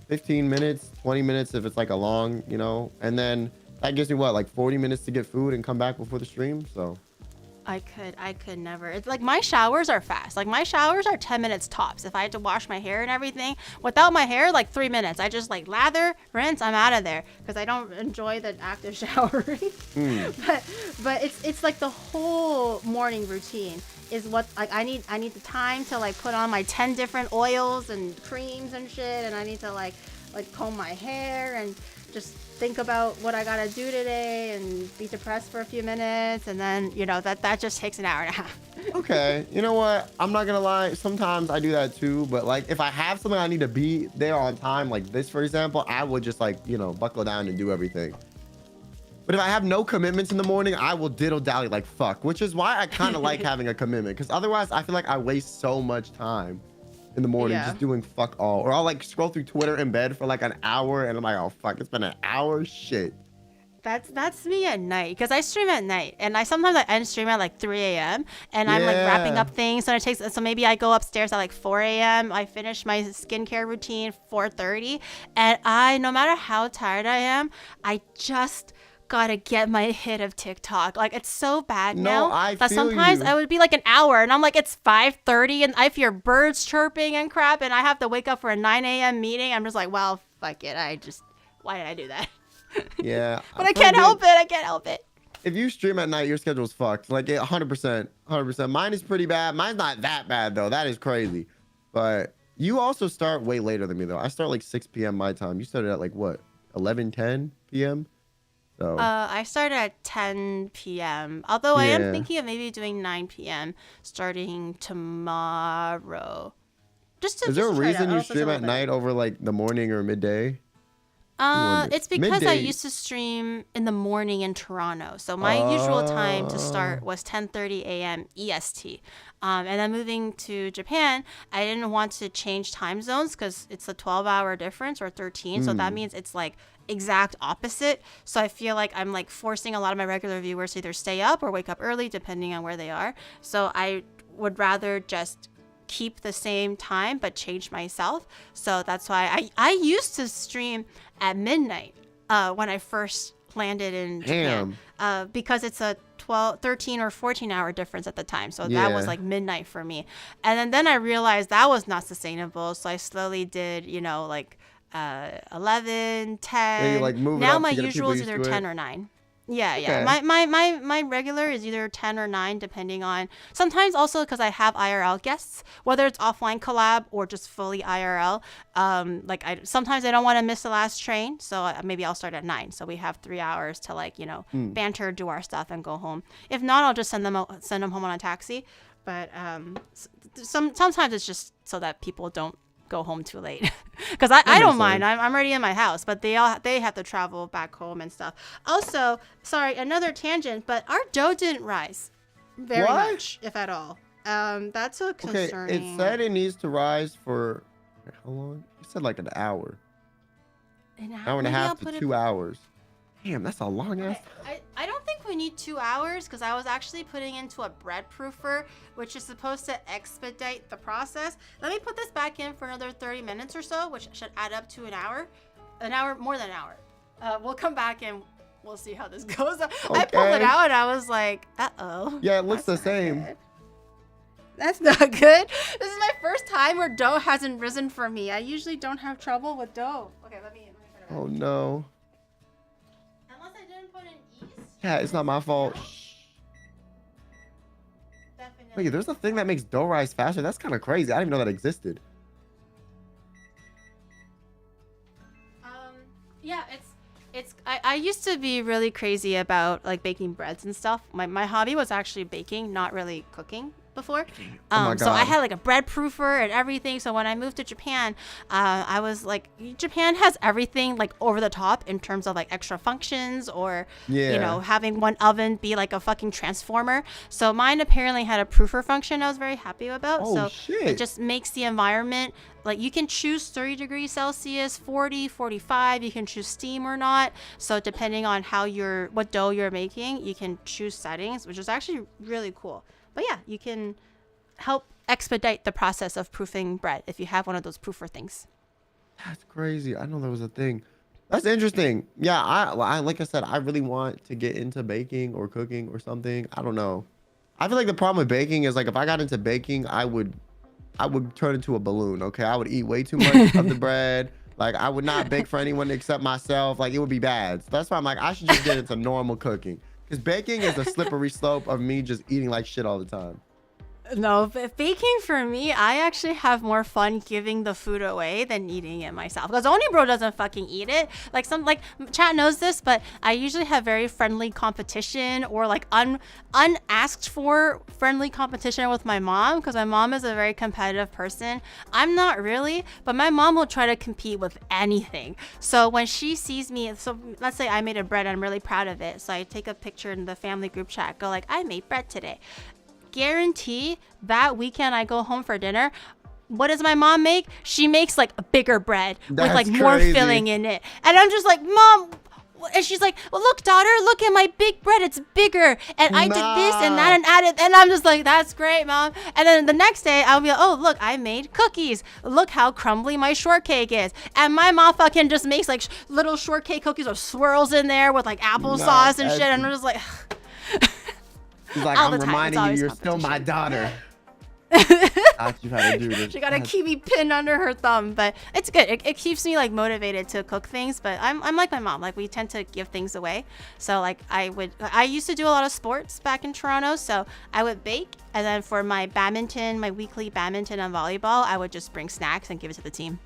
15 minutes, 20 minutes if it's like a long, and then that gives me what, like 40 minutes to get food and come back before the stream. So I could never. It's like my showers are fast. Like my showers are 10 minutes tops. If I had to wash my hair and everything, without my hair, like 3 minutes. I just like lather, rinse, I'm out of there, because I don't enjoy the act of showering. But it's like the whole morning routine is what like I need the time to like put on my 10 different oils and creams and shit, and I need to like comb my hair and just think about what I gotta do today and be depressed for a few minutes, and then that just takes an hour and a half. okay, you know what? I'm not gonna lie. Sometimes I do that too, but like if I have something I need to be there on time, like this for example, I would just like buckle down and do everything. But if I have no commitments in the morning, I will diddle dally like fuck, which is why I kind of like having a commitment, because otherwise I feel like I waste so much time in the morning just doing fuck all. Or I'll like scroll through Twitter in bed for like an hour and I'm like, oh fuck, it's been an hour. Shit. That's me at night, because I stream at night, and sometimes I end stream at like 3 a.m. and I'm like wrapping up things, so maybe I go upstairs at like 4 a.m. I finish my skincare routine 4:30, and no matter how tired I am, I just gotta get my hit of TikTok. Like it's so bad now that sometimes I would be like an hour and I'm like, it's 5:30 and I hear birds chirping and crap and I have to wake up for a 9 a.m. meeting. I'm just like, well, fuck it. Why did I do that? Yeah. But I can't help it. If you stream at night, your schedule's fucked. Like 100%. Mine is pretty bad. Mine's not that bad though. That is crazy. But you also start way later than me though. I start like 6 p.m. my time. You started at like what? 10 p.m.? So. I started at 10 p.m. Although I am thinking of maybe doing 9 p.m. starting tomorrow. Is there a reason you stream at night over like the morning or midday? It's because I used to stream in the morning in Toronto. So my usual time to start was 10:30 a.m. EST. And then moving to Japan, I didn't want to change time zones because it's a 12-hour difference or 13. So that means it's like exact opposite. So I feel like I'm like forcing a lot of my regular viewers to either stay up or wake up early depending on where they are. So I would rather just keep the same time but change myself. So that's why I used to stream at midnight when I first landed in Japan, because it's a 13 or 14 hour difference at the time. So that was like midnight for me. And then I realized that was not sustainable. So I slowly did, 11, 10. Like now my usual is either 10 or 9. Yeah. My regular is either 10 or 9, depending on. Sometimes also because I have IRL guests, whether it's offline collab or just fully IRL. Sometimes I don't want to miss the last train, so maybe I'll start at 9. So we have 3 hours to banter, do our stuff, and go home. If not, I'll just send them home on a taxi. But sometimes it's just so that people don't go home too late, because I don't mind. I'm already in my house, but they have to travel back home and stuff. Also, sorry, another tangent, but our dough didn't rise very much, if at all. That's a concerning. Okay, it said it needs to rise for how long? You said like an hour. An hour and a half to 2 hours. Damn, that's a long ass. I don't think we need 2 hours, because I was actually putting into a bread proofer, which is supposed to expedite the process. Let me put this back in for another 30 minutes or so, which should add up to an hour. More than an hour. We'll come back and we'll see how this goes. I Okay. pulled it out and I was like, uh-oh. Yeah, it looks the That's not same. good. That's not good. This is my first time where dough hasn't risen for me. I usually don't have trouble with dough. Okay, let me put it back. Oh no. Unless I didn't put in yeast. Yeah, it's not my fault. Definitely. Wait, there's a thing that makes dough rise faster. That's kind of crazy. I didn't even know that existed. Yeah, I used to be really crazy about like baking breads and stuff. My hobby was actually baking, not really cooking before. Oh my So I God. had like a bread proofer and everything. So when I moved to Japan, I was like, Japan has everything like over the top in terms of like extra functions or, you know, Yeah. having one oven be like a fucking transformer. So mine apparently had a proofer function I was very happy about. Oh, so shit. it just makes the environment like you can choose 30 degrees Celsius, 40, 45. You can choose steam or not. So depending on what dough you're making, you can choose settings, which is actually really cool. But yeah, you can help expedite the process of proofing bread if you have one of those proofer things. That's crazy. I know there was a thing. That's interesting. Yeah, I like I said, I really want to get into baking or cooking or something. I don't know. I feel like the problem with baking is like if I got into baking, I would turn into a balloon. Okay, I would eat way too much of the bread. Like I would not bake for anyone except myself. Like it would be bad. So that's why I'm like I should just get into normal cooking. Because baking is a slippery slope of me just eating like shit all the time. No, but baking for me, I actually have more fun giving the food away than eating it myself. Because Oni Bro doesn't fucking eat it. Like chat knows this, but I usually have very friendly competition or like unasked for friendly competition with my mom because my mom is a very competitive person. I'm not really, but my mom will try to compete with anything. So when she sees me, so let's say I made a bread and I'm really proud of it. So I take a picture in the family group chat, go like, I made bread today. Guarantee that weekend I go home for dinner, what does my mom make? She makes like a bigger bread with like more crazy. filling in it. And I'm just like, Mom, and she's like, well, look, daughter, look at my big bread. It's bigger. And I did this and that and added. And I'm just like, that's great, Mom. And then the next day I'll be like, oh, look, I made cookies. Look how crumbly my shortcake is. And my mom fucking just makes like little shortcake cookies or swirls in there with like applesauce and shit. And I'm just like, He's like, all I'm the time. It's reminding you, always you're still my competition. daughter. I taught you how to do this. She got a kiwi pin under her thumb, but it's good. It keeps me like motivated to cook things. But I'm like my mom. Like we tend to give things away. So like I used to do a lot of sports back in Toronto. So I would bake, and then for my weekly badminton and volleyball, I would just bring snacks and give it to the team.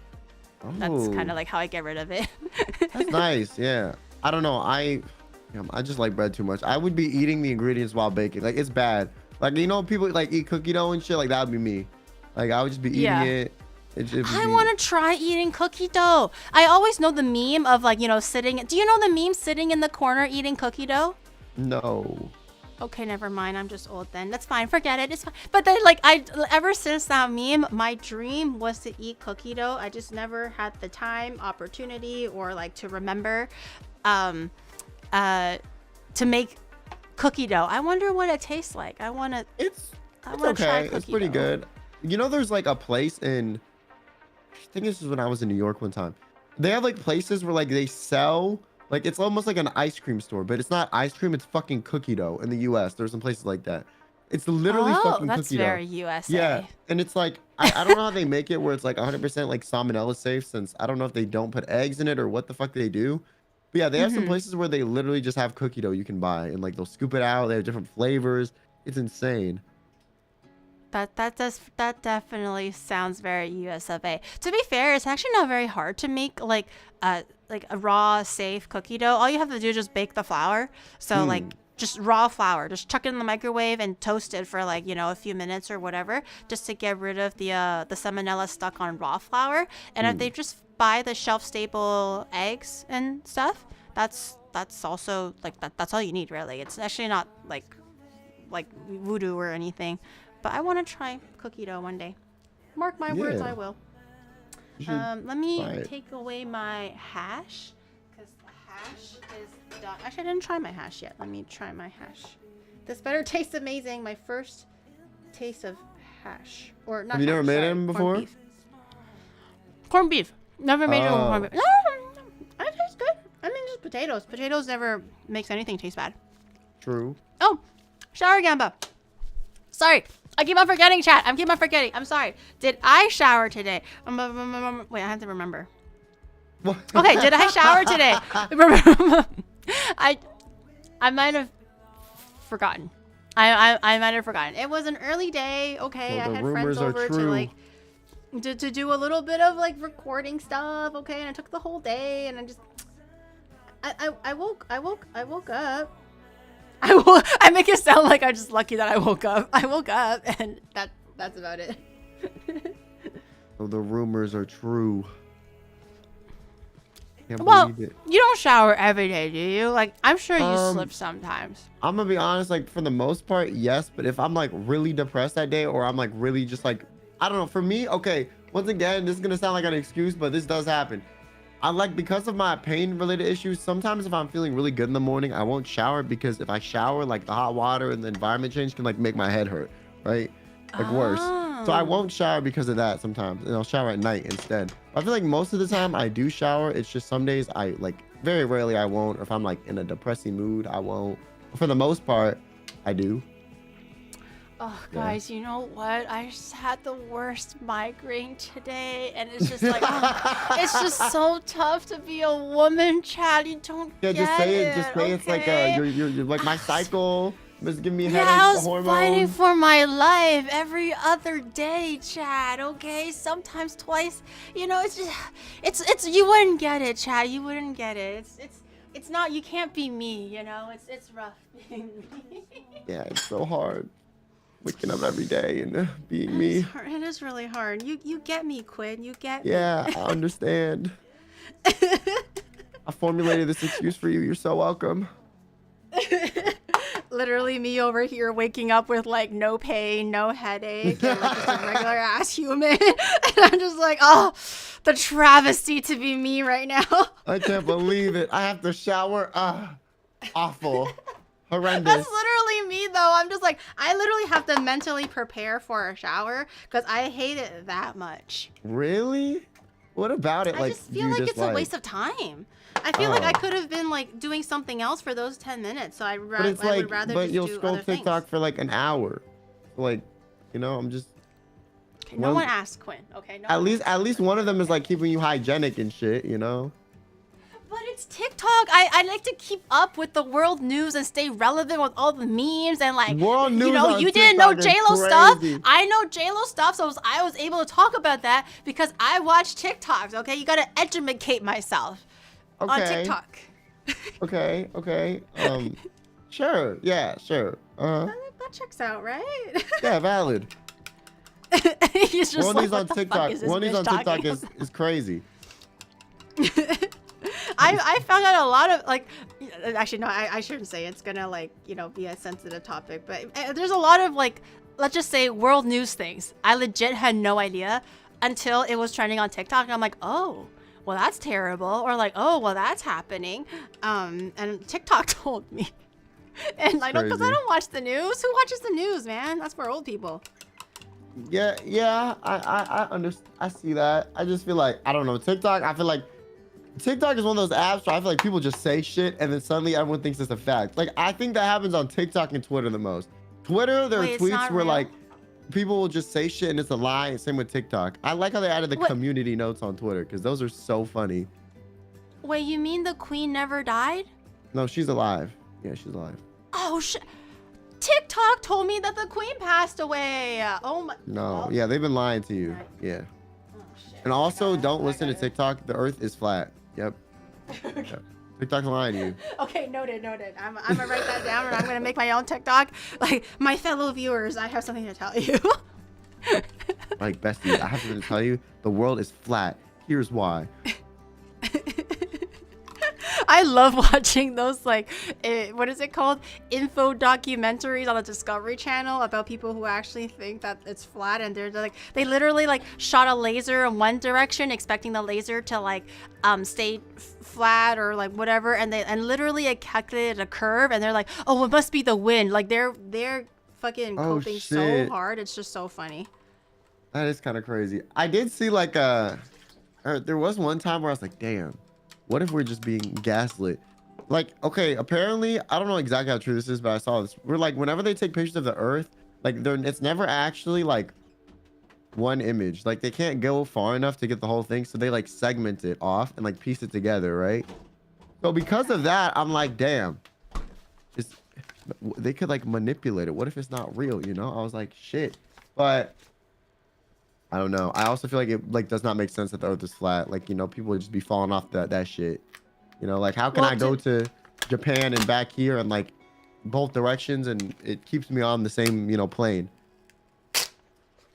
That's kind of like how I get rid of it. That's nice. Yeah. I don't know. I just like bread too much. I would be eating the ingredients while baking. Like it's bad. Like you know, people like eat cookie dough and shit. Like that would be me. Like I would just be eating it. I want to try eating cookie dough. I always know the meme of like, you know, do you know the meme sitting in the corner eating cookie dough? No. Okay, never mind. I'm just old then. That's fine. Forget it. It's fine. But then like ever since that meme, my dream was to eat cookie dough. I just never had the time, opportunity, or like to remember to make cookie dough. I wonder what it tastes like. I want to okay. try It's pretty dough. good. You know, there's like a place I think this is when I was in New York one time. They have like places where like they sell like it's almost like an ice cream store, but it's not ice cream. It's fucking cookie dough in the U.S. There's some places like that. It's literally fucking that's cookie dough. very USA. Yeah, and it's like I don't know how they make it where it's like 100% like salmonella safe, since I don't know if they don't put eggs in it or what the fuck they do. But yeah, they have some places where they literally just have cookie dough you can buy, and like they'll scoop it out. They have different flavors. It's insane. That definitely sounds very US of A. To be fair, it's actually not very hard to make like a raw, safe cookie dough. All you have to do is just bake the flour. So like just raw flour, just chuck it in the microwave and toast it for like, you know, a few minutes or whatever, just to get rid of the salmonella stuck on raw flour. And if they just buy the shelf stable eggs and stuff, that's also like that's all you need really. It's actually not like voodoo or anything. But I want to try cookie dough one day. Mark my words, I will. Let me take away my hash, because the hash is done. Actually, I didn't try my hash yet. Let me try my hash. This better taste amazing. My first taste of hash. Or not. Have you never made them before? Corned beef. Never made it with corned beef. No, it tastes good. I mean, just potatoes. Potatoes never makes anything taste bad. True. Oh, shower gamba. Sorry, I keep on forgetting, chat. I keep on forgetting. I'm sorry. Did I shower today? Wait, I have to remember. What? Okay, did I shower today? I might have forgotten. I might have forgotten. It was an early day. Okay, Well, I the had rumors friends are over to true. like to do a little bit of like recording stuff. Okay, and I took the whole day, and I woke up. I make it sound like I'm just lucky that I woke up. I woke up, and that's about it. So the rumors are true. Can't Well, believe it. you don't shower every day, do you? Like, I'm sure you Um, slip sometimes. I'm gonna be honest, like for the most part, yes. But if I'm like really depressed that day, or I'm like really just like, I don't know. For me, okay. Once again, this is gonna sound like an excuse, but this does happen. I like, because of my pain-related issues, sometimes if I'm feeling really good in the morning, I won't shower, because if I shower, like the hot water and the environment change can like make my head hurt, right? Like worse. So I Oh. won't shower because of that sometimes, and I'll shower at night instead. I feel like most of the time I do shower. It's just some days I like, very rarely I won't. Or if I'm like in a depressing mood, I won't. But for the most part, I do. Oh, Yeah. guys, you know what? I just had the worst migraine today, and it's just like, oh, it's just so tough to be a woman, Chad. You don't Yeah, get just say it. Just say it's like okay? you're like my cycle. It's giving me Yeah, headaches, I the was hormones. fighting for my life every other day, Chad. Okay, sometimes twice. You know, it's just, it's. You wouldn't get it, Chad. You wouldn't get it. It's not. You can't be me. You know, it's rough being me. Yeah, it's so hard. Waking up every day and being me. It's hard. It is really hard. You get me, Quinn. You get me. Yeah, I understand. I formulated this excuse for you. You're so welcome. Literally me over here waking up with like no pain, no headache, and like just a regular ass human. And I'm just like, oh, the travesty to be me right now. I can't believe it. I have to shower. Awful. Horrendous. That's literally me though. I'm just like, I literally have to mentally prepare for a shower because I hate it that much. Really? What about it? I just feel like it's a waste of time. I feel like I could have been like doing something else for those 10 minutes. So I would rather but just you'll do scroll other TikTok things. for like an hour. Like, you know, I'm just. Okay, no one asked Quinn. Okay, no. At least one of them is like keeping you hygienic and shit, you know? But it's TikTok. I like to keep up with the world news and stay relevant with all the memes and like, World you news know, on you didn't know TikTok is JLo stuff. crazy. I know JLo stuff, so I was able to talk about that because I watch TikToks. Okay, you gotta educate myself on TikTok. Okay. Sure. Yeah, sure. That checks out, right? Yeah, valid. He's just World like, news what on the fuck TikTok. is this World news bitch on TikTok talking is crazy. I found out a lot of like, actually no, I shouldn't say it's gonna like, you know, be a sensitive topic, but there's a lot of like, let's just say world news things I legit had no idea until it was trending on TikTok, and I'm like, oh, well that's terrible, or like, oh, well that's happening, and TikTok told me. And I don't, because I Crazy. don't watch the news. Who watches the news, man? That's for old people. Yeah, I understand. I see that. I just feel like, I don't know, TikTok, I feel like TikTok is one of those apps where I feel like people just say shit and then suddenly everyone thinks it's a fact. Like, I think that happens on TikTok and Twitter the most. Twitter, there are Wait, it's tweets not where real? like people will just say shit and it's a lie, and same with TikTok. I like how they added the What? community notes on Twitter because those are so funny. Wait, you mean the queen never died? No, she's alive. Yeah, she's alive. Oh shit. TikTok told me that the queen passed away. Oh my. No, Oh. yeah, they've been lying to you. Yeah. Oh, shit. And also, I don't listen to got it. TikTok. The earth is flat. Yep. Yep. TikTok's lying to you. Okay, noted. I'm gonna write that down, and I'm gonna make my own TikTok. Like, my fellow viewers, I have something to tell you. Like, bestie, I have something to tell you. The world is flat. Here's why. I love watching those, like, what is it called? Info documentaries on the Discovery Channel about people who actually think that it's flat, and they're like, they literally like shot a laser in one direction, expecting the laser to like stay flat or like whatever, and literally it calculated a curve, and they're like, oh, it must be the wind. Like they're fucking Oh, coping so shit. hard. It's just so funny. That is kind of crazy. I did see like there was one time where I was like, damn, what if we're just being gaslit? Like, okay, apparently, I don't know exactly how true this is, but I saw this. We're like, whenever they take pictures of the Earth, like, it's never actually like one image. Like, they can't go far enough to get the whole thing, so they like segment it off and like piece it together, right? So because of that, I'm like, damn, it's, they could like manipulate it. What if it's not real? You know? I was like, shit. But I don't know. I also feel like it like does not make sense that the Earth is flat. Like, you know, people would just be falling off that shit. You know, like how can I go to Japan and back here and like both directions and it keeps me on the same, you know, plane.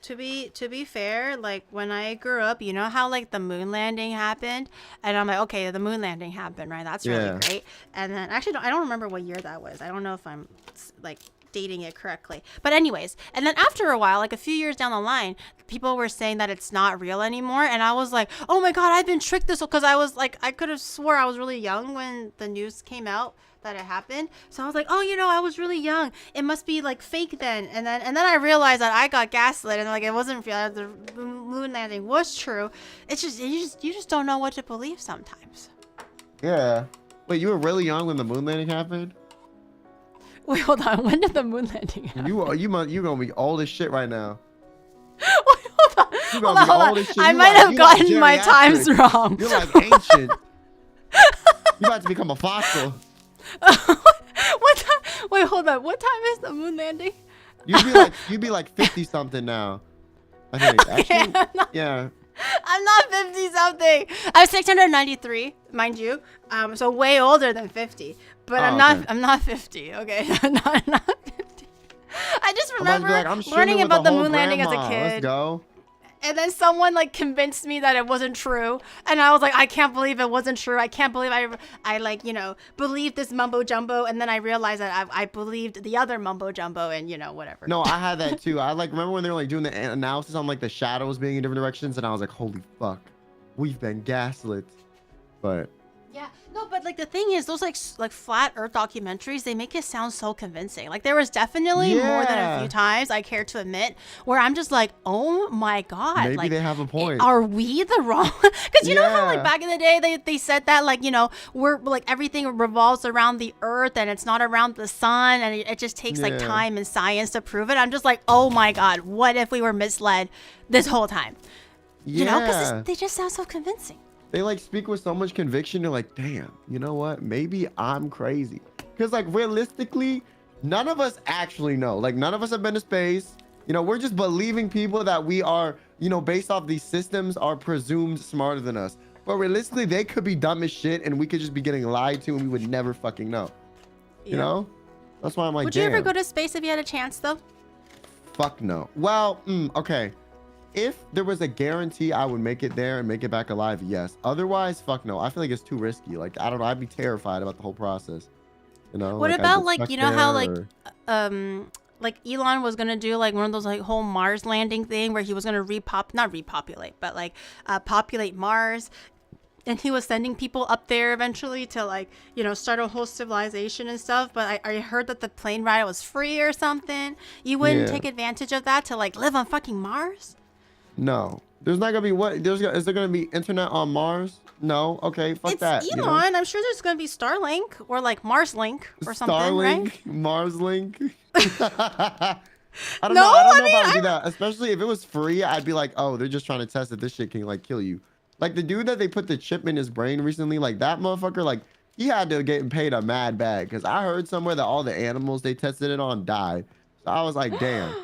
To be fair, like when I grew up, you know how like the moon landing happened, and I'm like, okay, the moon landing happened, right? That's really great. And then actually, I don't remember what year that was. I don't know if I'm like dating it correctly. But anyways, and then after a while, like a few years down the line, people were saying that it's not real anymore, and I was like, oh my god, I've been tricked this, because I was like, I could have swore I was really young when the news came out that it happened. So I was like, oh, you know, I was really young, it must be like fake then. And then I realized that I got gaslit, and like it wasn't real, the moon landing was true. It's just you just don't know what to believe sometimes. Yeah. Wait, you were really young when the moon landing happened? Wait, hold on. When did the moon landing happen? You gonna be old as shit right now. Wait, hold on. I might have gotten my times wrong. You're like ancient. You about to become a fossil. What time? Wait, hold on. What time is the moon landing? You'd be like 50 something now. I think. Okay, actually, yeah. I'm not 50 something. I'm 693, mind you. So way older than 50. But I'm not 50. Okay, I'm not 50. I just remember learning about the moon landing as a kid. Let's go. And then someone like convinced me that it wasn't true, and I was like, I can't believe it wasn't true. I can't believe I like, you know, believed this mumbo jumbo, and then I realized that I believed the other mumbo jumbo, and you know, whatever. No, I had that too. I like remember when they were like doing the analysis on like the shadows being in different directions, and I was like, holy fuck, we've been gaslit. But yeah, no, but like the thing is, those like flat Earth documentaries, they make it sound so convincing. Like there was definitely more than a few times, I care to admit, where I'm just like, oh my god, maybe like, they have a point. Are we the wrong? Because you know how like back in the day they said that like, you know, we're like everything revolves around the Earth and it's not around the sun, and it just takes like time and science to prove it. I'm just like, oh my god, what if we were misled this whole time? You know, because they just sound so convincing. They like speak with so much conviction. You're like, damn, you know what? Maybe I'm crazy. Because like realistically, none of us actually know. Like none of us have been to space. You know, we're just believing people that we are, you know, based off these systems are presumed smarter than us. But realistically, they could be dumb as shit and we could just be getting lied to and we would never fucking know. You know? That's why I'm like, would you ever go to space if you had a chance though? Fuck no. Well, okay. If there was a guarantee I would make it there and make it back alive, yes. Otherwise, fuck no. I feel like it's too risky. Like, I don't know. I'd be terrified about the whole process. You know? What about like, you know how like, like Elon was gonna do like one of those like whole Mars landing thing where he was gonna not repopulate, but like populate Mars. And he was sending people up there eventually to like, you know, start a whole civilization and stuff. But I heard that the plane ride was free or something. You wouldn't take advantage of that to like live on fucking Mars? No, there's not gonna be is there gonna be internet on Mars? No. Okay, fuck that. It's Elon. You know? I'm sure there's gonna be Starlink or like Mars Link or something, right? Mars Link. I don't know. I don't know if I would do that. Especially if it was free, I'd be like, oh, they're just trying to test if this shit can like kill you. Like the dude that they put the chip in his brain recently, like that motherfucker, like he had to get paid a mad bag because I heard somewhere that all the animals they tested it on died. So I was like, damn.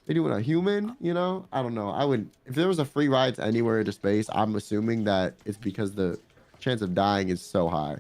They doing a human, you know? I don't know. I would, if there was a free ride anywhere to space, I'm assuming that it's because the chance of dying is so high.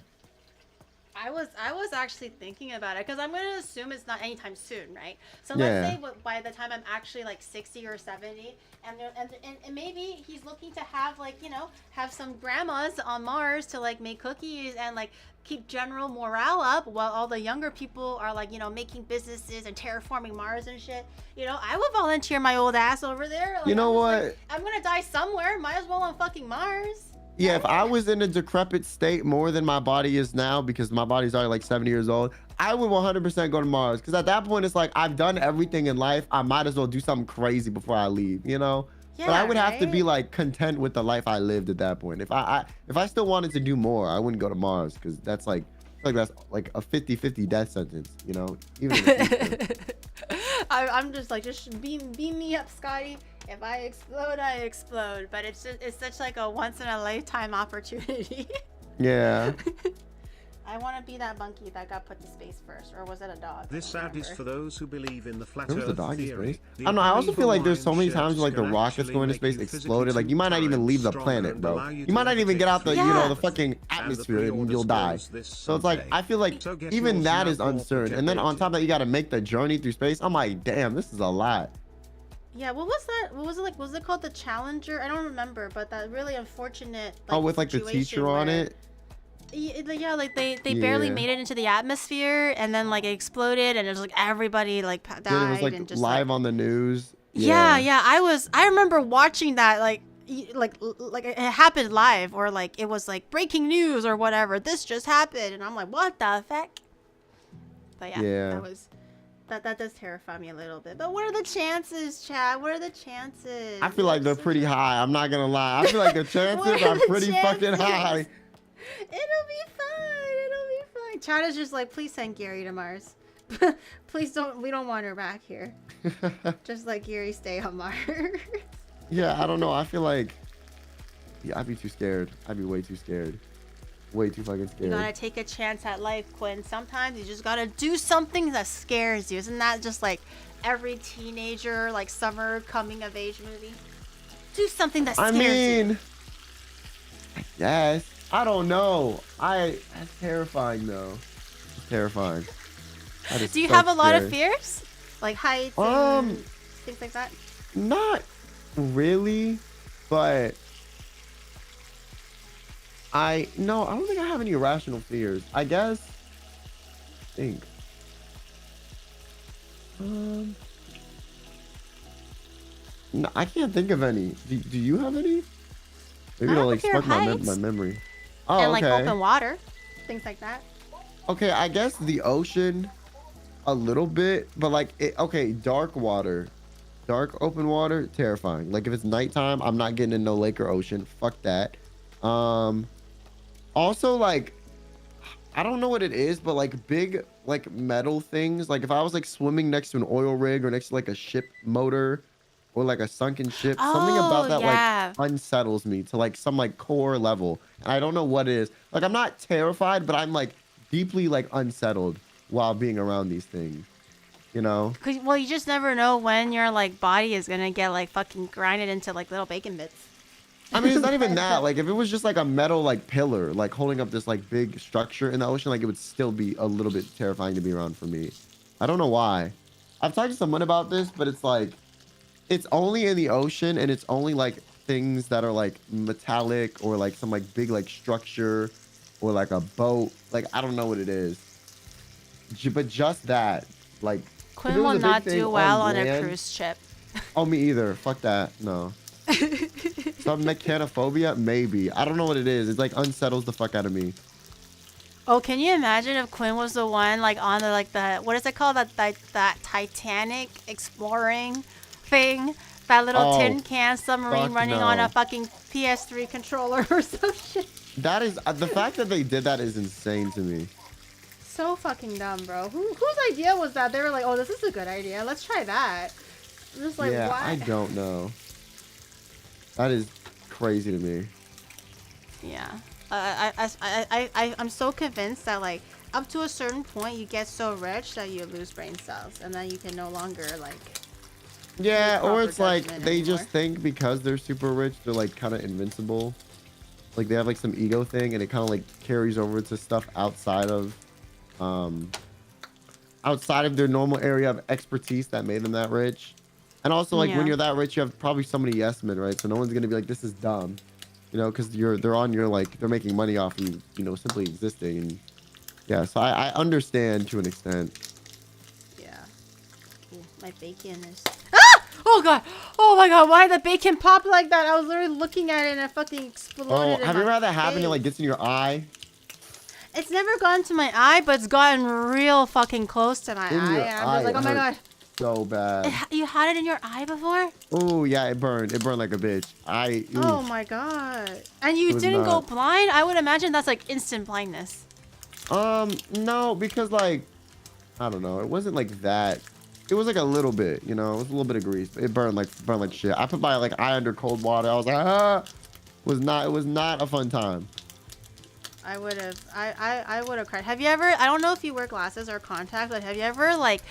I was actually thinking about it because I'm gonna assume it's not anytime soon, right? So let's say by the time I'm actually like 60 or 70, and maybe he's looking to have like, you know, have some grandmas on Mars to like make cookies and like keep general morale up while all the younger people are like, you know, making businesses and terraforming Mars and shit. You know, I would volunteer my old ass over there. Like, you know what? Like, I'm gonna die somewhere. Might as well on fucking Mars. Yeah, if I was in a decrepit state more than my body is now, because my body's already like 70 years old, I would 100% go to Mars. Because at that point, it's like, I've done everything in life. I might as well do something crazy before I leave, you know? Yeah, but I would have to be like content with the life I lived at that point. If I still wanted to do more, I wouldn't go to Mars because that's like like that's like a 50-50 death sentence, you know? Even in the future. I'm just like, just beam me up, Scotty. If I explode, I explode. But it's such like a once in a lifetime opportunity. Yeah. I want to be that monkey that got put to space first, or was it a dog? This ad is for those who believe in the flat There was a earth dog in theory. space. I don't know. I also feel like there's so many times like the can rockets actually going to make space you exploded. Like physically you might not 2 even leave the times planet, stronger bro. and allow you You to might not even get out the levitate you know Yeah. the fucking And the atmosphere and pre-order you'll die. stores this So it's like Sunday. I feel like So get even yours that now is or uncertain. get And then on waiting. top of that, you got to make the journey through space. I'm like, damn, this is a lot. Yeah, what was that? What was it like? Was it called the Challenger? I don't remember, but that really unfortunate. Like, Oh, with like the situation teacher on where- it. Yeah, like they barely Yeah. made it into the atmosphere, and then like it exploded, and it was like everybody like died, Then it was like and just live like, on the news. yeah. I remember watching that like it happened live, or like it was like breaking news or whatever. This just happened, and I'm like, what the heck? But Yeah. that does terrify me a little bit. But what are the chances, Chad? What are the chances? I feel like they're pretty high. I'm not gonna lie. I feel like the chances What are are the pretty fucking chances? high. It'll be fine. It'll be fine. Chad is just like, please send Gary to Mars. Please don't. We don't want her back here. Just let Gary stay on Mars. Yeah, I don't know. I feel like I'd be too scared. I'd be way too scared. Way too fucking You scared. gotta take a chance at life, Quinn. Sometimes you just gotta do something that scares you. Isn't that just like every teenager, like summer coming of age movie? Do something that I scares you. mean, I guess. I don't know. That's terrifying though. It's terrifying. That is Do you so have a lot of scary. fears? Like heights Um, and things like that? Not really, but I don't think I have any irrational fears. I guess. Think. No, I can't think of any. Do you have any? Maybe I it'll have a like fear of spark heights. my memory. Oh, And like okay. open water, things like that. Okay, I guess the ocean a little bit, but like okay, dark water. Dark open water, terrifying. Like if it's nighttime, I'm not getting in no lake or ocean. Fuck that. Also like I don't know what it is, but like big like metal things. Like if I was like swimming next to an oil rig or next to like a ship motor or like a sunken ship, something about Oh, that yeah. like unsettles me to like some like core level. And I don't know what it is. Like I'm not terrified, but I'm like deeply like unsettled while being around these things. You know? Well, you just never know when your like body is gonna get like fucking grinded into like little bacon bits. I mean, it's not even that. Like, if it was just like a metal like pillar, like holding up this like big structure in the ocean, like it would still be a little bit terrifying to be around for me. I don't know why. I've talked to someone about this, but it's like, it's only in the ocean, and it's only like things that are like metallic or like some like big like structure or like a boat. Like I don't know what it is, but just that. Like if Quinn it was will a big not thing do well on a land- cruise ship. Oh, me either. Fuck that. No. Some mechanophobia? Maybe. I don't know what it is. It like unsettles the fuck out of me. Oh, can you imagine if Quinn was the one like on the like the what is it called, that Titanic exploring thing? That little Oh, tin can submarine fuck running on no. a fucking PS3 controller or some shit. That is the fact that they did that is insane to me. So fucking dumb, bro. Whose idea was that? They were like, oh, this is a good idea. Let's try that. I'm just like, Yeah, what? I don't know. That is crazy to me. Yeah. I'm so convinced that like up to a certain point you get so rich that you lose brain cells and then you can no longer like Yeah, make or proper it's like judgment they anymore. just think because they're super rich, they're like kind of invincible. Like they have like some ego thing, and it kind of like carries over to stuff outside of their normal area of expertise that made them that rich. And also like when Yeah. you're that rich, you have probably so many yes men, right? So no one's gonna be like, this is dumb, you know, because they're on your like they're making money off you, you know, simply existing. And yeah, so I understand to an extent. Yeah. Ooh, my bacon is ah! Oh god! Oh my god! Why did the bacon pop like that? I was literally looking at it and it fucking exploded. Oh, in have you ever my had that happen? face. It like gets in your eye. It's never gone to my eye, but it's gotten real fucking close to my In eye. your And I'm eye, just like, it oh my god. hurts so bad. You had it in your eye before? Oh yeah, it burned. It burned like a bitch. Oh oof. my god. And you It was didn't go not. blind? I would imagine that's like instant blindness. No, because like, I don't know. It wasn't like that. It was like a little bit, you know, it was a little bit of grease. It burned like shit. I put my like eye under cold water. I was like, it was not a fun time. I would have cried. Have you ever, I don't know if you wear glasses or contacts, but have you ever like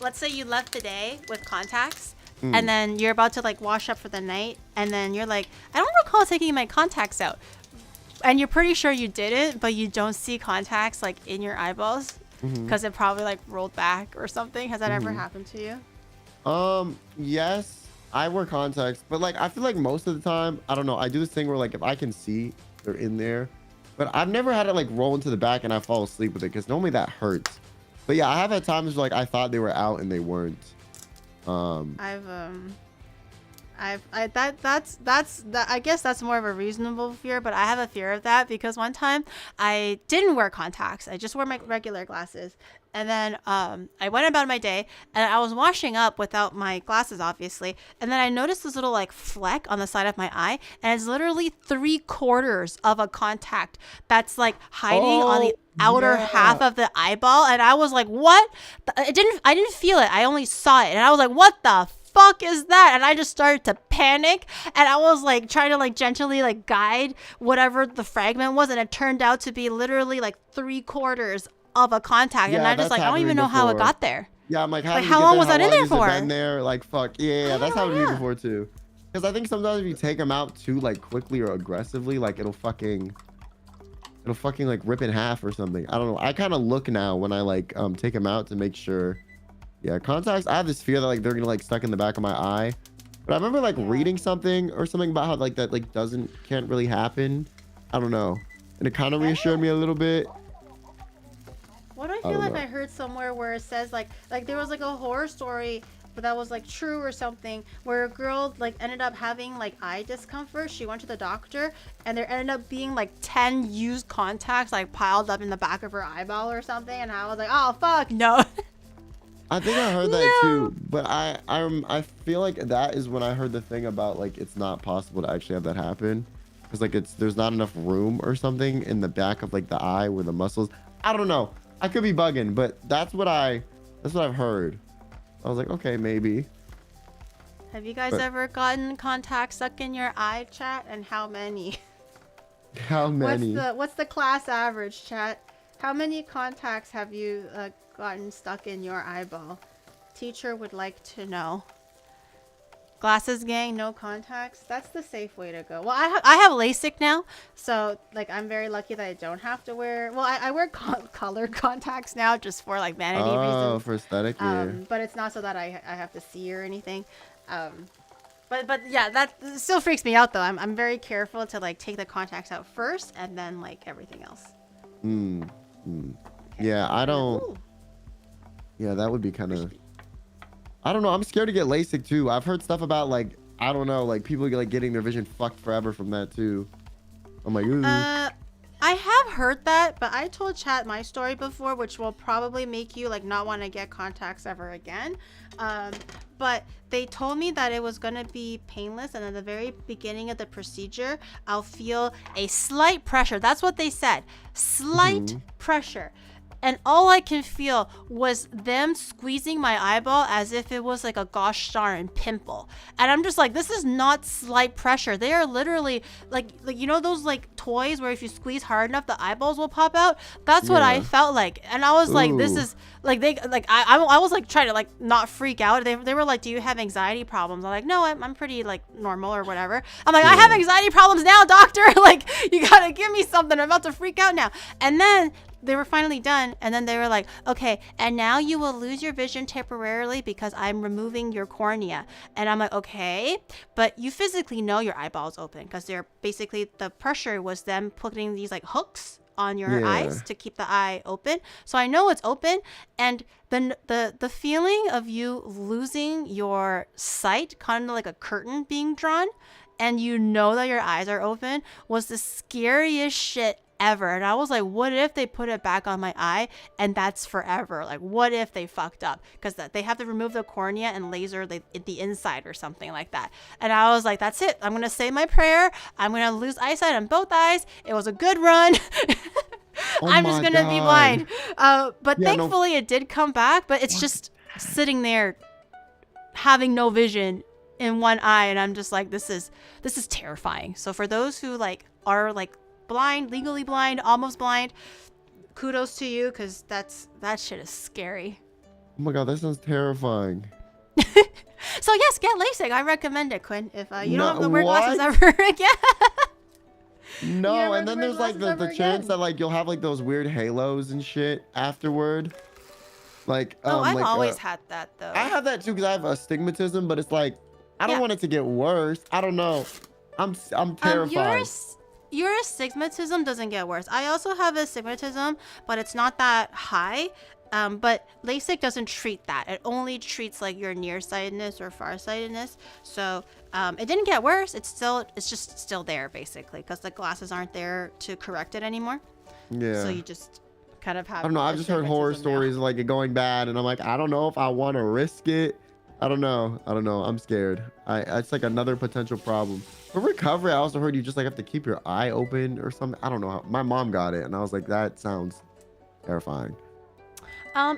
let's say you left the day with contacts and then you're about to like wash up for the night and then you're like, I don't recall taking my contacts out. And you're pretty sure you did it, but you don't see contacts like in your eyeballs because it probably like rolled back or something. Has that ever happened to you? Yes, I wear contacts, but like I feel like most of the time, I don't know, I do this thing where like if I can see they're in there, but I've never had it like roll into the back and I fall asleep with it because normally that hurts. But yeah, I have had times where, like I thought they were out and they weren't. I guess that's more of a reasonable fear, but I have a fear of that because one time I didn't wear contacts. I just wore my regular glasses. And then I went about my day and I was washing up without my glasses, obviously. And then I noticed this little like fleck on the side of my eye. And it's literally 3/4 of a contact that's like hiding on the outer half of the eyeball. And I was like, what? I didn't feel it. I only saw it. And I was like, what the fuck is that? And I just started to panic and I was like trying to like gently like guide whatever the fragment was, and it turned out to be literally like 3/4 of a contact. And I'm just like, I don't even know how it got there. Yeah, I'm like, how long was that in there for? Been there? Like, fuck. Yeah, that's happened to me before too. Because I think sometimes if you take them out too like quickly or aggressively, like it'll fucking like rip in half or something. I don't know. I kind of look now when I like take them out to make sure. Yeah, contacts, I have this fear that like they're gonna like stuck in the back of my eye. But I remember like reading something or something about how like that like can't really happen. I don't know. And it kind of reassured me a little bit. What do I feel like I heard somewhere where it says like there was like a horror story but that was like true or something, where a girl like ended up having like eye discomfort. She went to the doctor and there ended up being like 10 used contacts like piled up in the back of her eyeball or something, and I was like, oh fuck no. I think I heard that too, but I feel like that is when I heard the thing about like it's not possible to actually have that happen, because like there's not enough room or something in the back of like the eye where the muscles. I don't know. I could be bugging, but that's what I've heard. I was like, okay, maybe. Have you guys ever gotten contacts stuck in your eye, chat? And how many? How many? What's the class average, chat? How many contacts have you gotten stuck in your eyeball? Teacher would like to know. Glasses gang, no contacts. That's the safe way to go. Well, I have LASIK now, so like I'm very lucky that I don't have to wear. Well, I wear colored contacts now just for like vanity reasons. Oh, for aesthetic. Yeah. But it's not so that I have to see or anything. But yeah, that still freaks me out though. I'm very careful to like take the contacts out first and then like everything else. Okay. Yeah, I don't. Ooh. Yeah, that would be kind of. I don't know. I'm scared to get LASIK too. I've heard stuff about like, I don't know, like people like getting their vision fucked forever from that too. I'm like, ooh. I have heard that, but I told chat my story before, which will probably make you like not want to get contacts ever again. But they told me that it was going to be painless, and at the very beginning of the procedure, I'll feel a slight pressure. That's what they said. Slight pressure. And all I can feel was them squeezing my eyeball as if it was like a gosh darn pimple. And I'm just like, this is not slight pressure. They are literally like you know those like toys where if you squeeze hard enough the eyeballs will pop out? That's what I felt like. And I was like, this is like I was like trying to like not freak out. They were like, do you have anxiety problems? I'm like, no, I'm pretty like normal or whatever. I'm like, I have anxiety problems now, doctor. Like, you gotta give me something. I'm about to freak out now. And then they were finally done, and then they were like, okay, and now you will lose your vision temporarily because I'm removing your cornea. And I'm like, okay, but you physically know your eyeball's open because they're basically, the pressure was them putting these like hooks on your eyes to keep the eye open. So I know it's open, and then the feeling of you losing your sight, kind of like a curtain being drawn, and you know that your eyes are open, was the scariest shit ever. And I was like, what if they put it back on my eye and that's forever? Like, what if they fucked up? Because they have to remove the cornea and laser the inside or something like that. And I was like, that's it. I'm going to say my prayer. I'm going to lose eyesight on both eyes. It was a good run. Oh I'm just my gonna be God. blind. But Yeah, no. thankfully it did come back, but it's just sitting there having no vision in one eye, and I'm just like, this is terrifying. So for those who like are like blind, legally blind, almost blind, kudos to you, because that shit is scary. Oh my God, that sounds terrifying. So yes, get LASIK. I recommend it, Quinn. If you don't have to wear what? glasses ever again. No, never and then wear there's like glasses the ever chance again. that like you'll have like those weird halos and shit afterward. Like Oh, I've like, always had that though. I have that too because I have astigmatism, but it's like I don't Yeah. want it to get worse. I don't know. I'm terrified. Your astigmatism doesn't get worse. I also have astigmatism, but it's not that high. But LASIK doesn't treat that. It only treats like your nearsightedness or farsightedness. So it didn't get worse. It's just still there basically because the glasses aren't there to correct it anymore. Yeah. So you just kind of have. I don't know. I've just heard horror astigmatism now. stories of like it going bad, and I'm like, I don't know if I want to risk it. I don't know. I'm scared. It's like another potential problem. For recovery, I also heard you just like have to keep your eye open or something. I don't know. My mom got it, and I was like, that sounds terrifying.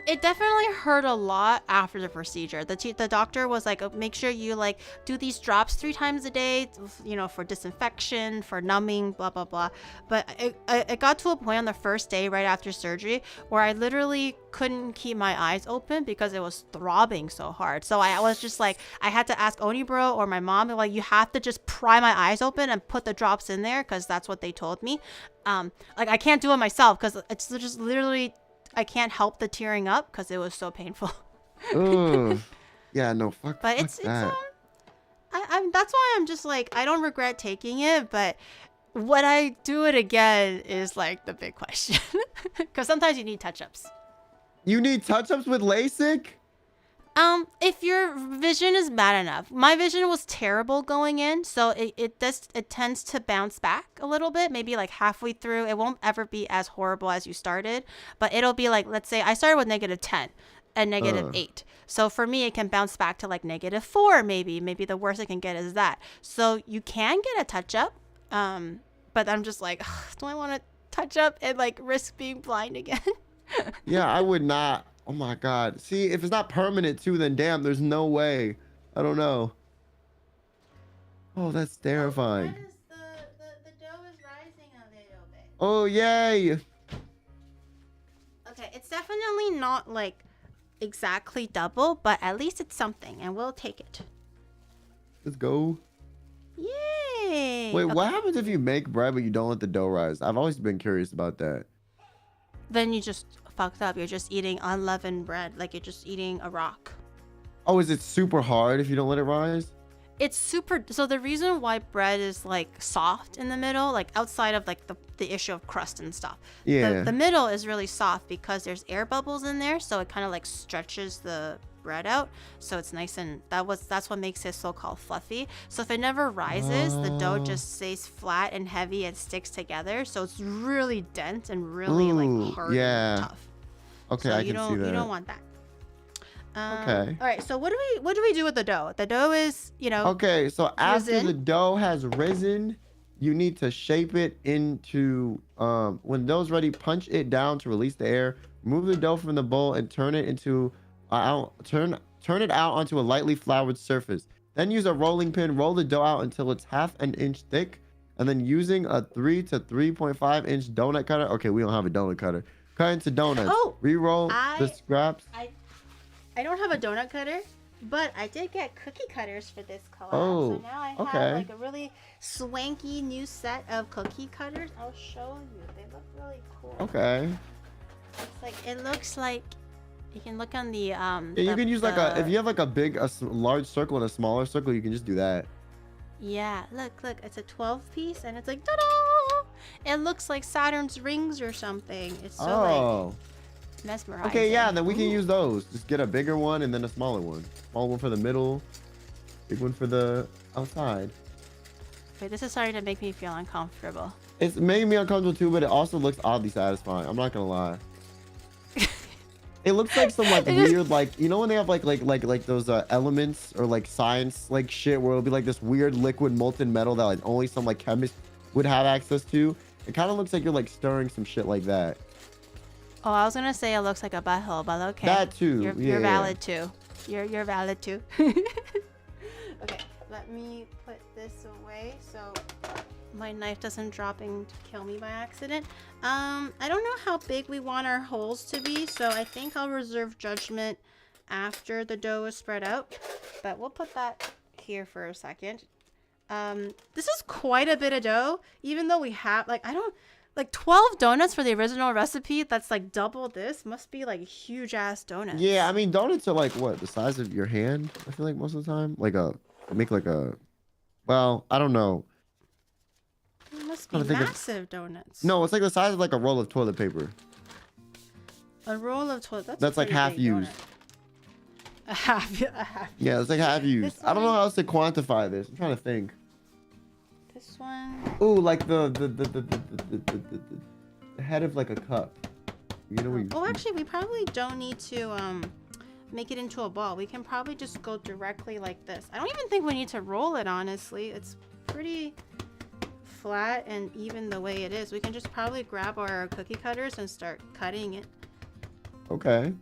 It definitely hurt a lot after the procedure. The doctor was like, make sure you like do these drops 3 times a day, you know, for disinfection, for numbing, blah, blah, blah. But it got to a point on the first day right after surgery where I literally couldn't keep my eyes open because it was throbbing so hard. So I was just like, I had to ask Onibro or my mom, like, you have to just pry my eyes open and put the drops in there because that's what they told me. Like I can't do it myself because it's just literally, I can't help the tearing up because it was so painful. Ugh. Yeah, no, fuck. But fuck it's that. I'm that's why I'm just like, I don't regret taking it, but would I do it again is like the big question. Because sometimes you need touch-ups. You need touch-ups with LASIK? If your vision is bad enough. My vision was terrible going in, so it tends to bounce back a little bit, maybe like halfway through. It won't ever be as horrible as you started, but it'll be like, let's say I started with -10 and -8. So for me, it can bounce back to like -4 maybe. Maybe the worst it can get is that. So you can get a touch-up, but I'm just like, do I want to touch up and like risk being blind again? Yeah, I would not. Oh my God. See, if it's not permanent too, then damn, there's no way. I don't know. Oh, that's terrifying. The dough is rising a little bit. Oh, yay. Okay, it's definitely not like exactly double, but at least it's something, and we'll take it. Let's go. Yay! Wait, Okay. what happens if you make bread but you don't let the dough rise? I've always been curious about that. Then you just fucked up. You're just eating unleavened bread, like you're just eating a rock. Oh, is it super hard if you don't let it rise? It's super. So the reason why bread is like soft in the middle, like outside of like the issue of crust and stuff, Yeah. the middle is really soft because there's air bubbles in there, so it kind of like stretches the bread out, so it's nice, and that's what makes it so-called fluffy. So if it never rises, the dough just stays flat and heavy and sticks together, so it's really dense and really Ooh, like hard yeah. and tough. Okay, So I you can see that. you don't want that. Okay. All right. So what do we do with the dough? The dough is, you know. Okay, so after Risen. the dough has risen, you need to shape it into when the dough's ready, punch it down to release the air, move the dough from the bowl and turn it into turn it out onto a lightly floured surface. Then use a rolling pin, roll the dough out until it's 1/2 inch thick, and then using a 3 to 3.5 inch donut cutter. Okay, we don't have a donut cutter. Cut into donuts. Oh, Re-roll the scraps. I don't have a donut cutter, but I did get cookie cutters for this collab. Oh, so now I have okay. like a really swanky new set of cookie cutters. I'll show you. They look really cool. Okay. It's like, it looks like, you can look on the Yeah, you can use like if you have like a large circle and a smaller circle, you can just do that. Yeah, look, it's a 12 piece and it's like, ta-da! It looks like Saturn's rings or something. It's so like mesmerizing. Okay, yeah, then we can Ooh. use those. Just get a bigger one and then a smaller one. Small one for the middle, big one for the outside. Wait, this is starting to make me feel uncomfortable. It's making me uncomfortable too, but it also looks oddly satisfying. I'm not gonna lie. It looks like some like weird, like, you know when they have like those elements or like science like shit where it'll be like this weird liquid molten metal that like only some like chemist would have access to. It kind of looks like you're like stirring some shit like that. Oh, I was gonna say it looks like a butthole, but okay. That too. You're valid too. You're valid too. Okay, let me put this away so my knife doesn't drop and kill me by accident. I don't know how big we want our holes to be, so I think I'll reserve judgment after the dough is spread out. But we'll put that here for a second. This is quite a bit of dough, even though we have like 12 donuts for the original recipe. That's like double this. Must be like huge ass donuts. Yeah, I mean donuts are like what, the size of your hand? I feel like most of the time, well, I don't know. It must be massive donuts. No, it's like the size of like a roll of toilet paper. A roll of toilet. That's like half used. A half. Yeah, it's like half used. I don't know how else to quantify this. I'm trying to think. This one. Ooh, like the head of like a cup. You know what you... Oh, actually, we probably don't need to make it into a ball. We can probably just go directly like this. I don't even think we need to roll it, honestly. It's pretty flat and even the way it is. We can just probably grab our cookie cutters and start cutting it. Okay.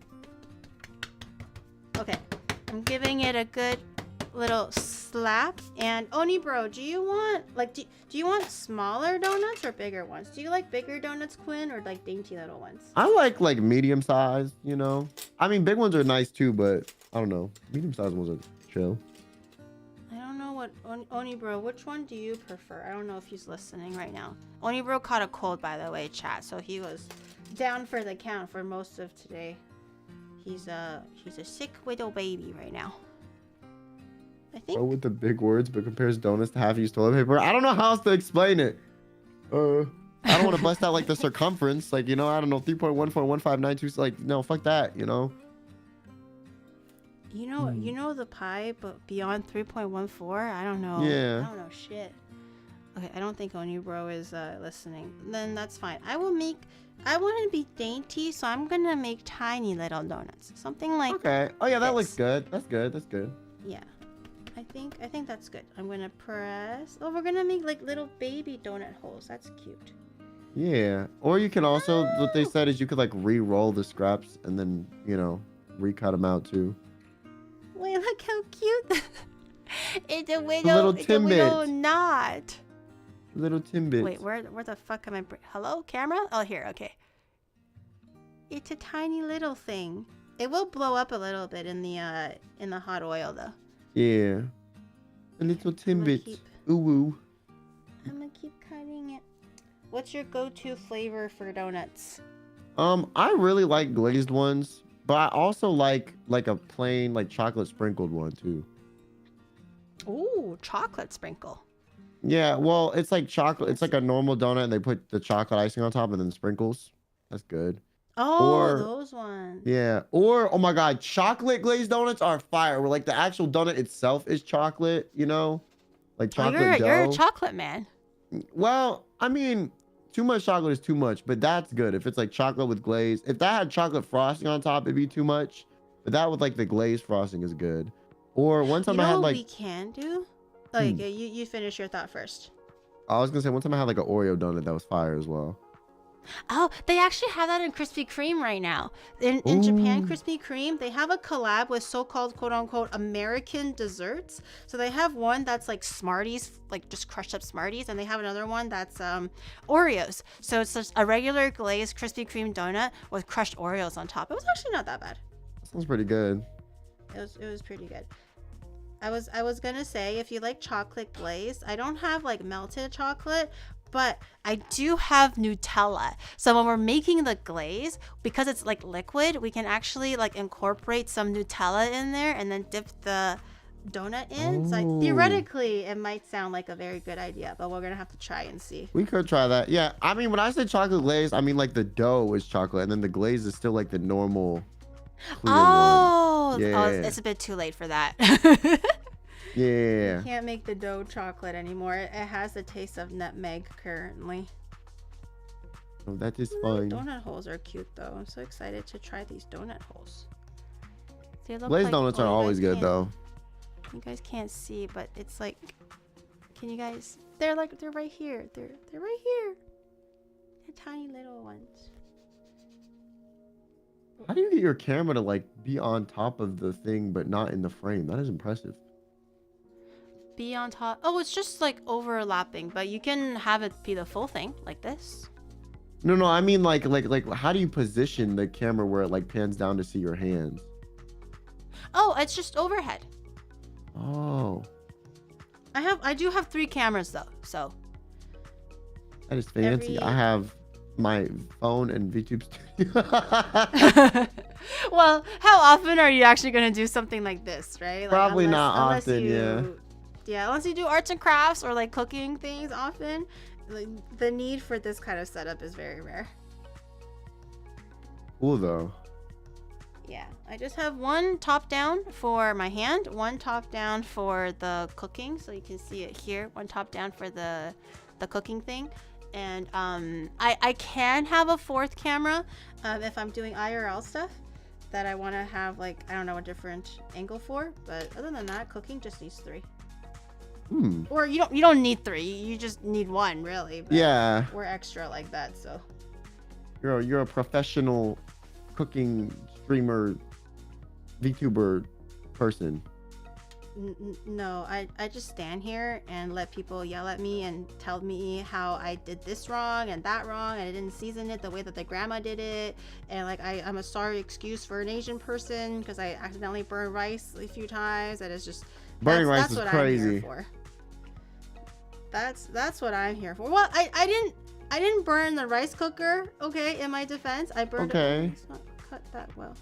Okay, I'm giving it a good little slap. And Oni bro, do you want do you want smaller donuts or bigger ones? Do you like bigger donuts, Quinn, or like dainty little ones? I like medium size, you know. I mean, big ones are nice too, but I don't know. Medium sized ones are chill. I don't know what Oni bro, which one do you prefer? I don't know if he's listening right now. Oni bro caught a cold, by the way, chat, so he was down for the count for most of today. He's a sick little baby right now. I think. With the big words, but compares donuts to half-used toilet paper. I don't know how else to explain it. I don't want to bust out like the circumference, like, you know, I don't know, 3.141592. Like, no, fuck that, you know. You know the pie, but beyond 3.14, I don't know. Yeah. I don't know shit. Okay, I don't think Oni bro is listening. Then that's fine. I want to be dainty, so I'm gonna make tiny little donuts. Something like. Okay. Oh yeah, that this. looks good. That's good. That's good. Yeah. I think that's good. I'm gonna press. Oh, we're gonna make like little baby donut holes. That's cute. Yeah. Or you can also, what they said is you could like re-roll the scraps and then, you know, recut them out too. Wait, look how cute. It's a little Timbit. knot. Little Timbit. Wait, where the fuck am I? Hello, camera? Oh, here. Okay. It's a tiny little thing. It will blow up a little bit in the hot oil though. Yeah. A little Timbit. Ooh woo. I'm gonna keep cutting it. What's your go-to flavor for donuts? I really like glazed ones, but I also like a plain like chocolate sprinkled one too. Ooh, chocolate sprinkle. Yeah, well, it's like chocolate. It's like a normal donut, and they put the chocolate icing on top and then sprinkles. That's good. Oh, those ones. Yeah. Or, oh my God, chocolate glazed donuts are fire. Where like the actual donut itself is chocolate, you know? Like chocolate dough. You're a chocolate man. Well, I mean, too much chocolate is too much, but that's good. If it's like chocolate with glaze. If that had chocolate frosting on top, it'd be too much. But that with like the glazed frosting is good. Or one time I had like... we can do? Like, you finish your thought first. I was gonna say, one time I had like an Oreo donut that was fire as well. Oh, they actually have that in Krispy Kreme right now. In Japan, Krispy Kreme, they have a collab with so-called quote-unquote American desserts. So they have one that's like Smarties, like just crushed up Smarties, and they have another one that's Oreos. So it's just a regular glazed Krispy Kreme donut with crushed Oreos on top. It was actually not that bad. Sounds pretty good. It was pretty good. I was gonna say, if you like chocolate glaze, I don't have like melted chocolate, but I do have Nutella. So when we're making the glaze, because it's like liquid, we can actually like incorporate some Nutella in there and then dip the donut in. So theoretically, it might sound like a very good idea, but we're gonna have to try and see. We could try that. Yeah, I mean, when I say chocolate glaze, I mean like the dough is chocolate and then the glaze is still like the normal clear one. Yeah. Oh, it's a bit too late for that. Yeah. You can't make the dough chocolate anymore. It has the taste of nutmeg currently. Oh, that is fine. Donut holes are cute though. I'm so excited to try these donut holes. They look Glazed like, donuts are always good though. You guys can't see, but it's like, can you guys? They're right here. They're right here. They're tiny little ones. How do you get your camera to like be on top of the thing but not in the frame? That is impressive. Be on top. Oh, it's just like overlapping, but you can have it be the full thing like this. No, no, I mean like how do you position the camera where it like pans down to see your hands? Oh, it's just overhead. Oh, I do have 3 cameras though, so. that is fancy. I have my phone and VTube Studio. Well, how often are you actually gonna do something like this, right? Like, Probably not often, yeah. Yeah, unless you do arts and crafts or like cooking things often, like, the need for this kind of setup is very rare. Cool though. Yeah, I just have one top down for my hand, one top down for the cooking, so you can see it here. One top down for the cooking thing, and I can have a 4th camera if I'm doing IRL stuff that I want to have, like, I don't know, a different angle for. But other than that, cooking just needs 3. Or you don't need 3. You just need 1, really. But Yeah. we're extra like that, so. You're a professional cooking streamer, VTuber person. No, I just stand here and let people yell at me and tell me how I did this wrong and that wrong, and I didn't season it the way that the grandma did it, and like I'm a sorry excuse for an Asian person because I accidentally burned rice a few times, and it's just Burning rice that's is what crazy. I'm here for. That's what I'm here for. Well, I didn't burn the rice cooker. Okay, in my defense, I burned it. It's not cut that well.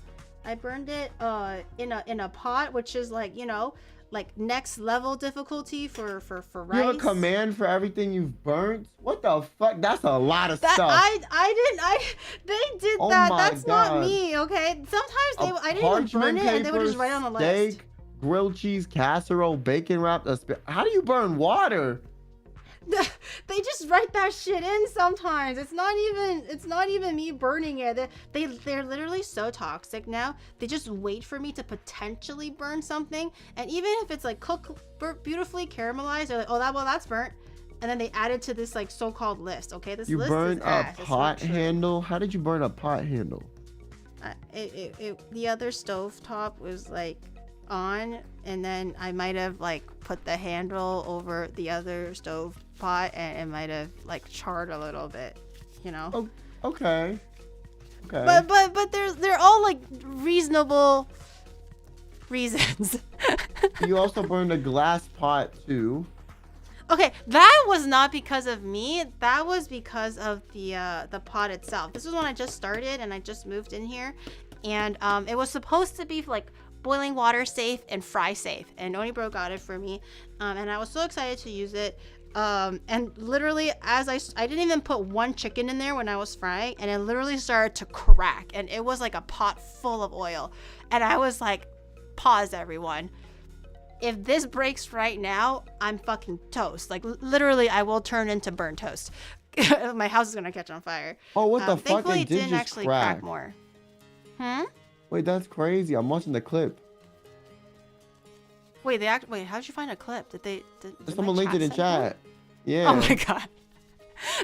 I burned it in a pot, which is like, you know, like next level difficulty for rice. You have a command for everything you've burnt? What the fuck? That's a lot of that, stuff. They did Oh that. my That's God. not me, okay? Sometimes I didn't even burn it, and they would just write on the list. Steak, grilled cheese, casserole, bacon wrapped. How do you burn water? They just write that shit in sometimes. It's not even me burning it. They're literally so toxic now. They just wait for me to potentially burn something, and even if it's like cooked beautifully caramelized, they're like, oh, that's burnt, and then they add it to this like so-called list. Okay, this You list burned is a ass. It's not pot true. handle? How did you burn a pot handle? The other stove top was like on, and then I might have like put the handle over the other stove pot, and it might have like charred a little bit, you know. Oh, okay. But they're all like reasonable reasons. You also burned a glass pot too. Okay, that was not because of me. That was because of the pot itself. This was when I just started and I just moved in here, and it was supposed to be like boiling water safe and fry safe, and Onibro got it for me, and I was so excited to use it. And literally, as I didn't even put one chicken in there when I was frying, and it literally started to crack, and it was like a pot full of oil, and I was like, pause everyone. If this breaks right now, I'm fucking toast. Like, literally, I will turn into burnt toast. My house is gonna catch on fire. Oh, what the fuck? Thankfully, It it did didn't just actually crack. crack more. Wait, that's crazy. I'm watching the clip. Wait, wait, how did you find a clip? Did Someone linked it in send chat. one? Yeah. Oh my god.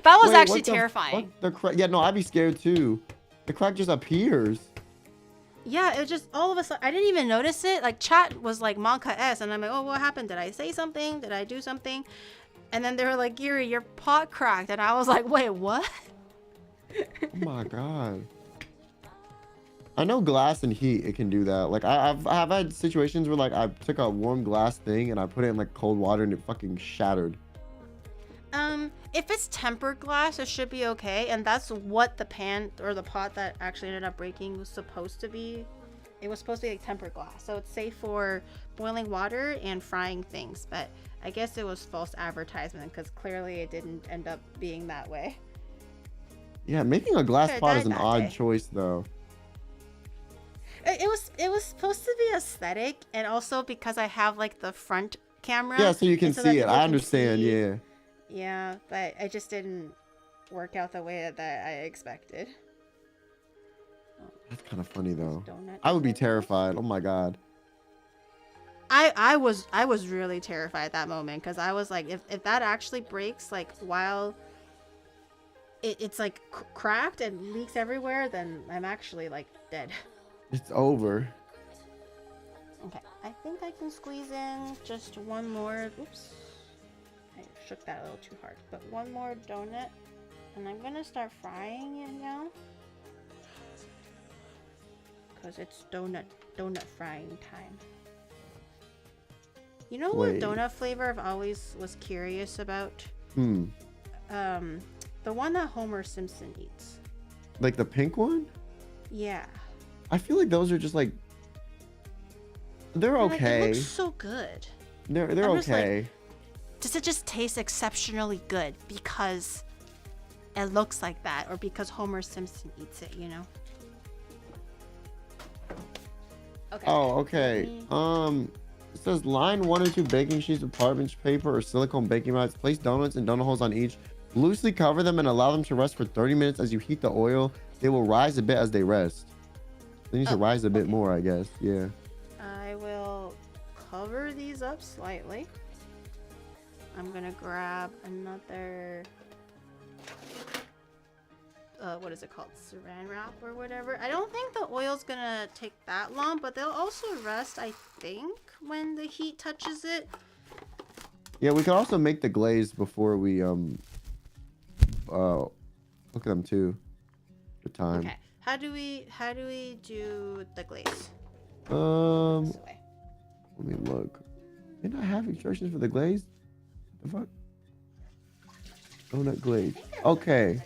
That was Wait, actually what the terrifying. fuck? The crack? Yeah, no, I'd be scared too. The crack just appears. Yeah, it just all of a sudden, I didn't even notice it. Like, chat was like Monka S, and I'm like, oh, what happened? Did I say something? Did I do something? And then they were like, Yuri, your pot cracked. And I was like, wait, what? Oh my god. I know glass and heat, it can do that. Like, I've had situations where like I took a warm glass thing and I put it in like cold water and it fucking shattered. If it's tempered glass, it should be okay, and that's what the pan or the pot that actually ended up breaking was supposed to be. It was supposed to be like tempered glass, so it's safe for boiling water and frying things. But I guess it was false advertisement because clearly it didn't end up being that way. Yeah, making a glass Could've pot died is an that odd day. choice though. It was supposed to be aesthetic, and also because I have like the front camera. Yeah, so you can and so that see it. people I can understand, see. yeah. Yeah, but it just didn't work out the way that I expected. That's kind of funny though. Donut I would be donut. terrified. Oh my god. I was really terrified at that moment because I was like, if that actually breaks like while it's like cracked and leaks everywhere, then I'm actually like dead. It's over. Okay, I think I can squeeze in just one more. Oops, I shook that a little too hard. But one more donut, and I'm gonna start frying it now, cause it's donut frying time. You know what donut flavor I've always was curious about? The one that Homer Simpson eats. Like the pink one? Yeah. I feel like those are just like they're Like, okay. it looks so good. They're I'm just like, okay. does it just taste exceptionally good because it looks like that, or because Homer Simpson eats it? You know. Okay. Oh, okay. It says line 1 or 2 baking sheets of parchment paper or silicone baking mats. Place donuts and donut holes on each. Loosely cover them and allow them to rest for 30 minutes. As you heat the oil, they will rise a bit as they rest. They need to rise a bit more, I guess. Yeah. I will cover these up slightly. I'm gonna grab another what is it called, saran wrap or whatever. I don't think the oil's gonna take that long, but they'll also rest, I think, when the heat touches it. Yeah, we can also make the glaze before we look at them too. The time. Okay. How do we do the glaze? Let This way. me look. Didn't I have instructions for the glaze? The fuck? Donut glaze. Okay.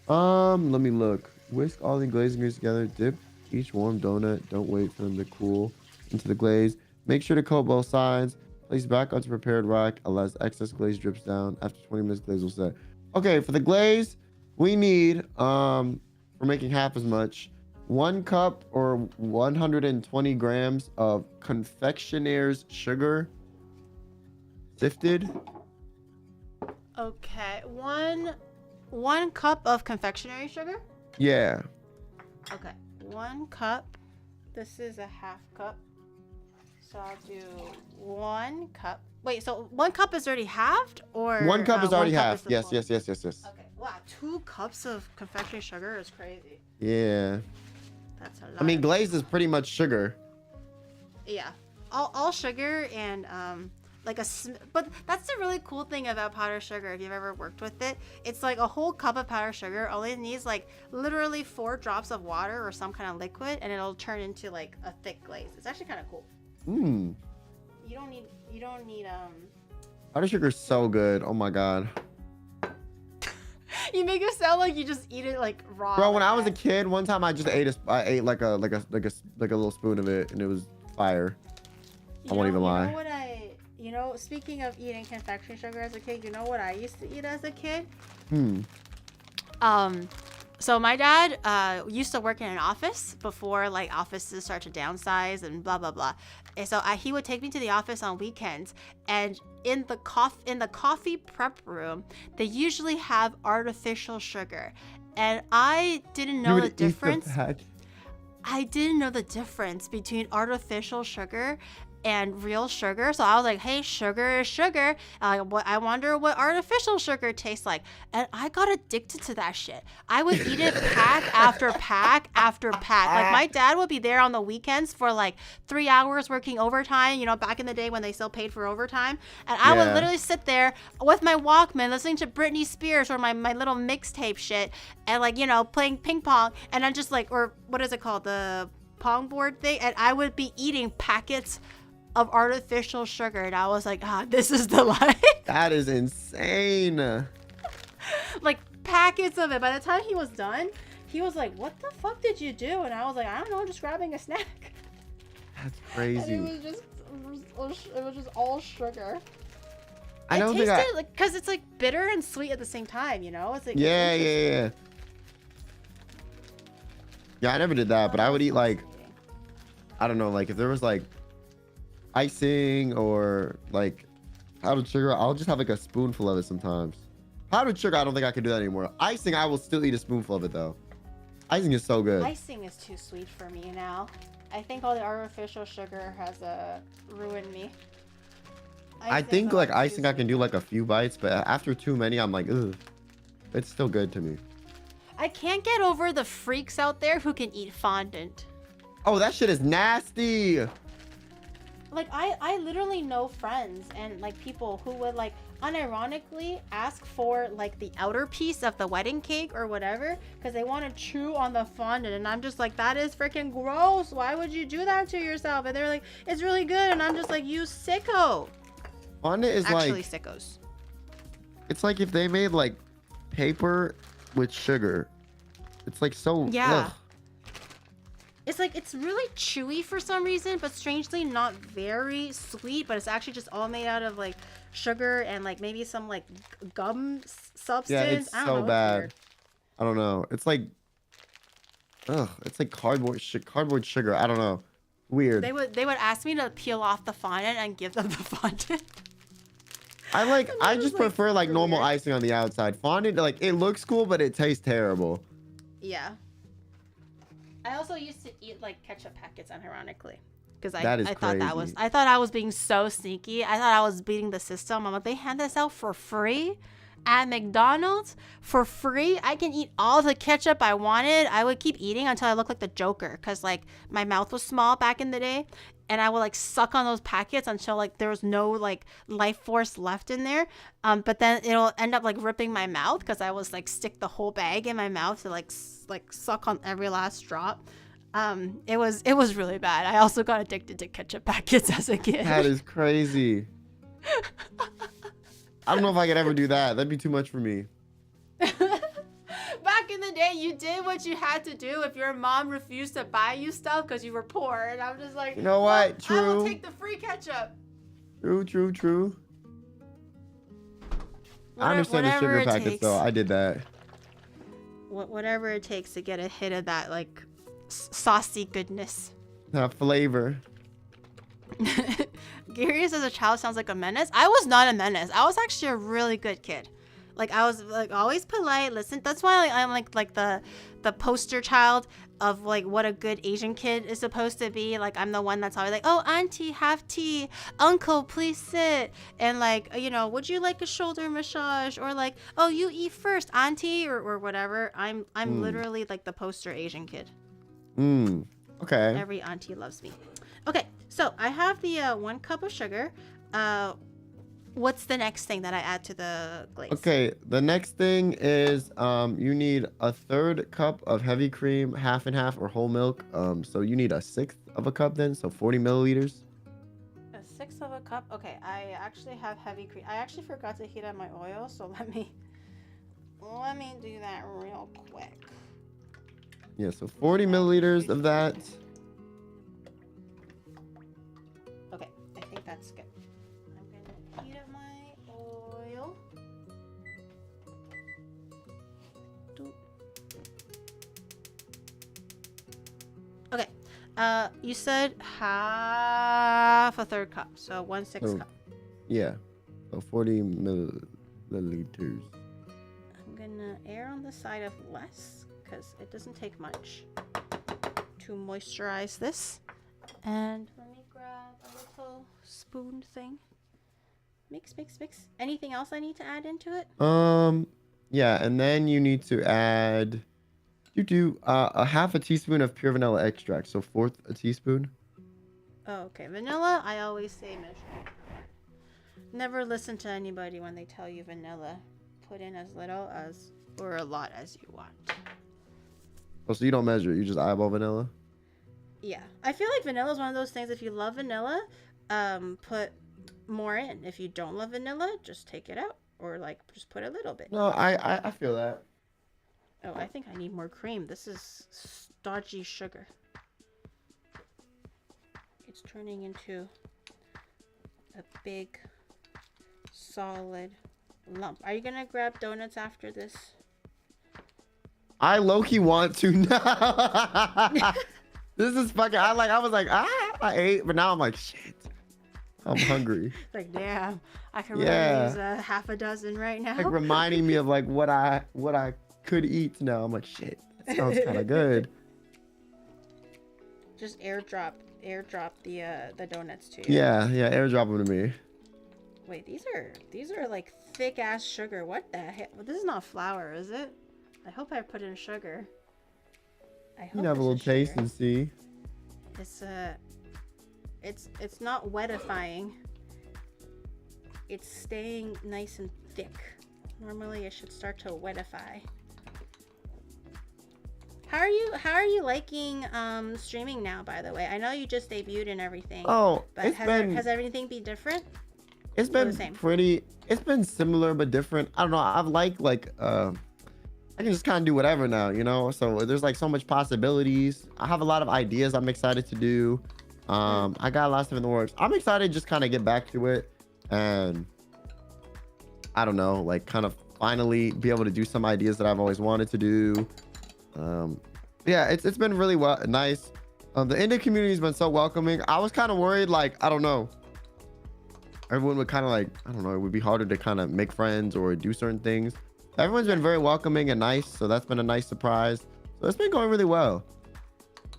Let me look. Whisk all the glaze ingredients together. Dip each warm donut. Don't wait for them to cool into the glaze. Make sure to coat both sides. Place back onto prepared rack. Unless excess glaze drips down. After 20 minutes, glaze will set. Okay, for the glaze, we need we're making half as much. 1 cup or 120 grams of confectioner's sugar, sifted. Okay, one cup of confectionery sugar. Yeah. Okay, 1 cup. This is a half cup, so I'll do 1 cup. Wait, so 1 cup is already halved, or 1 cup is already 1 cup half. is the Yes, full? yes, yes, yes, yes. Okay, wow, 2 cups of confectionery sugar is crazy. Yeah. That's a lot. I mean, of- glaze is pretty much sugar. Yeah, all sugar and like but that's the really cool thing about powdered sugar. If you've ever worked with it, it's like a whole cup of powdered sugar only needs like literally 4 drops of water or some kind of liquid, and it'll turn into like a thick glaze. It's actually kind of cool. You don't need Powdered sugar is so good. Oh my god. You make it sound like you just eat it like raw. Bro, when like I was a that. kid, one time I just ate like a little spoon of it, and it was fire. I won't even lie. You know, speaking of eating confectionery sugar as a kid, you know what I used to eat as a kid? So my dad used to work in an office before like offices start to downsize and blah blah blah. And so he would take me to the office on weekends, and in the coffee prep room, they usually have artificial sugar, and I didn't know the difference. I didn't know the difference between artificial sugar and real sugar. So I was like, hey, sugar is sugar. I wonder what artificial sugar tastes like. And I got addicted to that shit. I would eat it pack after pack after pack. Like my dad would be there on the weekends for like 3 hours working overtime, you know, back in the day when they still paid for overtime. And I would literally sit there with my Walkman listening to Britney Spears or my little mixtape shit, and like, you know, playing ping pong. And I'm just like, or what is it called? The pong board thing. And I would be eating packets of artificial sugar, and I was like, this is the life. That is insane. Like packets of it. By the time he was done, he was like, what the fuck did you do? And I was like, I don't know, just grabbing a snack. That's crazy. And it was just all sugar. I don't think I... like, because it's like bitter and sweet at the same time, you know? It's like, Yeah, I never did that, but I would eat like, I don't know, like if there was like icing or like powdered sugar, I'll just have like a spoonful of it sometimes. Powdered sugar, I don't think I can do that anymore. Icing, I will still eat a spoonful of it though. Icing is so good. Icing is too sweet for me now. I think all the artificial sugar has ruined me. I think like icing I can do like a few bites, but after too many, I'm like, ugh. It's still good to me. I can't get over the freaks out there who can eat fondant. Oh, that shit is nasty. Like I literally know friends and like people who would like unironically ask for like the outer piece of the wedding cake or whatever because they want to chew on the fondant, and I'm just like, that is freaking gross. Why would you do that to yourself? And they're like, it's really good, and I'm just like, you sicko. Fondant is Actually, like sickos. it's like if they made like paper with sugar. It's like so. Yeah. Ugh. It's like, it's really chewy for some reason, but strangely not very sweet, but it's actually just all made out of like sugar and like maybe some like gum substance. Yeah, it's I don't so know, bad. weird. I don't know. It's like, ugh. It's like cardboard sugar. I don't know. Weird. They would ask me to peel off the fondant and give them the fondant. I was just like, prefer like super normal weird. icing on the outside. Fondant, like it looks cool, but it tastes terrible. Yeah. I also used to eat like ketchup packets unironically. Because I That is thought crazy. I thought I was being so sneaky. I thought I was beating the system. I'm like, they hand this out for free at McDonald's for free. I can eat all the ketchup I wanted. I would keep eating until I looked like the Joker because like my mouth was small back in the day, and I would like suck on those packets until like there was no like life force left in there. But then it'll end up like ripping my mouth because I was like stick the whole bag in my mouth to like suck on every last drop. It was really bad. I also got addicted to ketchup packets as a kid. That is crazy. I don't know if I could ever do that. That'd be too much for me. Back in the day, you did what you had to do if your mom refused to buy you stuff because you were poor. And I'm just like, You know what? "Well, I will True. take the free ketchup." True. I understand the Whatever sugar it packets takes. though. I did that. Whatever it takes to get a hit of that like saucy goodness. That flavor. Garius as a child sounds like a menace. I was not a menace. I was actually a really good kid. Like I was like always polite. Listen, that's why I'm like the poster child of like what a good Asian kid is supposed to be. Like I'm the one that's always like, oh auntie, have tea. Uncle, please sit. And like, you know, would you like a shoulder massage? Or like, oh, you eat first, auntie, or whatever. I'm literally like the poster Asian kid. Okay. Every auntie loves me. Okay, so I have the 1 cup of sugar. What's the next thing that I add to the glaze? Okay, the next thing is you need a 1/3 cup of heavy cream, half and half, or whole milk. So you need a 1/6 of a cup then, so 40 milliliters. 1/6 of a cup. Okay, I actually have heavy cream. I actually forgot to heat up my oil, so let me do that real quick. Yeah, so 40 milliliters of that. Okay, I think that's good. I'm gonna heat up my oil. Okay, you said half a 1/3 cup, so 1/6 So- cup. Yeah, so 40 milliliters. I'm gonna err on the side of less because it doesn't take much to moisturize this. And let me grab a little spoon thing. Mix. Anything else I need to add into it? Yeah, and then you need to add. You do a half a teaspoon of pure vanilla extract, so 1/4 a teaspoon. Oh, okay. Vanilla, I always say measure. Never listen to anybody when they tell you vanilla. Put in as little as or a lot as you want. Oh, so you don't measure, you just eyeball vanilla? Yeah. I feel like vanilla is one of those things, if you love vanilla, put more in. If you don't love vanilla, just take it out. Or like just put a little bit. No, I feel that. Oh, I think I need more cream. This is stodgy sugar. It's turning into a big, solid lump. Are you gonna grab donuts after this? I low-key want to now. This is fucking. I was like, I ate, but now I'm like, shit. I'm hungry. Like, damn, I can Yeah. really use half a dozen right now. Like reminding me of like what I could eat now. I'm like, shit. That sounds kind of good. Just airdrop the donuts to you. Yeah, airdrop them to me. Wait, these are like thick ass sugar. What the heck? Well, this is not flour, is it? I hope I put in sugar. I You hope can have a this little is taste sugar. and see. It's not wetifying. It's staying nice and thick. Normally it should start to wetify. How are you liking streaming now, by the way? I know you just debuted and everything. Oh, But has everything been different? It's Or the been same? pretty. It's been similar but different. I don't know. I've I can just kind of do whatever now, you know. So there's like so much possibilities. I have a lot of ideas I'm excited to do. I got lots of in the works. I'm excited to just kind of get back to it, and I don't know, like kind of finally be able to do some ideas that I've always wanted to do. Yeah, it's been really nice. The indie community has been so welcoming. I was kind of worried, like I don't know. Everyone would kind of like, I don't know, it would be harder to kind of make friends or do certain things. Everyone's been very welcoming and nice, so that's been a nice surprise. So it's been going really well.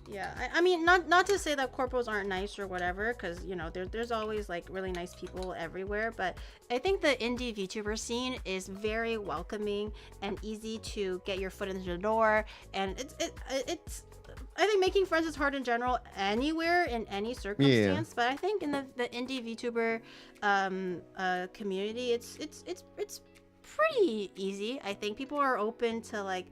Yeah, I mean, not to say that corporals aren't nice or whatever, because you know there's always like really nice people everywhere. But I think the indie VTuber scene is very welcoming and easy to get your foot into the door. And it's I think making friends is hard in general anywhere in any circumstance. But I think in the indie VTuber community, it's pretty easy. I think people are open to like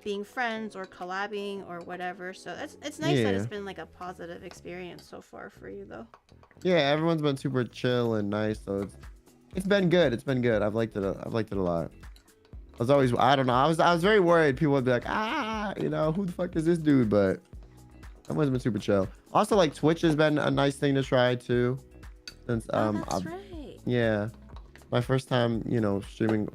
being friends or collabing or whatever, so it's nice that it's been like a positive experience so far for you though. Yeah, everyone's been super chill and nice, so it's been good. It's been good. I've liked it a lot. I was very worried people would be like, you know, who the fuck is this dude? But everyone's been super chill. Also, like Twitch has been a nice thing to try too, since That's right. yeah, my first time, you know, streaming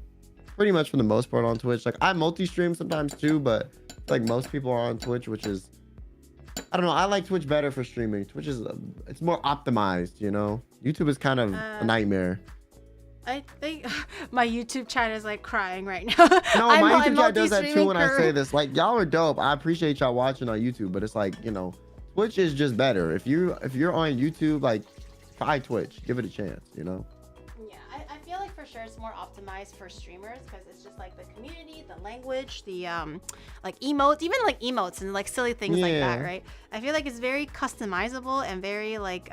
pretty much for the most part on Twitch. Like I multi-stream sometimes too, but like most people are on Twitch, which is, I don't know, I like Twitch better for streaming. Twitch is it's more optimized, you know. YouTube is kind of a nightmare. I think my YouTube chat is like crying right now. No, my YouTube chat does that too when I say this. Like y'all are dope. I appreciate y'all watching on YouTube, but it's like, you know, Twitch is just better. If you're on YouTube, like try Twitch, give it a chance, you know. I feel like for sure it's more optimized for streamers because it's just like the community, the language, the like emotes, even like emotes and like silly things like that, right? I feel like it's very customizable and very like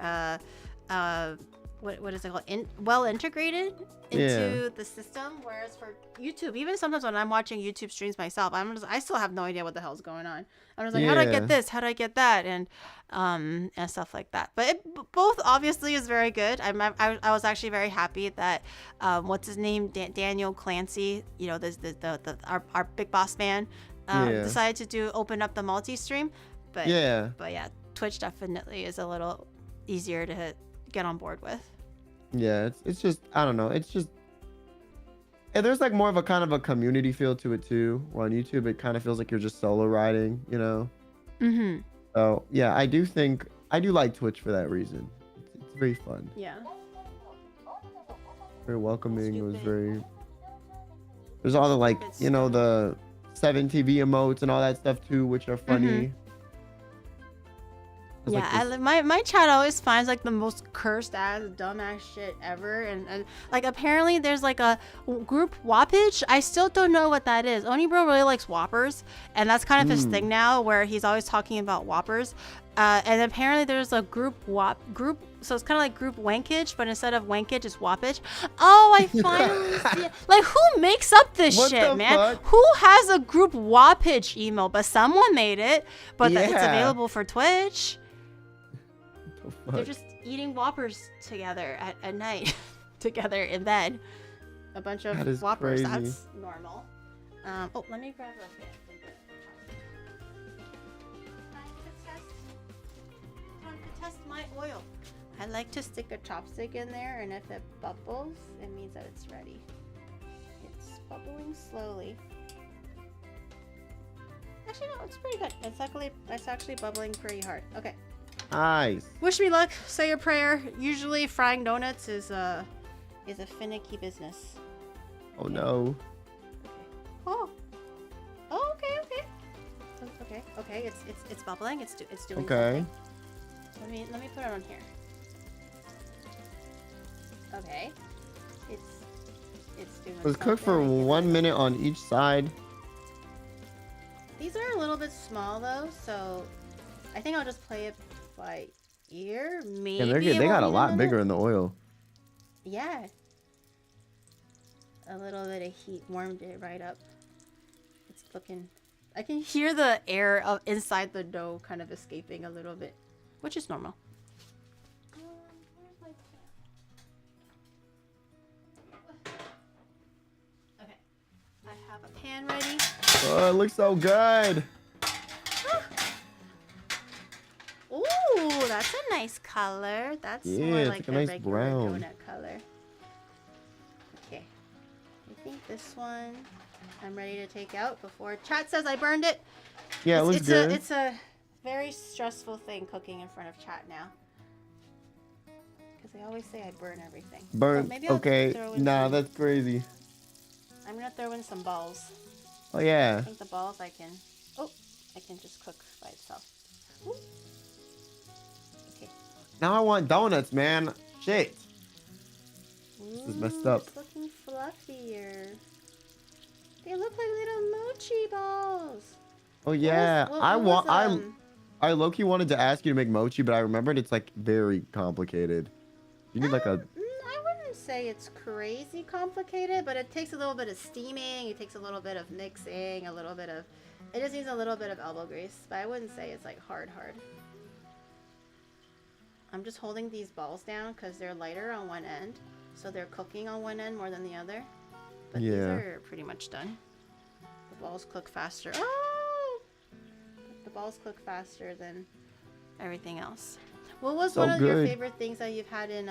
what is it called? Well integrated into the system. Whereas for YouTube, even sometimes when I'm watching YouTube streams myself, I still have no idea what the hell's going on. I'm just like, how do I get this? How do I get that? And stuff like that. But both obviously is very good. I was actually very happy that what's his name, Daniel Clancy, you know, our big boss man, decided to open up the multi-stream. But yeah, Twitch definitely is a little easier to get on board with. Yeah, it's just, I don't know, it's just, and there's like more of a kind of a community feel to it too. Where on YouTube it kind of feels like you're just solo riding, you know. So yeah, I do like Twitch for that reason. It's very fun. Yeah, very welcoming. It was very, there's all the like, you know, the 7TV emotes and all that stuff too, which are funny. Yeah, like my chat always finds like the most cursed ass dumbass shit ever, and like apparently there's like a group Whoppage. I still don't know what that is. Onibro really likes Whoppers, and that's kind of his thing now, where he's always talking about Whoppers. And apparently there's a group, so it's kind of like group Wankage, but instead of Wankage, it's Whoppage. Oh, I finally see it. Like, who makes up this shit, man? Fuck? Who has a group Whoppage email? But someone made it, but it's available for Twitch. They're just eating Whoppers together at night, together in bed. A bunch of Whoppers. Crazy. That's normal. Oh, let me grab a bit. Time to test my oil. I like to stick a chopstick in there, and if it bubbles, it means that it's ready. It's bubbling slowly. Actually, no, it's pretty good. It's actually bubbling pretty hard. Okay. Nice. Wish me luck. Say a prayer. Usually, frying donuts is a finicky business. Oh no. Oh. Oh, okay. Okay. It's bubbling. It's doing okay. something. Let me put it on here. Okay. It's doing It was cooked for something. 1 minute on each side. These are a little bit small though, so I think I'll just play it by ear. Maybe And they it got a won't need lot minute. bigger in the oil. Yeah. A little bit of heat warmed it right up. It's looking. I can hear the air of inside the dough kind of escaping a little bit, which is normal. Okay, I have a pan ready. Oh, it looks so good. Ooh, that's a nice color. That's Yeah, more it's like like a the nice regular brown. donut color. Okay, I think this one I'm ready to take out before chat says I burned it. Yeah, it looks it's good. it's a very stressful thing cooking in front of chat now. Because they always say I burn everything. Burn. So maybe I'll Okay. throw in Nah, some- that's crazy. I'm gonna throw in some balls. Oh I yeah. think the balls I can just cook by itself. Ooh. Okay. Now I want donuts, man. Shit. This is messed up. It's looking fluffier. They look like little mochi balls. Oh yeah. What I low-key wanted to ask you to make mochi, but I remembered it's like very complicated. You need like a I wouldn't say it's crazy complicated, but it takes a little bit of steaming. It takes a little bit of mixing, a little bit of. It just needs a little bit of elbow grease, but I wouldn't say it's like hard. I'm just holding these balls down because they're lighter on one end, so they're cooking on one end more than the other. But these Yeah. are pretty much done. The balls cook faster. Oh! The balls cook faster than everything else. What was So one of your good. favorite things that you've had in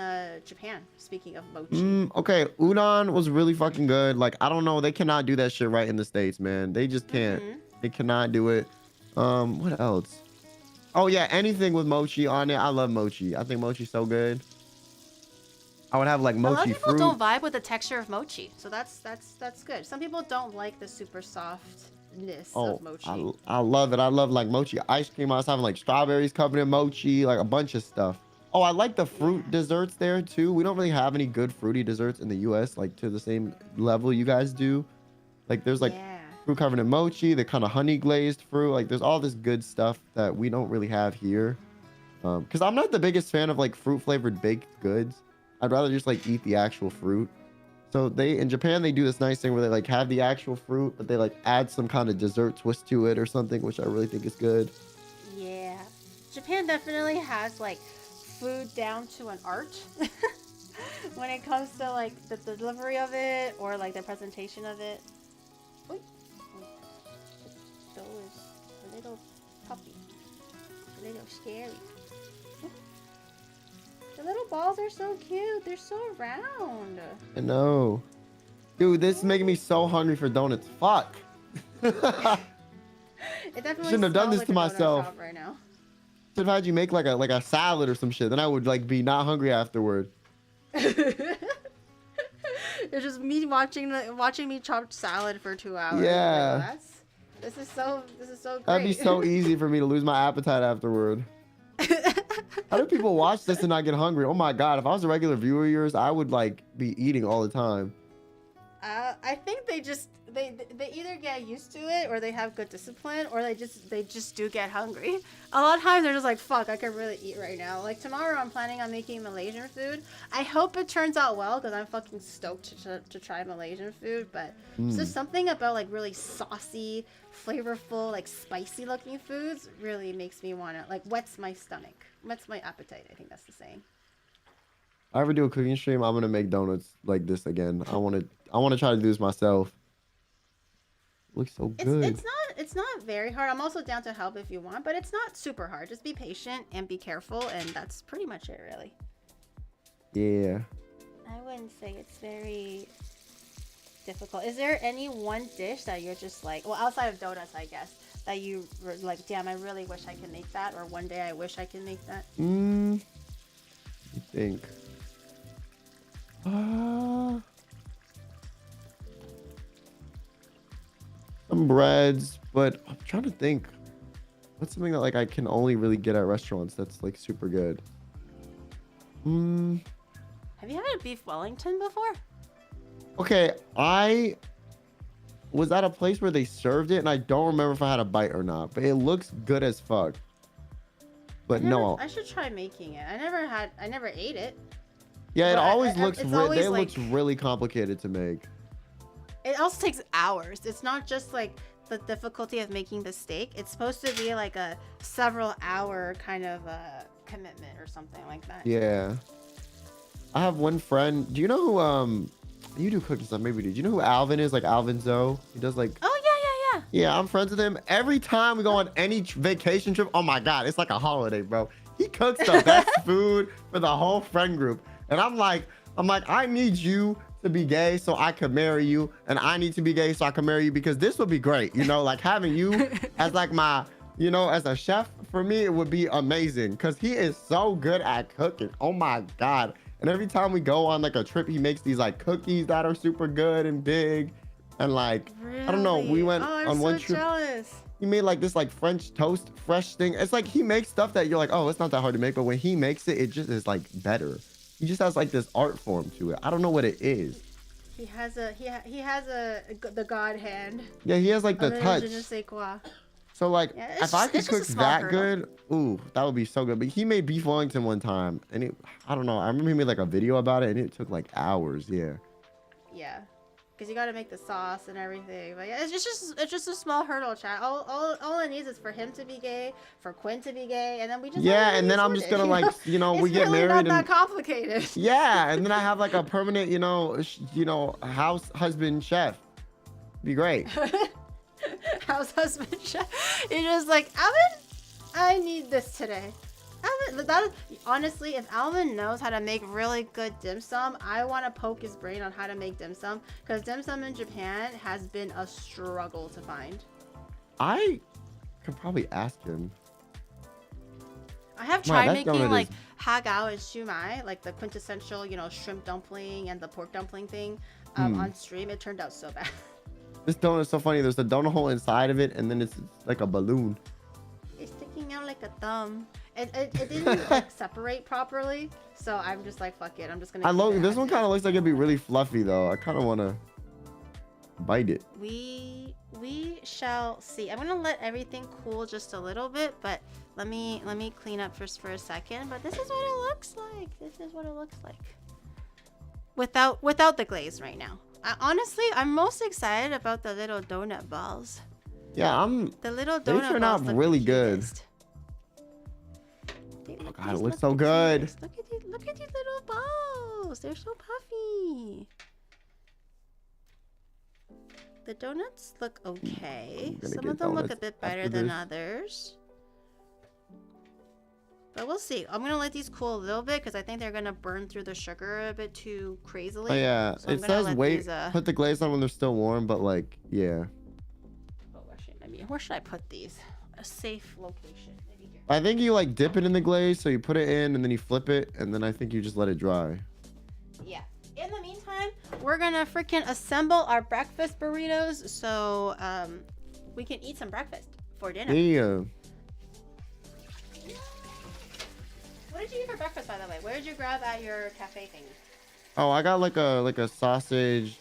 Japan? Speaking of mochi. Okay, udon was really fucking good. Like, I don't know, they cannot do that shit right in the States, man. They just can't. Mhm. They cannot do it. What else? Oh yeah, anything with mochi on it. I love mochi. I think mochi's so good. I would have like A lot of mochi people fruit. don't vibe with the texture of mochi, so that's good. Some people don't like the super softness Oh, of mochi. I love it. I love like mochi ice cream. I was having like strawberries covered in mochi, like a bunch of stuff. Oh, I like the fruit desserts there too. We don't really have any good fruity desserts in the US, like to the same level you guys do. Like there's like Yeah. fruit covered in mochi, the kind of honey glazed fruit. Like there's all this good stuff that we don't really have here. Because I'm not the biggest fan of like fruit flavored baked goods. I'd rather just like eat the actual fruit. So they in Japan they do this nice thing where they like have the actual fruit, but they like add some kind of dessert twist to it or something, which I really think is good. Yeah. Japan definitely has like food down to an art when it comes to like the delivery of it or like the presentation of it. Oy. The dough is a little puppy, a little scary. The little balls are so cute. They're so round. I know. Dude, this is making me so hungry for donuts. Fuck. It definitely Shouldn't have done smells this like to a donut myself. shop right now. Should have had you make like a salad or some shit. Then I would like be not hungry afterward. It's just me watching me chop salad for 2 hours. Yeah. Like, this is so great. That'd be so easy for me to lose my appetite afterward. How do people watch this and not get hungry? Oh my god, if I was a regular viewer of yours, I would like be eating all the time. I think they either get used to it or they have good discipline or they just do get hungry. A lot of times they're just like, fuck, I could really eat right now. Like tomorrow I'm planning on making Malaysian food. I hope it turns out well because I'm fucking stoked to try Malaysian food. But it's just something about like really saucy, flavorful, like spicy looking foods really makes me want to like whets my stomach, whets my appetite. I think that's the saying. If I ever do a cooking stream, I'm gonna make donuts like this again. I wanna try to do this myself. Looks so good. It's not very hard. I'm also down to help if you want, but it's not super hard. Just be patient and be careful, and that's pretty much it, really. Yeah. I wouldn't say it's very difficult. Is there any one dish that you're just like, well, outside of donuts, I guess, that you were like, damn, I really wish I could make that, or one day I wish I could make that? I think. Some breads, but I'm trying to think. What's something that like I can only really get at restaurants that's like super good? Have you had a beef Wellington before? Okay, I was at a place where they served it, and I don't remember if I had a bite or not, but it looks good as fuck. But no. I should try making it. I never ate it. Yeah, it But always looks it's always, looks really complicated to make. It also takes hours. It's not just like the difficulty of making the steak. It's supposed to be like a several hour kind of commitment or something like that. Yeah. I have one friend. Do you know who you do cooking stuff? Maybe do you know who Alvin is? Like Alvin Zoe? He does like Oh yeah. Yeah, I'm friends with him. Every time we go on any vacation trip, oh my god, it's like a holiday, bro. He cooks the best food for the whole friend group. And I'm like, I need you to be gay so I can marry you, and I need to be gay so I can marry you, because this would be great, you know, like having you as like my, you know, as a chef for me, it would be amazing, because he is so good at cooking. Oh my god. And every time we go on like a trip, he makes these like cookies that are super good and big, and like Really? I don't know, we went on one trip. Jealous. He made like this like French toast fresh thing. It's like he makes stuff that you're like, oh, it's not that hard to make, but when he makes it, it just is like better. He just has like this art form to it. I don't know what it is. He has the god hand. Yeah, he has like the touch. Je ne sais quoi. So like, Yeah, if I could it's just cook a small that hurdle. good, ooh, that would be so good. But he made beef Wellington one time, and I don't know. I remember he made like a video about it, and it took like hours. Yeah. Yeah, because you got to make the sauce and everything. But yeah, it's just a small hurdle, chat. All it needs is for him to be gay, for Quinn to be gay, and then we just Yeah, and then I'm just gonna like, you know, we get really married not that and complicated. yeah, and then I have like a permanent, you know, house husband chef. Be great. House husband chef. You're just like, Alvin, I need this today. Alvin, honestly, if Alvin knows how to make really good dim sum, I want to poke his brain on how to make dim sum, because dim sum in Japan has been a struggle to find. I could probably ask him. I have Wow, tried that making donut like is- hagao and shumai, like the quintessential, you know, shrimp dumpling and the pork dumpling thing, on stream. It turned out so bad. This donut is so funny. There's a donut hole inside of it, and then it's like a balloon. It's sticking out like a thumb. It didn't like separate properly, so I'm just like, fuck it. I'm just gonna. I keep love it this as one. is. Kind of looks like it'd be really fluffy though. I kind of want to bite it. We shall see. I'm gonna let everything cool just a little bit, but let me clean up first for a second. But this is what it looks like. This is what it looks like without the glaze right now. Honestly, I'm most excited about the little donut balls. Yeah, The little They donut turn balls out look really the good. cutest. Oh God, it looks so good. Look at these little balls. They're so puffy. The donuts look okay. gonna Some get of them look a donuts bit after better than this. others. But we'll see. I'm gonna let these cool a little bit because I think they're gonna burn through the sugar a bit too crazily. Oh yeah, So I'm it gonna says let wait, these, put the glaze on when they're still warm, but like, yeah. Oh, where should I put these? A safe location. Maybe here. I think you like dip it in the glaze, so you put it in and then you flip it, and then I think you just let it dry. Yeah. In the meantime, we're gonna freaking assemble our breakfast burritos so we can eat some breakfast for dinner. Yeah. What did you eat for breakfast, by the way? What did you grab at your cafe thing? Oh, I got like a sausage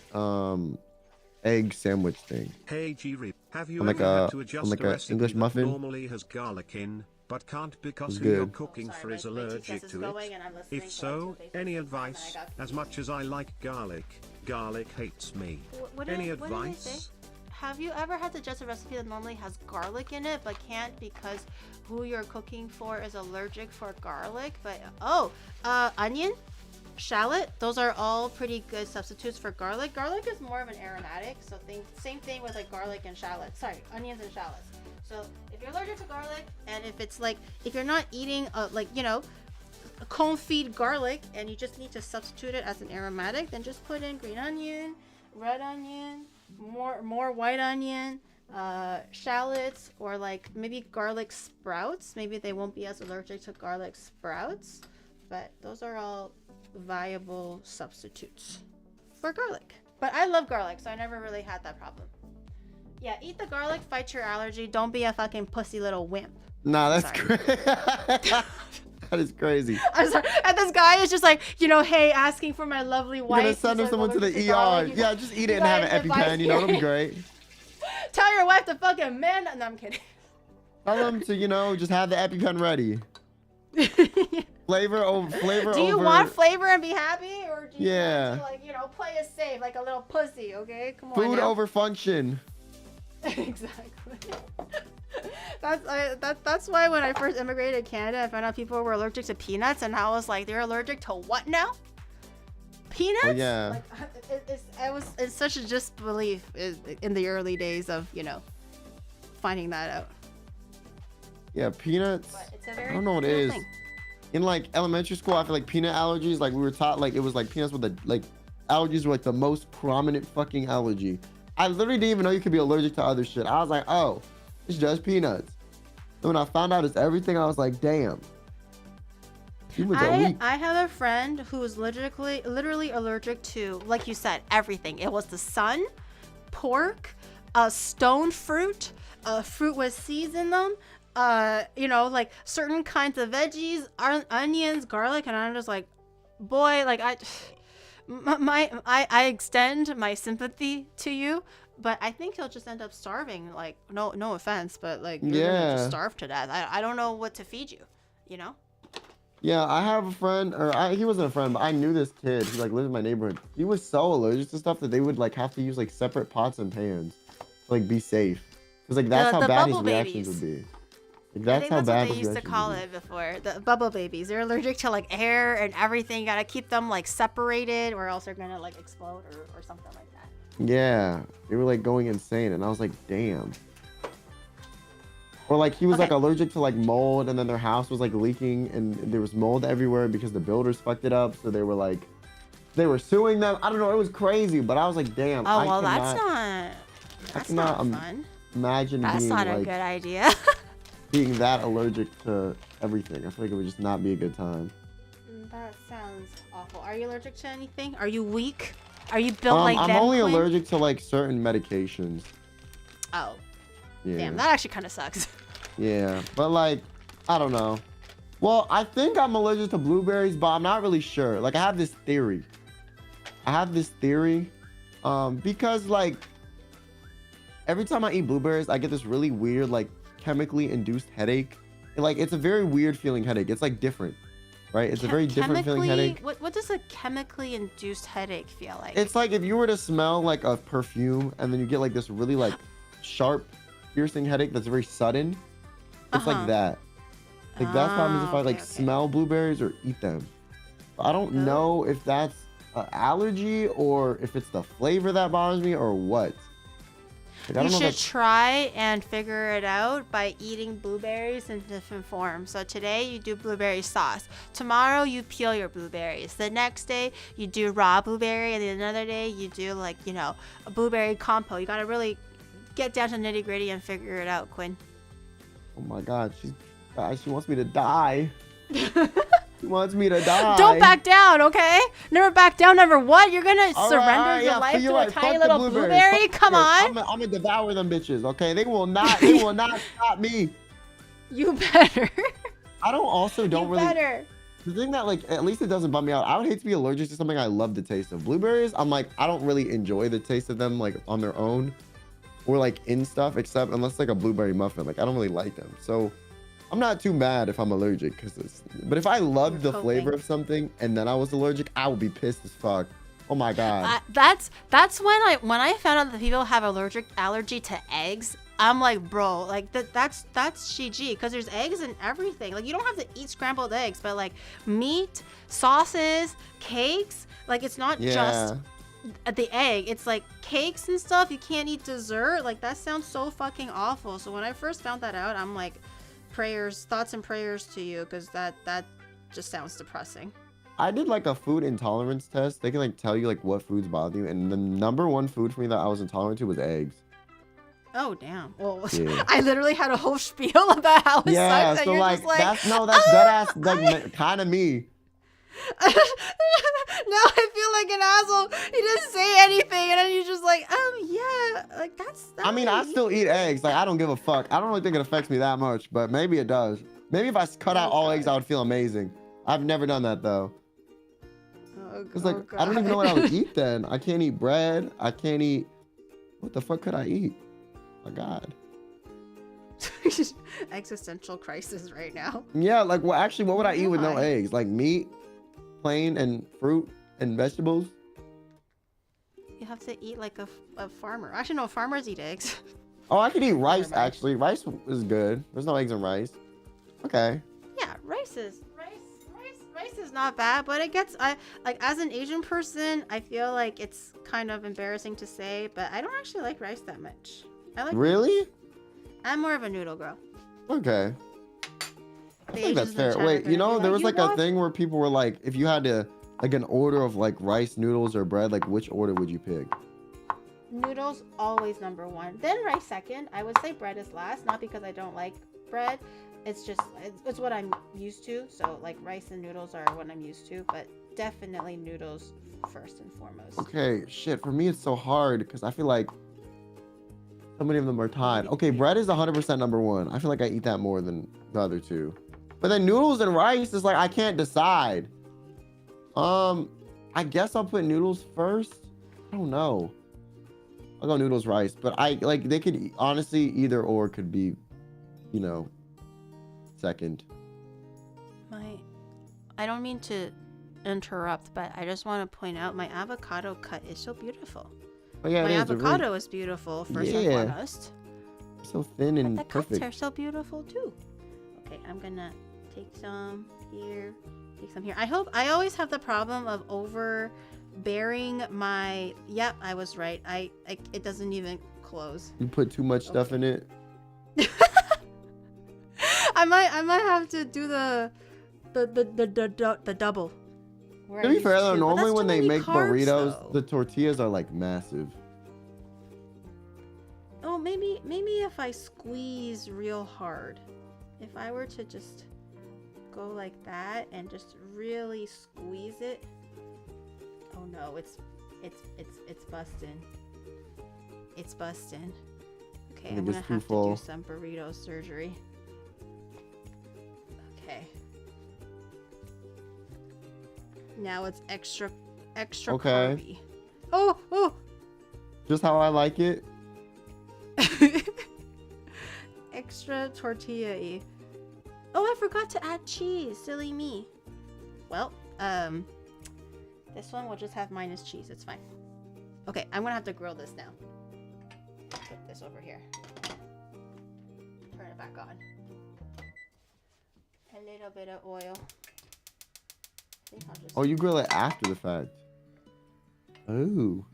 egg sandwich thing. Hey G-Rip, have you On like ever a- had to adjust on like a a recipe English that muffin? normally has garlic in, but can't because It's who you're good. cooking Sorry, for is my allergic TTS is to going it? and I'm listening If to so, it at the any same time, and advice? I got As much as I like garlic hates me. What did Any I say? advice? Have you ever had to adjust a recipe that normally has garlic in it but can't because who you're cooking for is allergic for garlic? But onion, shallot, those are all pretty good substitutes for garlic. Garlic is more of an aromatic, so same thing with like garlic and shallot. Sorry, onions and shallots. So if you're allergic to garlic, and if you're not eating confit garlic and you just need to substitute it as an aromatic, then just put in green onion, red onion, more white onion, shallots, or like maybe garlic sprouts. Maybe they won't be as allergic to garlic sprouts, but those are all viable substitutes for garlic. But I love garlic, so I never really had that problem. Yeah, eat the garlic, fight your allergy. Don't be a fucking pussy little wimp. Nah, that's Sorry. great. That is crazy. I'm sorry. And this guy is just like, you know, hey, asking for my lovely wife. You're gonna send someone to the ER. Yeah, just eat it and have an EpiPen. You know, it'll be great. Tell your wife to fucking man. No, I'm kidding. Tell them to, you know, just have the EpiPen ready. Flavor over. Do you want flavor and be happy, or do you Yeah. want to, like, you know, play it safe like a little pussy? Okay, come on. Food now. over function. Exactly. That's why when I first immigrated to Canada, I found out people were allergic to peanuts, and I was like, they're allergic to what now? Peanuts? Oh, yeah. Like, it's such a disbelief in the early days of, you know, finding that out. Yeah, peanuts. But it's a very I don't know what it real is. thing. In like elementary school, I feel like peanut allergies, like we were taught like it was like peanuts with the like allergies were like the most prominent fucking allergy. I literally didn't even know you could be allergic to other shit. I was like, oh, it's just peanuts. And when I found out it's everything, I was like, damn. Humans are weak. I have a friend who is literally allergic to, like you said, everything. It was the sun, pork, stone fruit, fruit with seeds in them. You know, like certain kinds of veggies, onions, garlic, and I'm just like, boy, like I extend my sympathy to you, but I think he'll just end up starving. Like, no offense, but like, you're gonna just starve to death. I don't know what to feed you, you know? Yeah, I have a friend, he wasn't a friend, but I knew this kid who like lived in my neighborhood. He was so allergic to stuff that they would like have to use like separate pots and pans to like be safe. Cause like that's how bad his reactions would be. Like, that's how bad what they used to call it before. The bubble babies. They're allergic to like air and everything. You gotta keep them like separated, or else they're gonna like explode or something like that. Yeah, they were like going insane, and I was like, damn. Or like he was like allergic to like mold, and then their house was like leaking, and there was mold everywhere because the builders fucked it up. So they were suing them. I don't know. It was crazy, but I was like, damn. Oh well, that's not fun. Imagine that's being not a like, good idea. being that allergic to everything. I feel like it would just not be a good time. That sounds awful. Are you allergic to anything? Are you weak? Are you built like them? I'm only Quinn? allergic to like certain medications. Oh. Yeah. Damn, that actually kind of sucks. Yeah, but like, I don't know. Well, I think I'm allergic to blueberries, but I'm not really sure. Like, I have this theory. Because like, every time I eat blueberries, I get this really weird, like, chemically induced headache. And, like, it's a very weird feeling headache. It's like different, right? It's a very different feeling headache. What does a chemically induced headache feel like? It's like if you were to smell like a perfume and then you get like this really like sharp, piercing headache that's very sudden. It's like that. Like that's what happens if I like smell blueberries or eat them. I don't know if that's an allergy or if it's the flavor that bothers me or what. Like, you should try and figure it out by eating blueberries in different forms. So today you do blueberry sauce. Tomorrow you peel your blueberries. The next day you do raw blueberry, and then another day you do like, you know, a blueberry compote. You gotta really get down to nitty gritty and figure it out, Quinn. Oh my God, she wants me to die. She wants me to die. Don't back down, okay? Never back down, never what? You're gonna surrender your life to a tiny little blueberry? Come on. I'm gonna devour them bitches, okay? They will not stop me. You better. The thing that like, at least it doesn't bum me out. I would hate to be allergic to something I love the taste of. Blueberries, I'm like, I don't really enjoy the taste of them like on their own or like in stuff, except unless like a blueberry muffin. Like I don't really like them. So I'm not too mad if I'm allergic, but if I loved the flavor of something and then I was allergic, I would be pissed as fuck. Oh my God. That's when I found out that people have allergy to eggs. I'm like, bro, like that's GG, because there's eggs in everything. Like you don't have to eat scrambled eggs, but like meat, sauces, cakes, like it's not just the egg. It's like cakes and stuff. You can't eat dessert. Like that sounds so fucking awful. So when I first found that out, I'm like, thoughts and prayers to you, because that just sounds depressing. I did like a food intolerance test. They can like tell you like what foods bother you, and the number one food for me that I was intolerant to was eggs. Oh damn. Well, I literally had a whole spiel about how it sucks, so and like, you're just like, that's dead ass like kind of me. Now I feel like an asshole. You didn't say anything, and then you're just like, yeah, like that's I mean, I still eat eggs. Like I don't give a fuck. I don't really think it affects me that much, but maybe it does. Maybe if I cut out Oh, all God. eggs, I would feel amazing. I've never done that though. Oh, It's like, I don't even know what I would eat then. I can't eat bread. I can't eat. What the fuck could I eat? My God. Existential crisis right now. Yeah, like, well, actually, what would I eat with no Why? eggs? Like meat, plain, and fruit and vegetables? You have to eat like a farmer. Actually, no, farmers eat eggs. Oh, I could eat rice, mind. actually. Rice is good. There's no eggs in rice. Okay. Yeah, rice is not bad, but it gets like as an Asian person, I feel like it's kind of embarrassing to say, but I don't actually like rice that much. I like Really? noodles. I'm more of a noodle girl. Okay. I The think that's Asians in fair. China Wait, are you gonna know, be there was "You like a want-" thing where people were like, if you had to, like an order of like rice, noodles, or bread, like which order would you pick? Noodles always number one, then rice second. I would say bread is last, not because I don't like bread. It's just it's what I'm used to. So like rice and noodles are what I'm used to, but definitely noodles first and foremost. Okay, shit. For me, it's so hard because I feel like so many of them are tied. Okay, bread is 100% number one. I feel like I eat that more than the other two. But then noodles and rice is like I can't decide. I guess I'll put noodles first. I don't know. I'll go noodles, rice. But I like they could honestly either or could be, you know, second. I don't mean to interrupt, but I just want to point out my avocado cut is so beautiful. Oh yeah, My it is. avocado is beautiful first and Yeah. foremost. So thin But and the cuts perfect. are so beautiful too. Okay, I'm gonna take some here, take some here. I always have the problem of overbearing my. Yep, I was right. It doesn't even close. You put too much stuff in it. I might have to do the double. where To I be use fair though, two, but normally that's when too they many make carbs, burritos, though. the tortillas are like massive. Oh, maybe if I squeeze real hard. If I were to just go like that and just really squeeze it. Oh no, it's busting. It's busting. Okay, think I'm it's gonna too have full. to do some burrito surgery. Okay. Now it's extra Okay. carby. Oh! Just how I like it. Extra tortilla-y. Oh, I forgot to add cheese. Silly me. Well, this one will just have minus cheese. It's fine. Okay, I'm gonna have to grill this now. Put this over here. Turn it back on. A little bit of oil. I think I'll just... Oh, you grill it after the fact. Oh.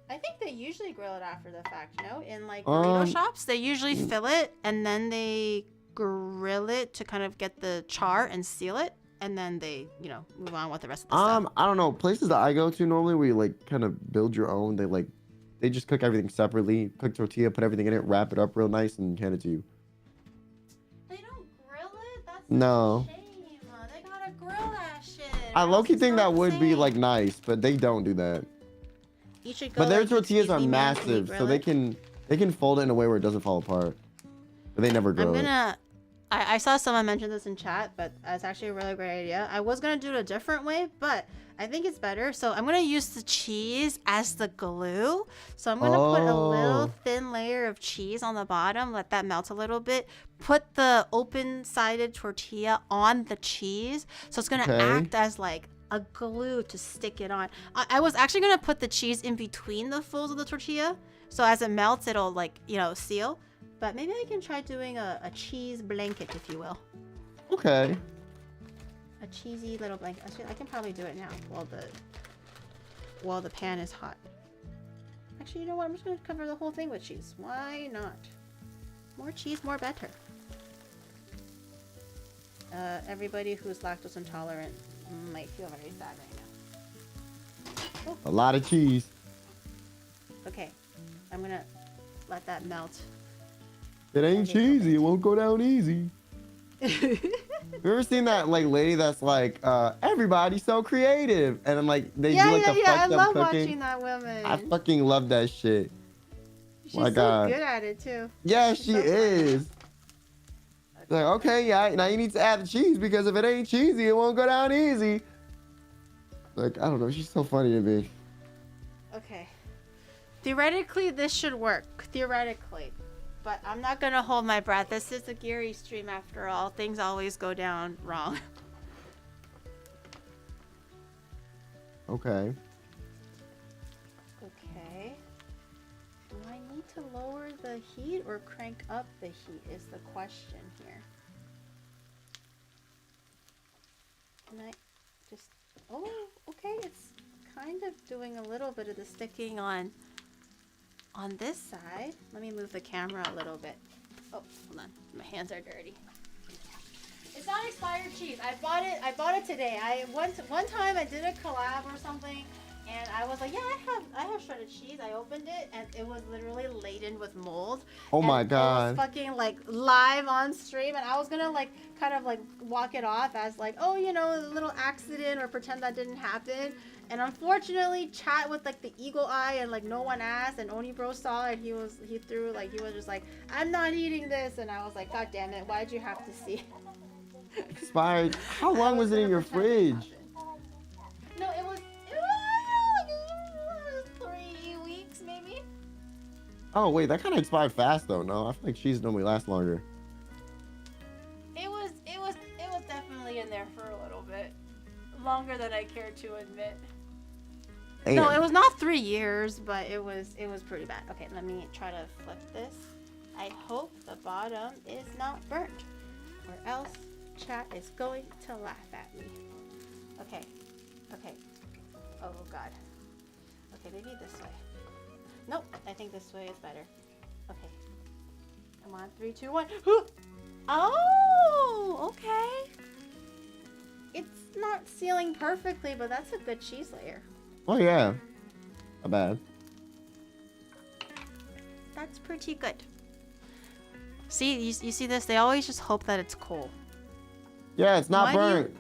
I think they usually grill it after the fact, no? In like burrito shops, they usually fill it and then they grill it to kind of get the char and seal it, and then they, you know, move on with the rest of the stuff. I don't know. Places that I go to normally where you like kind of build your own, they just cook everything separately, cook tortilla, put everything in it, wrap it up real nice, and hand it to you. They don't grill it? That's No. a shame. They gotta grill that shit. I or else low-key it's think not that would be safe. like nice, but they don't do that. You should go But their like, tortillas "Excuse are me, ma'am, can you massive, so grill they it?" can fold it in a way where it doesn't fall apart. But they never grill it. I saw someone mention this in chat, but it's actually a really great idea. I was gonna do it a different way, but I think it's better. So I'm gonna use the cheese as the glue. So I'm gonna put a little Oh. thin layer of cheese on the bottom, let that melt a little bit. Put the open-sided tortilla on the cheese, so it's gonna Okay. act as like a glue to stick it on. I was actually gonna put the cheese in between the folds of the tortilla, so as it melts, it'll like, you know, seal. But maybe I can try doing a cheese blanket, if you will. Okay. A cheesy little blanket. Actually, I can probably do it now while the pan is hot. Actually, you know what? I'm just gonna cover the whole thing with cheese. Why not? More cheese, more better. Everybody who's lactose intolerant might feel very sad right now. A lot of cheese. Okay, I'm gonna let that melt. It ain't cheesy. It won't go down easy. You ever seen that like lady that's like, everybody's so creative, and then like they do like the I fucked love up cooking. watching that woman. I fucking love that shit. She's My so God. good at it too. Yeah, She's she so funny. is. Like, okay, yeah, now you need to add the cheese because if it ain't cheesy, it won't go down easy. Like, I don't know. She's so funny to me. Okay. Theoretically, this should work. Theoretically. But I'm not going to hold my breath. This is a Geary stream after all. Things always go down wrong. Okay. Okay. Do I need to lower the heat or crank up the heat is the question here. Can I just... Oh, okay. It's kind of doing a little bit of the sticking on this side. Let me move the camera a little bit. Oh, hold on. My hands are dirty. It's not expired cheese. I bought it today. One time I did a collab or something, and I was like, yeah, I have shredded cheese. I opened it, and it was literally laden with mold. Oh my And God. it was fucking like live on stream, and I was gonna like kind of like walk it off as like, oh, you know, a little accident or pretend that didn't happen. And unfortunately, chat with like the eagle eye and like no one asked, and Oni Bro saw it. He was just like, I'm not eating this, and I was like, God damn it, why'd you have to see? Expired. How long was it in your fridge? No, it was 3 weeks maybe. Oh wait, that kind of expired fast though. No, I feel like cheese normally lasts longer. It was definitely in there for a little bit longer than I care to admit. Damn. No, it was not 3 years, but it was pretty bad. Okay, let me try to flip this. I hope the bottom is not burnt, or else chat is going to laugh at me. Okay. Oh God. Okay, maybe this way. Nope, I think this way is better. Okay. Come on, 3, 2, 1. Oh, okay. It's not sealing perfectly, but that's a good cheese layer. Oh yeah. Not bad. That's pretty good. See, you see this? They always just hope that it's cold. Yeah, it's not burnt.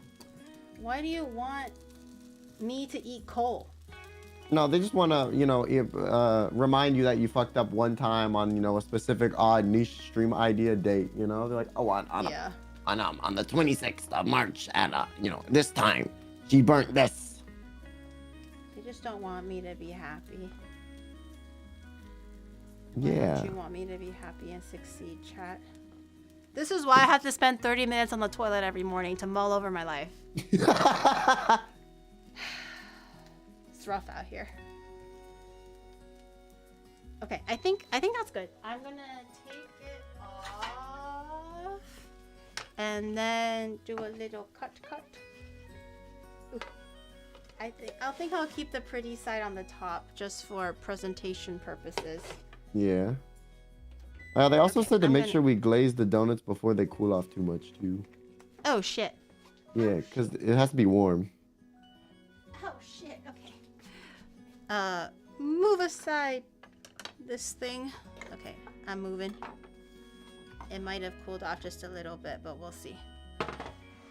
Why do you want me to eat coal? No, they just want to, you know, remind you that you fucked up one time on, you know, a specific odd niche stream idea date. You know, they're like, oh, on the 26th of March at you know, this time she burnt this. They just don't want me to be happy. Yeah. Why don't you want me to be happy and succeed, chat? This is why I have to spend 30 minutes on the toilet every morning to mull over my life. It's rough out here. Okay, I think that's good. I'm gonna take it off and then do a little cut. Ooh. I think I'll keep the pretty side on the top just for presentation purposes. Yeah. They also said to make sure we glaze the donuts before they cool off too much too. Oh shit. Yeah, because it has to be warm. Oh shit. Okay. Move aside this thing. Okay, I'm moving. It might have cooled off just a little bit, but we'll see.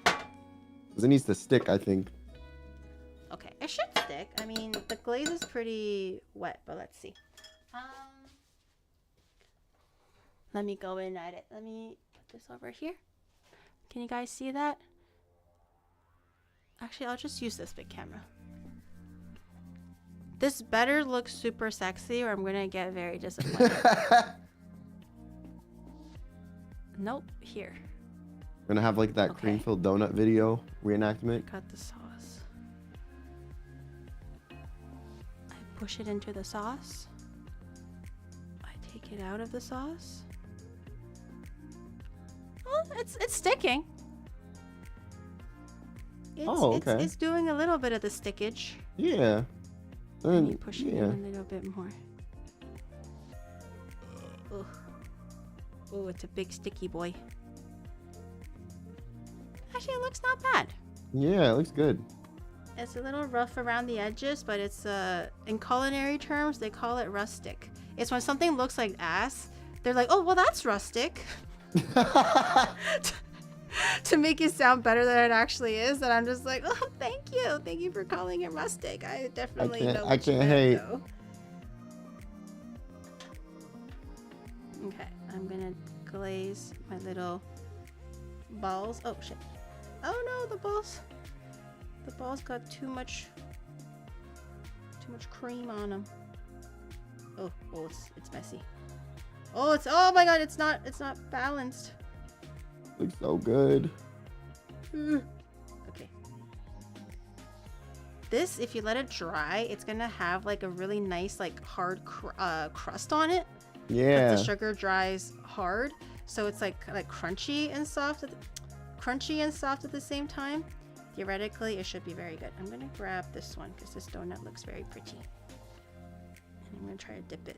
Because it needs to stick, I think. Okay, it should stick. I mean, the glaze is pretty wet, but let's see. Let me go in at it. Let me put this over here. Can you guys see that? Actually, I'll just use this big camera. This better look super sexy or I'm gonna get very disappointed. Nope, here. We're gonna have like that cream-filled donut video reenactment. Cut the sauce. I push it into the sauce. I take it out of the sauce. Well, it's sticking. It's doing a little bit of the stickage. Yeah. Let me push it in a little bit more. Oh, it's a big sticky boy. Actually, it looks not bad. Yeah, it looks good. It's a little rough around the edges, but it's in culinary terms they call it rustic. It's when something looks like ass, they're like, oh well, that's rustic. To make it sound better than it actually is, and I'm just like, oh, thank you for calling it rustic. I definitely know what you meant, hate. though. Okay, I'm gonna glaze my little balls. Oh shit. Oh no, the balls got too much cream on them. Oh, it's messy. Oh my god, it's not balanced. Looks so good. Okay. This, if you let it dry, it's gonna have like a really nice like hard crust on it. Yeah. But the sugar dries hard, so it's like crunchy and soft at the same time. Theoretically, it should be very good. I'm gonna grab this one because this donut looks very pretty, and I'm gonna try to dip it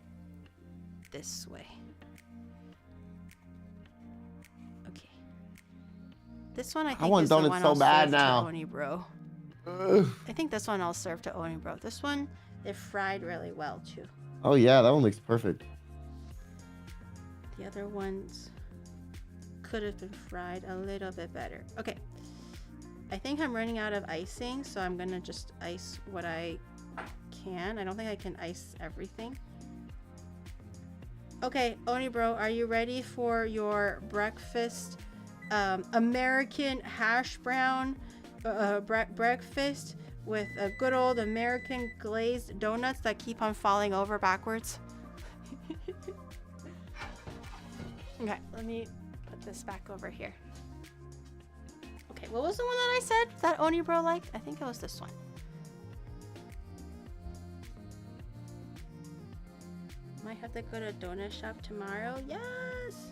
this way. Okay. This one I think want is the donuts one so I'll bad serve now. to Oni Bro. I think this one I'll serve to Oni Bro. This one, they're fried really well too. Oh yeah, that one looks perfect. The other ones could have been fried a little bit better. Okay. I think I'm running out of icing, so I'm gonna just ice what I can. I don't think I can ice everything. Okay, Oni Bro, are you ready for your breakfast? American hash brown breakfast with a good old American glazed donuts that keep on falling over backwards. Okay, let me put this back over here. Okay, what was the one that I said that Oni Bro liked? I think it was this one. Might have to go to a donut shop tomorrow. Yes!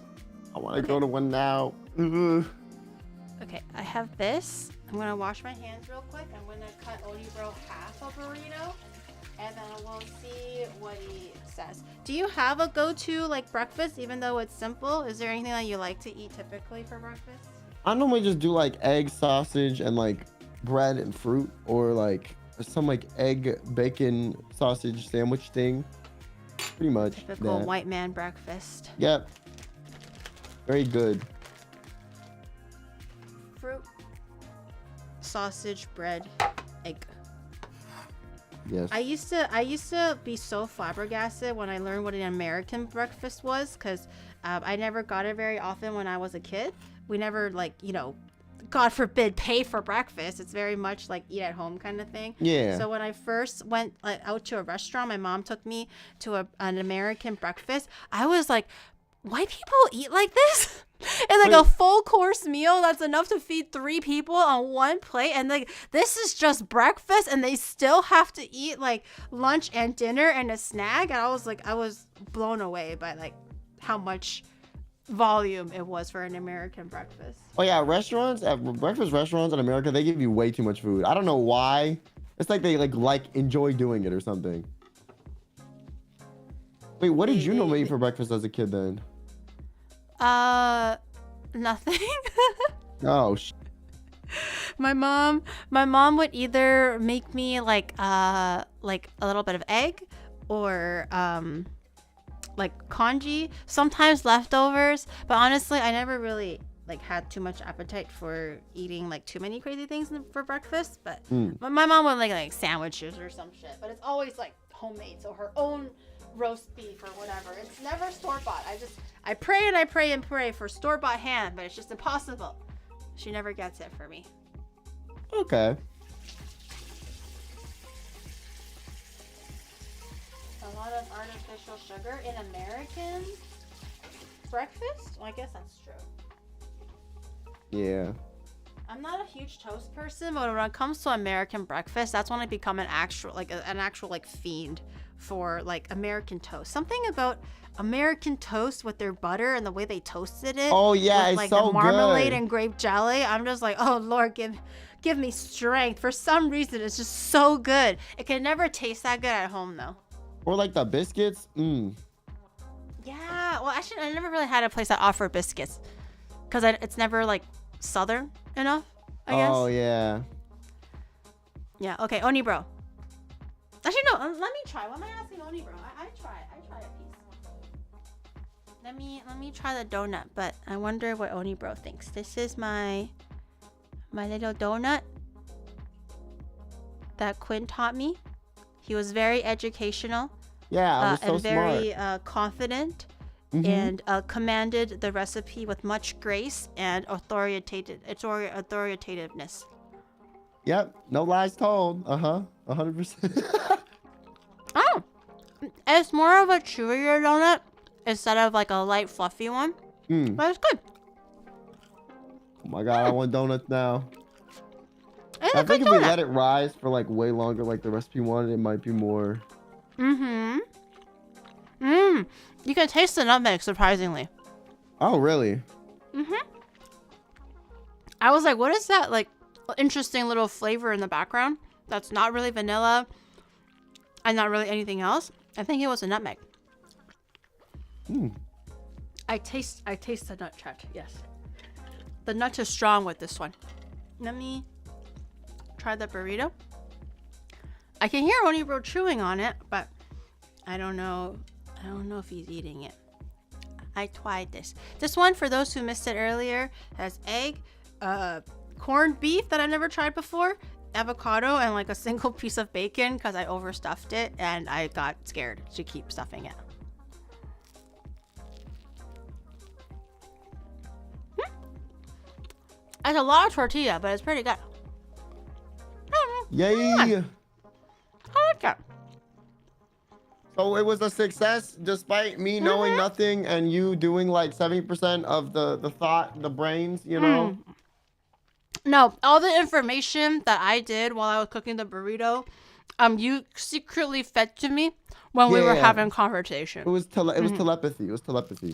I want to go to one now. Okay, I have this. I'm gonna wash my hands real quick. I'm gonna cut Oni Bro half a burrito, and then we'll see what he says. Do you have a go-to like breakfast, even though it's simple? Is there anything that you like to eat typically for breakfast? I normally just do like egg, sausage, and like bread and fruit, or like some like egg, bacon, sausage sandwich thing. Pretty much. Typical white man breakfast. Yep. Very good. Fruit, sausage, bread, egg. Yes. I used to be so flabbergasted when I learned what an American breakfast was, because I never got it very often when I was a kid. We never, like, you know, God forbid, pay for breakfast. It's very much like eat at home kind of thing. Yeah. So when I first went out to a restaurant, my mom took me to an American breakfast. I was like, white people eat like this? It's like a full course meal that's enough to feed 3 people on one plate, and like this is just breakfast, and they still have to eat like lunch and dinner and a snack. And I was blown away by like how much volume it was for an American breakfast. Oh yeah, breakfast restaurants in America, they give you way too much food. I don't know why. It's like they like enjoy doing it or something. Wait, what did you normally eat for breakfast as a kid then? Nothing. Oh, My mom would either make me like a little bit of egg, or like congee, sometimes leftovers. But honestly, I never really like had too much appetite for eating like too many crazy things for breakfast. But my mom would like sandwiches or some shit. But it's always like homemade, so her own roast beef or whatever. It's never store-bought. I pray and I pray and pray for store-bought ham, but it's just impossible. She never gets it for me. okay. A lot of artificial sugar in American breakfast? Well, I guess that's true. Yeah. I'm not a huge toast person, but when it comes to American breakfast, that's when I become an actual fiend for like American toast. Something about American toast with their butter and the way they toasted it. Oh yeah, with, it's like so the marmalade good. and grape jelly. I'm just like, oh Lord, give me strength. For some reason, it's just so good. It can never taste that good at home though. Or like the biscuits. Yeah, well, actually, I never really had a place that offered biscuits because it's never like southern enough, I guess. Oh yeah. Yeah. Okay, Oni Bro. Actually, no. Let me try. What am I asking Oni Bro? I try a piece. Let me try the donut, but I wonder what Oni Bro thinks. This is my little donut that Quinn taught me. He was very educational. Yeah, I was so and very smart. confident and commanded the recipe with much grace and authoritativeness. Yep. No lies told. 100%. Oh, it's more of a chewier donut instead of like a light fluffy one, but it's good. Oh my god, I want donuts now. It's I a good think if we donut. let it rise for like way longer, like the recipe wanted, it might be more. You can taste the nutmeg, surprisingly. Oh, really? I was like, what is that like interesting little flavor in the background that's not really vanilla and not really anything else? I think it was a nutmeg. I taste the nut, chat. Yes, the nut is strong with this one. Let me try the burrito. I can hear Onibro chewing on it, but I don't know if he's eating it. I tried this. This one, for those who missed it earlier, has egg, corned beef that I've never tried before, avocado, and like a single piece of bacon because I overstuffed it and I got scared to keep stuffing it. It's a lot of tortilla, but it's pretty good. Yay! I like it. So it was a success despite me knowing nothing and you doing like 70% of the thought, the brains, you know? No, all the information that I did while I was cooking the burrito, you secretly fed to me when we were Yeah. having conversation. It was telepathy. It was telepathy.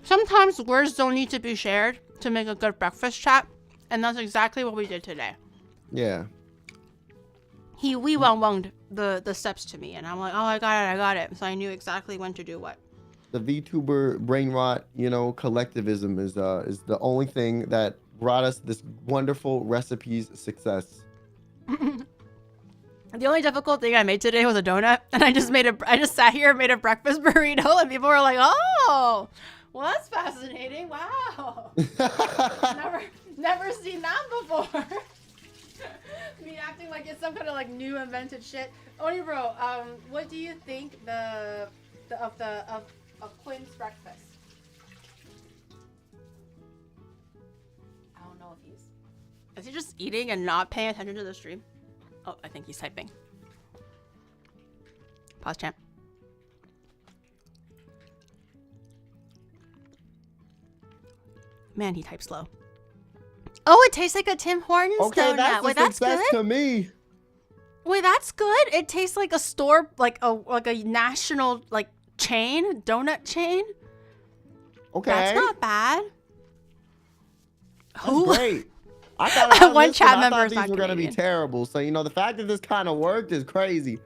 Sometimes words don't need to be shared to make a good breakfast chat, and that's exactly what we did today. Yeah. He wee-wong-wonged the steps to me, and I'm like, oh, I got it. So I knew exactly when to do what. The VTuber brain rot, you know, collectivism is the only thing that brought us this wonderful recipes success. The only difficult thing I made today was a donut, and I just sat here and made a breakfast burrito, and people were like, oh, well, that's fascinating. Wow. Never seen that before. Me acting like it's some kind of like new invented shit. Oni bro, what do you think of Quinn's breakfast? I don't know if is he just eating and not paying attention to the stream? Oh, I think he's typing. Pause champ. Man, he types slow. Oh, it tastes like a Tim Hortons Okay, donut. that's a Wait, that's success good. to me. Wait, that's good. It tastes like a store, like a national like chain, donut chain. Okay. That's not bad. That's great. I thought One chat member is these not were gonna be Canadian. terrible. So you know, the fact that this kind of worked is crazy.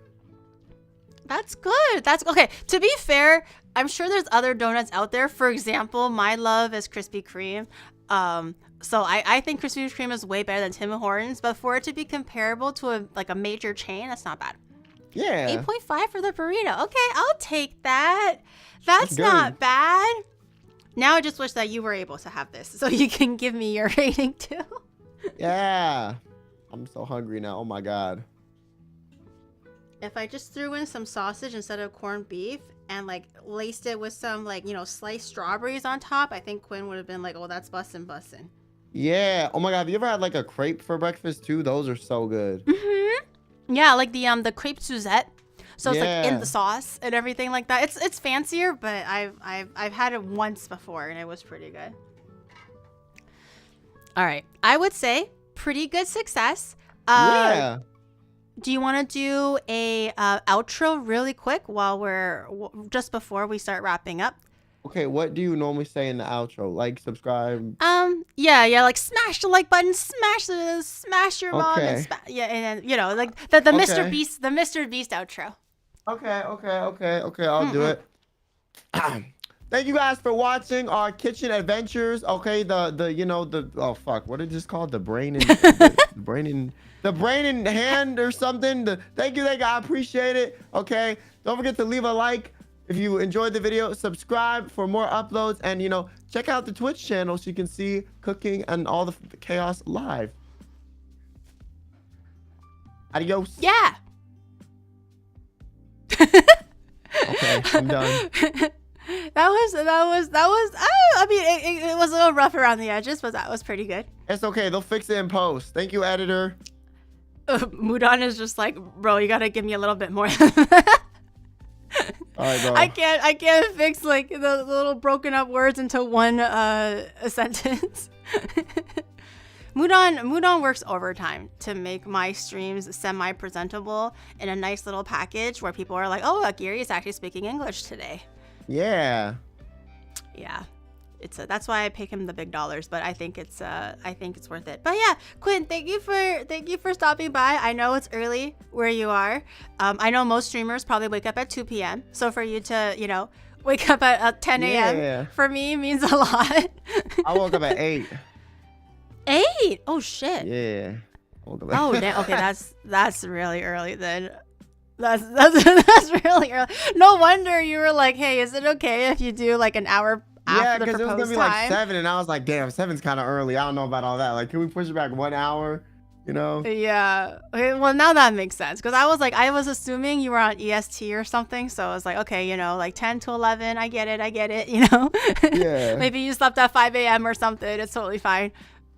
That's good. That's okay. To be fair, I'm sure there's other donuts out there. For example, my love is Krispy Kreme. So I think Krispy Kreme is way better than Tim Hortons, but for it to be comparable to a major chain, that's not bad. Yeah. 8.5 for the burrito. Okay, I'll take that. That's good. not bad. Now I just wish that you were able to have this so you can give me your rating too. Yeah. I'm so hungry now. Oh my god. If I just threw in some sausage instead of corned beef and like laced it with some like, you know, sliced strawberries on top, I think Quinn would have been like, oh, that's bussin'. Yeah. Oh my god. Have you ever had like a crepe for breakfast too? Those are so good. Yeah, like the crepe Suzette. So it's like in Yeah. the sauce and everything like that. It's fancier, but I've had it once before and it was pretty good. All right, I would say pretty good success. Yeah. Do you want to do a outro really quick while just before we start wrapping up? Okay. What do you normally say in the outro? Like, subscribe. Yeah, like smash the like button, smash your mom, Okay. and and then, you know, like the Mr. Beast, the Mr. Beast outro. Okay. I'll do it. Thank you guys for watching our kitchen adventures. Okay, oh fuck, what is this called? The brain in the brain in hand or something. Thank you, I appreciate it. Okay, don't forget to leave a like if you enjoyed the video. Subscribe for more uploads, and check out the Twitch channel so you can see cooking and all the chaos live. Adios. Yeah. Okay. Okay, I'm done. That was. I mean, it was a little rough around the edges, but that was pretty good. It's okay. They'll fix it in post. Thank you, editor. Mudon is just like, bro, you gotta give me a little bit more. All right, bro. I can't fix like the little broken up words into one a sentence. Mudon works overtime to make my streams semi-presentable in a nice little package where people are like, oh, Gary is actually speaking English today. Yeah. Yeah. That's why I pay him the big dollars, but I think it's worth it. But yeah, Quinn, thank you for stopping by. I know it's early where you are. I know most streamers probably wake up at 2 p.m. So for you to, wake up at 10 a.m. for me means a lot. I woke up at 8. 8? Oh shit. Yeah. I woke up at Oh damn. Okay, that's really early then. That's really early. No wonder you were like, hey, is it okay if you do like an hour after the proposed because it was gonna be time? like 7, and I was like, damn, 7's kind of early. I don't know about all that. Like, can we push it back 1 hour? Yeah. Okay, well, now that makes sense because I was assuming you were on EST or something, so I was like, okay, like 10 to 11. I get it. Yeah. Maybe you slept at 5 a.m. or something. It's totally fine.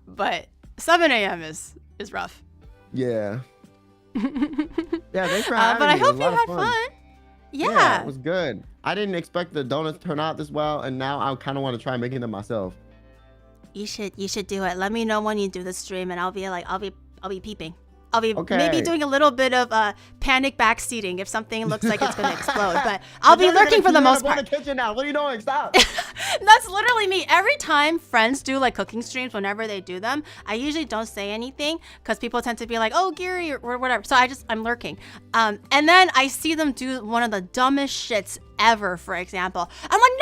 But 7 a.m. is rough. Yeah. Yeah, thanks for having but I me. hope It was you a lot had of fun. Yeah, Yeah. it was good. I didn't expect the donuts to turn out this well, and now I kind of want to try making them myself. You should do it. Let me know when you do the stream, and I'll be peeping. I'll be Okay. maybe doing a little bit of panic backseating if something looks like it's gonna explode. But I'll be lurking for the most part. I'm in the kitchen now. What are you doing? Stop. That's literally me. Every time friends do like cooking streams, whenever they do them, I usually don't say anything because people tend to be like, "Oh, Gary," or whatever. So I'm lurking. And then I see them do one of the dumbest shits ever. For example, I'm like,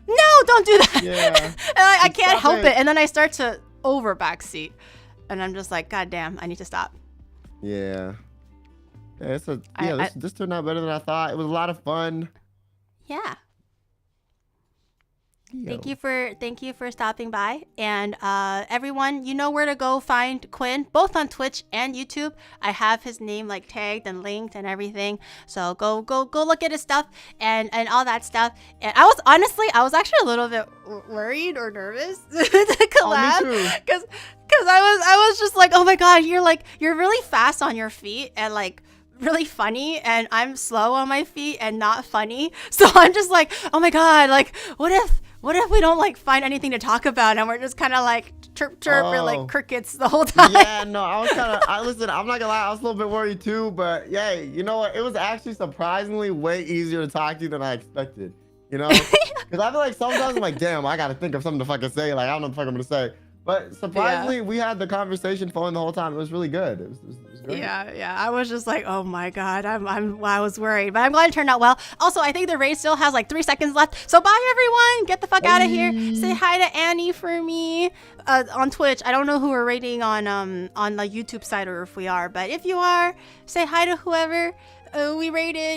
"No, don't do that." Yeah. And I can't Stop help it. it. And then I start to over backseat, and I'm just like, "God damn, I need to stop." Yeah. Yeah, this turned out better than I thought. It was a lot of fun. Yeah. Yo. Thank you for stopping by, and everyone, you know where to go find Quinn, both on Twitch and YouTube. I have his name like tagged and linked and everything, so go look at his stuff and all that stuff. And I was actually a little bit worried or nervous to collab, Oh, me too. because I was just like, oh my god, you're really fast on your feet and like really funny, and I'm slow on my feet and not funny. So I'm just like, oh my god, like what if we don't like find anything to talk about and we're just kind of like chirp or like crickets the whole time? Yeah, no, listen, I'm not gonna lie, I was a little bit worried too, but yeah, you know what? It was actually surprisingly way easier to talk to you than I expected, Because I feel like sometimes I'm like, damn, I gotta think of something to fucking say. Like, I don't know what the fuck I'm gonna say. But surprisingly, we had the conversation flowing the whole time. It was really good. It was great. Yeah. I was just like, oh my god, I was worried, but I'm glad it turned out well. Also, I think the raid still has like 3 seconds left. So bye everyone, get the fuck out of here. Say hi to Annie for me on Twitch. I don't know who we're rating on the YouTube side or if we are, but if you are, say hi to whoever we rated.